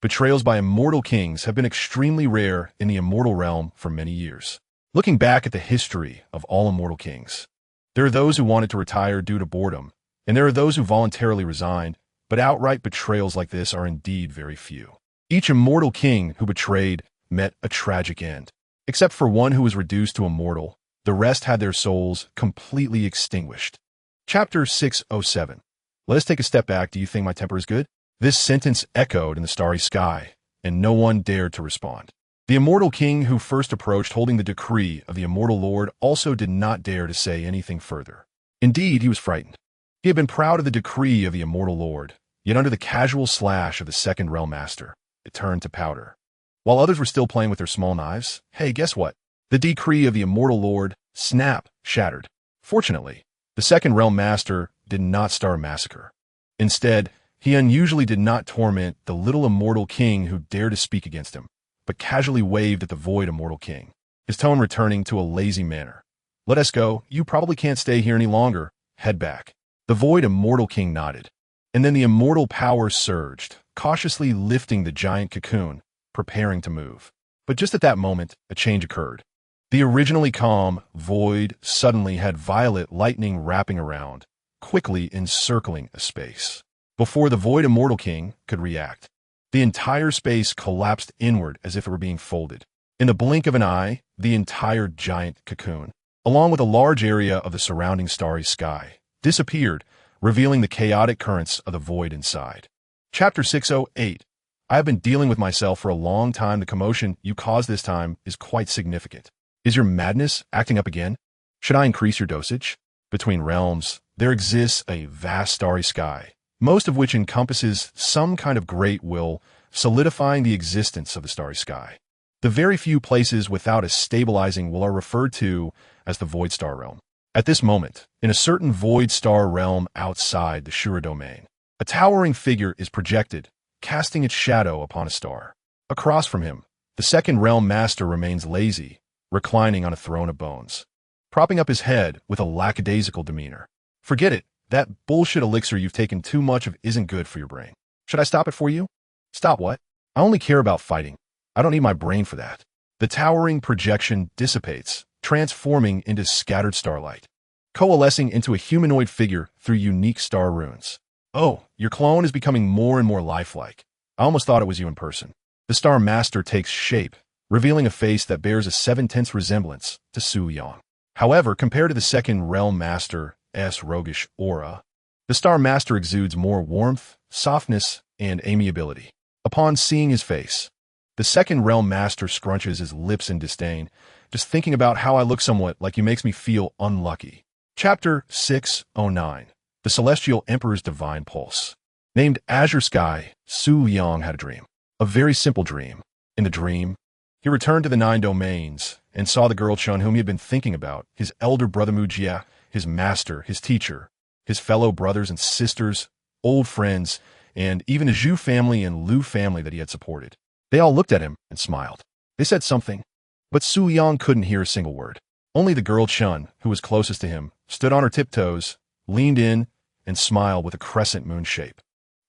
Betrayals by immortal kings have been extremely rare in the immortal realm for many years. Looking back at the history of all immortal kings, there are those who wanted to retire due to boredom, and there are those who voluntarily resigned, but outright betrayals like this are indeed very few. Each immortal king who betrayed met a tragic end. Except for one who was reduced to immortal, the rest had their souls completely extinguished. Chapter 607. Let us take a step back. Do you think my temper is good? This sentence echoed in the starry sky, and no one dared to respond. The immortal king who first approached holding the decree of the immortal lord also did not dare to say anything further. Indeed, he was frightened. He had been proud of the decree of the immortal lord, Yet under the casual slash of the second realm master, it turned to powder. While others were still playing with their small knives, hey, guess what? The decree of the immortal lord, snap, shattered. Fortunately, the second realm master did not start a massacre. Instead, he unusually did not torment the little immortal king who dared to speak against him, but casually waved at the void immortal king, his tone returning to a lazy manner. Let us go. You probably can't stay here any longer. Head back. The void immortal king nodded, and then the immortal power surged, cautiously lifting the giant cocoon, preparing to move. But just at that moment, a change occurred. The originally calm void suddenly had violet lightning wrapping around, quickly encircling a space. Before the void immortal king could react, the entire space collapsed inward as if it were being folded. In the blink of an eye, the entire giant cocoon, along with a large area of the surrounding starry sky, disappeared, revealing the chaotic currents of the void inside. Chapter 608. I have been dealing with myself for a long time. The commotion you caused this time is quite significant. Is your madness acting up again? Should I increase your dosage? Between realms, there exists a vast starry sky, most of which encompasses some kind of great will, solidifying the existence of the starry sky. The very few places without a stabilizing will are referred to as the void star realm. At this moment, in a certain void star realm outside the Shura domain, a towering figure is projected, casting its shadow upon a star. Across from him, the second realm master remains lazy, reclining on a throne of bones, propping up his head with a lackadaisical demeanor. Forget it. That bullshit elixir you've taken too much of isn't good for your brain. Should I stop it for you? Stop what? I only care about fighting. I don't need my brain for that. The towering projection dissipates, transforming into scattered starlight, coalescing into a humanoid figure through unique star runes. Oh, your clone is becoming more and more lifelike. I almost thought it was you in person. The Star Master takes shape, revealing a face that bears a 7/10 resemblance to Su Liang. However, compared to the second Realm Master's roguish aura, the Star Master exudes more warmth, softness, and amiability. Upon seeing his face, the second Realm Master scrunches his lips in disdain. Just thinking about how I look somewhat like you makes me feel unlucky. Chapter 609. The Celestial Emperor's Divine Pulse. Named Azure Sky, Su Liang had a dream. A very simple dream. In the dream, he returned to the 9 domains and saw the girl Chun whom he had been thinking about, his elder brother Mujia, his master, his teacher, his fellow brothers and sisters, old friends, and even the Zhu family and Lu family that he had supported. They all looked at him and smiled. They said something, but Su Liang couldn't hear a single word. Only the girl Chun, who was closest to him, stood on her tiptoes, leaned in, and smiled with a crescent moon shape.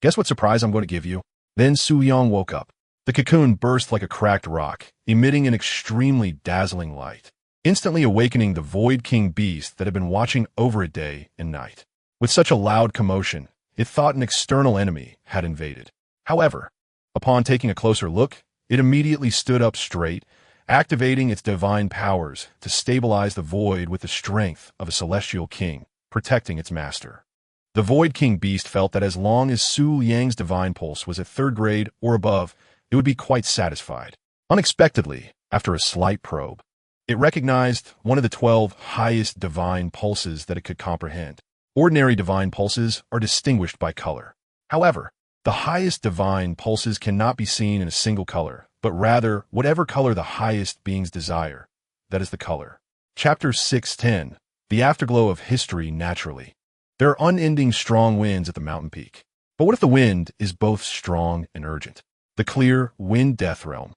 Guess what surprise I'm going to give you? Then Su Liang woke up. The cocoon burst like a cracked rock, emitting an extremely dazzling light, instantly awakening the Void King beast that had been watching over it day and night. With such a loud commotion, it thought an external enemy had invaded. However, upon taking a closer look, it immediately stood up straight, activating its divine powers to stabilize the void with the strength of a celestial king, protecting its master. The Void King beast felt that as long as Su Liang's divine pulse was at 3rd grade or above, it would be quite satisfied. Unexpectedly, after a slight probe, it recognized one of the 12 highest divine pulses that it could comprehend. Ordinary divine pulses are distinguished by color. However, the highest divine pulses cannot be seen in a single color, but rather whatever color the highest beings desire. That is the color. Chapter 610. The Afterglow of History Naturally. There are unending strong winds at the mountain peak. But what if the wind is both strong and urgent? The Clear Wind Death Realm,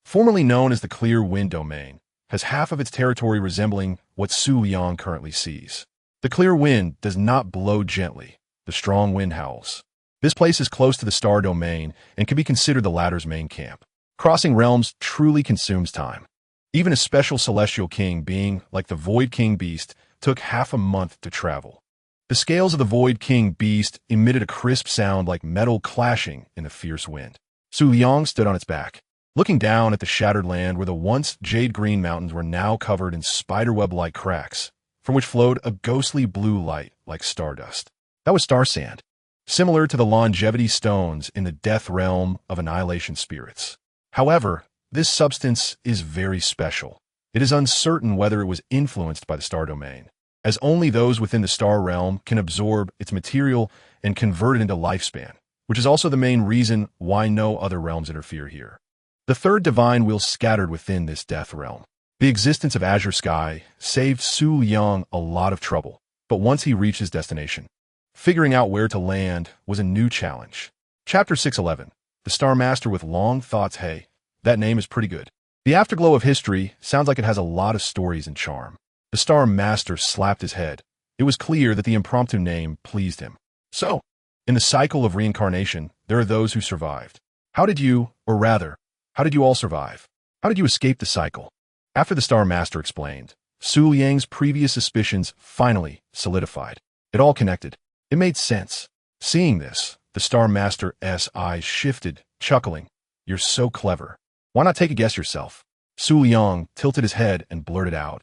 formerly known as the Clear Wind Domain, has half of its territory resembling what Su Liang currently sees. The clear wind does not blow gently. The strong wind howls. This place is close to the Star Domain and can be considered the latter's main camp. Crossing realms truly consumes time. Even a special celestial king being like the Void King Beast took half a month to travel. The scales of the Void King Beast emitted a crisp sound like metal clashing in the fierce wind. Su Liang stood on its back, looking down at the shattered land where the once jade-green mountains were now covered in spiderweb-like cracks, from which flowed a ghostly blue light like stardust. That was star sand, similar to the longevity stones in the death realm of annihilation spirits. However, this substance is very special. It is uncertain whether it was influenced by the star domain, as only those within the star realm can absorb its material and convert it into lifespan, which is also the main reason why no other realms interfere here. The third divine wheel scattered within this death realm. The existence of Azure Sky saved Su Liang a lot of trouble, but once he reached his destination, figuring out where to land was a new challenge. Chapter 611. The Star Master with Long Thoughts. Hey, that name is pretty good. The afterglow of history sounds like it has a lot of stories and charm. The Star Master slapped his head. It was clear that the impromptu name pleased him. So, in the cycle of reincarnation, there are those who survived. How did you all survive? How did you escape the cycle? After the Star Master explained, Su Liang's previous suspicions finally solidified. It all connected. It made sense. Seeing this, the Star Master's eyes shifted, chuckling. You're so clever. Why not take a guess yourself? Su Liang tilted his head and blurted out.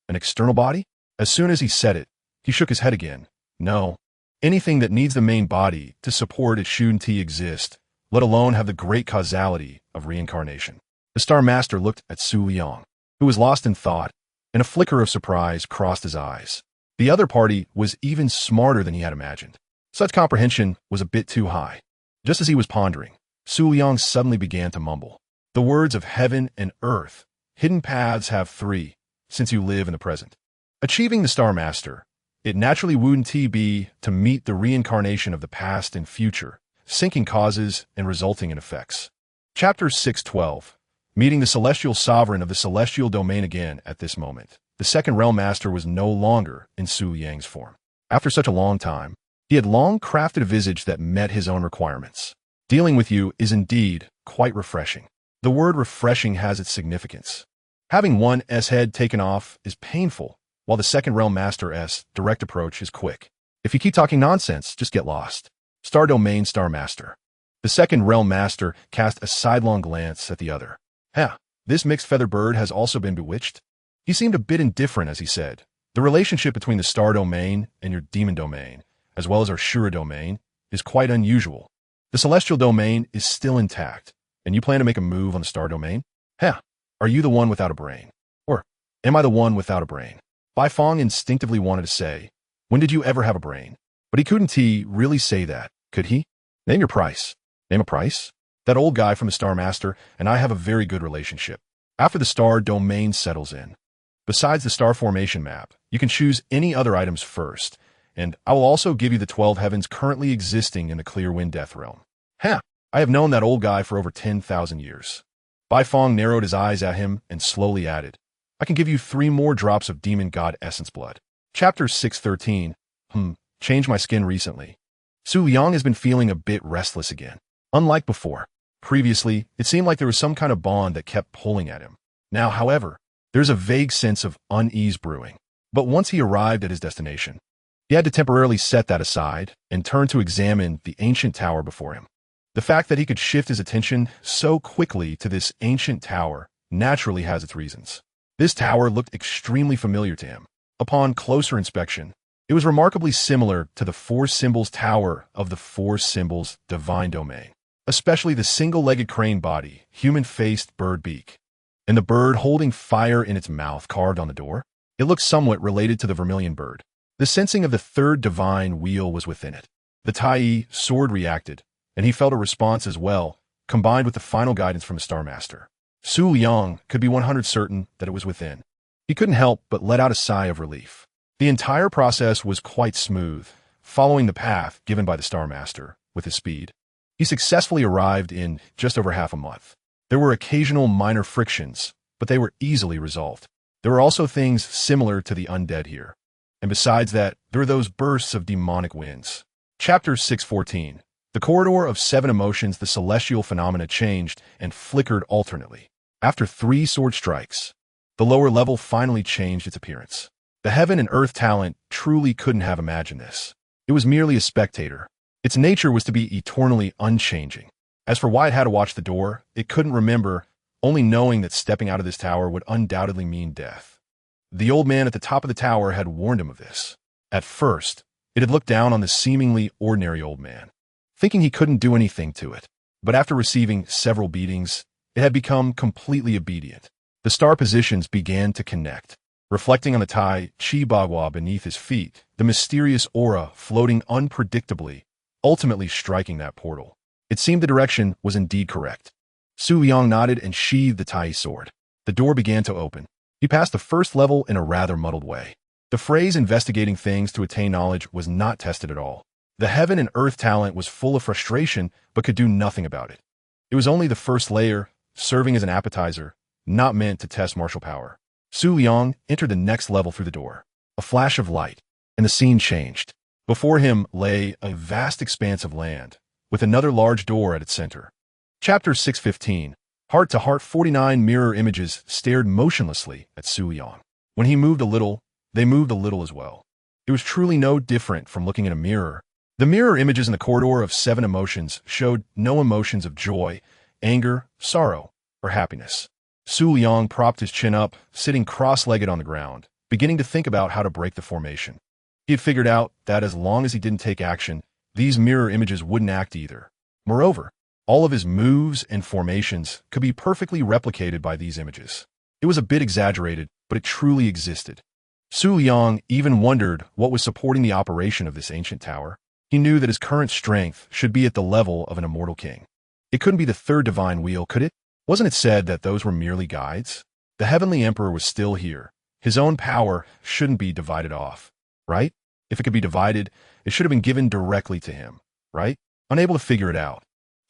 An external body? As soon as he said it, he shook his head again. No. Anything that needs the main body to support it shouldn't exist, let alone have the great causality of reincarnation. The Star Master looked at Su Liang, who was lost in thought, and a flicker of surprise crossed his eyes. The other party was even smarter than he had imagined. Such comprehension was a bit too high. Just as he was pondering, Su Liang suddenly began to mumble. The words of heaven and earth. Hidden paths have three, since you live in the present. Achieving the Star Master, it naturally wouldn't be to meet the reincarnation of the past and future, sinking causes and resulting in effects. Chapter 612. Meeting the Celestial Sovereign of the Celestial Domain again at this moment. The second Realm Master was no longer in Su Liang's form. After such a long time, he had long crafted a visage that met his own requirements. Dealing with you is indeed quite refreshing. The word refreshing has its significance. Having one's head taken off is painful, while the second Realm Master's direct approach is quick. If you keep talking nonsense, just get lost. Star Domain Star Master. The second Realm Master cast a sidelong glance at the other. This mixed feather bird has also been bewitched? He seemed a bit indifferent as he said, the relationship between the Star Domain and your Demon Domain, as well as our Shura Domain, is quite unusual. The Celestial Domain is still intact, and you plan to make a move on the Star Domain? Are you the one without a brain? Or am I the one without a brain? Bai Fong instinctively wanted to say, when did you ever have a brain? But he couldn't really say that, could he? Name your price. Name a price? That old guy from the Star Master and I have a very good relationship. After the Star Domain settles in, besides the star formation map, you can choose any other items first, and I will also give you the 12 heavens currently existing in the Clear Wind Death Realm. I have known that old guy for over 10,000 years. Bai Fong narrowed his eyes at him and slowly added, I can give you 3 more drops of Demon God Essence Blood. Chapter 613. Changed my skin recently. Su Liang has been feeling a bit restless again. Unlike before. Previously, it seemed like there was some kind of bond that kept pulling at him. Now, however, there's a vague sense of unease brewing. But once he arrived at his destination, he had to temporarily set that aside and turn to examine the ancient tower before him. The fact that he could shift his attention so quickly to this ancient tower naturally has its reasons. This tower looked extremely familiar to him. Upon closer inspection, it was remarkably similar to the Four Symbols Tower of the Four Symbols Divine Domain, especially the single-legged crane body, human-faced bird beak, and the bird holding fire in its mouth carved on the door. It looked somewhat related to the vermilion bird. The sensing of the third divine wheel was within it. The Tai sword reacted, and he felt a response as well, combined with the final guidance from the Star Master. Su Liang could be 100% certain that it was within. He couldn't help but let out a sigh of relief. The entire process was quite smooth, following the path given by the Star Master with his speed. He successfully arrived in just over half a month. There were occasional minor frictions, but they were easily resolved. There were also things similar to the undead here. And besides that, there were those bursts of demonic winds. Chapter 614. The corridor of 7 emotions, the celestial phenomena changed and flickered alternately. After 3 sword strikes, the lower level finally changed its appearance. The heaven and earth talent truly couldn't have imagined this. It was merely a spectator. Its nature was to be eternally unchanging. As for why it had to watch the door, it couldn't remember, only knowing that stepping out of this tower would undoubtedly mean death. The old man at the top of the tower had warned him of this. At first, it had looked down on the seemingly ordinary old man, thinking he couldn't do anything to it. But after receiving several beatings, it had become completely obedient. The star positions began to connect. Reflecting on the Tai Chi Bagua beneath his feet, the mysterious aura floating unpredictably, ultimately striking that portal. It seemed the direction was indeed correct. Su Liang nodded and sheathed the Tai sword. The door began to open. He passed the first level in a rather muddled way. The phrase investigating things to attain knowledge was not tested at all. The heaven and earth talent was full of frustration but could do nothing about it. It was only the first layer, serving as an appetizer, not meant to test martial power. Su Liang entered the next level through the door. A flash of light, and the scene changed. Before him lay a vast expanse of land, with another large door at its center. Chapter 615. Heart-to-heart 49 mirror images stared motionlessly at Su Liang. When he moved a little, they moved a little as well. It was truly no different from looking in a mirror. The mirror images in the corridor of 7 emotions showed no emotions of joy, anger, sorrow, or happiness. Su Liang propped his chin up, sitting cross-legged on the ground, beginning to think about how to break the formation. He had figured out that as long as he didn't take action, these mirror images wouldn't act either. Moreover, all of his moves and formations could be perfectly replicated by these images. It was a bit exaggerated, but it truly existed. Su Liang even wondered what was supporting the operation of this ancient tower. He knew that his current strength should be at the level of an immortal king. It couldn't be the third divine wheel, could it? Wasn't it said that those were merely guides? The Heavenly Emperor was still here. His own power shouldn't be divided off, right? If it could be divided, it should have been given directly to him, right? Unable to figure it out,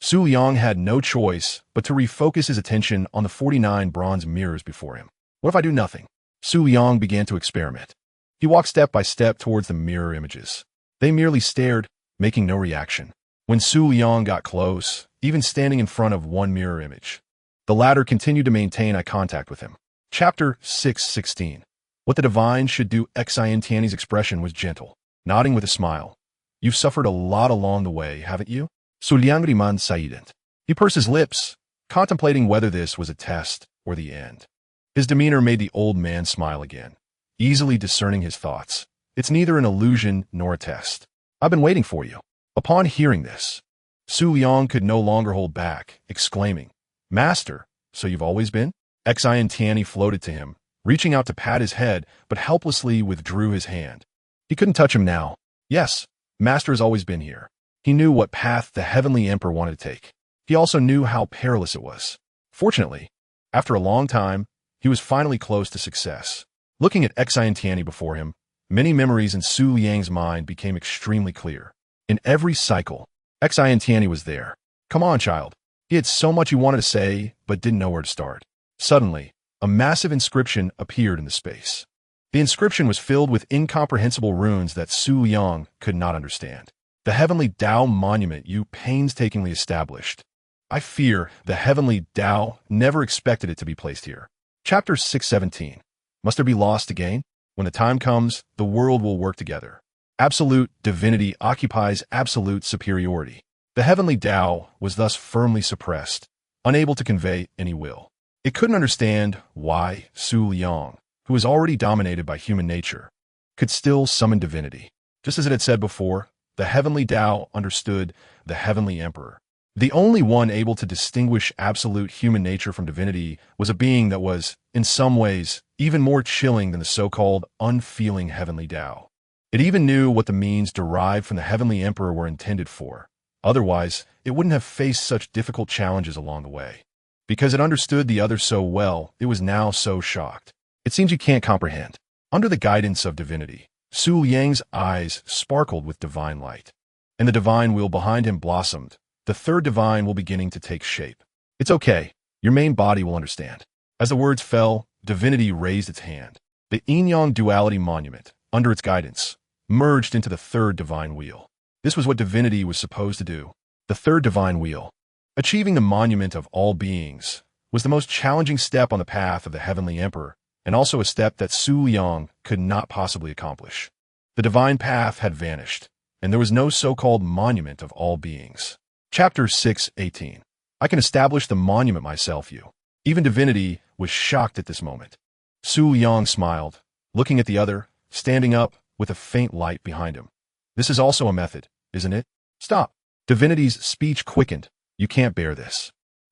Su Liang had no choice but to refocus his attention on the 49 bronze mirrors before him. What if I do nothing? Su Liang began to experiment. He walked step by step towards the mirror images. They merely stared, making no reaction. When Su Liang got close, even standing in front of one mirror image, the latter continued to maintain eye contact with him. Chapter 616. What the divine should do. Xiantiani's expression was gentle, nodding with a smile. You've suffered a lot along the way, haven't you? Su Liang riman saident. He pursed his lips, contemplating whether this was a test or the end. His demeanor made the old man smile again, easily discerning his thoughts. It's neither an illusion nor a test. I've been waiting for you. Upon hearing this, Su Liang could no longer hold back, exclaiming, Master, so you've always been? Xiantiani floated to him, reaching out to pat his head, but helplessly withdrew his hand. He couldn't touch him now. Yes, Master has always been here. He knew what path the Heavenly Emperor wanted to take. He also knew how perilous it was. Fortunately, after a long time, he was finally close to success. Looking at Xiantiani before him, many memories in Su Liang's mind became extremely clear. In every cycle, Xiantiani was there. Come on, child. He had so much he wanted to say, but didn't know where to start. Suddenly, a massive inscription appeared in the space. The inscription was filled with incomprehensible runes that Su Liang could not understand. The Heavenly Tao Monument you painstakingly established. I fear the Heavenly Tao never expected it to be placed here. Chapter 617. Must there be loss to gain? When the time comes, the world will work together. Absolute divinity occupies absolute superiority. The Heavenly Tao was thus firmly suppressed, unable to convey any will. It couldn't understand why Su Liang, who was already dominated by human nature, could still summon divinity. Just as it had said before, the Heavenly Tao understood the Heavenly Emperor. The only one able to distinguish absolute human nature from divinity was a being that was, in some ways, even more chilling than the so-called unfeeling Heavenly Tao. It even knew what the means derived from the Heavenly Emperor were intended for. Otherwise, it wouldn't have faced such difficult challenges along the way. Because it understood the other so well, it was now so shocked. It seems you can't comprehend. Under the guidance of divinity, Su Liang's eyes sparkled with divine light, and the divine will behind him blossomed. The third divine will beginning to take shape. It's okay. Your main body will understand. As the words fell, divinity raised its hand. The yin-yang duality monument, under its guidance, merged into the third divine wheel. This was what divinity was supposed to do. The third divine wheel. Achieving the monument of all beings was the most challenging step on the path of the Heavenly Emperor, and also a step that Su Liang could not possibly accomplish. The divine path had vanished, and there was no so-called monument of all beings. Chapter 618. I can establish the monument myself, you. Even divinity was shocked at this moment. Su Liang smiled, looking at the other, standing up with a faint light behind him. This is also a method, isn't it? Stop. Divinity's speech quickened. You can't bear this.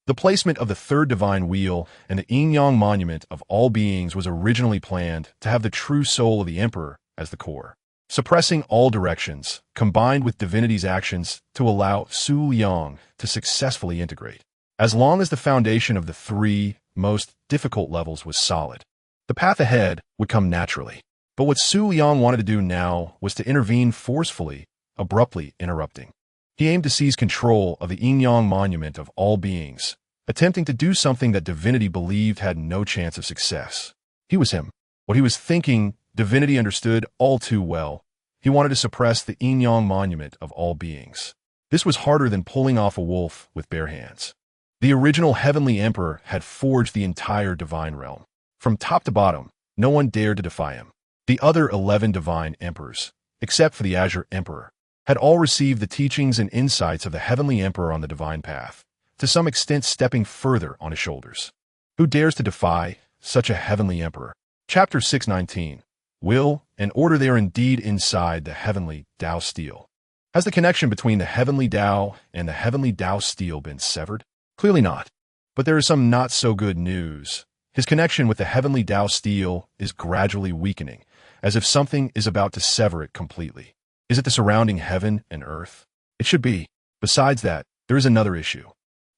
The placement of the third divine wheel and the yin-yang monument of all beings was originally planned to have the true soul of the emperor as the core. suppressing all directions, combined with divinity's actions to allow Su Liang to successfully integrate. As long as the foundation of the three most difficult levels was solid, the path ahead would come naturally. But what Su Liang wanted to do now was to intervene forcefully, abruptly interrupting. He aimed to seize control of the yin-yang monument of all beings, attempting to do something that divinity believed had no chance of success. He was him. What he was thinking, divinity understood all too well. He wanted to suppress the yin-yang monument of all beings. This was harder than pulling off a wolf with bare hands. The original Heavenly Emperor had forged the entire divine realm. From top to bottom, no one dared to defy him. The other 11 divine emperors, except for the Azure Emperor, had all received the teachings and insights of the Heavenly Emperor on the divine path, to some extent stepping further on his shoulders. Who dares to defy such a Heavenly Emperor? Chapter 619. Will and order they are indeed inside the Heavenly Tao Steel. Has the connection between the Heavenly Tao and the Heavenly Tao Steel been severed? Clearly not. But there is some not-so-good news. His connection with the Heavenly Tao Steel is gradually weakening, as if something is about to sever it completely. Is it the surrounding heaven and earth? It should be. Besides that, there is another issue.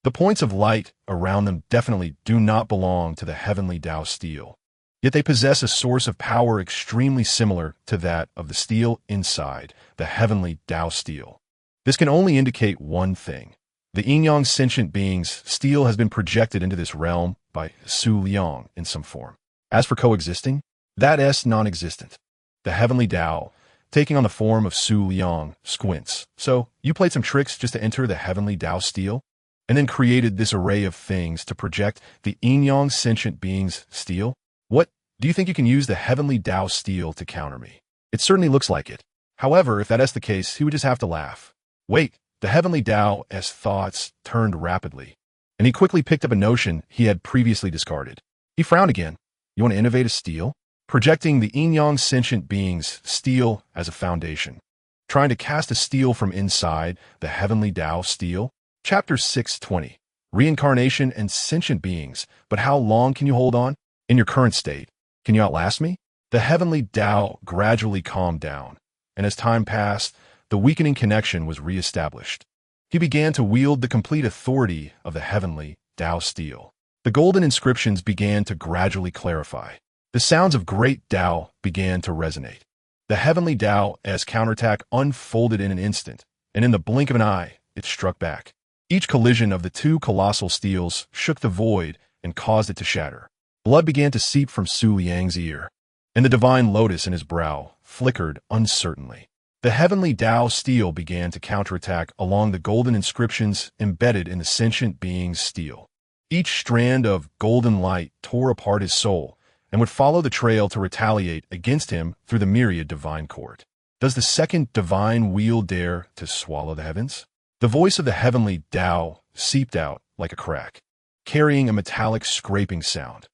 The points of light around them definitely do not belong to the Heavenly Tao Steel. Yet they possess a source of power extremely similar to that of the steel inside the Heavenly Tao Steel. This can only indicate one thing. The yin-yang sentient being's steel has been projected into this realm by Su Liang in some form. As for coexisting, that is non-existent. The Heavenly Tao, taking on the form of Su Liang, squints. So, you played some tricks just to enter the Heavenly Tao Steel, and then created this array of things to project the yin-yang sentient being's steel? What? Do you think you can use the Heavenly Tao Steel to counter me? It certainly looks like it. However, if that is the case, he would just have to laugh. Wait, the Heavenly Tao's thoughts turned rapidly, and he quickly picked up a notion he had previously discarded. He frowned again. You want to innovate a steel? Projecting the yin-yang sentient being's steel as a foundation. Trying to cast a steel from inside the Heavenly Tao Steel? Chapter 620. Reincarnation and sentient beings, but how long can you hold on? In your current state, can you outlast me? The Heavenly Tao gradually calmed down, and as time passed, the weakening connection was re-established. He began to wield the complete authority of the Heavenly Tao Steel. The golden inscriptions began to gradually clarify. The sounds of great Tao began to resonate. The Heavenly Tao's counterattack unfolded in an instant, and in the blink of an eye, it struck back. Each collision of the two colossal steels shook the void and caused it to shatter. Blood began to seep from Su Liang's ear, and the divine lotus in his brow flickered uncertainly. The Heavenly Tao Steel began to counterattack along the golden inscriptions embedded in the sentient being's steel. Each strand of golden light tore apart his soul and would follow the trail to retaliate against him through the myriad divine court. Does the second divine wheel dare to swallow the heavens? The voice of the Heavenly Tao seeped out like a crack, carrying a metallic scraping sound.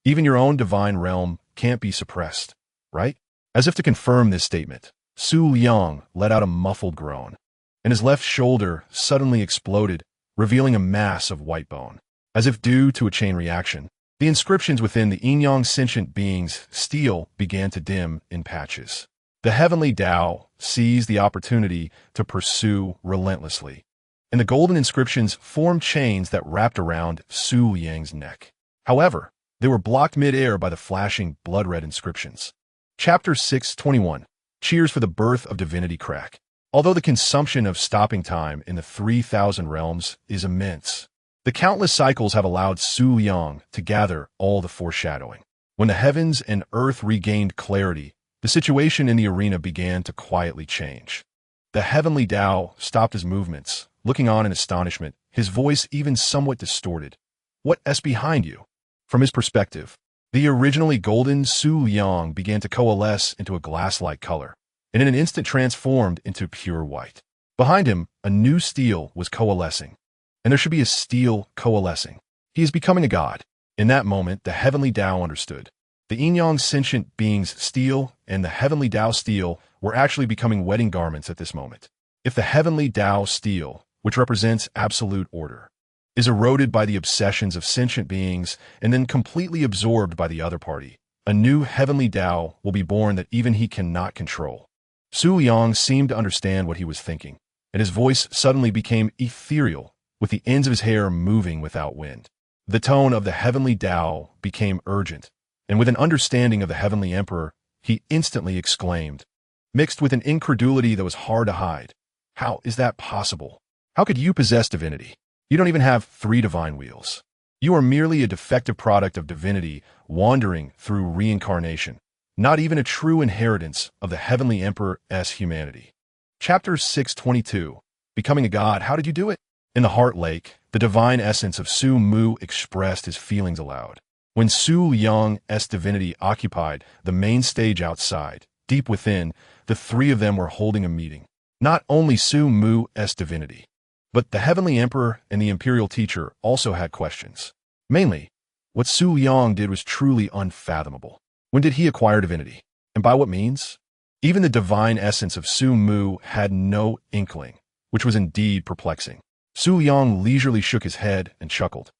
Even your own divine realm can't be suppressed, right? As if to confirm this statement, Su Liang let out a muffled groan, and his left shoulder suddenly exploded, revealing a mass of white bone. As if due to a chain reaction, the inscriptions within the yin-yang sentient being's steel began to dim in patches. The Heavenly Tao seized the opportunity to pursue relentlessly, and the golden inscriptions formed chains that wrapped around Su Liang's neck. However, they were blocked mid-air by the flashing blood-red inscriptions. Chapter 621. Cheers for the birth of divinity crack. Although the consumption of stopping time in the 3,000 realms is immense, the countless cycles have allowed Su Liang to gather all the foreshadowing. When the heavens and earth regained clarity, the situation in the arena began to quietly change. The Heavenly Tao stopped his movements, looking on in astonishment, his voice even somewhat distorted. What's behind you? From his perspective, the originally golden Su Liang began to coalesce into a glass-like color, and in an instant transformed into pure white. Behind him, a new steel was coalescing, and there should be a steel coalescing. He is becoming a god. In that moment, the Heavenly Tao understood. The yin-yang sentient being's steel and the Heavenly Tao steel were actually becoming wedding garments at this moment. If the Heavenly Tao steel, which represents absolute order, is eroded by the obsessions of sentient beings and then completely absorbed by the other party, a new Heavenly Tao will be born that even he cannot control. Su Liang seemed to understand what he was thinking, and his voice suddenly became ethereal, with the ends of his hair moving without wind. The tone of the heavenly Tao became urgent, and with an understanding of the heavenly emperor, he instantly exclaimed, mixed with an incredulity that was hard to hide, "How is that possible? How could you possess divinity? You don't even have 3 divine wheels. You are merely a defective product of divinity wandering through reincarnation, not even a true inheritance of the heavenly emperor's humanity." Chapter 622, Becoming a God, How Did You Do It? In the Heart Lake, the divine essence of Su Mu expressed his feelings aloud. When Su Liang's divinity occupied the main stage outside, deep within, the 3 of them were holding a meeting. Not only Su Mu's divinity, but the heavenly emperor and the imperial teacher also had questions. Mainly, what Su Liang did was truly unfathomable. When did he acquire divinity? And by what means? Even the divine essence of Su Mu had no inkling, which was indeed perplexing. Su Liang leisurely shook his head and chuckled.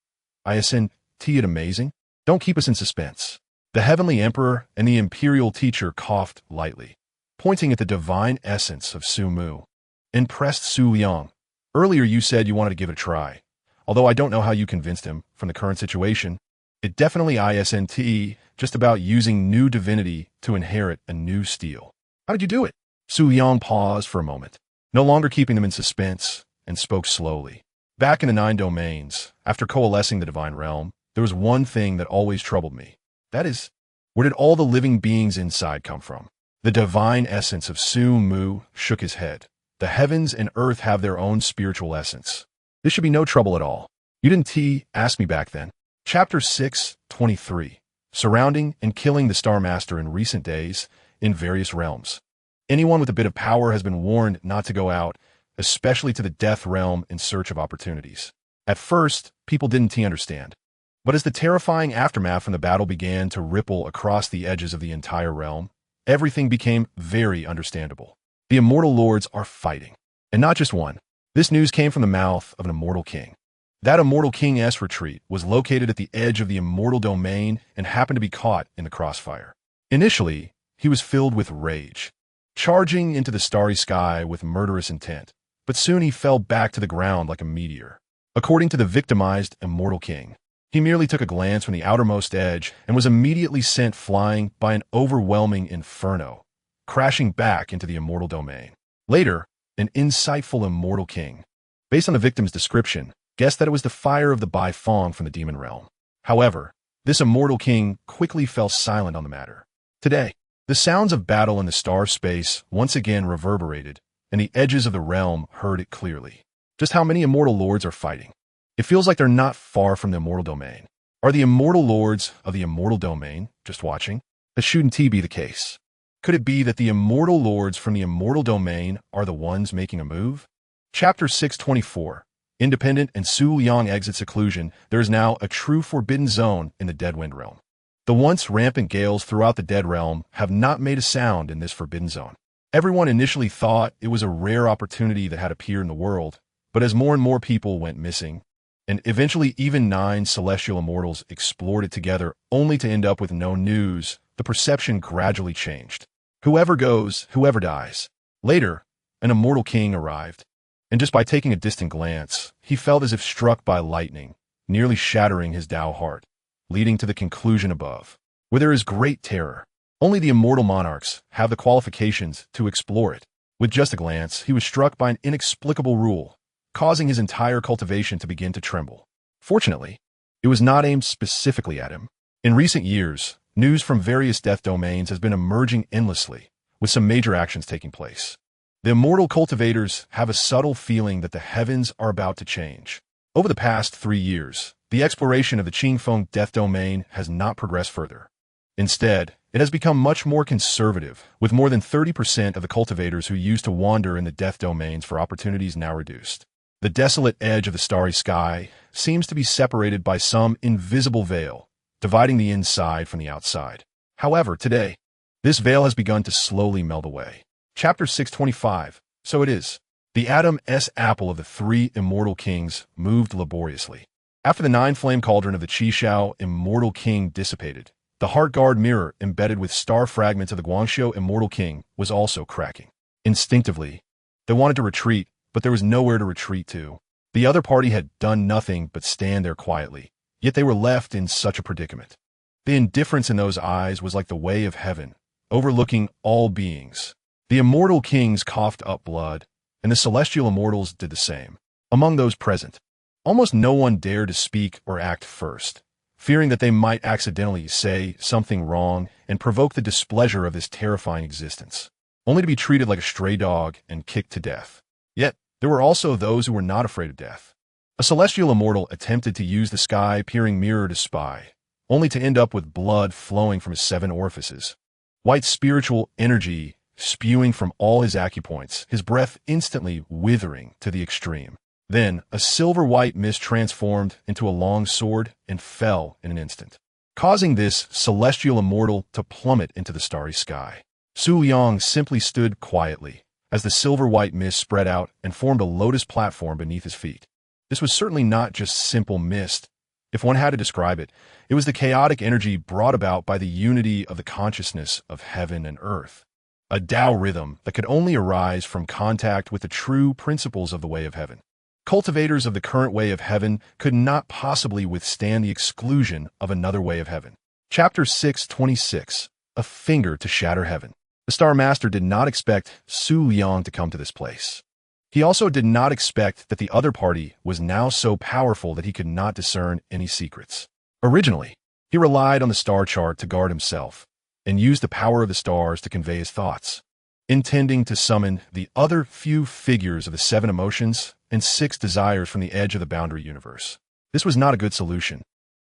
"Isn't it amazing? Don't keep us in suspense." The heavenly emperor and the imperial teacher coughed lightly, pointing at the divine essence of Su Mu. Impressed Su Liang. "Earlier you said you wanted to give it a try. Although I don't know how you convinced him from the current situation. It definitely isn't just about using new divinity to inherit a new steel. How did you do it?" Su Liang paused for a moment, no longer keeping them in suspense, and spoke slowly. "Back in the 9 domains, after coalescing the divine realm, there was one thing that always troubled me. That is, where did all the living beings inside come from?" The divine essence of Su Mu shook his head. "The heavens and earth have their own spiritual essence. This should be no trouble at all. You didn't ask me back then." Chapter 623, Surrounding and Killing the Star Master in Recent Days in Various Realms. Anyone with a bit of power has been warned not to go out, especially to the death realm in search of opportunities. At first, people didn't understand. But as the terrifying aftermath from the battle began to ripple across the edges of the entire realm, everything became very understandable. The immortal lords are fighting. And not just one. This news came from the mouth of an immortal king. That immortal king's retreat was located at the edge of the immortal domain and happened to be caught in the crossfire. Initially, he was filled with rage, charging into the starry sky with murderous intent, but soon he fell back to the ground like a meteor. According to the victimized immortal king, he merely took a glance from the outermost edge and was immediately sent flying by an overwhelming inferno, crashing back into the immortal domain. Later, an insightful immortal king, based on the victim's description, guessed that it was the fire of the Bai Fong from the demon realm. However, this immortal king quickly fell silent on the matter. Today, the sounds of battle in the star space once again reverberated, and the edges of the realm heard it clearly. Just how many immortal lords are fighting? It feels like they're not far from the immortal domain. Are the immortal lords of the immortal domain just watching? That shouldn't be the case. Could it be that the immortal lords from the immortal domain are the ones making a move? Chapter 624, Independent and Su Liang exit seclusion. There is now a true forbidden zone in the Deadwind realm. The once rampant gales throughout the Dead realm have not made a sound in this forbidden zone. Everyone initially thought it was a rare opportunity that had appeared in the world, but as more and more people went missing, and eventually even 9 celestial immortals explored it together only to end up with no news, the perception gradually changed. Whoever goes, whoever dies. Later, an immortal king arrived, and just by taking a distant glance, he felt as if struck by lightning, nearly shattering his Tao heart, leading to the conclusion above. Where there is great terror, only the immortal monarchs have the qualifications to explore it. With just a glance, he was struck by an inexplicable rule, causing his entire cultivation to begin to tremble. Fortunately, it was not aimed specifically at him. In recent years, news from various death domains has been emerging endlessly, with some major actions taking place. The immortal cultivators have a subtle feeling that the heavens are about to change. Over the past 3 years, the exploration of the Qingfeng death domain has not progressed further. Instead, it has become much more conservative, with more than 30% of the cultivators who used to wander in the death domains for opportunities now reduced. The desolate edge of the starry sky seems to be separated by some invisible veil, dividing the inside from the outside. However, today, this veil has begun to slowly melt away. Chapter 625, So it is. The Atom's apple of the 3 immortal kings moved laboriously. After the 9-flame cauldron of the Qishao immortal king dissipated, the heart guard mirror embedded with star fragments of the Guangxiu immortal king was also cracking. Instinctively, they wanted to retreat, but there was nowhere to retreat to. The other party had done nothing but stand there quietly, yet they were left in such a predicament. The indifference in those eyes was like the way of heaven, overlooking all beings. The immortal kings coughed up blood, and the celestial immortals did the same. Among those present, almost no one dared to speak or act first, fearing that they might accidentally say something wrong and provoke the displeasure of this terrifying existence, only to be treated like a stray dog and kicked to death. Yet, there were also those who were not afraid of death. A celestial immortal attempted to use the sky-peering mirror to spy, only to end up with blood flowing from his 7 orifices. White spiritual energy spewing from all his acupoints, his breath instantly withering to the extreme. Then, a silver-white mist transformed into a long sword and fell in an instant, causing this celestial immortal to plummet into the starry sky. Su Liang simply stood quietly as the silver-white mist spread out and formed a lotus platform beneath his feet. This was certainly not just simple mist. If one had to describe it, it was the chaotic energy brought about by the unity of the consciousness of heaven and earth, a Tao rhythm that could only arise from contact with the true principles of the way of heaven. Cultivators of the current way of heaven could not possibly withstand the exclusion of another way of heaven. Chapter 626, A Finger to Shatter Heaven. The Star Master did not expect Su Liang to come to this place. He also did not expect that the other party was now so powerful that he could not discern any secrets. Originally, he relied on the star chart to guard himself, and used the power of the stars to convey his thoughts, intending to summon the other few figures of the 7 emotions and 6 desires from the edge of the boundary universe. This was not a good solution,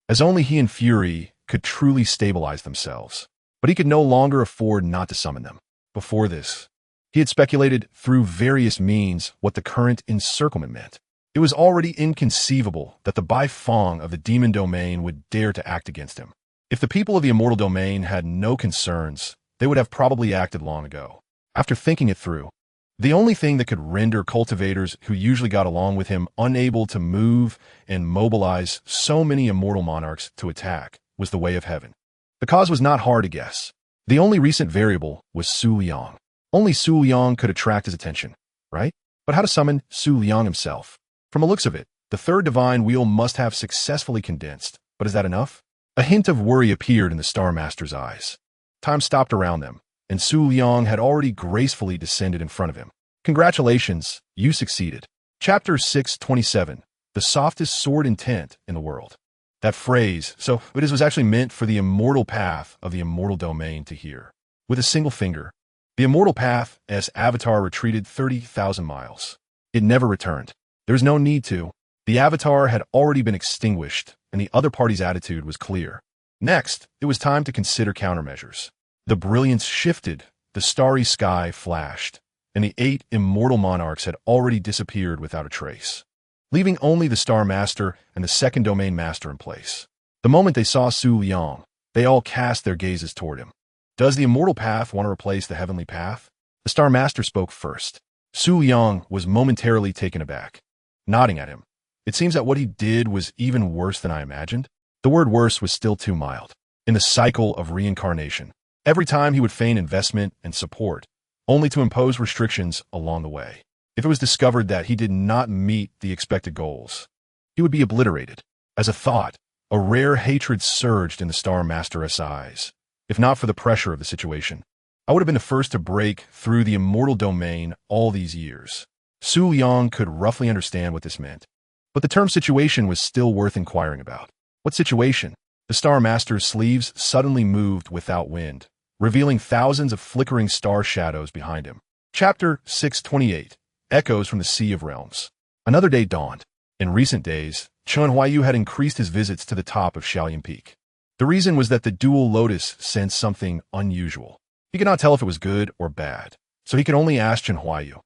as only he and Fury could truly stabilize themselves. But he could no longer afford not to summon them. Before this, he had speculated through various means what the current encirclement meant. It was already inconceivable that the Bai Fong of the demon domain would dare to act against him. If the people of the immortal domain had no concerns, they would have probably acted long ago. After thinking it through, the only thing that could render cultivators who usually got along with him unable to move and mobilize so many immortal monarchs to attack was the way of heaven. The cause was not hard to guess. The only recent variable was Su Liang. Only Su Liang could attract his attention, right? But how to summon Su Liang himself? From the looks of it, the 3rd divine wheel must have successfully condensed. But is that enough? A hint of worry appeared in the Star Master's eyes. Time stopped around them, and Su Liang had already gracefully descended in front of him. Congratulations, you succeeded. Chapter 627, The Softest Sword Intent in the World. That phrase, but it was actually meant for the immortal path of the immortal domain to hear. With a single finger, the immortal path as Avatar retreated 30,000 miles. It never returned. There was no need to. The Avatar had already been extinguished, and the other party's attitude was clear. Next, it was time to consider countermeasures. The brilliance shifted, the starry sky flashed, and the 8 immortal monarchs had already disappeared without a trace, leaving only the Star Master and the 2nd Domain Master in place. The moment they saw Su Liang, they all cast their gazes toward him. Does the immortal path want to replace the heavenly path? The Star Master spoke first. Su Liang was momentarily taken aback, nodding at him. It seems that what he did was even worse than I imagined. The word worse was still too mild. In the cycle of reincarnation, every time he would feign investment and support, only to impose restrictions along the way. If it was discovered that he did not meet the expected goals, he would be obliterated. As a thought, a rare hatred surged in the Star Master's eyes. If not for the pressure of the situation, I would have been the first to break through the immortal domain all these years. Su Liang could roughly understand what this meant, but the term situation was still worth inquiring about. What situation? The Star Master's sleeves suddenly moved without wind, revealing thousands of flickering star shadows behind him. Chapter 628, Echoes from the Sea of Realms. Another day dawned. In recent days, Chen Huayu had increased his visits to the top of Shaolian Peak. The reason was that the dual lotus sensed something unusual. He could not tell if it was good or bad, so he could only ask Chen Huayu,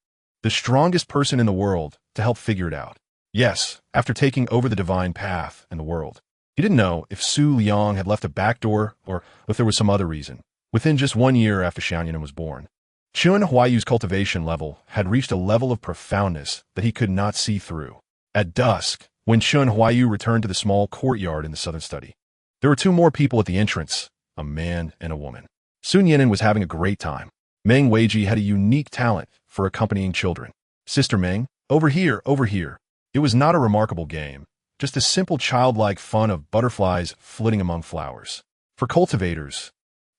the strongest person in the world, to help figure it out. Yes, after taking over the divine path and the world. He didn't know if Su Liang had left a backdoor or if there was some other reason. Within just 1 year after Xianyan was born, Chen Huayu's cultivation level had reached a level of profoundness that he could not see through. At dusk, when Chen Huayu returned to the small courtyard in the southern study, there were 2 more people at the entrance, a man and a woman. Sun Yinan was having a great time. Meng Weiji had a unique talent for accompanying children. Sister Meng, over here, over here. It was not a remarkable game, just a simple childlike fun of butterflies flitting among flowers. For cultivators,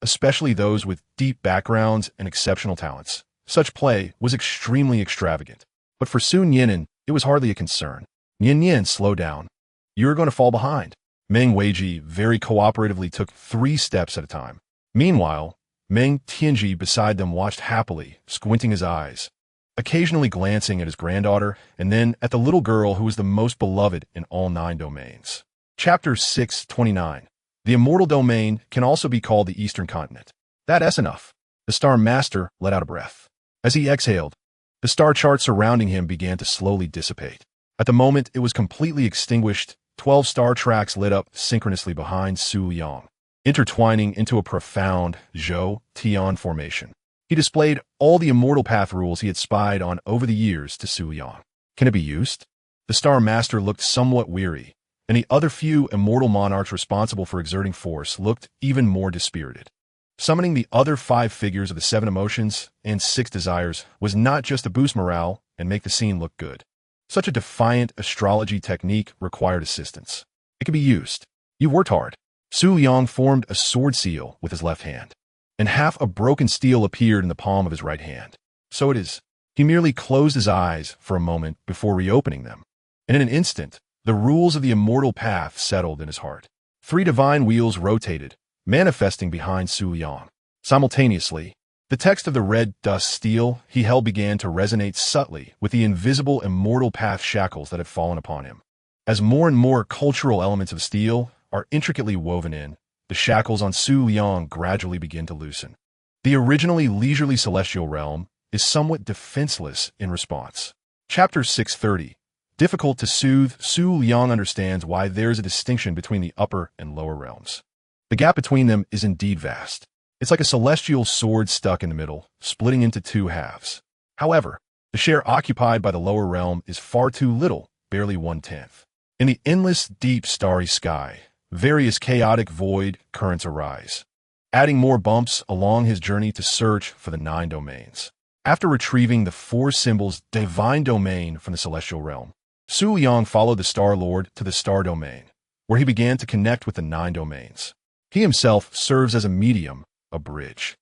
especially those with deep backgrounds and exceptional talents, such play was extremely extravagant. But for Su Nianen, it was hardly a concern. Nian, slow down. You are going to fall behind. Meng Weiji very cooperatively took 3 steps at a time. Meanwhile, Meng Tianji beside them watched happily, squinting his eyes, occasionally glancing at his granddaughter and then at the little girl who was the most beloved in all 9 domains. Chapter 629. The immortal domain can also be called the Eastern Continent. That's enough. The Star Master let out a breath. As he exhaled, the star chart surrounding him began to slowly dissipate. At the moment it was completely extinguished, 12 star tracks lit up synchronously behind Su Liang, intertwining into a profound Zhou Tian formation. He displayed all the immortal path rules he had spied on over the years to Su Liang. Can it be used? The Star Master looked somewhat weary, and the other few immortal monarchs responsible for exerting force looked even more dispirited. Summoning the other 5 figures of the 7 emotions and 6 desires was not just to boost morale and make the scene look good. Such a defiant astrology technique required assistance. It could be used. You worked hard. Su Liang formed a sword seal with his left hand, and half a broken steel appeared in the palm of his right hand. So it is. He merely closed his eyes for a moment before reopening them, and in an instant, the rules of the immortal path settled in his heart. 3 divine wheels rotated, manifesting behind Su Liang. Simultaneously, the text of the red dust steel he held began to resonate subtly with the invisible immortal path shackles that had fallen upon him. As more and more cultural elements of steel are intricately woven in, the shackles on Su Liang gradually begin to loosen. The originally leisurely celestial realm is somewhat defenseless in response. Chapter 630. Difficult to soothe, Su Liang understands why there is a distinction between the upper and lower realms. The gap between them is indeed vast. It's like a celestial sword stuck in the middle, splitting into 2 halves. However, the share occupied by the lower realm is far too little, barely 1/10. In the endless, deep, starry sky, various chaotic void currents arise, adding more bumps along his journey to search for the 9 domains. After retrieving the 4 symbols divine domain from the celestial realm, Su Liang followed the Star Lord to the star domain, where he began to connect with the 9 domains. He himself serves as a medium, a bridge.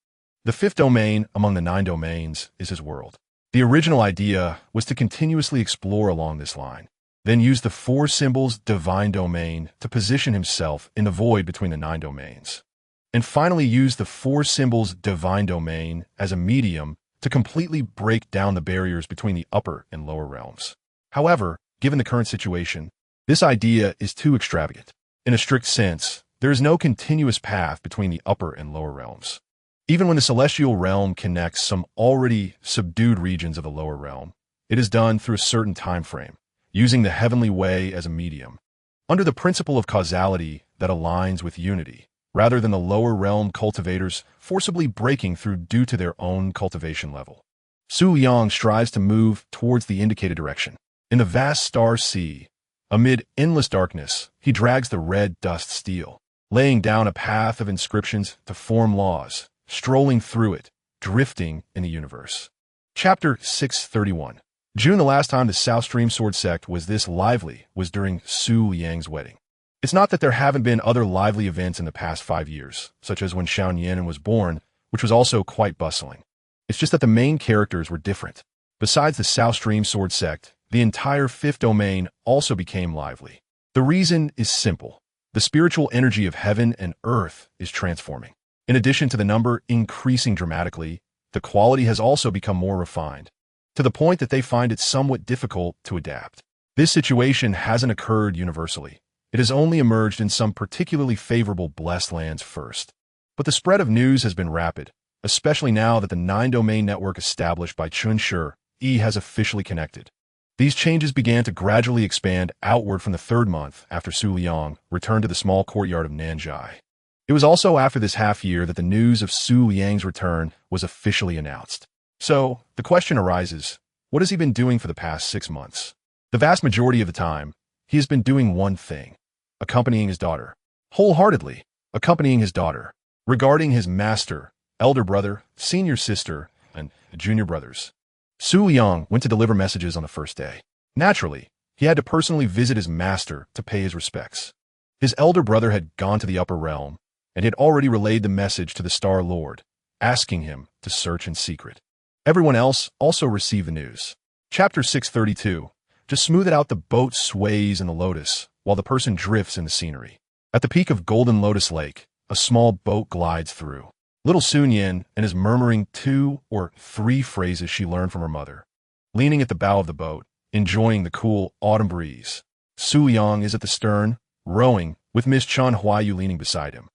The 5th domain among the 9 domains is his world. The original idea was to continuously explore along this line, then use the 4 symbols divine domain to position himself in the void between the 9 domains, and finally use the 4 symbols divine domain as a medium to completely break down the barriers between the upper and lower realms. However, given the current situation, this idea is too extravagant. In a strict sense, there is no continuous path between the upper and lower realms. Even when the celestial realm connects some already subdued regions of the lower realm, it is done through a certain time frame, using the heavenly way as a medium, under the principle of causality that aligns with unity, rather than the lower realm cultivators forcibly breaking through due to their own cultivation level. Su Liang strives to move towards the indicated direction. In the vast star sea, amid endless darkness, he drags the red dust steel, laying down a path of inscriptions to form laws, strolling through it, drifting in the universe. Chapter 631. June, the last time the South Stream Sword Sect was this lively was during Su Liang's wedding. It's not that there haven't been other lively events in the past 5 years, such as when Xiao Nianen was born, which was also quite bustling. It's just that the main characters were different. Besides the South Stream Sword Sect, the entire 5th domain also became lively. The reason is simple. The spiritual energy of heaven and earth is transforming. In addition to the number increasing dramatically, the quality has also become more refined, to the point that they find it somewhat difficult to adapt. This situation hasn't occurred universally. It has only emerged in some particularly favorable blessed lands first. But the spread of news has been rapid, especially now that the 9-domain network established by Chun Shi has officially connected. These changes began to gradually expand outward from the 3rd month after Su Liang returned to the small courtyard of Nanjai. It was also after this half-year that the news of Su Liang's return was officially announced. So, the question arises, what has he been doing for the past 6 months? The vast majority of the time, he has been doing one thing: accompanying his daughter. Wholeheartedly accompanying his daughter. Regarding his master, elder brother, senior sister, junior brothers. Su Liang went to deliver messages on the first day. Naturally, he had to personally visit his master to pay his respects. His elder brother had gone to the upper realm, and had already relayed the message to the Star Lord, asking him to search in secret. Everyone else also received the news. Chapter 632. To smooth it out, the boat sways in the lotus, while the person drifts in the scenery. At the peak of Golden Lotus Lake, a small boat glides through. Little Su Liang and is murmuring 2 or 3 phrases she learned from her mother. Leaning at the bow of the boat, enjoying the cool autumn breeze. Su Liang is at the stern, rowing, with Miss Chen Huayu leaning beside him.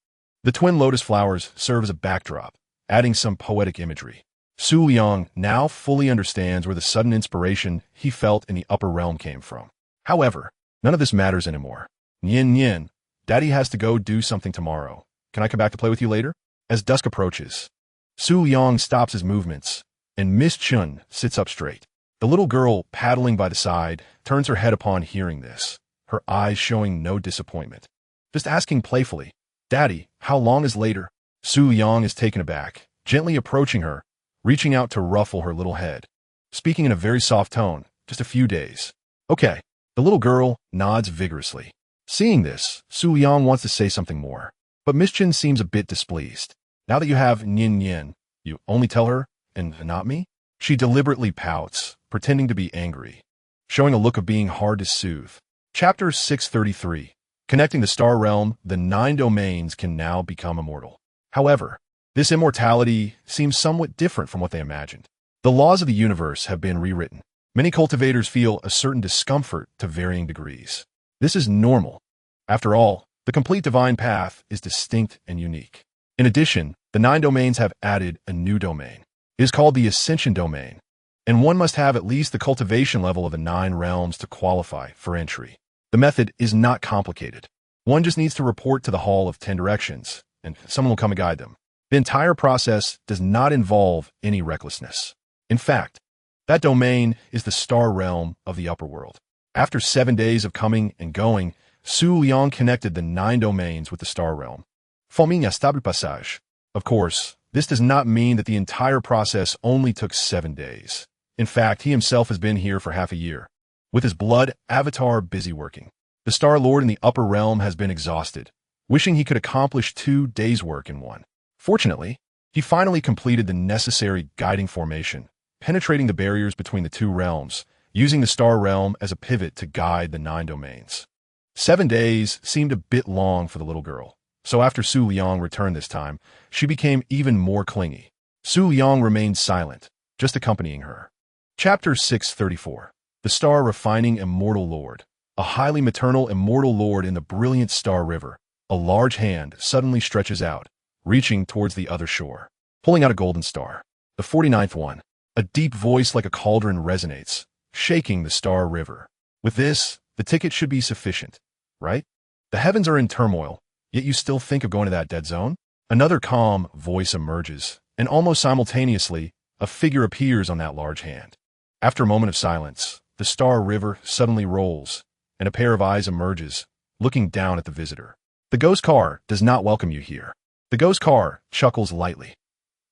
The twin lotus flowers serve as a backdrop, adding some poetic imagery. Su Liang now fully understands where the sudden inspiration he felt in the upper realm came from. However, none of this matters anymore. Nian, Daddy has to go do something tomorrow. Can I come back to play with you later? As dusk approaches, Su Liang stops his movements, and Miss Chen sits up straight. The little girl, paddling by the side, turns her head upon hearing this, her eyes showing no disappointment. Just asking playfully, Daddy, how long is later? Su Liang is taken aback, gently approaching her, reaching out to ruffle her little head. Speaking in a very soft tone, just a few days. Okay. The little girl nods vigorously. Seeing this, Su Liang wants to say something more, but Miss Chen seems a bit displeased. Now that you have Nian, you only tell her, and not me? She deliberately pouts, pretending to be angry, showing a look of being hard to soothe. Chapter 633. Connecting the star realm, the 9 domains can now become immortal. However, this immortality seems somewhat different from what they imagined. The laws of the universe have been rewritten. Many cultivators feel a certain discomfort to varying degrees. This is normal. After all, the complete divine path is distinct and unique. In addition, the 9 domains have added a new domain. It is called the Ascension Domain, and one must have at least the cultivation level of the 9 realms to qualify for entry. The method is not complicated. One just needs to report to the Hall of 10 Directions, and someone will come and guide them. The entire process does not involve any recklessness. In fact, that domain is the star realm of the upper world. After 7 days of coming and going, Su Liang connected the 9 domains with the star realm. Forming a stable passage. Of course, this does not mean that the entire process only took 7 days. In fact, he himself has been here for half a year, with his blood avatar busy working. The Star Lord in the upper realm has been exhausted, wishing he could accomplish 2 days' work in one. Fortunately, he finally completed the necessary guiding formation, penetrating the barriers between the 2 realms, using the star realm as a pivot to guide the 9 domains. 7 days seemed a bit long for the little girl, so after Su Liang returned this time, she became even more clingy. Su Liang remained silent, just accompanying her. Chapter 634. The Star Refining Immortal Lord. A highly maternal immortal lord in the brilliant Star River. A large hand suddenly stretches out, reaching towards the other shore, pulling out a golden star. The 49th one. A deep voice like a cauldron resonates, shaking the Star River. With this, the ticket should be sufficient, right? The heavens are in turmoil, yet you still think of going to that dead zone? Another calm voice emerges, and almost simultaneously, a figure appears on that large hand. After a moment of silence, the Star River suddenly rolls, and a pair of eyes emerges, looking down at the visitor. The ghost car does not welcome you here. The ghost car chuckles lightly.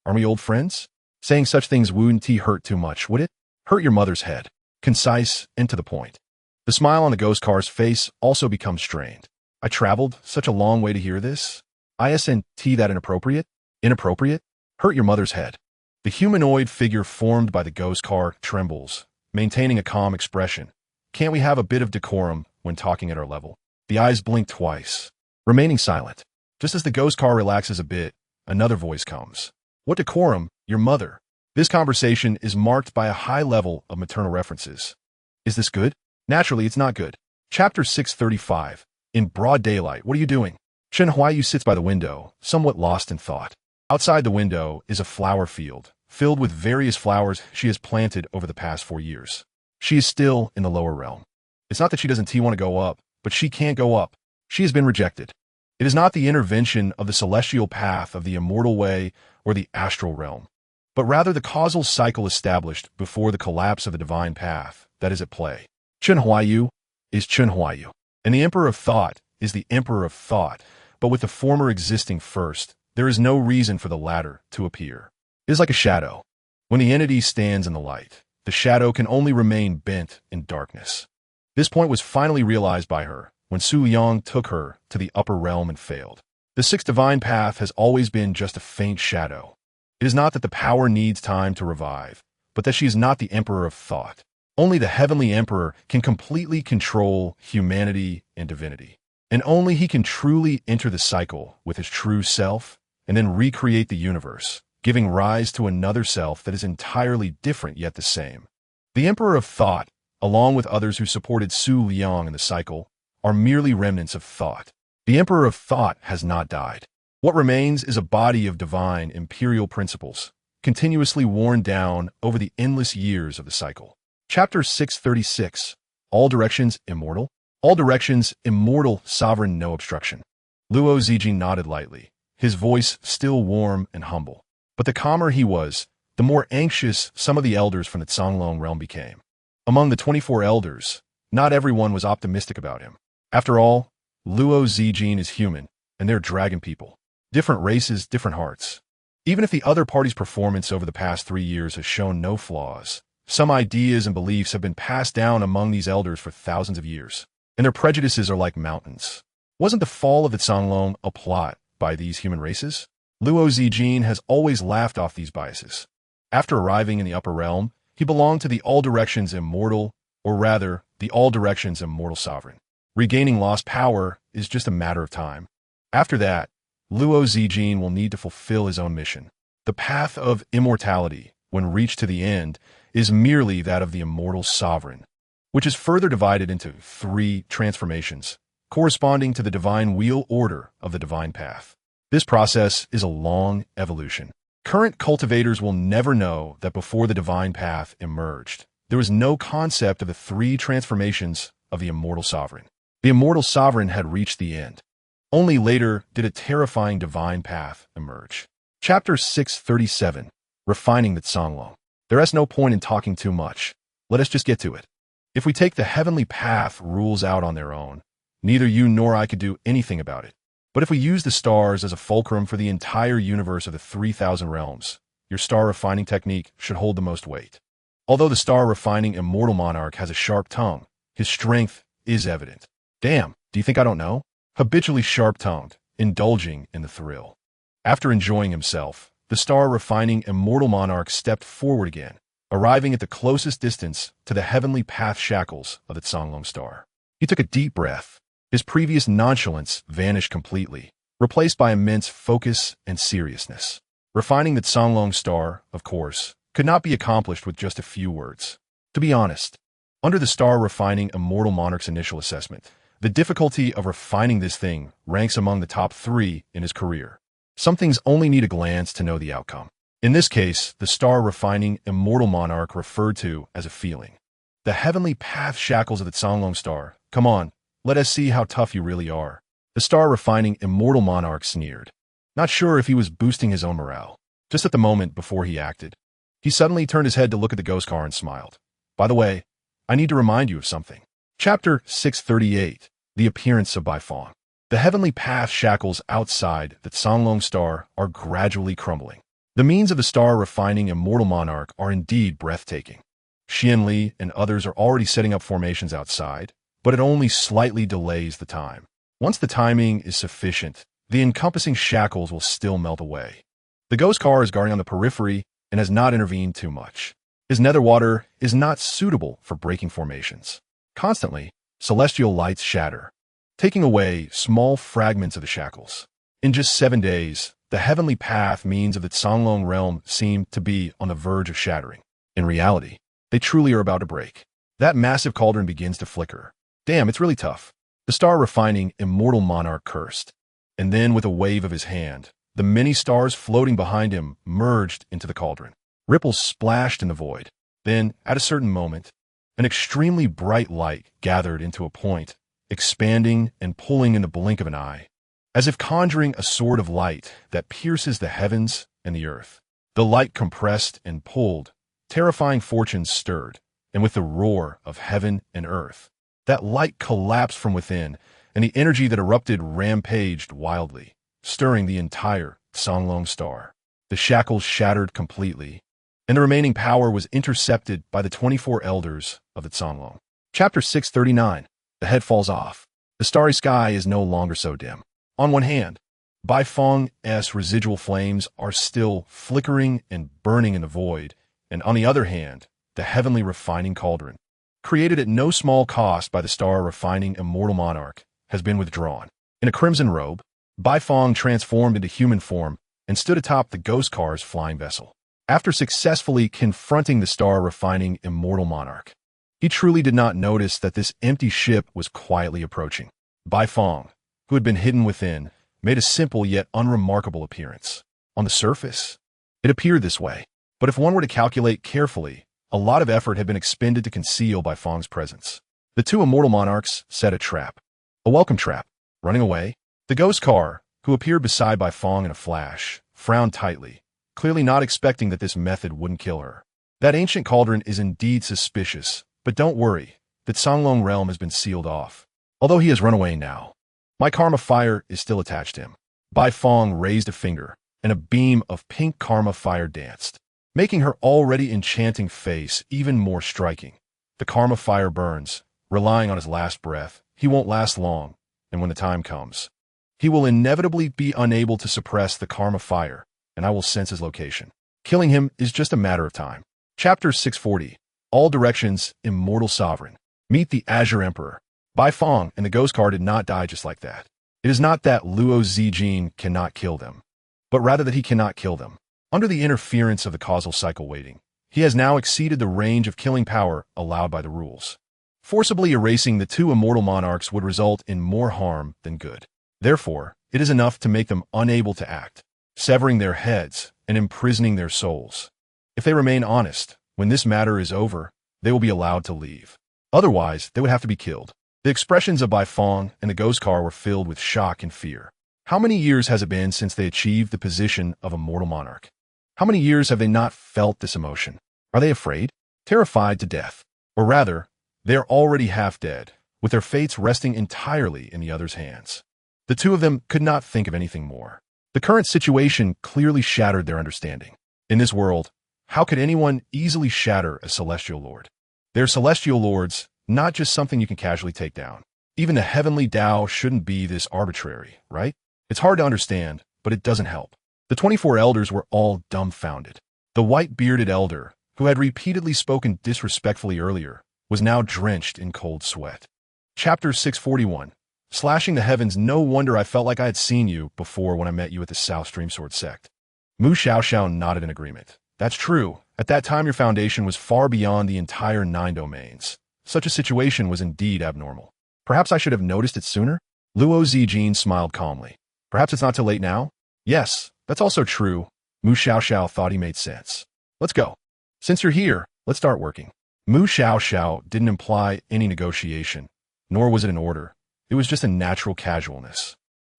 Are we old friends? Saying such things wouldn't hurt too much, would it? Hurt your mother's head. Concise and to the point. The smile on the ghost car's face also becomes strained. I traveled such a long way to hear this. Isn't that inappropriate? Inappropriate? Hurt your mother's head. The humanoid figure formed by the ghost car trembles, maintaining a calm expression. Can't we have a bit of decorum when talking at our level? The eyes blink twice, remaining silent. Just as the ghost car relaxes a bit, another voice comes. What decorum, your mother? This conversation is marked by a high level of maternal references. Is this good? Naturally, it's not good. Chapter 635. In broad daylight, what are you doing? Chen Huayu sits by the window, somewhat lost in thought. Outside the window is a flower field, filled with various flowers she has planted over the past 4 years. She is still in the lower realm. It's not that she doesn't want to go up, but she can't go up. She has been rejected. It is not the intervention of the celestial path of the immortal way or the astral realm, but rather the causal cycle established before the collapse of the divine path that is at play. Chen Huayu is Chen Huayu, and the Emperor of Thought is the Emperor of Thought, but with the former existing first, there is no reason for the latter to appear. It is like a shadow. When the entity stands in the light, the shadow can only remain bent in darkness. This point was finally realized by her when Su Liang took her to the upper realm and failed. The sixth divine path has always been just a faint shadow. It is not that the power needs time to revive, but that she is not the emperor of thought. Only the heavenly emperor can completely control humanity and divinity. And only he can truly enter the cycle with his true self and then recreate the universe, giving rise to another self that is entirely different yet the same. The emperor of thought, along with others who supported Su Liang in the cycle, are merely remnants of thought. The emperor of thought has not died. What remains is a body of divine imperial principles, continuously worn down over the endless years of the cycle. Chapter 636. All directions immortal? All directions immortal, sovereign, no obstruction. Luo Zijin nodded lightly, his voice still warm and humble. But the calmer he was, the more anxious some of the elders from the Songlong realm became. Among the 24 elders, not everyone was optimistic about him. After all, Luo Zijin is human, and they're dragon people. Different races, different hearts. Even if the other party's performance over the past 3 years has shown no flaws, some ideas and beliefs have been passed down among these elders for thousands of years, and their prejudices are like mountains. Wasn't the fall of the Songlong a plot by these human races? Luo Zijin has always laughed off these biases. After arriving in the upper realm, he belonged to the All Directions Immortal, or rather, the All Directions Immortal Sovereign. Regaining lost power is just a matter of time. After that, Luo Zijin will need to fulfill his own mission. The path of immortality, when reached to the end, is merely that of the Immortal Sovereign, which is further divided into 3 transformations, corresponding to the divine wheel order of the divine path. This process is a long evolution. Current cultivators will never know that before the divine path emerged, there was no concept of the 3 transformations of the Immortal Sovereign. The Immortal Sovereign had reached the end. Only later did a terrifying divine path emerge. Chapter 637. Refining the Songlong. There is no point in talking too much. Let us just get to it. If we take the heavenly path rules out on their own, neither you nor I could do anything about it. But if we use the stars as a fulcrum for the entire universe of the 3,000 realms, your star refining technique should hold the most weight. Although the star refining immortal monarch has a sharp tongue, his strength is evident. Damn, do you think I don't know? Habitually sharp-tongued, indulging in the thrill. After enjoying himself, the star refining immortal monarch stepped forward again, arriving at the closest distance to the heavenly path shackles of the Songlong star. He took a deep breath. His previous nonchalance vanished completely, replaced by immense focus and seriousness. Refining the Songlong star, of course, could not be accomplished with just a few words. To be honest, under the star refining immortal monarch's initial assessment, the difficulty of refining this thing ranks among the top 3 in his career. Some things only need a glance to know the outcome. In this case, the star refining immortal monarch referred to as a feeling. The heavenly path shackles of the Songlong star. Come on, let us see how tough you really are. The star refining immortal monarch sneered, not sure if he was boosting his own morale. Just at the moment before he acted, he suddenly turned his head to look at the ghost car and smiled. By the way, I need to remind you of something. Chapter 638. The Appearance of Baifeng. The heavenly path shackles outside the Songlong star are gradually crumbling. The means of the star refining immortal monarch are indeed breathtaking. Xian Li and others are already setting up formations outside, but it only slightly delays the time. Once the timing is sufficient, the encompassing shackles will still melt away. The ghost car is guarding on the periphery and has not intervened too much. His nether water is not suitable for breaking formations. Constantly, celestial lights shatter, taking away small fragments of the shackles. In just 7 days, the heavenly path means of the Songlong realm seem to be on the verge of shattering. In reality, they truly are about to break. That massive cauldron begins to flicker. Damn, it's really tough. The star refining immortal monarch cursed. And then with a wave of his hand, the many stars floating behind him merged into the cauldron. Ripples splashed in the void. Then, at a certain moment, an extremely bright light gathered into a point, expanding and pulling in the blink of an eye, as if conjuring a sword of light that pierces the heavens and the earth. The light compressed and pulled, terrifying fortunes stirred, and with the roar of heaven and earth, that light collapsed from within, and the energy that erupted rampaged wildly, stirring the entire Songlong star. The shackles shattered completely, and the remaining power was intercepted by the 24 elders of the Songlong. Chapter 639. The head falls off. The starry sky is no longer so dim. On one hand, Bai Feng's residual flames are still flickering and burning in the void, and on the other hand, the heavenly refining cauldron, created at no small cost by the star-refining immortal monarch, has been withdrawn. In a crimson robe, Bai Feng transformed into human form and stood atop the ghost car's flying vessel. After successfully confronting the star-refining immortal monarch, he truly did not notice that this empty ship was quietly approaching. Bai Feng, who had been hidden within, made a simple yet unremarkable appearance. On the surface, it appeared this way, but if one were to calculate carefully, a lot of effort had been expended to conceal Bai Feng's presence. The two immortal monarchs set a trap. A welcome trap. Running away, the ghost car, who appeared beside Bai Feng in a flash, frowned tightly, clearly not expecting that this method wouldn't kill her. That ancient cauldron is indeed suspicious, but don't worry, that Songlong realm has been sealed off. Although he has run away now, my karma fire is still attached to him. Bai Feng raised a finger, and a beam of pink karma fire danced, making her already enchanting face even more striking. The karma fire burns, relying on his last breath. He won't last long, and when the time comes, he will inevitably be unable to suppress the karma fire, and I will sense his location. Killing him is just a matter of time. Chapter 640. All Directions, Immortal Sovereign. Meet the Azure Emperor. Bai Feng and the ghost car did not die just like that. It is not that Luo Zijin cannot kill them, but rather that he cannot kill them. Under the interference of the causal cycle waiting, he has now exceeded the range of killing power allowed by the rules. Forcibly erasing the two immortal monarchs would result in more harm than good. Therefore, it is enough to make them unable to act, severing their heads and imprisoning their souls. If they remain honest, when this matter is over, they will be allowed to leave. Otherwise, they would have to be killed. The expressions of Bai Feng and the ghost car were filled with shock and fear. How many years has it been since they achieved the position of immortal monarch? How many years have they not felt this emotion? Are they afraid? Terrified to death? Or rather, they are already half dead, with their fates resting entirely in the other's hands. The two of them could not think of anything more. The current situation clearly shattered their understanding. In this world, how could anyone easily shatter a celestial lord? They are celestial lords, not just something you can casually take down. Even the heavenly Tao shouldn't be this arbitrary, right? It's hard to understand, but it doesn't help. The 24 elders were all dumbfounded. The white-bearded elder, who had repeatedly spoken disrespectfully earlier, was now drenched in cold sweat. Chapter 641. Slashing the heavens. No wonder I felt like I had seen you before when I met you at the South Streamsword Sect. Mu Xiaoxiao nodded in agreement. That's true. At that time your foundation was far beyond the entire 9 domains. Such a situation was indeed abnormal. Perhaps I should have noticed it sooner? Luo Zijin smiled calmly. Perhaps it's not too late now? Yes, that's also true. Mu Xiaoxiao thought he made sense. Let's go. Since you're here, let's start working. Mu Xiaoxiao didn't imply any negotiation, nor was it an order. It was just a natural casualness,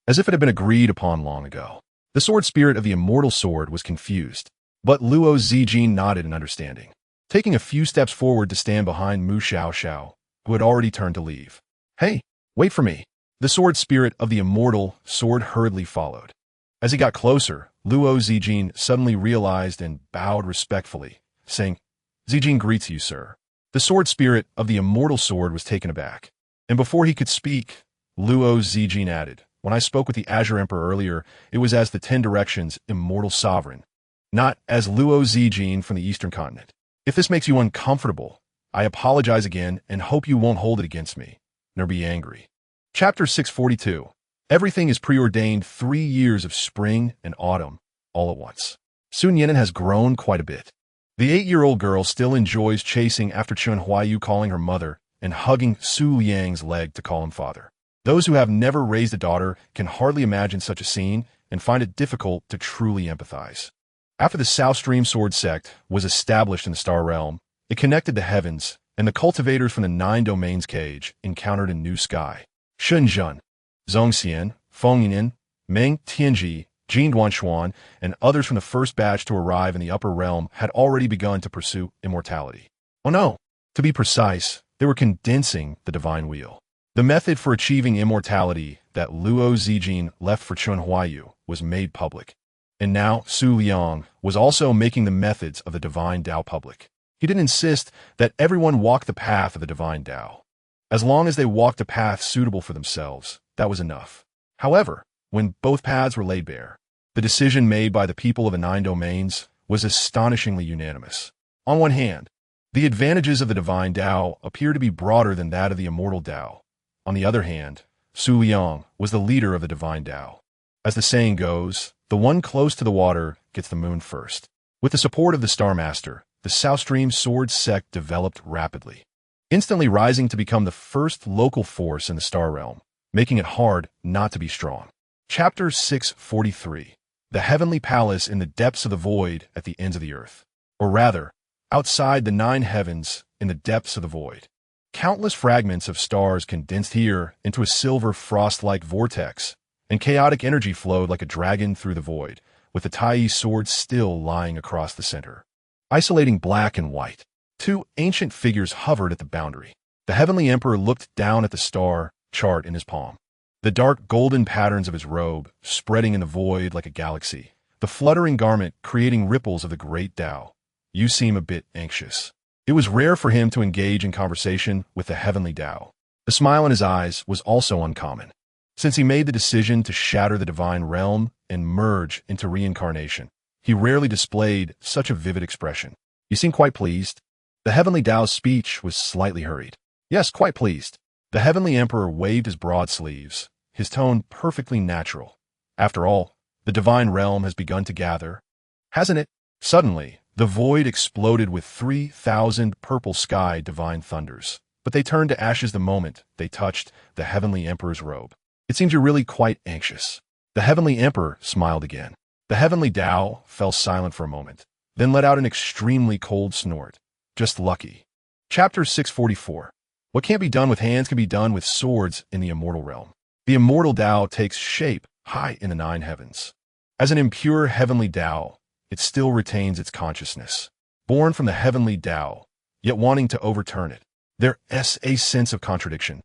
as if it had been agreed upon long ago. The sword spirit of the immortal sword was confused, but Luo Zijin nodded in understanding, taking a few steps forward to stand behind Mu Xiaoxiao, who had already turned to leave. Hey, wait for me. The sword spirit of the immortal sword hurriedly followed. As he got closer, Luo Zijin suddenly realized and bowed respectfully, saying, Zijin greets you, sir. The sword spirit of the immortal sword was taken aback, and before he could speak, Luo Zijin added, when I spoke with the Azure Emperor earlier, it was as the 10 Directions Immortal Sovereign, not as Luo Zijin from the Eastern Continent. If this makes you uncomfortable, I apologize again and hope you won't hold it against me, nor be angry. Chapter 642. Everything is preordained. 3 years of spring and autumn, all at once. Sun Yinan has grown quite a bit. The 8-year-old girl still enjoys chasing after Chen Huayu, calling her mother, and hugging Su Liang's leg to call him father. Those who have never raised a daughter can hardly imagine such a scene and find it difficult to truly empathize. After the South Streamsword Sect was established in the Star Realm, it connected the heavens, and the cultivators from the 9 Domains Cage encountered a new sky. Shenzhen, Zhongxian, Feng Yinan, Meng Tianji, Jin Duanshuan, and others from the first batch to arrive in the upper realm had already begun to pursue immortality. Oh no! To be precise, they were condensing the divine wheel. The method for achieving immortality that Luo Zijin left for Chen Huayu was made public. And now Su Liang was also making the methods of the divine Tao public. He didn't insist that everyone walk the path of the divine Tao. As long as they walked a path suitable for themselves, that was enough. However, when both paths were laid bare, the decision made by the people of the 9 domains was astonishingly unanimous. On one hand, the advantages of the divine Tao appear to be broader than that of the immortal Tao. On the other hand, Su Liang was the leader of the divine Tao. As the saying goes, the one close to the water gets the moon first. With the support of the Star Master, the South Stream Sword Sect developed rapidly, instantly rising to become the first local force in the Star Realm, making it hard not to be strong. Chapter 643. The Heavenly Palace in the Depths of the Void at the Ends of the Earth. Or rather, outside the 9 heavens in the depths of the void. Countless fragments of stars condensed here into a silver frost-like vortex, and chaotic energy flowed like a dragon through the void, with the Tai sword still lying across the center. Isolating black and white, 2 ancient figures hovered at the boundary. The Heavenly Emperor looked down at the star chart in his palm. The dark golden patterns of his robe spreading in the void like a galaxy, the fluttering garment creating ripples of the great Tao. You seem a bit anxious. It was rare for him to engage in conversation with the Heavenly Tao. The smile in his eyes was also uncommon, since he made the decision to shatter the divine realm and merge into reincarnation. He rarely displayed such a vivid expression. You seem quite pleased. The Heavenly Tao's speech was slightly hurried. Yes, quite pleased. The Heavenly Emperor waved his broad sleeves, his tone perfectly natural. After all, the divine realm has begun to gather, hasn't it? Suddenly, the void exploded with 3,000 purple sky divine thunders, but they turned to ashes the moment they touched the Heavenly Emperor's robe. It seems you're really quite anxious. The Heavenly Emperor smiled again. The Heavenly Tao fell silent for a moment, then let out an extremely cold snort. Just lucky. Chapter 644. What can't be done with hands can be done with swords in the immortal realm. The immortal Tao takes shape high in the 9 heavens. As an impure heavenly Tao, it still retains its consciousness. Born from the heavenly Tao, yet wanting to overturn it. There's a sense of contradiction.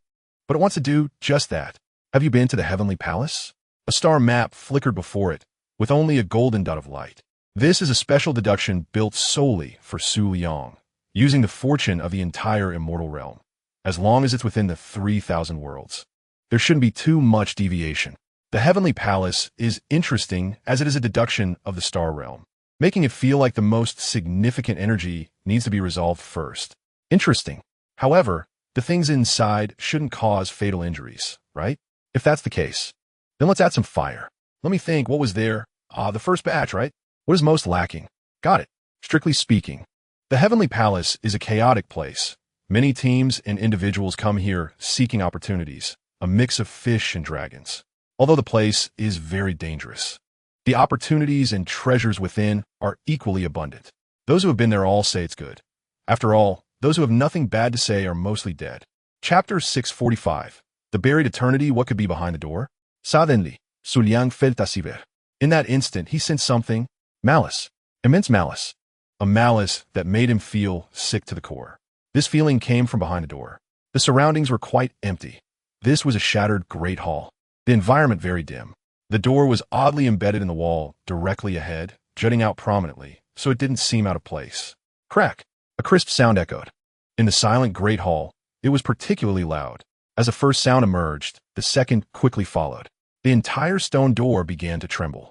But it wants to do just that. Have you been to the Heavenly Palace? A star map flickered before it, with only a golden dot of light. This is a special deduction built solely for Su Liang, using the fortune of the entire immortal realm. As long as it's within the 3,000 worlds, there shouldn't be too much deviation. The Heavenly Palace is interesting as it is a deduction of the star realm, making it feel like the most significant energy needs to be resolved first. Interesting. However, the things inside shouldn't cause fatal injuries, right? If that's the case, then let's add some fire. Let me think, what was there? The first batch, right? What is most lacking? Got it. Strictly speaking, the Heavenly Palace is a chaotic place. Many teams and individuals come here seeking opportunities, a mix of fish and dragons. Although the place is very dangerous, the opportunities and treasures within are equally abundant. Those who have been there all say it's good. After all, those who have nothing bad to say are mostly dead. Chapter 645. The buried eternity, what could be behind the door? Suddenly, Su Liang felt a shiver. In that instant, he sensed something. Malice. Immense malice. A malice that made him feel sick to the core. This feeling came from behind the door. The surroundings were quite empty. This was a shattered great hall. The environment very dim. The door was oddly embedded in the wall, directly ahead, jutting out prominently, so it didn't seem out of place. Crack! A crisp sound echoed. In the silent great hall, it was particularly loud. As the first sound emerged, the second quickly followed. The entire stone door began to tremble.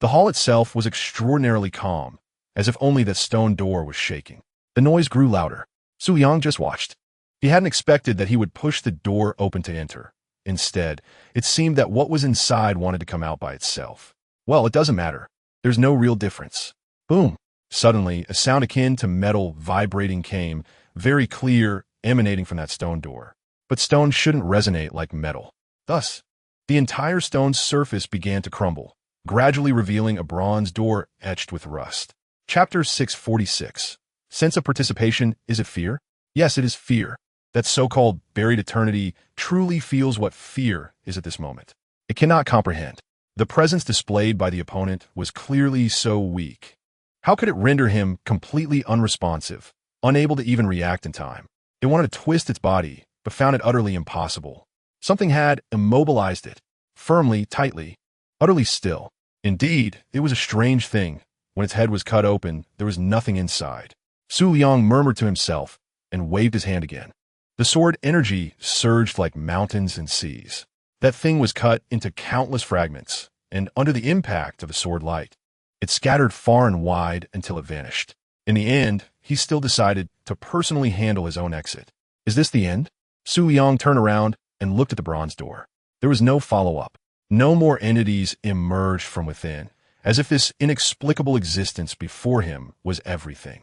The hall itself was extraordinarily calm, as if only the stone door was shaking. The noise grew louder. Su Liang just watched. He hadn't expected that he would push the door open to enter. Instead, it seemed that what was inside wanted to come out by itself. Well, it doesn't matter. There's no real difference. Boom! Suddenly, a sound akin to metal vibrating came, very clear, emanating from that stone door. But stone shouldn't resonate like metal. Thus, the entire stone's surface began to crumble, gradually revealing a bronze door etched with rust. Chapter 646. Sense of participation, is it fear? Yes, it is fear. That so-called buried eternity truly feels what fear is at this moment. It cannot comprehend. The presence displayed by the opponent was clearly so weak. How could it render him completely unresponsive, unable to even react in time? It wanted to twist its body, but found it utterly impossible. Something had immobilized it, firmly, tightly, utterly still. Indeed, it was a strange thing. When its head was cut open, there was nothing inside. Su Liang murmured to himself and waved his hand again. The sword energy surged like mountains and seas. That thing was cut into countless fragments, and under the impact of the sword light, it scattered far and wide until it vanished. In the end, he still decided to personally handle his own exit. Is this the end? Su Liang turned around and looked at the bronze door. There was no follow-up. No more entities emerged from within, as if this inexplicable existence before him was everything.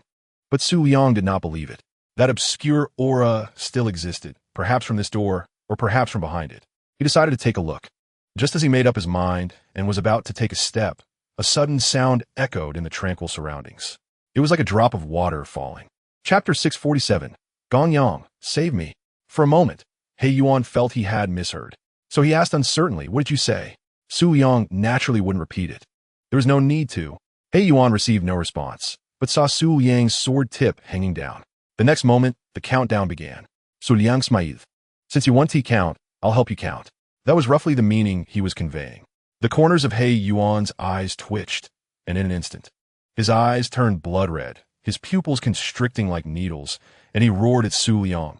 But Su Liang did not believe it. That obscure aura still existed, perhaps from this door, or perhaps from behind it. He decided to take a look. Just as he made up his mind and was about to take a step, a sudden sound echoed in the tranquil surroundings. It was like a drop of water falling. Chapter 647. Gong Yang, save me. For a moment, He Yuan felt he had misheard. So he asked uncertainly, what did you say? Su Liang naturally wouldn't repeat it. There was no need to. He Yuan received no response, but saw Su Liang's sword tip hanging down. The next moment, the countdown began. Su Liang smiled. Since you want to count, I'll help you count. That was roughly the meaning he was conveying. The corners of He Yuan's eyes twitched, and in an instant, his eyes turned blood red, his pupils constricting like needles, and he roared at Su Liang.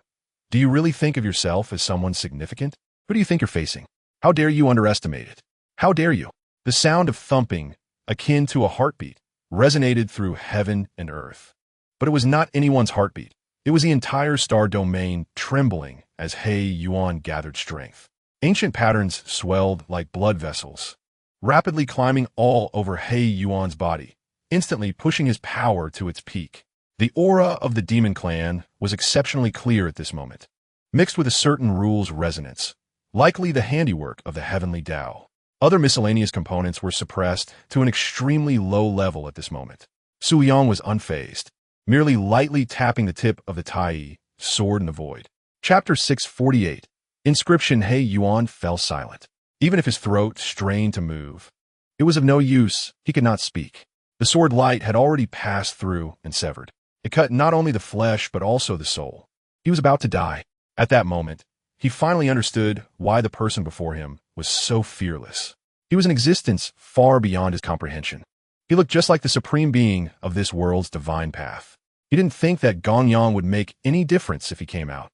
Do you really think of yourself as someone significant? Who do you think you're facing? How dare you underestimate it? How dare you? The sound of thumping, akin to a heartbeat, resonated through heaven and earth. But it was not anyone's heartbeat. It was the entire star domain trembling as He Yuan gathered strength. Ancient patterns swelled like blood vessels, rapidly climbing all over He Yuan's body, instantly pushing his power to its peak. The aura of the demon clan was exceptionally clear at this moment, mixed with a certain rule's resonance, likely the handiwork of the heavenly Tao. Other miscellaneous components were suppressed to an extremely low level at this moment. Su Liang was unfazed, merely lightly tapping the tip of the Tai sword in the void. Chapter 648. Inscription. He Yuan fell silent. Even if his throat strained to move, it was of no use. He could not speak. The sword light had already passed through and severed. It cut not only the flesh but also the soul. He was about to die. At that moment, he finally understood why the person before him was so fearless. He was an existence far beyond his comprehension. He looked just like the supreme being of this world's divine path. He didn't think that Gong Yang would make any difference if he came out.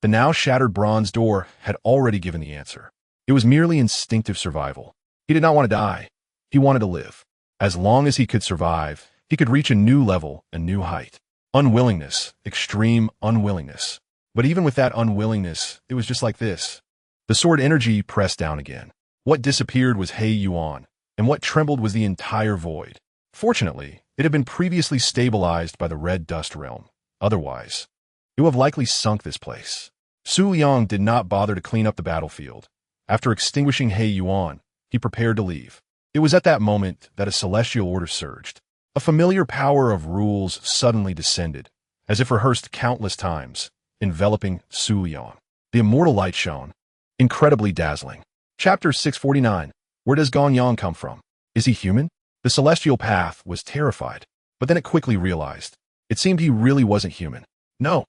The now shattered bronze door had already given the answer. It was merely instinctive survival. He did not want to die. He wanted to live. As long as he could survive, he could reach a new level, a new height. Unwillingness, extreme unwillingness. But even with that unwillingness, it was just like this. The sword energy pressed down again. What disappeared was He Yuan, and what trembled was the entire void. Fortunately, it had been previously stabilized by the red dust realm. Otherwise, it would have likely sunk this place. Su Liang did not bother to clean up the battlefield. After extinguishing He Yuan, he prepared to leave. It was at that moment that a celestial order surged. A familiar power of rules suddenly descended, as if rehearsed countless times, enveloping Su Liang. The immortal light shone, incredibly dazzling. Chapter 649. Where does Gong Yang come from? Is he human? The celestial path was terrified, but then it quickly realized. It seemed he really wasn't human. No.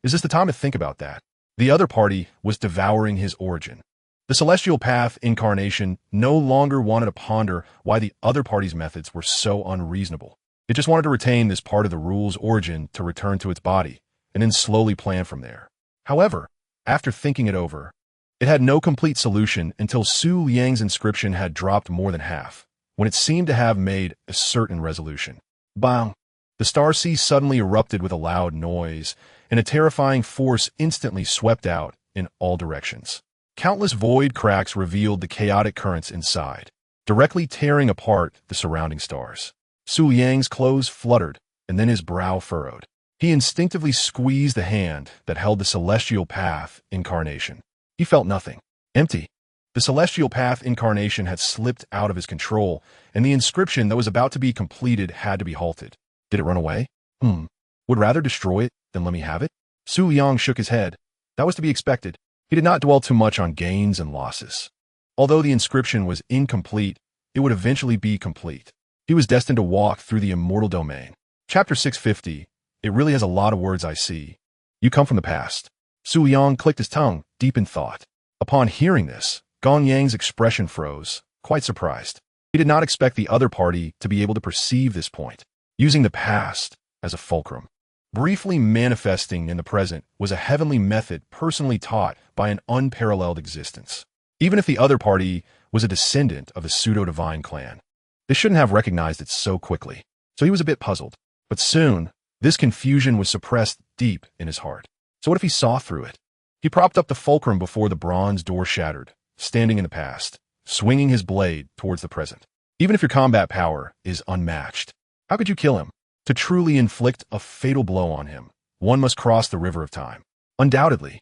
Is this the time to think about that? The other party was devouring his origin. The celestial path incarnation no longer wanted to ponder why the other party's methods were so unreasonable. It just wanted to retain this part of the rule's origin to return to its body, and then slowly plan from there. However, after thinking it over, it had no complete solution until Su Liang's inscription had dropped more than half, when it seemed to have made a certain resolution. Bang! The star sea suddenly erupted with a loud noise, and a terrifying force instantly swept out in all directions. Countless void cracks revealed the chaotic currents inside, directly tearing apart the surrounding stars. Su Liang's clothes fluttered, and then his brow furrowed. He instinctively squeezed the hand that held the celestial path incarnation. He felt nothing. Empty. The celestial path incarnation had slipped out of his control, and the inscription that was about to be completed had to be halted. Did it run away? Would rather destroy it than let me have it? Su Liang shook his head. That was to be expected. He did not dwell too much on gains and losses. Although the inscription was incomplete, it would eventually be complete. He was destined to walk through the immortal domain. Chapter 650. It really has a lot of words I see. You come from the past. Su Liang clicked his tongue, deep in thought. Upon hearing this, Gong Yang's expression froze, quite surprised. He did not expect the other party to be able to perceive this point, using the past as a fulcrum. Briefly manifesting in the present was a heavenly method personally taught by an unparalleled existence. Even if the other party was a descendant of the pseudo-divine clan, they shouldn't have recognized it so quickly. So he was a bit puzzled. But soon, this confusion was suppressed deep in his heart. So what if he saw through it? He propped up the fulcrum before the bronze door shattered, standing in the past, swinging his blade towards the present. Even if your combat power is unmatched, how could you kill him? To truly inflict a fatal blow on him, one must cross the river of time. Undoubtedly,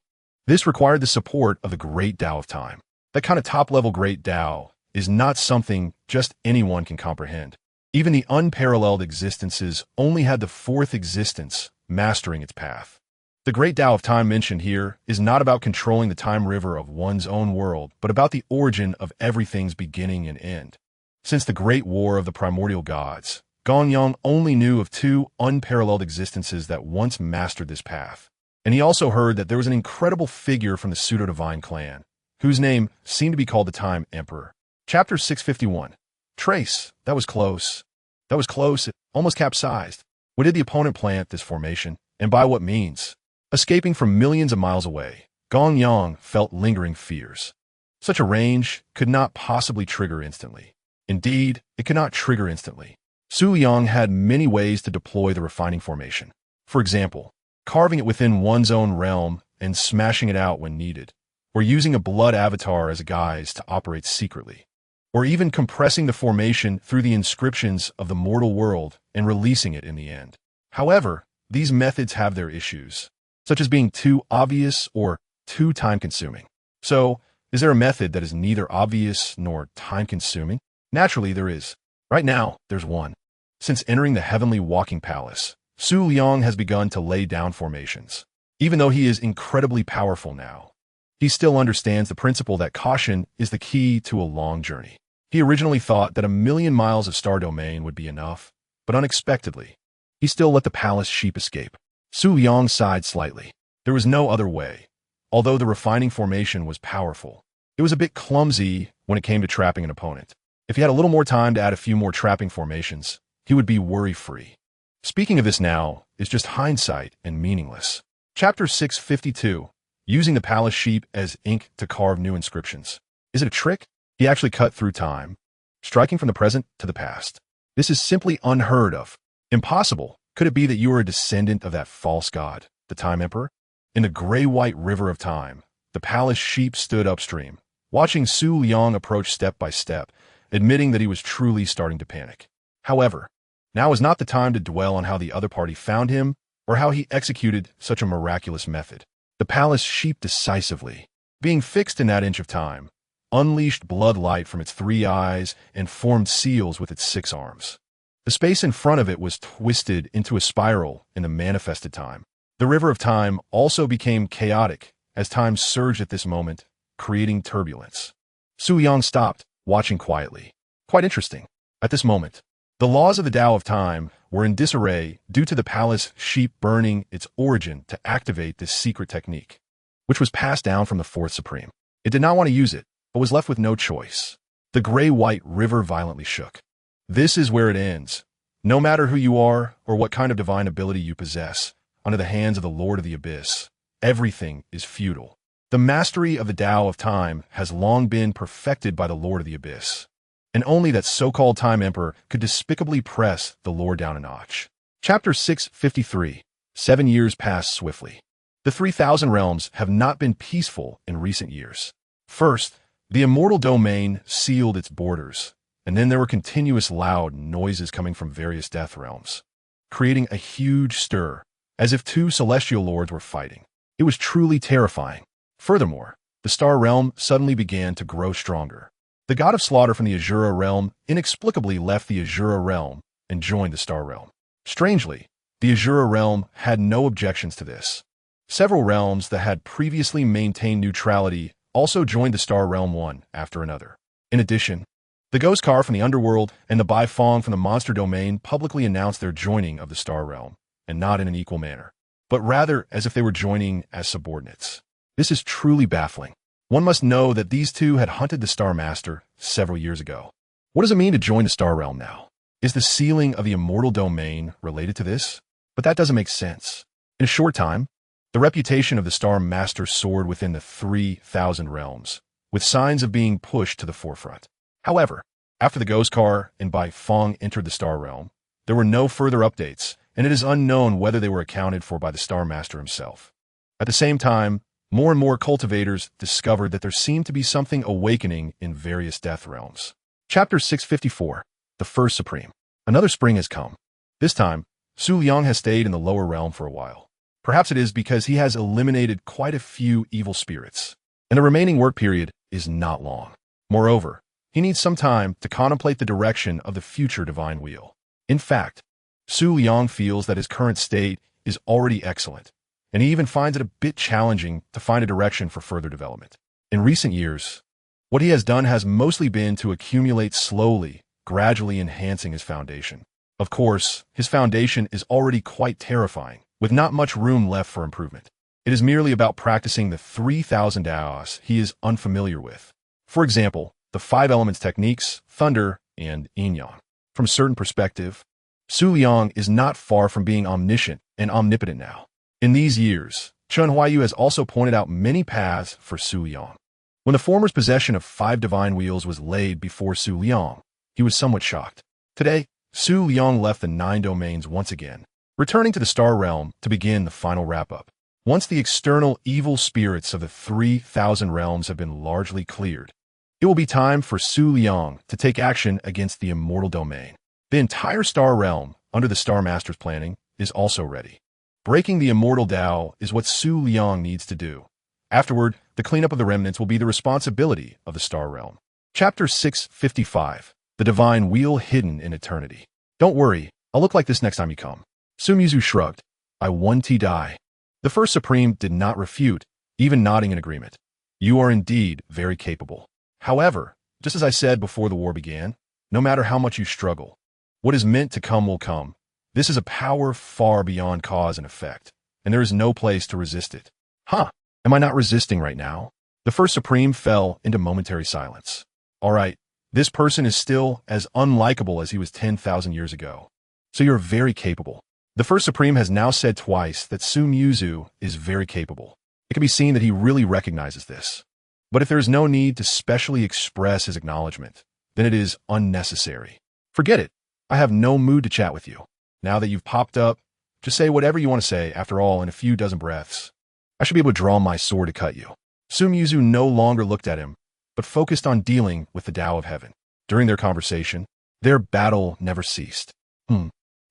this required the support of the great Tao of time. That kind of top-level great Tao is not something just anyone can comprehend. Even the unparalleled existences only had the fourth existence mastering its path. The great Tao of time mentioned here is not about controlling the time river of one's own world, but about the origin of everything's beginning and end. Since the great war of the primordial gods, Gong only knew of two unparalleled existences that once mastered this path. And he also heard that there was an incredible figure from the pseudo-divine clan, whose name seemed to be called the Time Emperor. Chapter 651. Trace. That was close. That was close. It almost capsized. When did the opponent plant this formation, and by what means? Escaping from millions of miles away, Gong Yang felt lingering fears. Such a range could not possibly trigger instantly. Indeed, it could not trigger instantly. Su Liang had many ways to deploy the refining formation. For example, carving it within one's own realm and smashing it out when needed, or using a blood avatar as a guise to operate secretly, or even compressing the formation through the inscriptions of the mortal world and releasing it in the end. However, these methods have their issues, such as being too obvious or too time-consuming. So, is there a method that is neither obvious nor time-consuming? Naturally, there is. Right now, there's one. Since entering the heavenly walking palace, Su Liang has begun to lay down formations. Even though he is incredibly powerful now, he still understands the principle that caution is the key to a long journey. He originally thought that 1,000,000 miles of star domain would be enough, but unexpectedly, he still let the palace sheep escape. Su Liang sighed slightly. There was no other way. Although the refining formation was powerful, it was a bit clumsy when it came to trapping an opponent. If he had a little more time to add a few more trapping formations, he would be worry-free. Speaking of this now is just hindsight and meaningless. Chapter 652. Using the palace sheep as ink to carve new inscriptions. Is it a trick? He actually cut through time, striking from the present to the past. This is simply unheard of. Impossible. Could it be that you are a descendant of that false god, the Time Emperor? In the gray-white river of time, the palace sheep stood upstream, watching Su Liang approach step by step, admitting that he was truly starting to panic. However, now is not the time to dwell on how the other party found him or how he executed such a miraculous method. The palace sheep decisively, being fixed in that inch of time, unleashed blood light from its 3 eyes and formed seals with its 6 arms. The space in front of it was twisted into a spiral in the manifested time. The river of time also became chaotic as time surged at this moment, creating turbulence. Su Liang stopped, watching quietly. Quite interesting. At this moment, the laws of the Tao of time were in disarray due to the palace sheep burning its origin to activate this secret technique, which was passed down from the Fourth Supreme. It did not want to use it, but was left with no choice. The gray-white river violently shook. This is where it ends. No matter who you are or what kind of divine ability you possess, under the hands of the Lord of the Abyss, everything is futile. The mastery of the Tao of time has long been perfected by the Lord of the Abyss, and only that so-called Time Emperor could despicably press the lore down a notch. Chapter 653. 7 years passed swiftly. The 3,000 realms have not been peaceful in recent years. First, the immortal domain sealed its borders, and then there were continuous loud noises coming from various death realms, creating a huge stir, as if 2 celestial lords were fighting. It was truly terrifying. Furthermore, the star realm suddenly began to grow stronger. The god of slaughter from the Azura realm inexplicably left the Azura realm and joined the Star realm. Strangely, the Azura realm had no objections to this. Several realms that had previously maintained neutrality also joined the Star realm one after another. In addition, the Ghost Car from the Underworld and the Baifeng from the Monster Domain publicly announced their joining of the Star realm, and not in an equal manner, but rather as if they were joining as subordinates. This is truly baffling. One must know that these two had hunted the Star Master several years ago. What does it mean to join the Star Realm now? Is the sealing of the immortal domain related to this? But that doesn't make sense. In a short time, the reputation of the Star Master soared within the 3,000 realms, with signs of being pushed to the forefront. However, after the Ghost Car and Bai Fong entered the Star Realm, there were no further updates, and it is unknown whether they were accounted for by the Star Master himself. At the same time, more and more cultivators discovered that there seemed to be something awakening in various death realms. Chapter 654, The First Supreme. Another spring has come. This time, Su Liang has stayed in the lower realm for a while. Perhaps it is because he has eliminated quite a few evil spirits, and the remaining work period is not long. Moreover, he needs some time to contemplate the direction of the future divine wheel. In fact, Su Liang feels that his current state is already excellent, and he even finds it a bit challenging to find a direction for further development. In recent years, what he has done has mostly been to accumulate slowly, gradually enhancing his foundation. Of course, his foundation is already quite terrifying, with not much room left for improvement. It is merely about practicing the 3,000 Daos he is unfamiliar with. For example, the 5 elements techniques, thunder, and yin-yang. From a certain perspective, Su Liang is not far from being omniscient and omnipotent now. In these years, Chen Huayu has also pointed out many paths for Su Liang. When the former's possession of 5 divine wheels was laid before Su Liang, he was somewhat shocked. Today, Su Liang left the 9 domains once again, returning to the Star Realm to begin the final wrap-up. Once the external evil spirits of the 3,000 realms have been largely cleared, it will be time for Su Liang to take action against the immortal domain. The entire Star Realm, under the Star Master's planning, is also ready. Breaking the immortal Tao is what Su Liang needs to do. Afterward, the cleanup of the remnants will be the responsibility of the Star Realm. Chapter 655, The Divine Wheel Hidden in Eternity. Don't worry, I'll look like this next time you come. Su Mizu shrugged. I want to die. The First Supreme did not refute, even nodding in agreement. You are indeed very capable. However, just as I said before the war began, no matter how much you struggle, what is meant to come will come. This is a power far beyond cause and effect, and there is no place to resist it. Huh, am I not resisting right now? The First Supreme fell into momentary silence. All right, this person is still as unlikable as he was 10,000 years ago. So you're very capable. The First Supreme has now said twice that Su Mizu is very capable. It can be seen that he really recognizes this. But if there is no need to specially express his acknowledgement, then it is unnecessary. Forget it. I have no mood to chat with you. Now that you've popped up, just say whatever you want to say, after all, in a few dozen breaths. I should be able to draw my sword to cut you. Su Mizu no longer looked at him, but focused on dealing with the Tao of Heaven. During their conversation, their battle never ceased.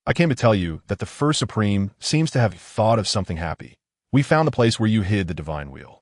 I came to tell you that the First Supreme seems to have thought of something happy. We found the place where you hid the Divine Wheel.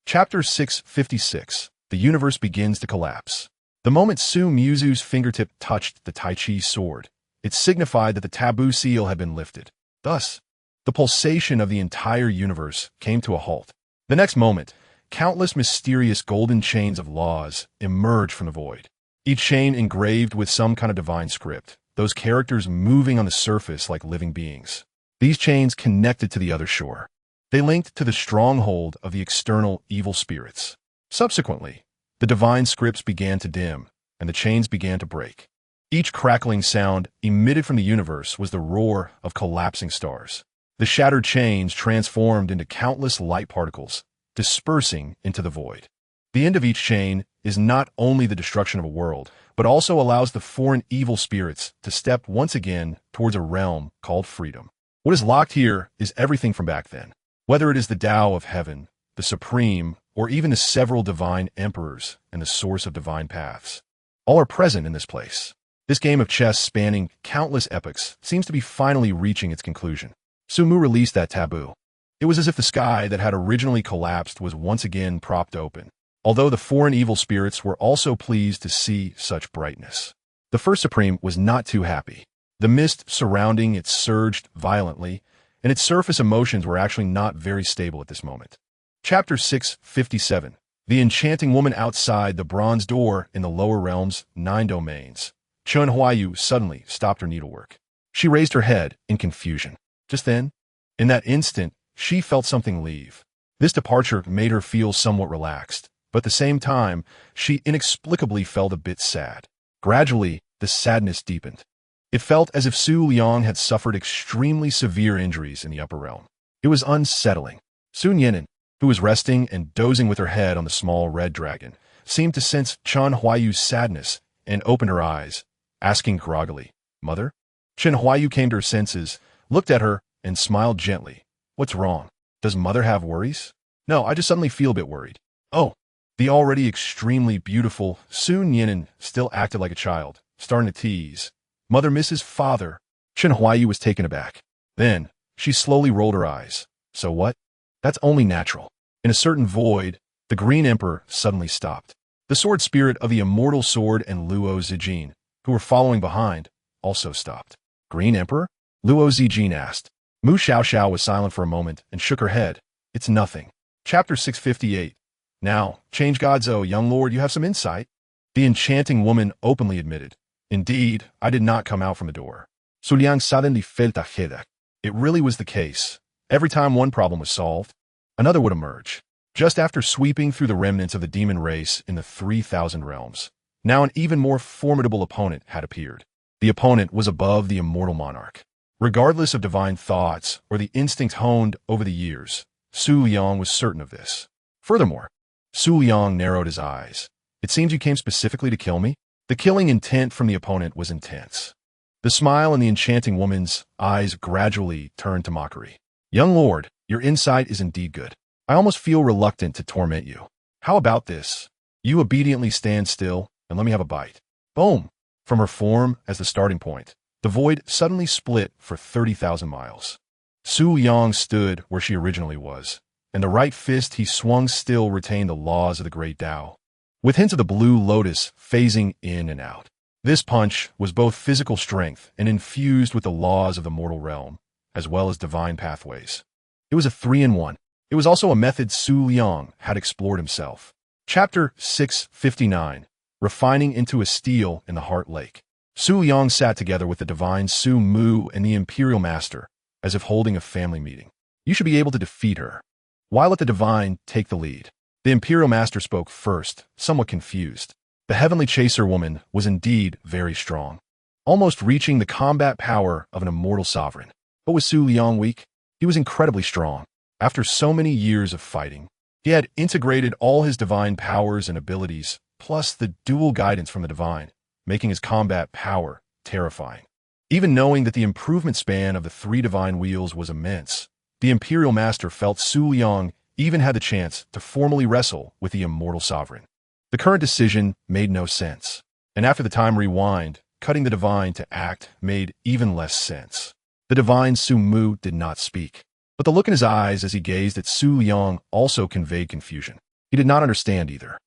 Chapter 656, The Universe Begins to Collapse. The moment Su Mizu's fingertip touched the Tai Chi sword, it signified that the taboo seal had been lifted. Thus, the pulsation of the entire universe came to a halt. The next moment, countless mysterious golden chains of laws emerged from the void. Each chain engraved with some kind of divine script, those characters moving on the surface like living beings. These chains connected to the other shore. They linked to the stronghold of the external evil spirits. Subsequently, the divine scripts began to dim, and the chains began to break. Each crackling sound emitted from the universe was the roar of collapsing stars. The shattered chains transformed into countless light particles, dispersing into the void. The end of each chain is not only the destruction of a world, but also allows the foreign evil spirits to step once again towards a realm called freedom. What is locked here is everything from back then. Whether it is the Tao of Heaven, the Supreme, or even the several divine emperors and the source of divine paths, all are present in this place. This game of chess spanning countless epochs seems to be finally reaching its conclusion. Su Mu released that taboo. It was as if the sky that had originally collapsed was once again propped open, although the foreign evil spirits were also pleased to see such brightness. The First Supreme was not too happy. The mist surrounding it surged violently, and its surface emotions were actually not very stable at this moment. Chapter 657, The Enchanting Woman Outside the Bronze Door in the Lower Realms, 9 Domains. Chen Huayu suddenly stopped her needlework. She raised her head in confusion. Just then, in that instant, she felt something leave. This departure made her feel somewhat relaxed, but at the same time, she inexplicably felt a bit sad. Gradually, the sadness deepened. It felt as if Su Liang had suffered extremely severe injuries in the upper realm. It was unsettling. Su Yinan, who was resting and dozing with her head on the small red dragon, seemed to sense Chen Huayu's sadness and opened her eyes, asking groggily, "Mother?" Chen Huayu came to her senses, looked at her, and smiled gently. "What's wrong? Does Mother have worries?" "No, I just suddenly feel a bit worried." "Oh." The already extremely beautiful Su Yinan still acted like a child, starting to tease. "Mother misses Father." Chen Huayu was taken aback. Then, she slowly rolled her eyes. "So what?" "That's only natural." In a certain void, the Green Emperor suddenly stopped. The sword spirit of the Immortal Sword and Luo Zijin, who were following behind, also stopped. "Green Emperor?" Luo Zijin asked. Mu Xiaoxiao was silent for a moment and shook her head. "It's nothing." Chapter 658. "Now, Change Gods, oh, young lord, you have some insight." The enchanting woman openly admitted. "Indeed, I did not come out from the door." Su Liang suddenly felt a headache. It really was the case. Every time one problem was solved, another would emerge. Just after sweeping through the remnants of the demon race in the 3,000 realms, now an even more formidable opponent had appeared. The opponent was above the immortal monarch. Regardless of divine thoughts or the instinct honed over the years, Su Liang was certain of this. Furthermore, Su Liang narrowed his eyes. "It seems you came specifically to kill me?" The killing intent from the opponent was intense. The smile in the enchanting woman's eyes gradually turned to mockery. "Young lord, your insight is indeed good. I almost feel reluctant to torment you. How about this? You obediently stand still and let me have a bite." Boom! From her form as the starting point, the void suddenly split for 30,000 miles. Su Liang stood where she originally was, and the right fist he swung still retained the laws of the great Tao, with hints of the blue lotus phasing in and out. This punch was both physical strength and infused with the laws of the mortal realm, as well as divine pathways. It was a 3-in-1. It was also a method Su Liang had explored himself. Chapter 659. Refining into a steel in the Heart Lake. Su Liang sat together with the divine Su Mu and the Imperial Master, as if holding a family meeting. "You should be able to defeat her. Why let the divine take the lead?" The Imperial Master spoke first, somewhat confused. The Heavenly Chaser woman was indeed very strong, almost reaching the combat power of an immortal sovereign. But was Su Liang weak? He was incredibly strong. After so many years of fighting, he had integrated all his divine powers and abilities, plus the dual guidance from the divine, making his combat power terrifying. Even knowing that the improvement span of the 3 divine wheels was immense, the Imperial Master felt Su Liang even had the chance to formally wrestle with the immortal sovereign. The current decision made no sense, and after the time rewind, cutting the divine to act made even less sense. The divine Su Mu did not speak, but the look in his eyes as he gazed at Su Liang also conveyed confusion. He did not understand either.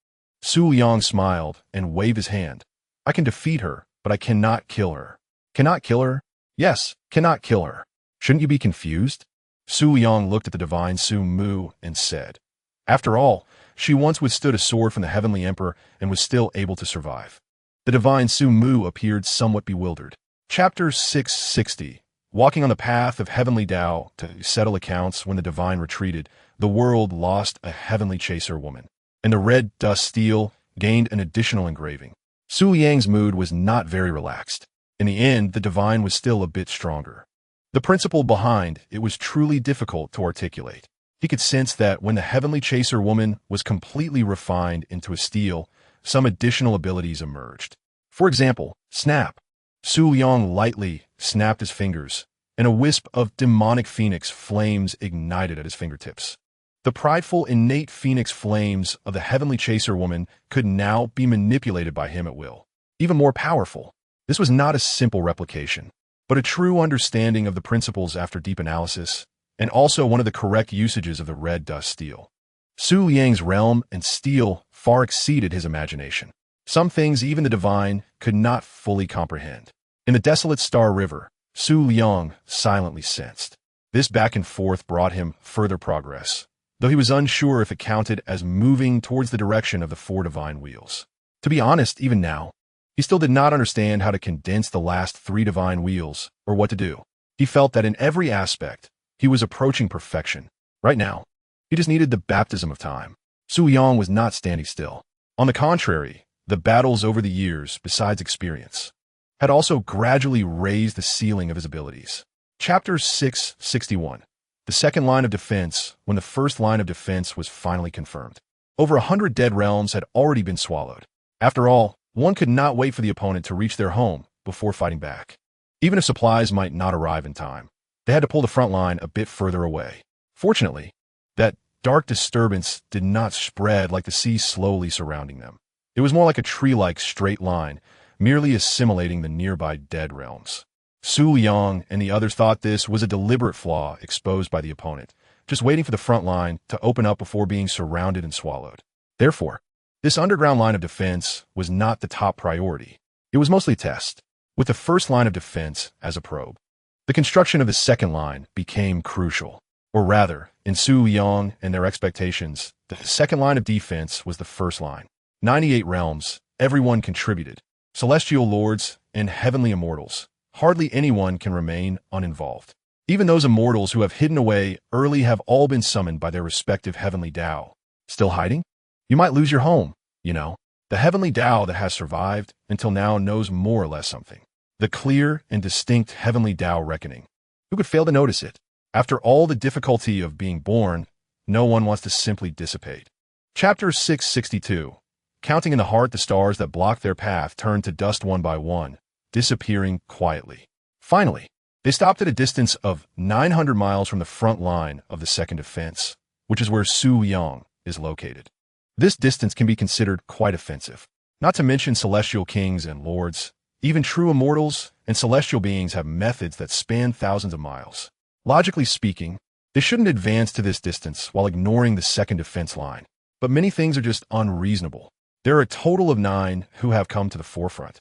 Su Liang smiled and waved his hand. "I can defeat her, but I cannot kill her." "Cannot kill her?" "Yes, cannot kill her." "Shouldn't you be confused?" Su Liang looked at the divine Su Mu and said, "After all, she once withstood a sword from the Heavenly Emperor and was still able to survive." The divine Su Mu appeared somewhat bewildered. Chapter 660. Walking on the path of heavenly Tao to settle accounts when the divine retreated, the world lost a heavenly chaser woman, and the red dust steel gained an additional engraving. Su Liang's mood was not very relaxed. In the end, the divine was still a bit stronger. The principle behind it was truly difficult to articulate. He could sense that when the heavenly chaser woman was completely refined into a steel, some additional abilities emerged. For example, snap. Su Liang lightly snapped his fingers, and a wisp of demonic phoenix flames ignited at his fingertips. The prideful innate phoenix flames of the heavenly chaser woman could now be manipulated by him at will. Even more powerful, this was not a simple replication, but a true understanding of the principles after deep analysis, and also one of the correct usages of the red dust steel. Su Liang's realm and steel far exceeded his imagination. Some things even the divine could not fully comprehend. In the desolate Star River, Su Liang silently sensed. This back and forth brought him further progress, though he was unsure if it counted as moving towards the direction of the 4 divine wheels. To be honest, even now, he still did not understand how to condense the last 3 divine wheels or what to do. He felt that in every aspect, he was approaching perfection. Right now, he just needed the baptism of time. Su Liang was not standing still. On the contrary, The battles over the years, besides experience, had also gradually raised the ceiling of his abilities. Chapter 661. The second line of defense, when the first line of defense was finally confirmed. Over 100 dead realms had already been swallowed. After all, one could not wait for the opponent to reach their home before fighting back. Even if supplies might not arrive in time, they had to pull the front line a bit further away. Fortunately, that dark disturbance did not spread like the sea slowly surrounding them. It was more like a tree-like straight line, merely assimilating the nearby dead realms. Su Liang and the others thought this was a deliberate flaw exposed by the opponent, just waiting for the front line to open up before being surrounded and swallowed. Therefore, this underground line of defense was not the top priority. It was mostly a test, with the first line of defense as a probe. The construction of the second line became crucial. Or rather, in Su Liang and their expectations, the second line of defense was the first line. 98 realms, everyone contributed. Celestial lords and heavenly immortals. Hardly anyone can remain uninvolved. Even those immortals who have hidden away early have all been summoned by their respective heavenly Tao. Still hiding? You might lose your home, you know. The heavenly Tao that has survived until now knows more or less something. The clear and distinct heavenly Tao reckoning. Who could fail to notice it? After all the difficulty of being born, no one wants to simply dissipate. Chapter 662. Counting in the heart the stars that blocked their path turned to dust one by one, disappearing quietly. Finally, they stopped at a distance of 900 miles from the front line of the second defense, which is where Su Liang is located. This distance can be considered quite offensive. Not to mention celestial kings and lords, even true immortals and celestial beings have methods that span thousands of miles. Logically speaking, they shouldn't advance to this distance while ignoring the second defense line. But many things are just unreasonable. There are a total of 9 who have come to the forefront.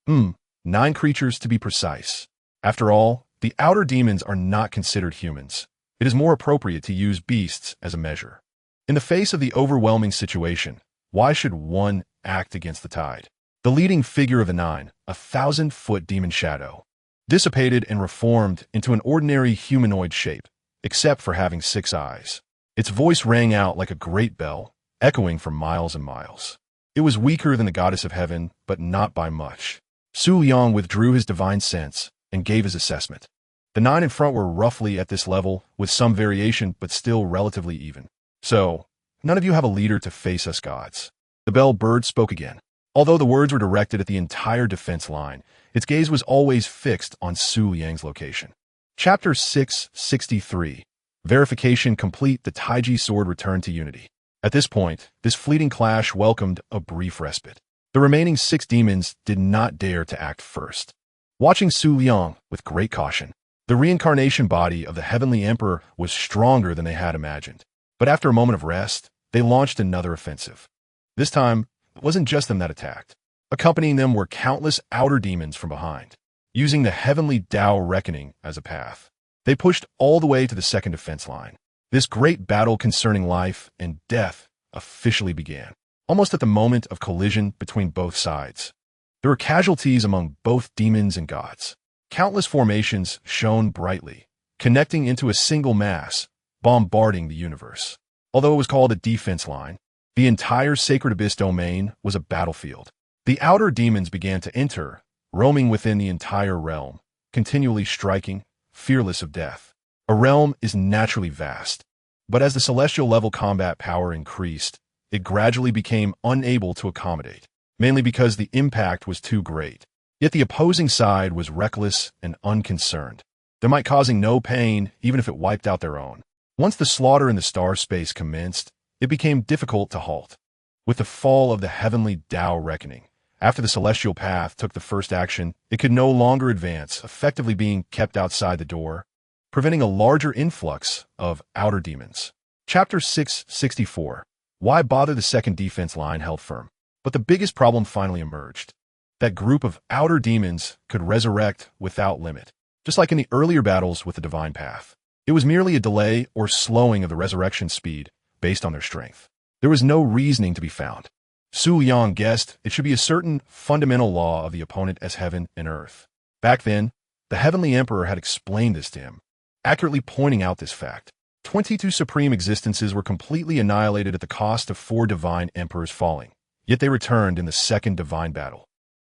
9 creatures to be precise. After all, the outer demons are not considered humans. It is more appropriate to use beasts as a measure. In the face of the overwhelming situation, why should one act against the tide? The leading figure of the 9, a 1,000-foot demon shadow, dissipated and reformed into an ordinary humanoid shape, except for having 6 eyes. Its voice rang out like a great bell, echoing for miles and miles. It was weaker than the goddess of heaven, but not by much. Su Liang withdrew his divine sense and gave his assessment. The 9 in front were roughly at this level, with some variation but still relatively even. So, none of you have a leader to face us gods. The bell bird spoke again. Although the words were directed at the entire defense line, its gaze was always fixed on Su Liang's location. Chapter 663. Verification complete. The Taiji sword returned to unity. At this point, this fleeting clash welcomed a brief respite. The remaining 6 demons did not dare to act first. Watching Su Liang with great caution, the reincarnation body of the Heavenly Emperor was stronger than they had imagined. But after a moment of rest, they launched another offensive. This time, it wasn't just them that attacked. Accompanying them were countless outer demons from behind, using the Heavenly Tao reckoning as a path. They pushed all the way to the second defense line. This great battle concerning life and death officially began, almost at the moment of collision between both sides. There were casualties among both demons and gods. Countless formations shone brightly, connecting into a single mass, bombarding the universe. Although it was called a defense line, the entire Sacred Abyss domain was a battlefield. The outer demons began to enter, roaming within the entire realm, continually striking, fearless of death. A realm is naturally vast, but as the celestial level combat power increased, it gradually became unable to accommodate, mainly because the impact was too great. Yet the opposing side was reckless and unconcerned, they might causing no pain even if it wiped out their own. Once the slaughter in the star space commenced, it became difficult to halt. With the fall of the Heavenly Tao reckoning, after the celestial path took the first action, it could no longer advance, effectively being kept outside the door, preventing a larger influx of outer demons. Chapter 664. Why bother? The second defense line held firm. But the biggest problem finally emerged. That group of outer demons could resurrect without limit, just like in the earlier battles with the divine path. It was merely a delay or slowing of the resurrection speed based on their strength. There was no reasoning to be found. Su Liang guessed it should be a certain fundamental law of the opponent as heaven and earth. Back then, the Heavenly Emperor had explained this to him, accurately pointing out this fact. 22 supreme existences were completely annihilated at the cost of 4 divine emperors falling. Yet they returned in the second divine battle.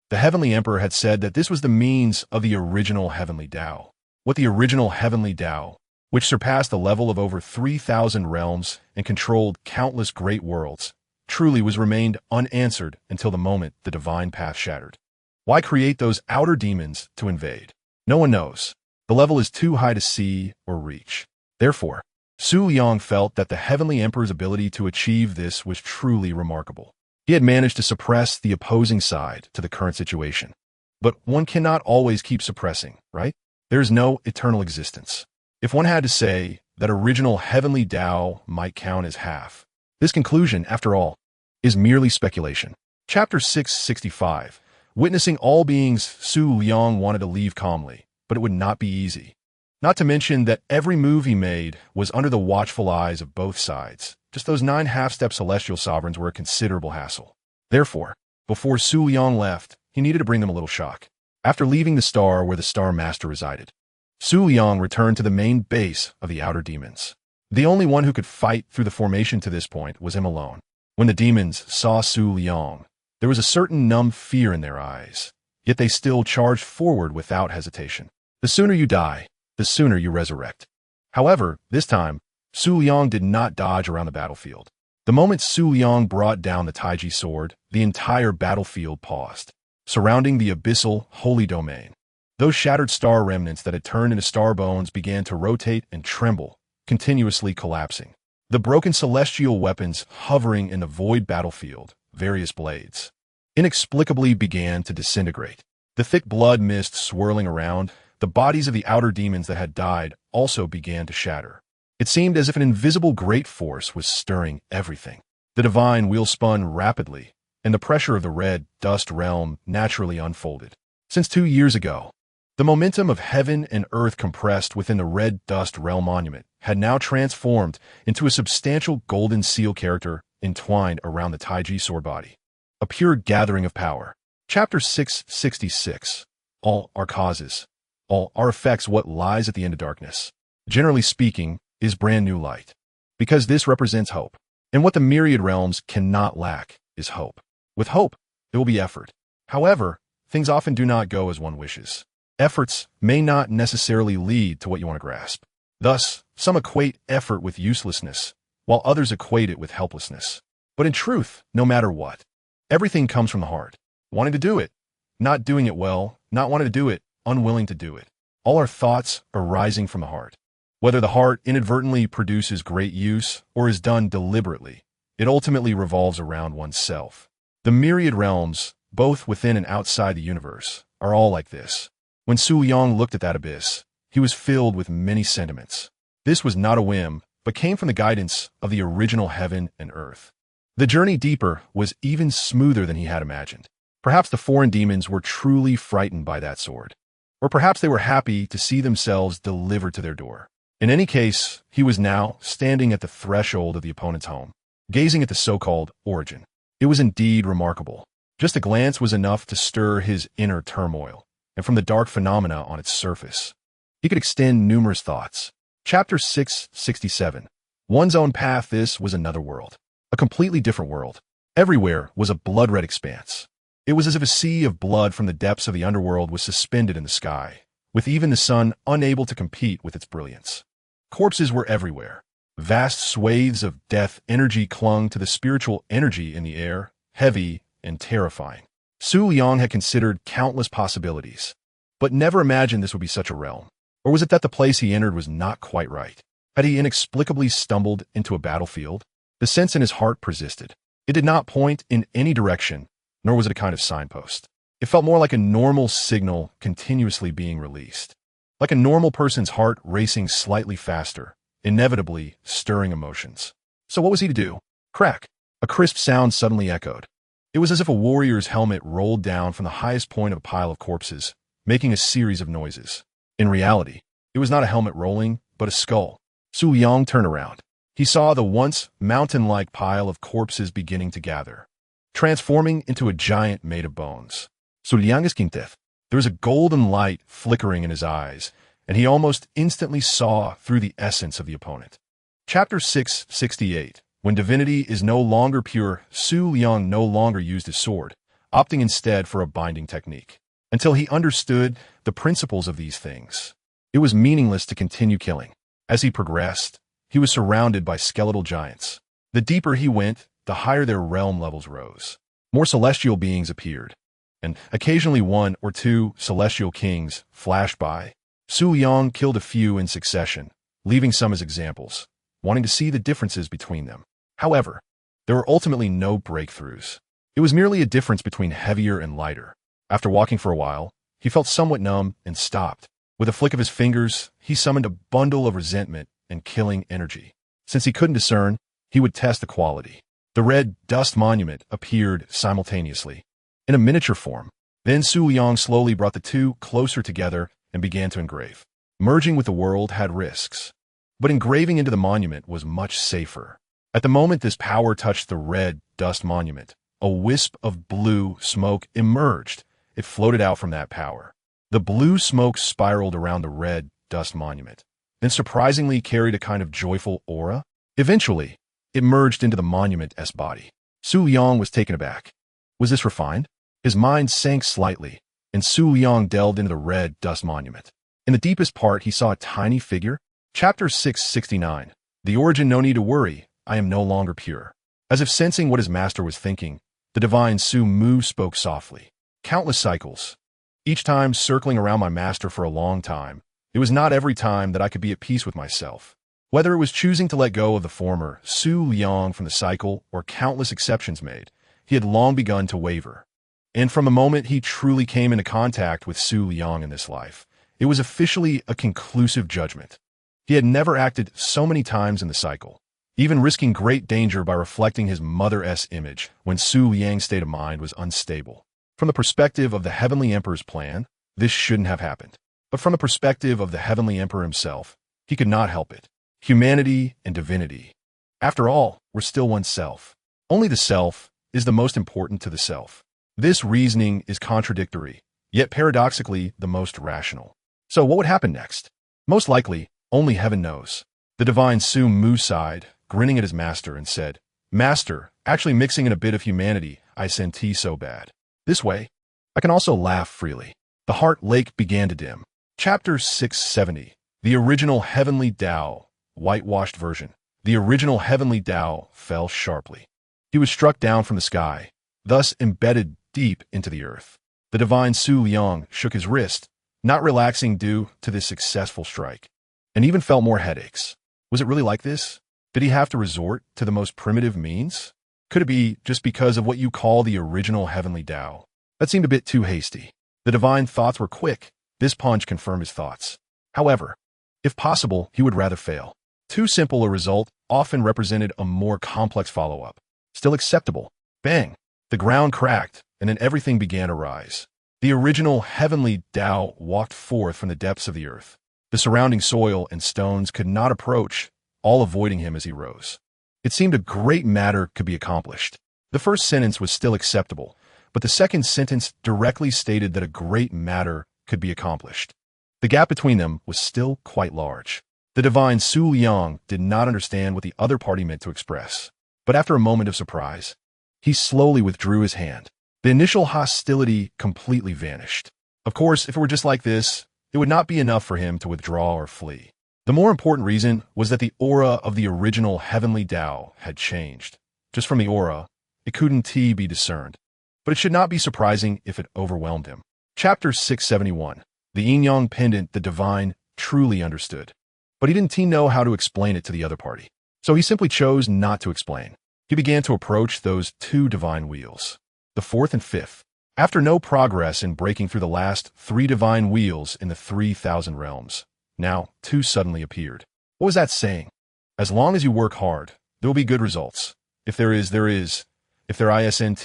The Heavenly Emperor had said that this was the means of the original Heavenly Tao. What the original Heavenly Tao, which surpassed the level of over 3,000 realms and controlled countless great worlds, truly was remained unanswered until the moment the divine path shattered. Why create those outer demons to invade? No one knows. The level is too high to see or reach. Therefore, Su Liang felt that the Heavenly Emperor's ability to achieve this was truly remarkable. He had managed to suppress the opposing side to the current situation. But one cannot always keep suppressing, right? There is no eternal existence. If one had to say that original Heavenly Tao might count as half, this conclusion, after all, is merely speculation. Chapter 665. Witnessing all beings, Su Liang wanted to leave calmly, but it would not be easy. Not to mention that every move he made was under the watchful eyes of both sides. Just those 9 half-step celestial sovereigns were a considerable hassle. Therefore, before Su Liang left, he needed to bring them a little shock. After leaving the star where the Star Master resided, Su Liang returned to the main base of the outer demons. The only one who could fight through the formation to this point was him alone. When the demons saw Su Liang, there was a certain numb fear in their eyes, yet they still charged forward without hesitation. The sooner you die, the sooner you resurrect. However, this time, Su Liang did not dodge around the battlefield. The moment Su Liang brought down the Taiji sword, the entire battlefield paused, surrounding the abyssal holy domain. Those shattered star remnants that had turned into star bones began to rotate and tremble, continuously collapsing. The broken celestial weapons hovering in the void battlefield, various blades, inexplicably began to disintegrate. The thick blood mist swirling around, the bodies of the outer demons that had died also began to shatter. It seemed as if an invisible great force was stirring everything. The divine wheel spun rapidly, and the pressure of the red dust realm naturally unfolded. Since 2 years ago, the momentum of heaven and earth compressed within the red dust realm monument had now transformed into a substantial golden seal character entwined around the Taiji sword body. A pure gathering of power. Chapter 666. All are causes. All are effects. What lies at the end of darkness, generally speaking, is brand new light. Because this represents hope. And what the myriad realms cannot lack is hope. With hope, there will be effort. However, things often do not go as one wishes. Efforts may not necessarily lead to what you want to grasp. Thus, some equate effort with uselessness, while others equate it with helplessness. But in truth, no matter what, everything comes from the heart. Wanting to do it, not doing it well, not wanting to do it, unwilling to do it. All our thoughts arising from the heart. Whether the heart inadvertently produces great use or is done deliberately, it ultimately revolves around oneself. The myriad realms, both within and outside the universe, are all like this. When Su Liang looked at that abyss, he was filled with many sentiments. This was not a whim, but came from the guidance of the original heaven and earth. The journey deeper was even smoother than he had imagined. Perhaps the foreign demons were truly frightened by that sword. Or perhaps they were happy to see themselves delivered to their door. In any case, he was now standing at the threshold of the opponent's home, gazing at the so-called origin. It was indeed remarkable. Just a glance was enough to stir his inner turmoil, and from the dark phenomena on its surface, he could extend numerous thoughts. Chapter 667. One's own path. This was another world. A completely different world. Everywhere was a blood-red expanse. It was as if a sea of blood from the depths of the underworld was suspended in the sky, with even the sun unable to compete with its brilliance. Corpses were everywhere. Vast swathes of death energy clung to the spiritual energy in the air, heavy and terrifying. Su Liang had considered countless possibilities, but never imagined this would be such a realm. Or was it that the place he entered was not quite right? Had he inexplicably stumbled into a battlefield? The sense in his heart persisted. It did not point in any direction, nor was it a kind of signpost. It felt more like a normal signal continuously being released. Like a normal person's heart racing slightly faster, inevitably stirring emotions. So what was he to do? Crack! A crisp sound suddenly echoed. It was as if a warrior's helmet rolled down from the highest point of a pile of corpses, making a series of noises. In reality, it was not a helmet rolling, but a skull. Su Liang turned around. He saw the once mountain-like pile of corpses beginning to gather, transforming into a giant made of bones. Su Liang is Kingtith. There was a golden light flickering in his eyes, and he almost instantly saw through the essence of the opponent. Chapter 668. When divinity is no longer pure, Su Liang no longer used his sword, opting instead for a binding technique. Until he understood the principles of these things, it was meaningless to continue killing. As he progressed, he was surrounded by skeletal giants. The deeper he went, the higher their realm levels rose. More celestial beings appeared, and occasionally one or two celestial kings flashed by. Su Liang killed a few in succession, leaving some as examples, wanting to see the differences between them. However, there were ultimately no breakthroughs. It was merely a difference between heavier and lighter. After walking for a while, he felt somewhat numb and stopped. With a flick of his fingers, he summoned a bundle of resentment and killing energy. Since he couldn't discern, he would test the quality. The red dust monument appeared simultaneously, in a miniature form. Then Su Liang slowly brought the two closer together and began to engrave. Merging with the world had risks, but engraving into the monument was much safer. At the moment this power touched the red dust monument, a wisp of blue smoke emerged. It floated out from that power. The blue smoke spiraled around the red dust monument, then surprisingly carried a kind of joyful aura. Eventually, it merged into the monument's body. Su Liang was taken aback. Was this refined? His mind sank slightly, and Su Liang delved into the red dust monument. In the deepest part, he saw a tiny figure. Chapter 669. The origin. No need to worry, I am no longer pure. As if sensing what his master was thinking, the divine Su Mu spoke softly. Countless cycles, each time circling around my master for a long time. It was not every time that I could be at peace with myself. Whether it was choosing to let go of the former Su Liang from the cycle or countless exceptions made, he had long begun to waver. And from the moment he truly came into contact with Su Liang in this life, it was officially a conclusive judgment. He had never acted so many times in the cycle, even risking great danger by reflecting his mother's image when Su Liang's state of mind was unstable. From the perspective of the Heavenly Emperor's plan, this shouldn't have happened. But from the perspective of the Heavenly Emperor himself, he could not help it. Humanity and divinity, after all, were still oneself. Only the self is the most important to the self. This reasoning is contradictory, yet paradoxically the most rational. So what would happen next? Most likely, only heaven knows. The divine Su Mu sighed, grinning at his master, and said, Master, actually mixing in a bit of humanity, I senti so bad. This way, I can also laugh freely. The heart lake began to dim. Chapter 670. The original heavenly Tao, whitewashed version. The original heavenly Tao fell sharply. He was struck down from the sky, thus embedded deep into the earth. The divine Su Liang shook his wrist, not relaxing due to this successful strike, and even felt more headaches. Was it really like this? Did he have to resort to the most primitive means? Could it be just because of what you call the original heavenly Tao? That seemed a bit too hasty. The divine thoughts were quick. This punch confirmed his thoughts. However, if possible, he would rather fail. Too simple a result often represented a more complex follow-up. Still acceptable. Bang! The ground cracked, and then everything began to rise. The original heavenly Tao walked forth from the depths of the earth. The surrounding soil and stones could not approach, all avoiding him as he rose. It seemed a great matter could be accomplished. The first sentence was still acceptable, but the second sentence directly stated that a great matter could be accomplished. The gap between them was still quite large. The divine Su Liang did not understand what the other party meant to express, but after a moment of surprise, he slowly withdrew his hand. The initial hostility completely vanished. Of course, if it were just like this, it would not be enough for him to withdraw or flee. The more important reason was that the aura of the original heavenly Tao had changed. Just from the aura, it couldn't be discerned, but it should not be surprising if it overwhelmed him. Chapter 671. The yin-yang pendant the divine truly understood, but he didn't know how to explain it to the other party. So he simply chose not to explain. He began to approach those two divine wheels, the fourth and fifth. After no progress in breaking through the last 3 divine wheels in the 3,000 realms, now 2 suddenly appeared. What was that saying? As long as you work hard, there will be good results. If there is, there is. If there isn't,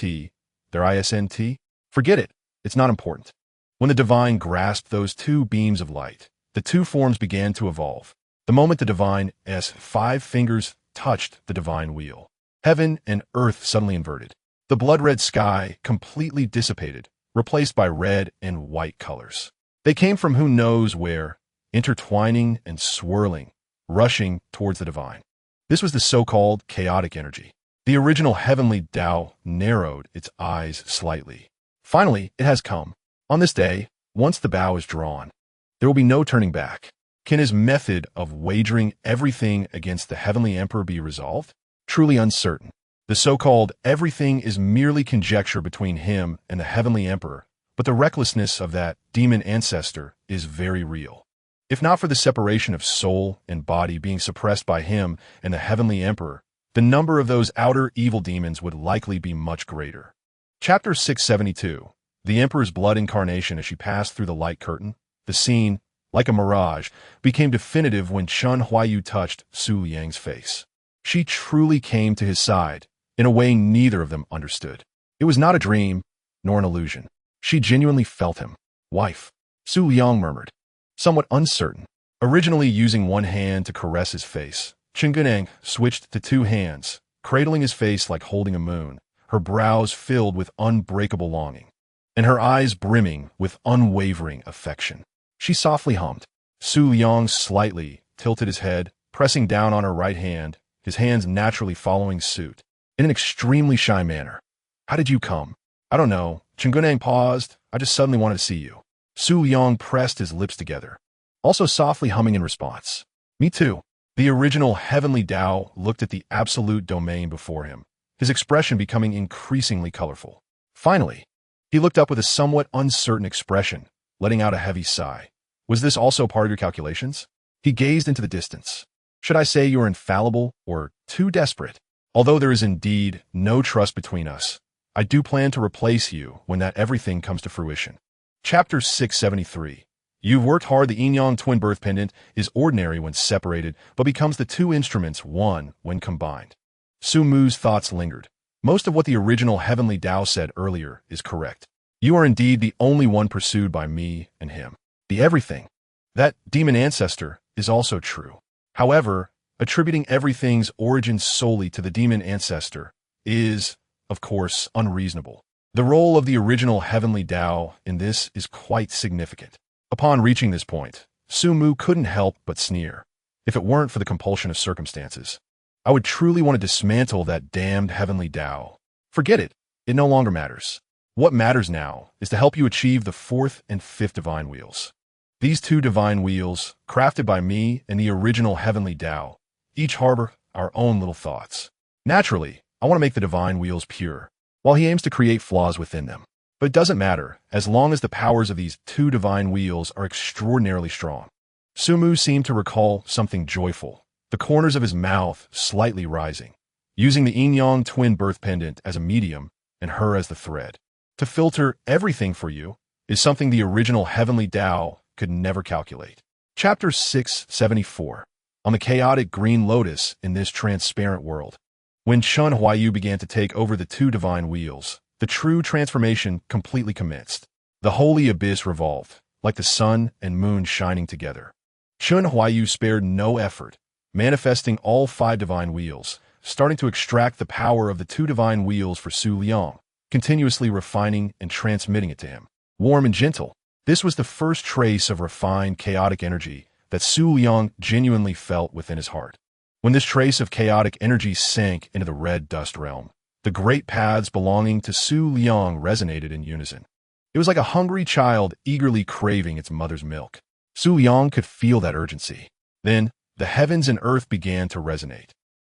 there isn't. Forget it. It's not important. When the divine grasped those 2 beams of light, the 2 forms began to evolve. The moment the divine's 5 fingers touched the divine wheel, heaven and earth suddenly inverted. The blood-red sky completely dissipated, replaced by red and white colors. They came from who knows where, intertwining and swirling, rushing towards the divine. This was the so-called chaotic energy. The original heavenly Tao narrowed its eyes slightly. Finally, it has come. On this day, once the bow is drawn, there will be no turning back. Can his method of wagering everything against the heavenly emperor be resolved? Truly uncertain. The so-called everything is merely conjecture between him and the heavenly emperor, but the recklessness of that demon ancestor is very real. If not for the separation of soul and body being suppressed by him and the heavenly emperor, the number of those outer evil demons would likely be much greater. Chapter 672. The emperor's blood incarnation as she passed through the light curtain. The scene, like a mirage, became definitive when Chen Huayu touched Su Liang's face. She truly came to his side, in a way neither of them understood. It was not a dream, nor an illusion. She genuinely felt him. Wife, Su Liang murmured, somewhat uncertain. Originally using one hand to caress his face, Chen switched to two hands, cradling his face like holding a moon, her brows filled with unbreakable longing, and her eyes brimming with unwavering affection. She softly hummed. Su Liang slightly tilted his head, pressing down on her right hand, his hands naturally following suit, in an extremely shy manner. How did you come? I don't know. Chen paused. I just suddenly wanted to see you. Su Liang pressed his lips together, also softly humming in response. Me too. The original heavenly Tao looked at the absolute domain before him, his expression becoming increasingly colorful. Finally, he looked up with a somewhat uncertain expression, letting out a heavy sigh. Was this also part of your calculations? He gazed into the distance. Should I say you are infallible or too desperate? Although there is indeed no trust between us, I do plan to replace you when that everything comes to fruition. Chapter 673. You've worked hard. The yin-yang twin birth pendant is ordinary when separated, but becomes the two instruments one when combined. Su Mu's thoughts lingered. Most of what the original heavenly Tao said earlier is correct. You are indeed the only one pursued by me and him. The everything, that demon ancestor, is also true. However, attributing everything's origin solely to the demon ancestor is, of course, unreasonable. The role of the original heavenly Tao in this is quite significant. Upon reaching this point, Su Mu couldn't help but sneer. If it weren't for the compulsion of circumstances, I would truly want to dismantle that damned heavenly Tao. Forget it. It no longer matters. What matters now is to help you achieve the fourth and fifth divine wheels. These two divine wheels, crafted by me and the original heavenly Tao, each harbor our own little thoughts. Naturally, I want to make the divine wheels pure, while he aims to create flaws within them. But it doesn't matter, as long as the powers of these two divine wheels are extraordinarily strong. Su Mu seemed to recall something joyful, the corners of his mouth slightly rising, using the yin-yang twin birth pendant as a medium and her as the thread. To filter everything for you is something the original heavenly Tao could never calculate. Chapter 674. On the chaotic green lotus in this transparent world. When Chen Huayu began to take over the two divine wheels, the true transformation completely commenced. The holy abyss revolved, like the sun and moon shining together. Chen Huayu spared no effort, manifesting all five divine wheels, starting to extract the power of the two divine wheels for Su Liang, continuously refining and transmitting it to him. Warm and gentle, this was the first trace of refined chaotic energy that Su Liang genuinely felt within his heart. When this trace of chaotic energy sank into the red dust realm, the great paths belonging to Su Liang resonated in unison. It was like a hungry child eagerly craving its mother's milk. Su Liang could feel that urgency. Then, the heavens and earth began to resonate.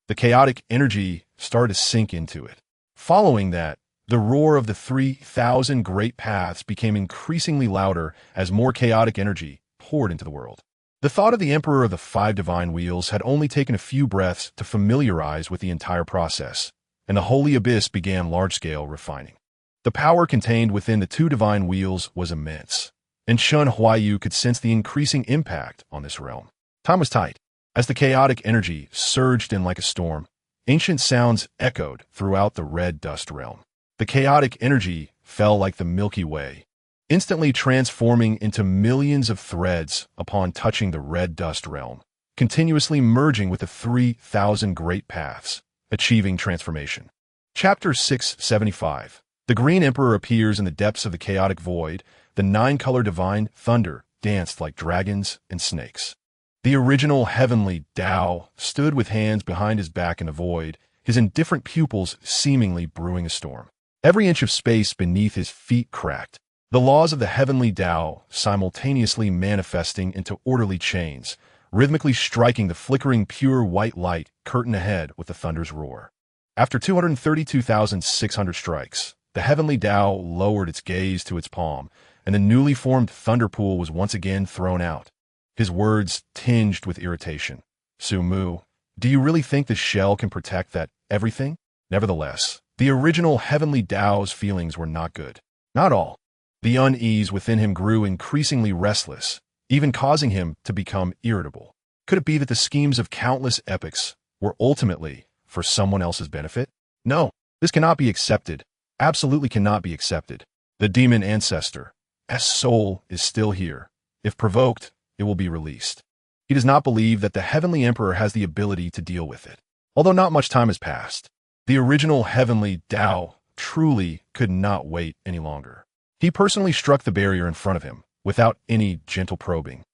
The chaotic energy started to sink into it. Following that, the roar of the 3,000 great paths became increasingly louder as more chaotic energy poured into the world. The thought of the Emperor of the Five Divine Wheels had only taken a few breaths to familiarize with the entire process, and the Holy Abyss began large-scale refining. The power contained within the two divine wheels was immense, and Chen Huayu could sense the increasing impact on this realm. Time was tight. As the chaotic energy surged in like a storm, ancient sounds echoed throughout the red dust realm. The chaotic energy fell like the Milky Way, instantly transforming into millions of threads upon touching the red dust realm, continuously merging with the 3,000 great paths, achieving transformation. Chapter 675. The Green Emperor appears in the depths of the chaotic void. The nine-color divine thunder danced like dragons and snakes. The original heavenly Tao stood with hands behind his back in the void, his indifferent pupils seemingly brewing a storm. Every inch of space beneath his feet cracked, the laws of the heavenly Tao simultaneously manifesting into orderly chains, rhythmically striking the flickering pure white light curtain ahead with the thunder's roar. After 232,600 strikes, the heavenly Tao lowered its gaze to its palm, and the newly formed thunder pool was once again thrown out. His words tinged with irritation. Su Mu, do you really think this shell can protect that everything? Nevertheless, the original heavenly Tao's feelings were not good. Not all. The unease within him grew increasingly restless, even causing him to become irritable. Could it be that the schemes of countless epochs were ultimately for someone else's benefit? No, this cannot be accepted. Absolutely cannot be accepted. The demon ancestor, as soul, is still here. If provoked, it will be released. He does not believe that the heavenly emperor has the ability to deal with it. Although not much time has passed, the original heavenly Tao truly could not wait any longer. He personally struck the barrier in front of him, without any gentle probing.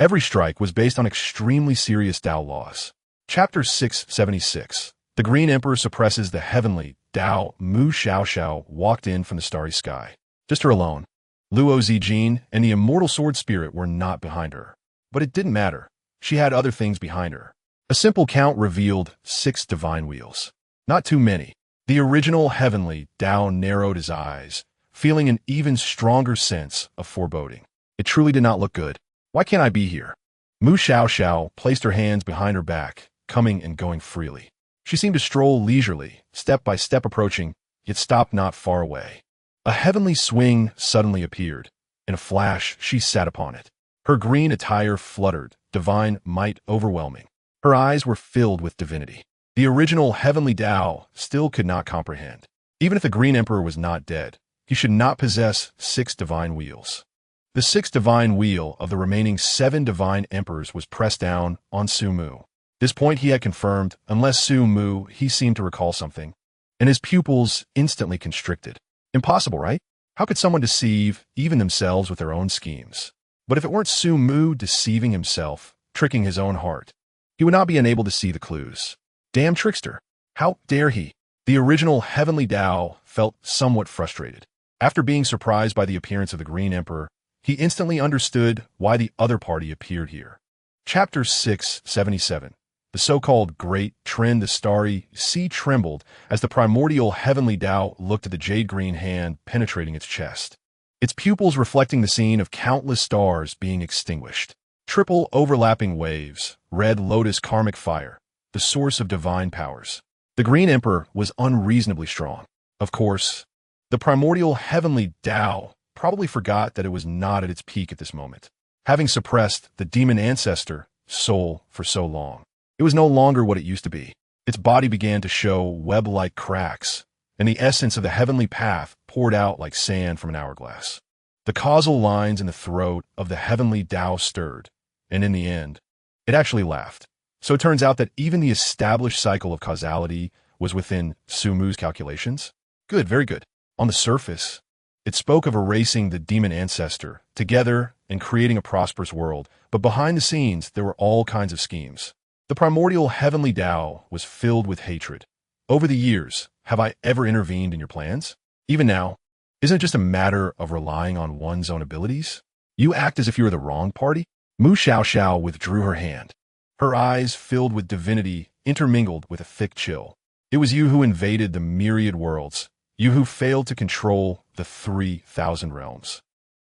Every strike was based on extremely serious Tao laws. Chapter 676. The Green Emperor suppresses the heavenly Tao. Mu Xiaoxiao walked in from the starry sky. Just her alone. Luo Zijin and the immortal sword spirit were not behind her. But it didn't matter. She had other things behind her. A simple count revealed 6 divine wheels. Not too many. The original heavenly Tao narrowed his eyes, feeling an even stronger sense of foreboding. It truly did not look good. Why can't I be here? Mu Xiaoxiao placed her hands behind her back, coming and going freely. She seemed to stroll leisurely, step by step approaching, yet stopped not far away. A heavenly swing suddenly appeared. In a flash, she sat upon it. Her green attire fluttered, divine might overwhelming. Her eyes were filled with divinity. The original heavenly Tao still could not comprehend. Even if the Green Emperor was not dead, he should not possess 6 divine wheels. The 6th divine wheel of the remaining 7 divine emperors was pressed down on Su Mu. This point he had confirmed, unless Su Mu, he seemed to recall something, and his pupils instantly constricted. Impossible, right? How could someone deceive even themselves with their own schemes? But if it weren't Su Mu deceiving himself, tricking his own heart, he would not be unable to see the clues. Damn trickster! How dare he? The original heavenly Tao felt somewhat frustrated. After being surprised by the appearance of the Green Emperor, he instantly understood why the other party appeared here. Chapter 677. The so-called Great Trend. The starry sea trembled as the primordial heavenly Tao looked at the jade-green hand penetrating its chest, its pupils reflecting the scene of countless stars being extinguished. Triple overlapping waves, red lotus karmic fire, the source of divine powers. The Green Emperor was unreasonably strong. Of course, the primordial heavenly Tao probably forgot that it was not at its peak at this moment. Having suppressed the demon ancestor, soul, for so long, it was no longer what it used to be. Its body began to show web-like cracks, and the essence of the heavenly path poured out like sand from an hourglass. The causal lines in the throat of the heavenly Tao stirred, and in the end, it actually laughed. So it turns out that even the established cycle of causality was within Su Mu's calculations? Good, very good. On the surface, it spoke of erasing the demon ancestor together and creating a prosperous world, but behind the scenes there were all kinds of schemes. The primordial heavenly Tao was filled with hatred. Over the years, have I ever intervened in your plans? Even now, isn't it just a matter of relying on one's own abilities? You act as if you were the wrong party? Mu Xiaoxiao withdrew her hand. Her eyes filled with divinity intermingled with a thick chill. It was you who invaded the myriad worlds, you who failed to control the 3,000 realms,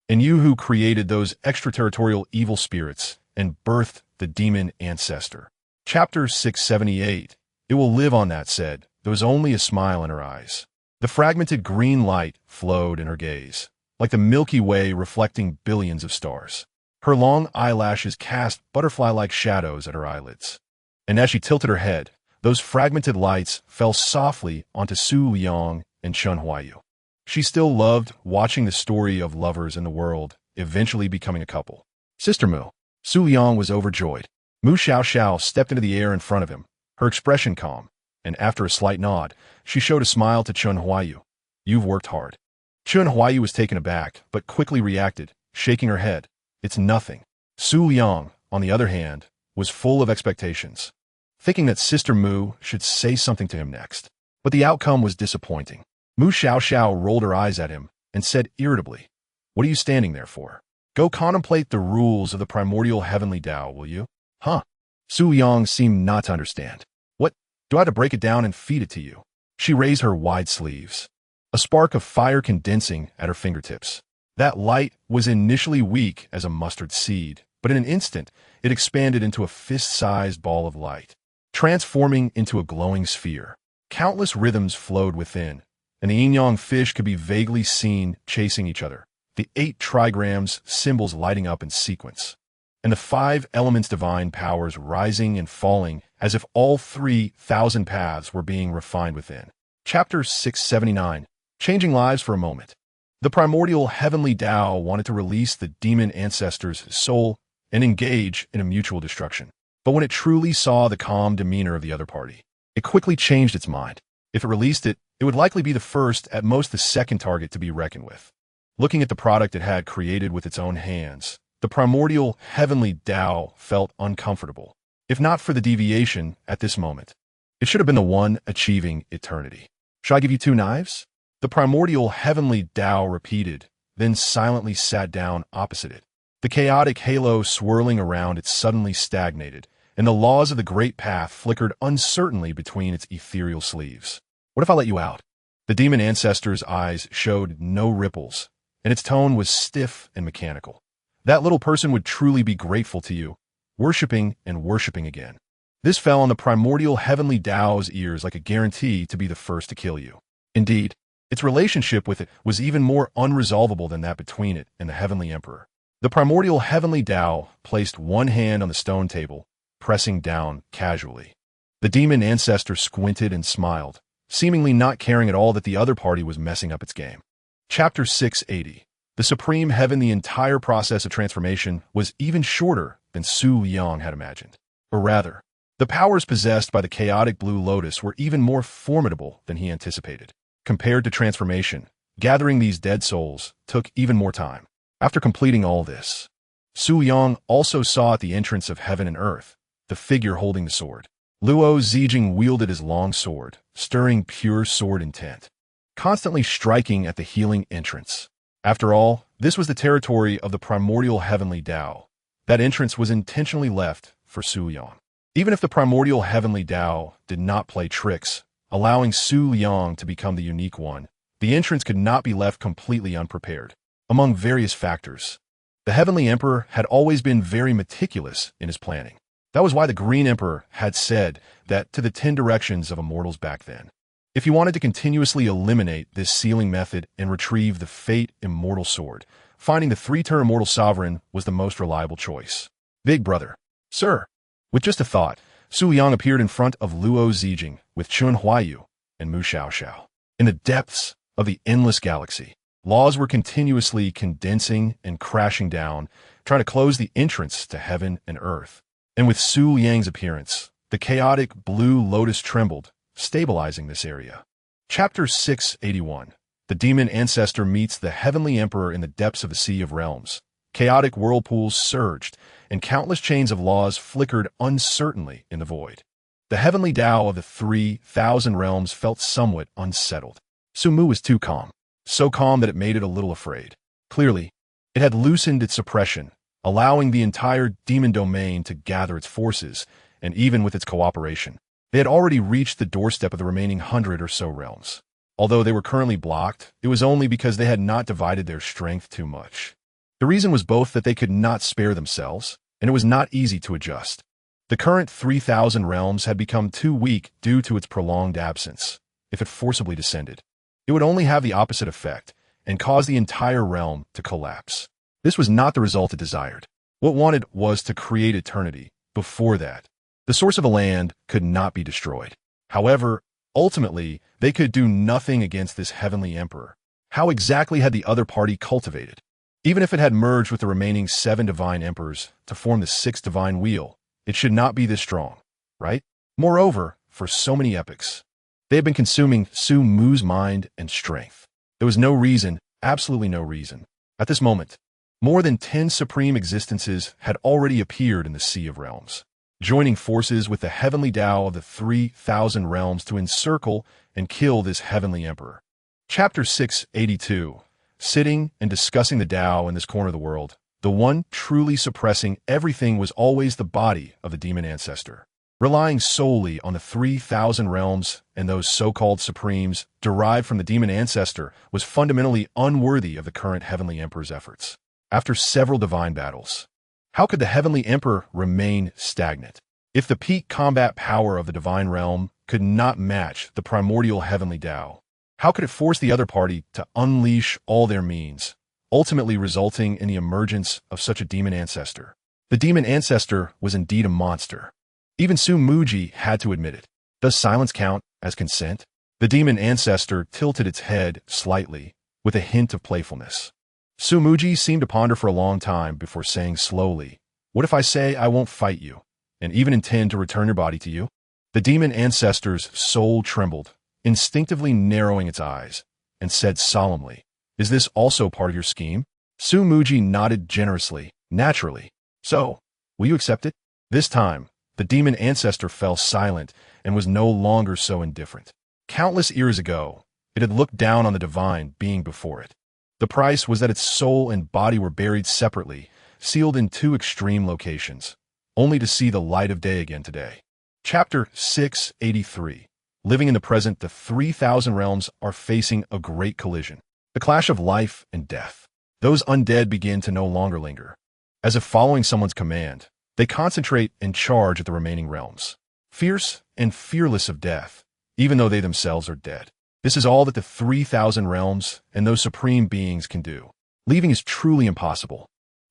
and you who created those extraterritorial evil spirits and birthed the demon ancestor. Chapter 678. It will live on, that said. There was only a smile in her eyes. The fragmented green light flowed in her gaze, like the Milky Way reflecting billions of stars. Her long eyelashes cast butterfly-like shadows at her eyelids. And as she tilted her head, those fragmented lights fell softly onto Su Liang and Chen Huaiyu. She still loved watching the story of lovers in the world eventually becoming a couple. Sister Mu. Su Liang was overjoyed. Mu Xiaoxiao stepped into the air in front of him, her expression calm, and after a slight nod, she showed a smile to Chen Huaiyu. You've worked hard. Chen Huaiyu was taken aback, but quickly reacted, shaking her head. It's nothing. Su Liang, on the other hand, was full of expectations, thinking that Sister Mu should say something to him next. But the outcome was disappointing. Mu Xiaoxiao rolled her eyes at him and said irritably, "What are you standing there for? Go contemplate the rules of the primordial heavenly Tao, will you?" "Huh?" Su Liang seemed not to understand. "What? Do I have to break it down and feed it to you?" She raised her wide sleeves, a spark of fire condensing at her fingertips. That light was initially weak as a mustard seed, but in an instant, it expanded into a fist-sized ball of light, transforming into a glowing sphere. Countless rhythms flowed within, and the yin-yang fish could be vaguely seen chasing each other, the 8 trigrams symbols lighting up in sequence, and the 5 elements' divine powers rising and falling as if all 3,000 paths were being refined within. Chapter 679, Changing Lives for a Moment. The primordial heavenly Tao wanted to release the demon ancestor's soul and engage in a mutual destruction. But when it truly saw the calm demeanor of the other party, it quickly changed its mind. If it released it, it would likely be the first, at most the second target to be reckoned with. Looking at the product it had created with its own hands, the primordial heavenly Tao felt uncomfortable. If not for the deviation at this moment, it should have been the one achieving eternity. "Shall I give you 2 knives?" The primordial heavenly Tao repeated, then silently sat down opposite it. The chaotic halo swirling around it suddenly stagnated, and the laws of the great path flickered uncertainly between its ethereal sleeves. "What if I let you out?" The demon ancestor's eyes showed no ripples, and its tone was stiff and mechanical. "That little person would truly be grateful to you, worshipping and worshipping again." This fell on the primordial heavenly Tao's ears like a guarantee to be the first to kill you. Indeed, its relationship with it was even more unresolvable than that between it and the heavenly emperor. The primordial heavenly Tao placed one hand on the stone table, pressing down casually. The demon ancestor squinted and smiled, seemingly not caring at all that the other party was messing up its game. Chapter 680. The Supreme Heaven. The entire process of transformation was even shorter than Su Liang had imagined. Or rather, the powers possessed by the chaotic blue lotus were even more formidable than he anticipated. Compared to transformation, gathering these dead souls took even more time. After completing all this, Su Liang also saw at the entrance of heaven and earth the figure holding the sword. Luo Zijing wielded his long sword, stirring pure sword intent, constantly striking at the healing entrance. After all, this was the territory of the primordial heavenly Tao. That entrance was intentionally left for Su Liang. Even if the primordial heavenly Tao did not play tricks, allowing Su Liang to become the unique one, the entrance could not be left completely unprepared. Among various factors, the heavenly emperor had always been very meticulous in his planning. That was why the Green Emperor had said that to the 10 directions of immortals back then. If he wanted to continuously eliminate this sealing method and retrieve the Fate Immortal Sword, finding the 3-turn immortal sovereign was the most reliable choice. "Big brother." "Sir." With just a thought, Su Liang appeared in front of Luo Zijing with Chun Huaiyu and Mu Xiaoxiao. In the depths of the endless galaxy, laws were continuously condensing and crashing down, trying to close the entrance to heaven and earth. And with Su Liang's appearance, the chaotic blue lotus trembled, stabilizing this area. Chapter 681. The demon ancestor meets the heavenly emperor in the depths of the Sea of Realms. Chaotic whirlpools surged, and countless chains of laws flickered uncertainly in the void. The heavenly Tao of the 3,000 realms felt somewhat unsettled. Su Mu was too calm, so calm that it made it a little afraid. Clearly, it had loosened its suppression, allowing the entire demon domain to gather its forces, and even with its cooperation, they had already reached the doorstep of the remaining 100 or so realms. Although they were currently blocked, it was only because they had not divided their strength too much. The reason was both that they could not spare themselves, and it was not easy to adjust. The current 3,000 realms had become too weak due to its prolonged absence. If it forcibly descended, it would only have the opposite effect and cause the entire realm to collapse. This was not the result it desired. What it wanted was to create eternity. Before that, the source of the land could not be destroyed. However, ultimately, they could do nothing against this heavenly emperor. How exactly had the other party cultivated? Even if it had merged with the remaining 7 divine emperors to form the 6th divine wheel, it should not be this strong, right? Moreover, for so many epochs, they had been consuming Su Mu's mind and strength. There was no reason, absolutely no reason. At this moment, more than 10 supreme existences had already appeared in the Sea of Realms. joining forces with the heavenly Tao of the 3,000 realms to encircle and kill this heavenly emperor. Chapter 682. Sitting and discussing the Tao in this corner of the world, the one truly suppressing everything was always the body of the demon ancestor. Relying solely on the 3,000 realms and those so-called supremes derived from the demon ancestor was fundamentally unworthy of the current heavenly emperor's efforts. After several divine battles, how could the heavenly emperor remain stagnant? If the peak combat power of the divine realm could not match the primordial heavenly Tao, how could it force the other party to unleash all their means, ultimately resulting in the emergence of such a demon ancestor? The demon ancestor was indeed a monster. Even Su Muji had to admit it. Does silence count as consent? The demon ancestor tilted its head slightly, with a hint of playfulness. Su Muji seemed to ponder for a long time before saying slowly, "What if I say I won't fight you, and even intend to return your body to you?" The demon ancestor's soul trembled, instinctively narrowing its eyes, and said solemnly, "Is this also part of your scheme?" Su Muji nodded generously, naturally. "So, will you accept it?" This time, the demon ancestor fell silent and was no longer so indifferent. Countless eras ago, it had looked down on the divine being before it. The price was that its soul and body were buried separately, sealed in two extreme locations, only to see the light of day again today. Chapter 683. Living in the present, the 3,000 realms are facing a great collision. The clash of life and death. Those undead begin to no longer linger. As if following someone's command, they concentrate and charge at the remaining realms, fierce and fearless of death, even though they themselves are dead. This is all that the 3,000 realms and those supreme beings can do. Leaving is truly impossible.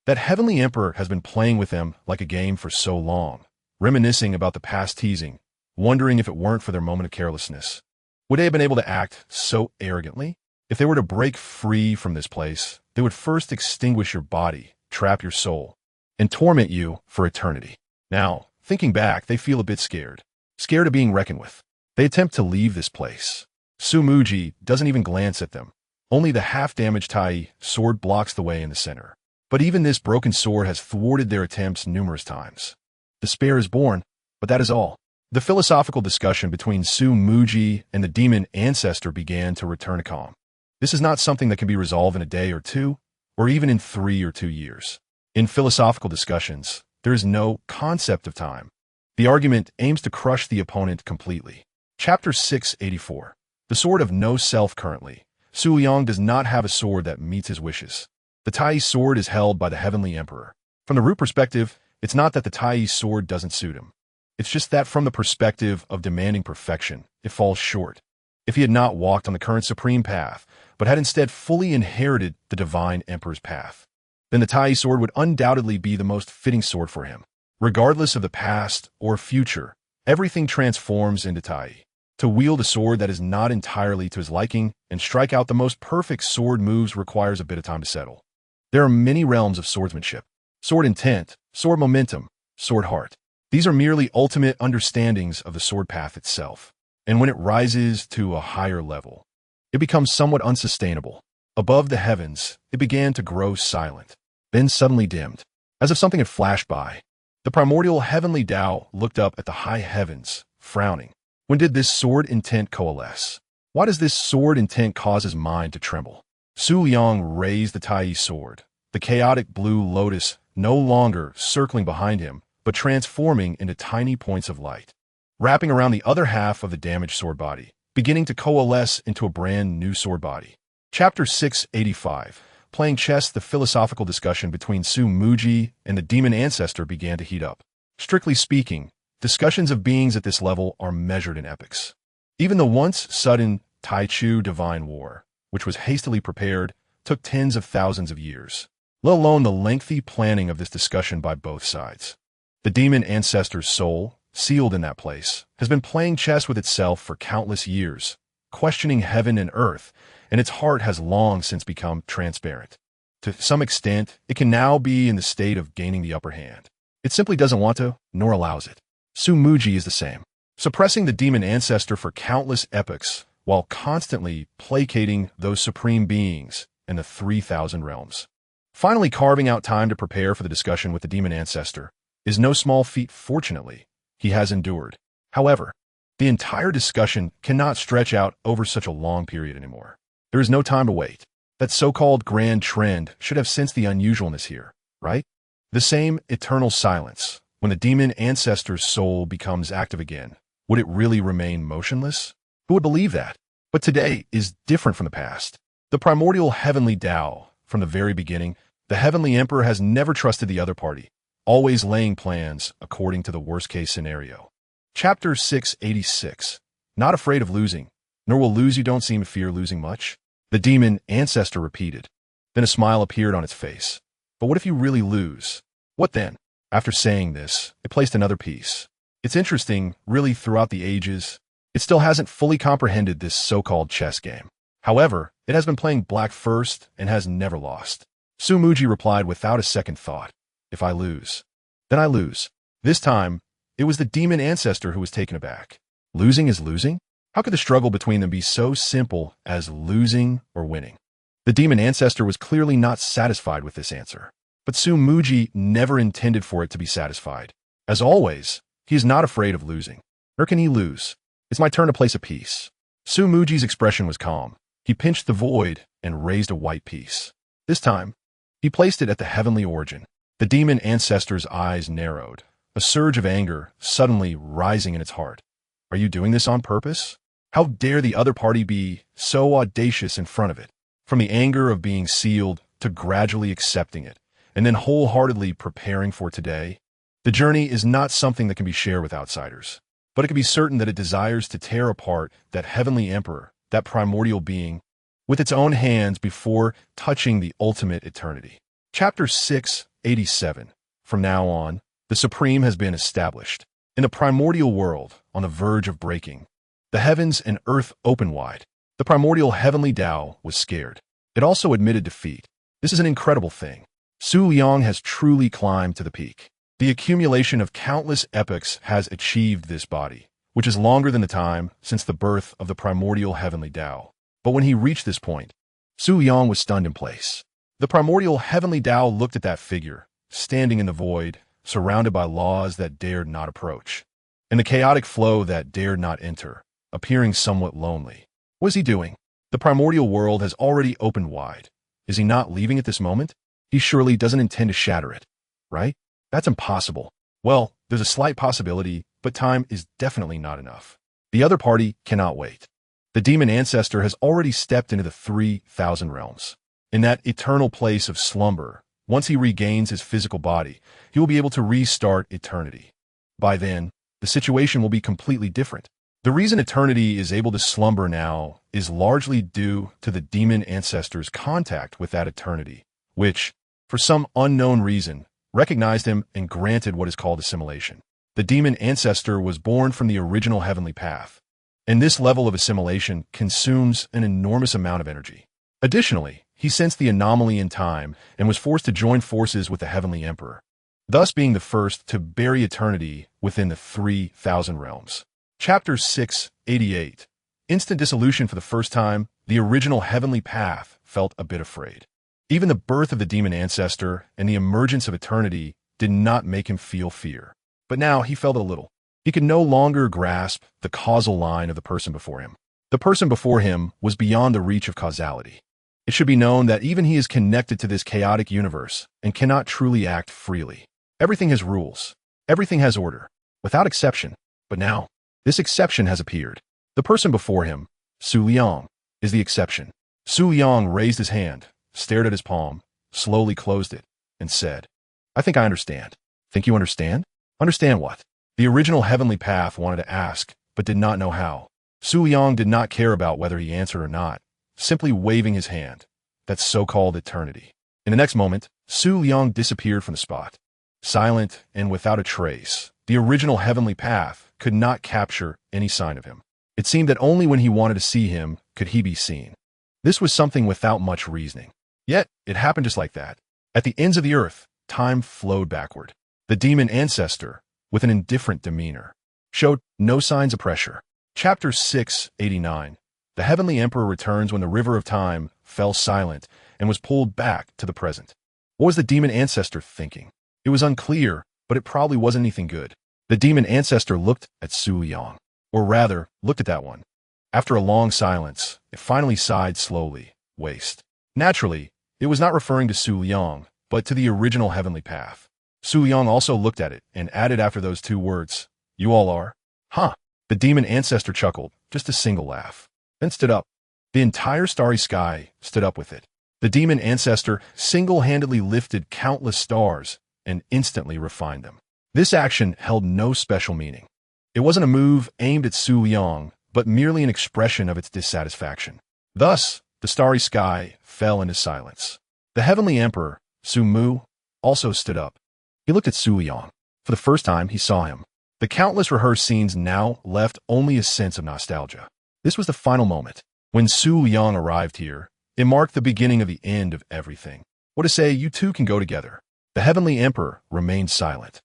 That heavenly emperor has been playing with them like a game for so long, reminiscing about the past teasing, wondering if it weren't for their moment of carelessness. Would they have been able to act so arrogantly? If they were to break free from this place, they would first extinguish your body, trap your soul, and torment you for eternity. Now, thinking back, they feel a bit scared. Scared of being reckoned with. They attempt to leave this place. Su Muji doesn't even glance at them. Only the half-damaged Tai sword blocks the way in the center. But even this broken sword has thwarted their attempts numerous times. Despair is born, but that is all. The philosophical discussion between Su Muji and the demon ancestor began to return to calm. This is not something that can be resolved in a day or two, or even in 3 or 2 years. In philosophical discussions, there is no concept of time. The argument aims to crush the opponent completely. Chapter 684. The sword of no self currently. Su Liang does not have a sword that meets his wishes. The Tai sword is held by the heavenly emperor. From the root perspective, it's not that the Tai sword doesn't suit him. It's just that from the perspective of demanding perfection, it falls short. If he had not walked on the current supreme path, but had instead fully inherited the divine emperor's path, then the Tai sword would undoubtedly be the most fitting sword for him. Regardless of the past or future, everything transforms into Tai. To wield a sword that is not entirely to his liking and strike out the most perfect sword moves requires a bit of time to settle. There are many realms of swordsmanship. Sword intent, sword momentum, sword heart. These are merely ultimate understandings of the sword path itself. And when it rises to a higher level, it becomes somewhat unsustainable. Above the heavens, it began to grow silent, then suddenly dimmed, as if something had flashed by. The primordial heavenly Tao looked up at the high heavens, frowning. When did this sword intent coalesce? Why does this sword intent cause his mind to tremble? Su Liang raised the Tai sword, the chaotic blue lotus no longer circling behind him, but transforming into tiny points of light, wrapping around the other half of the damaged sword body, beginning to coalesce into a brand new sword body. Chapter 685. Playing chess, the philosophical discussion between Su Muji and the demon ancestor began to heat up. Strictly speaking, discussions of beings at this level are measured in epochs. Even the once sudden Taichu divine war, which was hastily prepared, took tens of thousands of years, let alone the lengthy planning of this discussion by both sides. The demon ancestor's soul, sealed in that place, has been playing chess with itself for countless years, questioning heaven and earth, and its heart has long since become transparent. To some extent, it can now be in the state of gaining the upper hand. It simply doesn't want to, nor allows it. Su Muji is the same, suppressing the demon ancestor for countless epochs, while constantly placating those supreme beings in the 3,000 realms. Finally carving out time to prepare for the discussion with the demon ancestor, is no small feat. Fortunately, he has endured. However, the entire discussion cannot stretch out over such a long period anymore. There is no time to wait. That so-called grand trend should have sensed the unusualness here, right? The same eternal silence. When the demon ancestor's soul becomes active again, would it really remain motionless? Who would believe that? But today is different from the past. The primordial heavenly Tao, from the very beginning, the heavenly emperor has never trusted the other party, always laying plans according to the worst-case scenario. Chapter 686. Not afraid of losing, nor will lose. You don't seem to fear losing much. The demon ancestor repeated. Then a smile appeared on its face. But what if you really lose? What then? After saying this, it placed another piece. It's interesting, really, throughout the ages, it still hasn't fully comprehended this so-called chess game. However, it has been playing black first and has never lost. Su Muji replied without a second thought. If I lose, then I lose. This time, it was the demon ancestor who was taken aback. Losing is losing? How could the struggle between them be so simple as losing or winning? The demon ancestor was clearly not satisfied with this answer. But Su Muji never intended for it to be satisfied. As always, he is not afraid of losing. Nor can he lose. It's my turn to place a piece. Su Muji's expression was calm. He pinched the void and raised a white piece. This time, he placed it at the heavenly origin. The demon ancestor's eyes narrowed, a surge of anger suddenly rising in its heart. Are you doing this on purpose? How dare the other party be so audacious in front of it? From the anger of being sealed to gradually accepting it, and then wholeheartedly preparing for today. The journey is not something that can be shared with outsiders, but it can be certain that it desires to tear apart that heavenly emperor, that primordial being, with its own hands before touching the ultimate eternity. Chapter 687. From now on, the Supreme has been established. In the primordial world, on the verge of breaking, the heavens and earth open wide. The primordial heavenly Tao was scared. It also admitted defeat. This is an incredible thing. Su Liang has truly climbed to the peak. The accumulation of countless epochs has achieved this body, which is longer than the time since the birth of the primordial heavenly Tao. But when he reached this point, Su Liang was stunned in place. The primordial heavenly Tao looked at that figure, standing in the void, surrounded by laws that dared not approach, and the chaotic flow that dared not enter, appearing somewhat lonely. What is he doing? The primordial world has already opened wide. Is he not leaving at this moment? He surely doesn't intend to shatter it, right? That's impossible. Well, there's a slight possibility, but time is definitely not enough. The other party cannot wait. The demon ancestor has already stepped into the 3,000 realms. In that eternal place of slumber, once he regains his physical body, he will be able to restart eternity. By then, the situation will be completely different. The reason eternity is able to slumber now is largely due to the demon ancestor's contact with that eternity, which, for some unknown reason, recognized him and granted what is called assimilation. The demon ancestor was born from the original heavenly path, and this level of assimilation consumes an enormous amount of energy. Additionally, he sensed the anomaly in time and was forced to join forces with the heavenly emperor, thus being the first to bury eternity within the 3,000 realms. Chapter 688. Instant dissolution. For the first time, the original heavenly path felt a bit afraid. Even the birth of the demon ancestor and the emergence of eternity did not make him feel fear. But now he felt a little. He could no longer grasp the causal line of the person before him. The person before him was beyond the reach of causality. It should be known that even he is connected to this chaotic universe and cannot truly act freely. Everything has rules. Everything has order, without exception. But now, this exception has appeared. The person before him, Su Liang, is the exception. Su Liang raised his hand, stared at his palm, slowly closed it, and said, I think I understand. Think you understand? Understand what? The original heavenly path wanted to ask, but did not know how. Su Liang did not care about whether he answered or not, simply waving his hand. That so-called eternity. In the next moment, Su Liang disappeared from the spot. Silent and without a trace, the original heavenly path could not capture any sign of him. It seemed that only when he wanted to see him could he be seen. This was something without much reasoning. Yet, it happened just like that. At the ends of the earth, time flowed backward. The demon ancestor, with an indifferent demeanor, showed no signs of pressure. Chapter 689. The heavenly emperor returns when the river of time fell silent and was pulled back to the present. What was the demon ancestor thinking? It was unclear, but it probably wasn't anything good. The demon ancestor looked at Su Liang, or rather, looked at that one. After a long silence, it finally sighed slowly, waste. Naturally, it was not referring to Su Liang, but to the original heavenly path. Su Liang also looked at it and added after those two words, "You all are?" "Huh." The demon ancestor chuckled, just a single laugh, then stood up. The entire starry sky stood up with it. The demon ancestor single-handedly lifted countless stars and instantly refined them. This action held no special meaning. It wasn't a move aimed at Su Liang, but merely an expression of its dissatisfaction. Thus, the starry sky fell into silence. The heavenly emperor, Su Mu, also stood up. He looked at Su Liang. For the first time, he saw him. The countless rehearsed scenes now left only a sense of nostalgia. This was the final moment. When Su Liang arrived here, it marked the beginning of the end of everything. What to say, you two can go together. The heavenly emperor remained silent,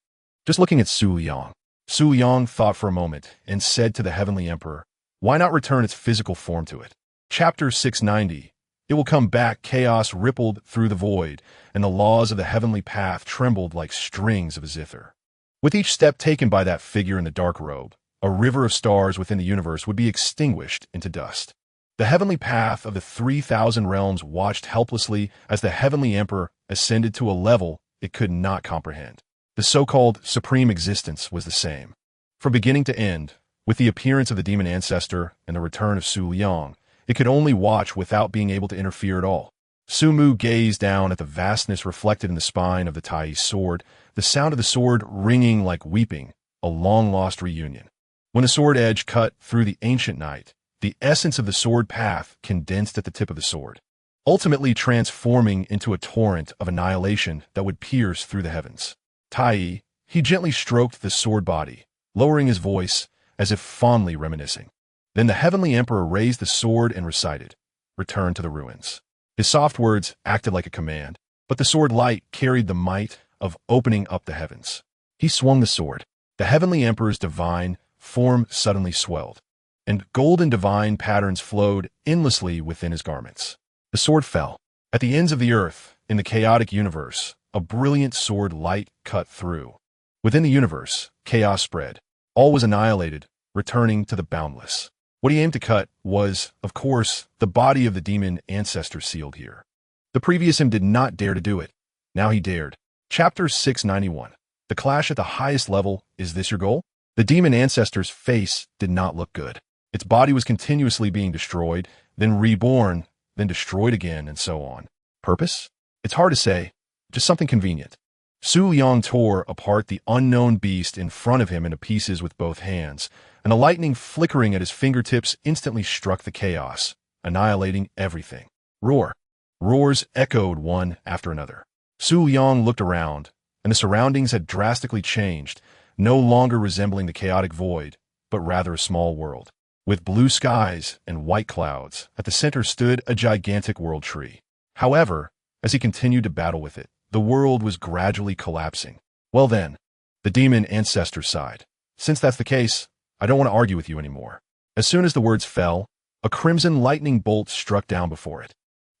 just looking at Su Liang. Su Liang thought for a moment and said to the heavenly emperor, "Why not return its physical form to it?" Chapter 690. It will come back. Chaos rippled through the void, and the laws of the heavenly path trembled like strings of a zither. With each step taken by that figure in the dark robe, a river of stars within the universe would be extinguished into dust. The heavenly path of the 3,000 realms watched helplessly as the heavenly emperor ascended to a level it could not comprehend. The so-called supreme existence was the same. From beginning to end, with the appearance of the demon ancestor and the return of Su Liang, it could only watch without being able to interfere at all. Su Mu gazed down at the vastness reflected in the spine of the Tai sword, the sound of the sword ringing like weeping, a long-lost reunion. When the sword edge cut through the ancient night, the essence of the sword path condensed at the tip of the sword, ultimately transforming into a torrent of annihilation that would pierce through the heavens. Tai, he gently stroked the sword body, lowering his voice as if fondly reminiscing. Then the heavenly emperor raised the sword and recited, "Return to the ruins." His soft words acted like a command, but the sword light carried the might of opening up the heavens. He swung the sword. The heavenly emperor's divine form suddenly swelled, and golden divine patterns flowed endlessly within his garments. The sword fell. At the ends of the earth, in the chaotic universe, a brilliant sword light cut through. Within the universe, chaos spread. All was annihilated, returning to the boundless. What he aimed to cut was, of course, the body of the demon ancestor sealed here. The previous him did not dare to do it. Now he dared. Chapter 691. The clash at the highest level. Is this your goal? The demon ancestor's face did not look good. Its body was continuously being destroyed, then reborn, then destroyed again, and so on. Purpose? It's hard to say. Just something convenient. Su Liang tore apart the unknown beast in front of him into pieces with both hands, and the lightning flickering at his fingertips instantly struck the chaos, annihilating everything. Roar. Roars echoed one after another. Su Liang looked around, and the surroundings had drastically changed, no longer resembling the chaotic void, but rather a small world. With blue skies and white clouds, at the center stood a gigantic world tree. However, as he continued to battle with it, the world was gradually collapsing. Well then, the demon ancestor sighed. Since that's the case, I don't want to argue with you anymore. As soon as the words fell, a crimson lightning bolt struck down before it.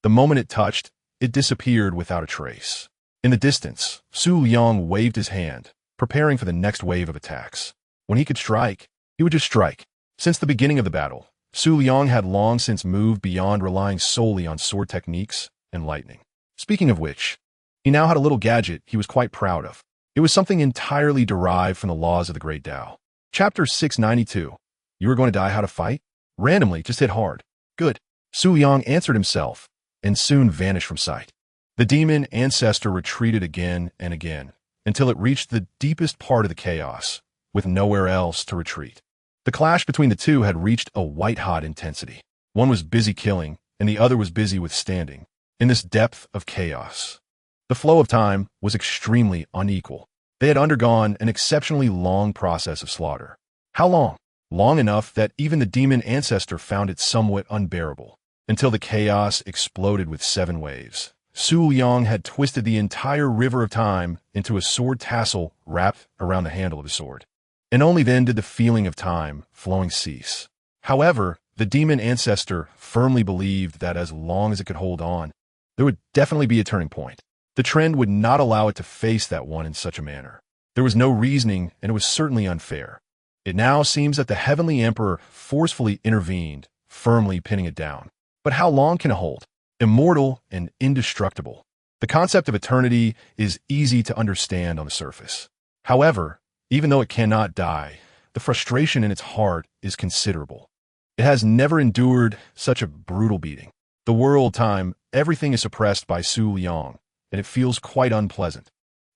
The moment it touched, it disappeared without a trace. In the distance, Su Liang waved his hand, preparing for the next wave of attacks. When he could strike, he would just strike. Since the beginning of the battle, Su Liang had long since moved beyond relying solely on sword techniques and lightning. Speaking of which, he now had a little gadget he was quite proud of. It was something entirely derived from the laws of the Great Tao. Chapter 692. You were going to die how to fight? Randomly, just hit hard. Good. Su Liang answered himself, and soon vanished from sight. The demon ancestor retreated again and again, until it reached the deepest part of the chaos, with nowhere else to retreat. The clash between the two had reached a white-hot intensity. One was busy killing, and the other was busy withstanding, in this depth of chaos. The flow of time was extremely unequal. They had undergone an exceptionally long process of slaughter. How long? Long enough that even the demon ancestor found it somewhat unbearable, until the chaos exploded with 7 waves. Su Liang had twisted the entire river of time into a sword tassel wrapped around the handle of his sword. And only then did the feeling of time flowing cease. However, the demon ancestor firmly believed that as long as it could hold on, there would definitely be a turning point. The trend would not allow it to face that one in such a manner. There was no reasoning, and it was certainly unfair. It now seems that the Heavenly Emperor forcefully intervened, firmly pinning it down. But how long can it hold? Immortal and indestructible. The concept of eternity is easy to understand on the surface. However, even though it cannot die, the frustration in its heart is considerable. It has never endured such a brutal beating. The world, time, everything is suppressed by Su Liang, and it feels quite unpleasant,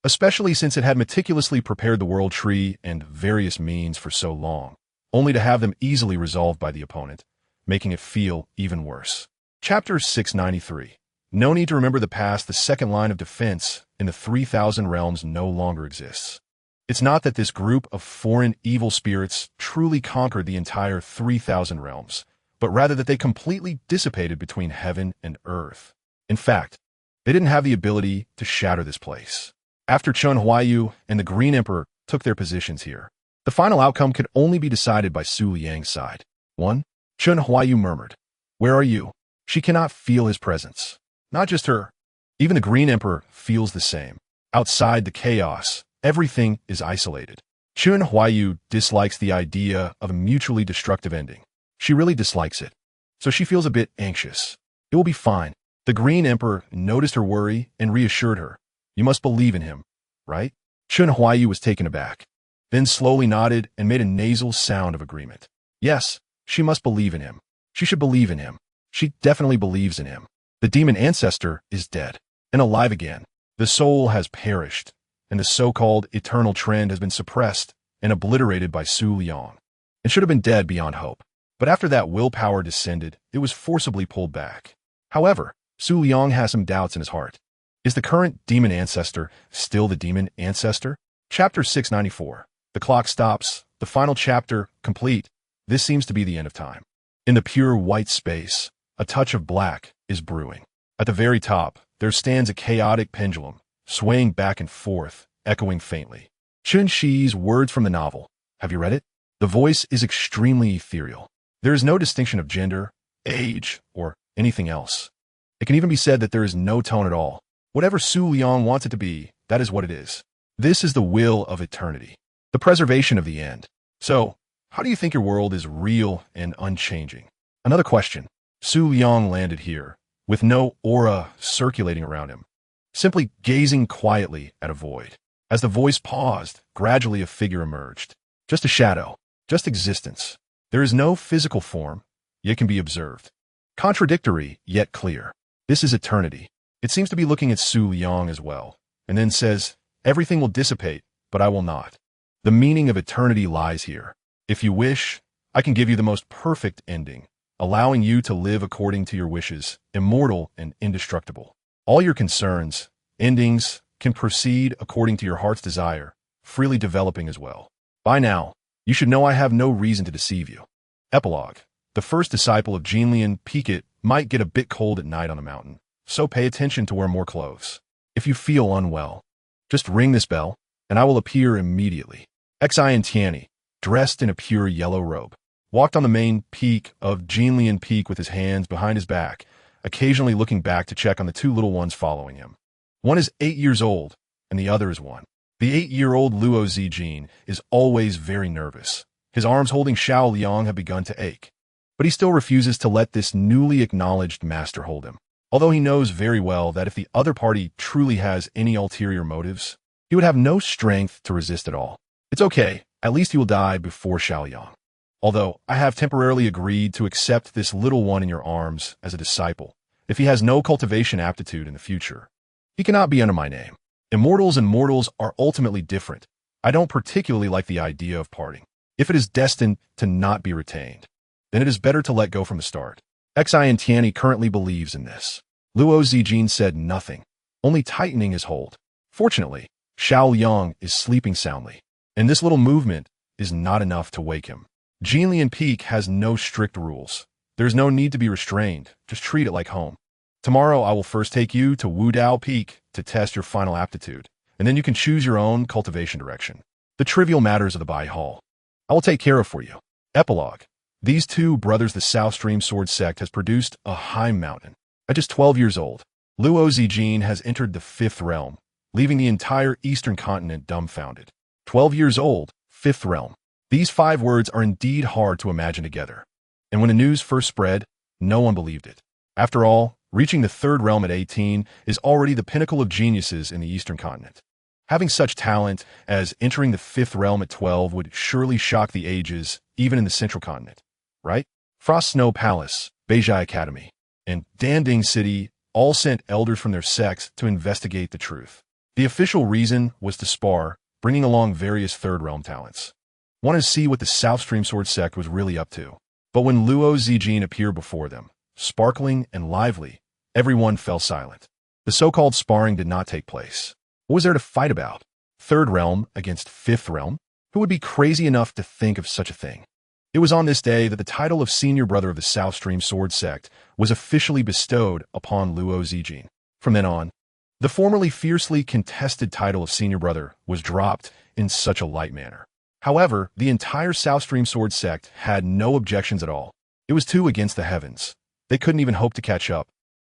especially since it had meticulously prepared the world tree and various means for so long, only to have them easily resolved by the opponent, making it feel even worse. Chapter 693. No need to remember the past. The second line of defense in the 3,000 realms no longer exists. It's not that this group of foreign evil spirits truly conquered the entire 3,000 realms, but rather that they completely dissipated between heaven and earth. In fact, they didn't have the ability to shatter this place. After Chen Huayu and the Green Emperor took their positions here, the final outcome could only be decided by Su Liang's side. 1. Chen Huayu murmured, "Where are you?" She cannot feel his presence. Not just her. Even the Green Emperor feels the same. Outside the chaos, everything is isolated. Chen Huayu dislikes the idea of a mutually destructive ending. She really dislikes it. So she feels a bit anxious. It will be fine. The Green Emperor noticed her worry and reassured her. You must believe in him, right? Chen Huayu was taken aback, then slowly nodded and made a nasal sound of agreement. Yes, she must believe in him. She should believe in him. She definitely believes in him. The demon ancestor is dead and alive again. The soul has perished, and the so-called eternal trend has been suppressed and obliterated by Su Liang. It should have been dead beyond hope. But after that willpower descended, it was forcibly pulled back. However, Su Liang has some doubts in his heart. Is the current demon ancestor still the demon ancestor? Chapter 694. The clock stops. The final chapter, complete. This seems to be the end of time. In the pure white space, a touch of black is brewing. At the very top, there stands a chaotic pendulum, swaying back and forth, echoing faintly. Chen Shi's words from the novel. Have you read it? The voice is extremely ethereal. There is no distinction of gender, age, or anything else. It can even be said that there is no tone at all. Whatever Su Liang wants it to be, that is what it is. This is the will of eternity, the preservation of the end. So, how do you think your world is real and unchanging? Another question. Su Liang landed here, with no aura circulating around him, simply gazing quietly at a void. As the voice paused, gradually a figure emerged. Just a shadow, just existence. There is no physical form, yet can be observed. Contradictory, yet clear. This is eternity. It seems to be looking at Su Liang as well, and then says, everything will dissipate, but I will not. The meaning of eternity lies here. If you wish, I can give you the most perfect ending, allowing you to live according to your wishes, immortal and indestructible. All your concerns, endings, can proceed according to your heart's desire, freely developing as well. By now, you should know I have no reason to deceive you. Epilogue. The first disciple of Jinlian Peakit might get a bit cold at night on the mountain, so pay attention to wear more clothes. If you feel unwell, just ring this bell, and I will appear immediately. Xian Tianyi, dressed in a pure yellow robe, walked on the main peak of Jinlian Peak with his hands behind his back, occasionally looking back to check on the two little ones following him. One is 8 years old, and the other is 1. The 8-year-old Luo Zijin is always very nervous. His arms holding Xiao Liang have begun to ache, but he still refuses to let this newly acknowledged master hold him, although he knows very well that if the other party truly has any ulterior motives, he would have no strength to resist at all. It's okay, at least he will die before Xiao Liang. Although I have temporarily agreed to accept this little one in your arms as a disciple, if he has no cultivation aptitude in the future, he cannot be under my name. Immortals and mortals are ultimately different. I don't particularly like the idea of parting. If it is destined to not be retained, then it is better to let go from the start. Xian Tianyi currently believes in this. Luo Zijin said nothing, only tightening his hold. Fortunately, Xiao Liang is sleeping soundly, and this little movement is not enough to wake him. Jinlian Peak has no strict rules. There's no need to be restrained. Just treat it like home. Tomorrow I will first take you to Wudao Peak to test your final aptitude, and then you can choose your own cultivation direction. The trivial matters of the Bai Hall, I will take care of for you. Epilogue. These two brothers the South Stream Sword Sect has produced a high mountain. At just 12 years old, Luo Zijin has entered the 5th realm, leaving the entire eastern continent dumbfounded. 12 years old, fifth realm. These 5 words are indeed hard to imagine together. And when the news first spread, no one believed it. After all, reaching the 3rd realm at 18 is already the pinnacle of geniuses in the Eastern continent. Having such talent as entering the 5th realm at 12 would surely shock the ages, even in the Central continent, right? Frost Snow Palace, Beijai Academy, and Danding City all sent elders from their sects to investigate the truth. The official reason was to spar, bringing along various 3rd realm talents. Wanted to see what the South Stream Sword sect was really up to. But when Luo Zijin appeared before them, sparkling and lively, everyone fell silent. The so-called sparring did not take place. What was there to fight about? 3rd realm against 5th realm? Who would be crazy enough to think of such a thing? It was on this day that the title of Senior Brother of the South Stream Sword sect was officially bestowed upon Luo Zijin. From then on, the formerly fiercely contested title of Senior Brother was dropped in such a light manner. However, the entire South Stream Sword sect had no objections at all. It was 2 against the heavens. They couldn't even hope to catch up,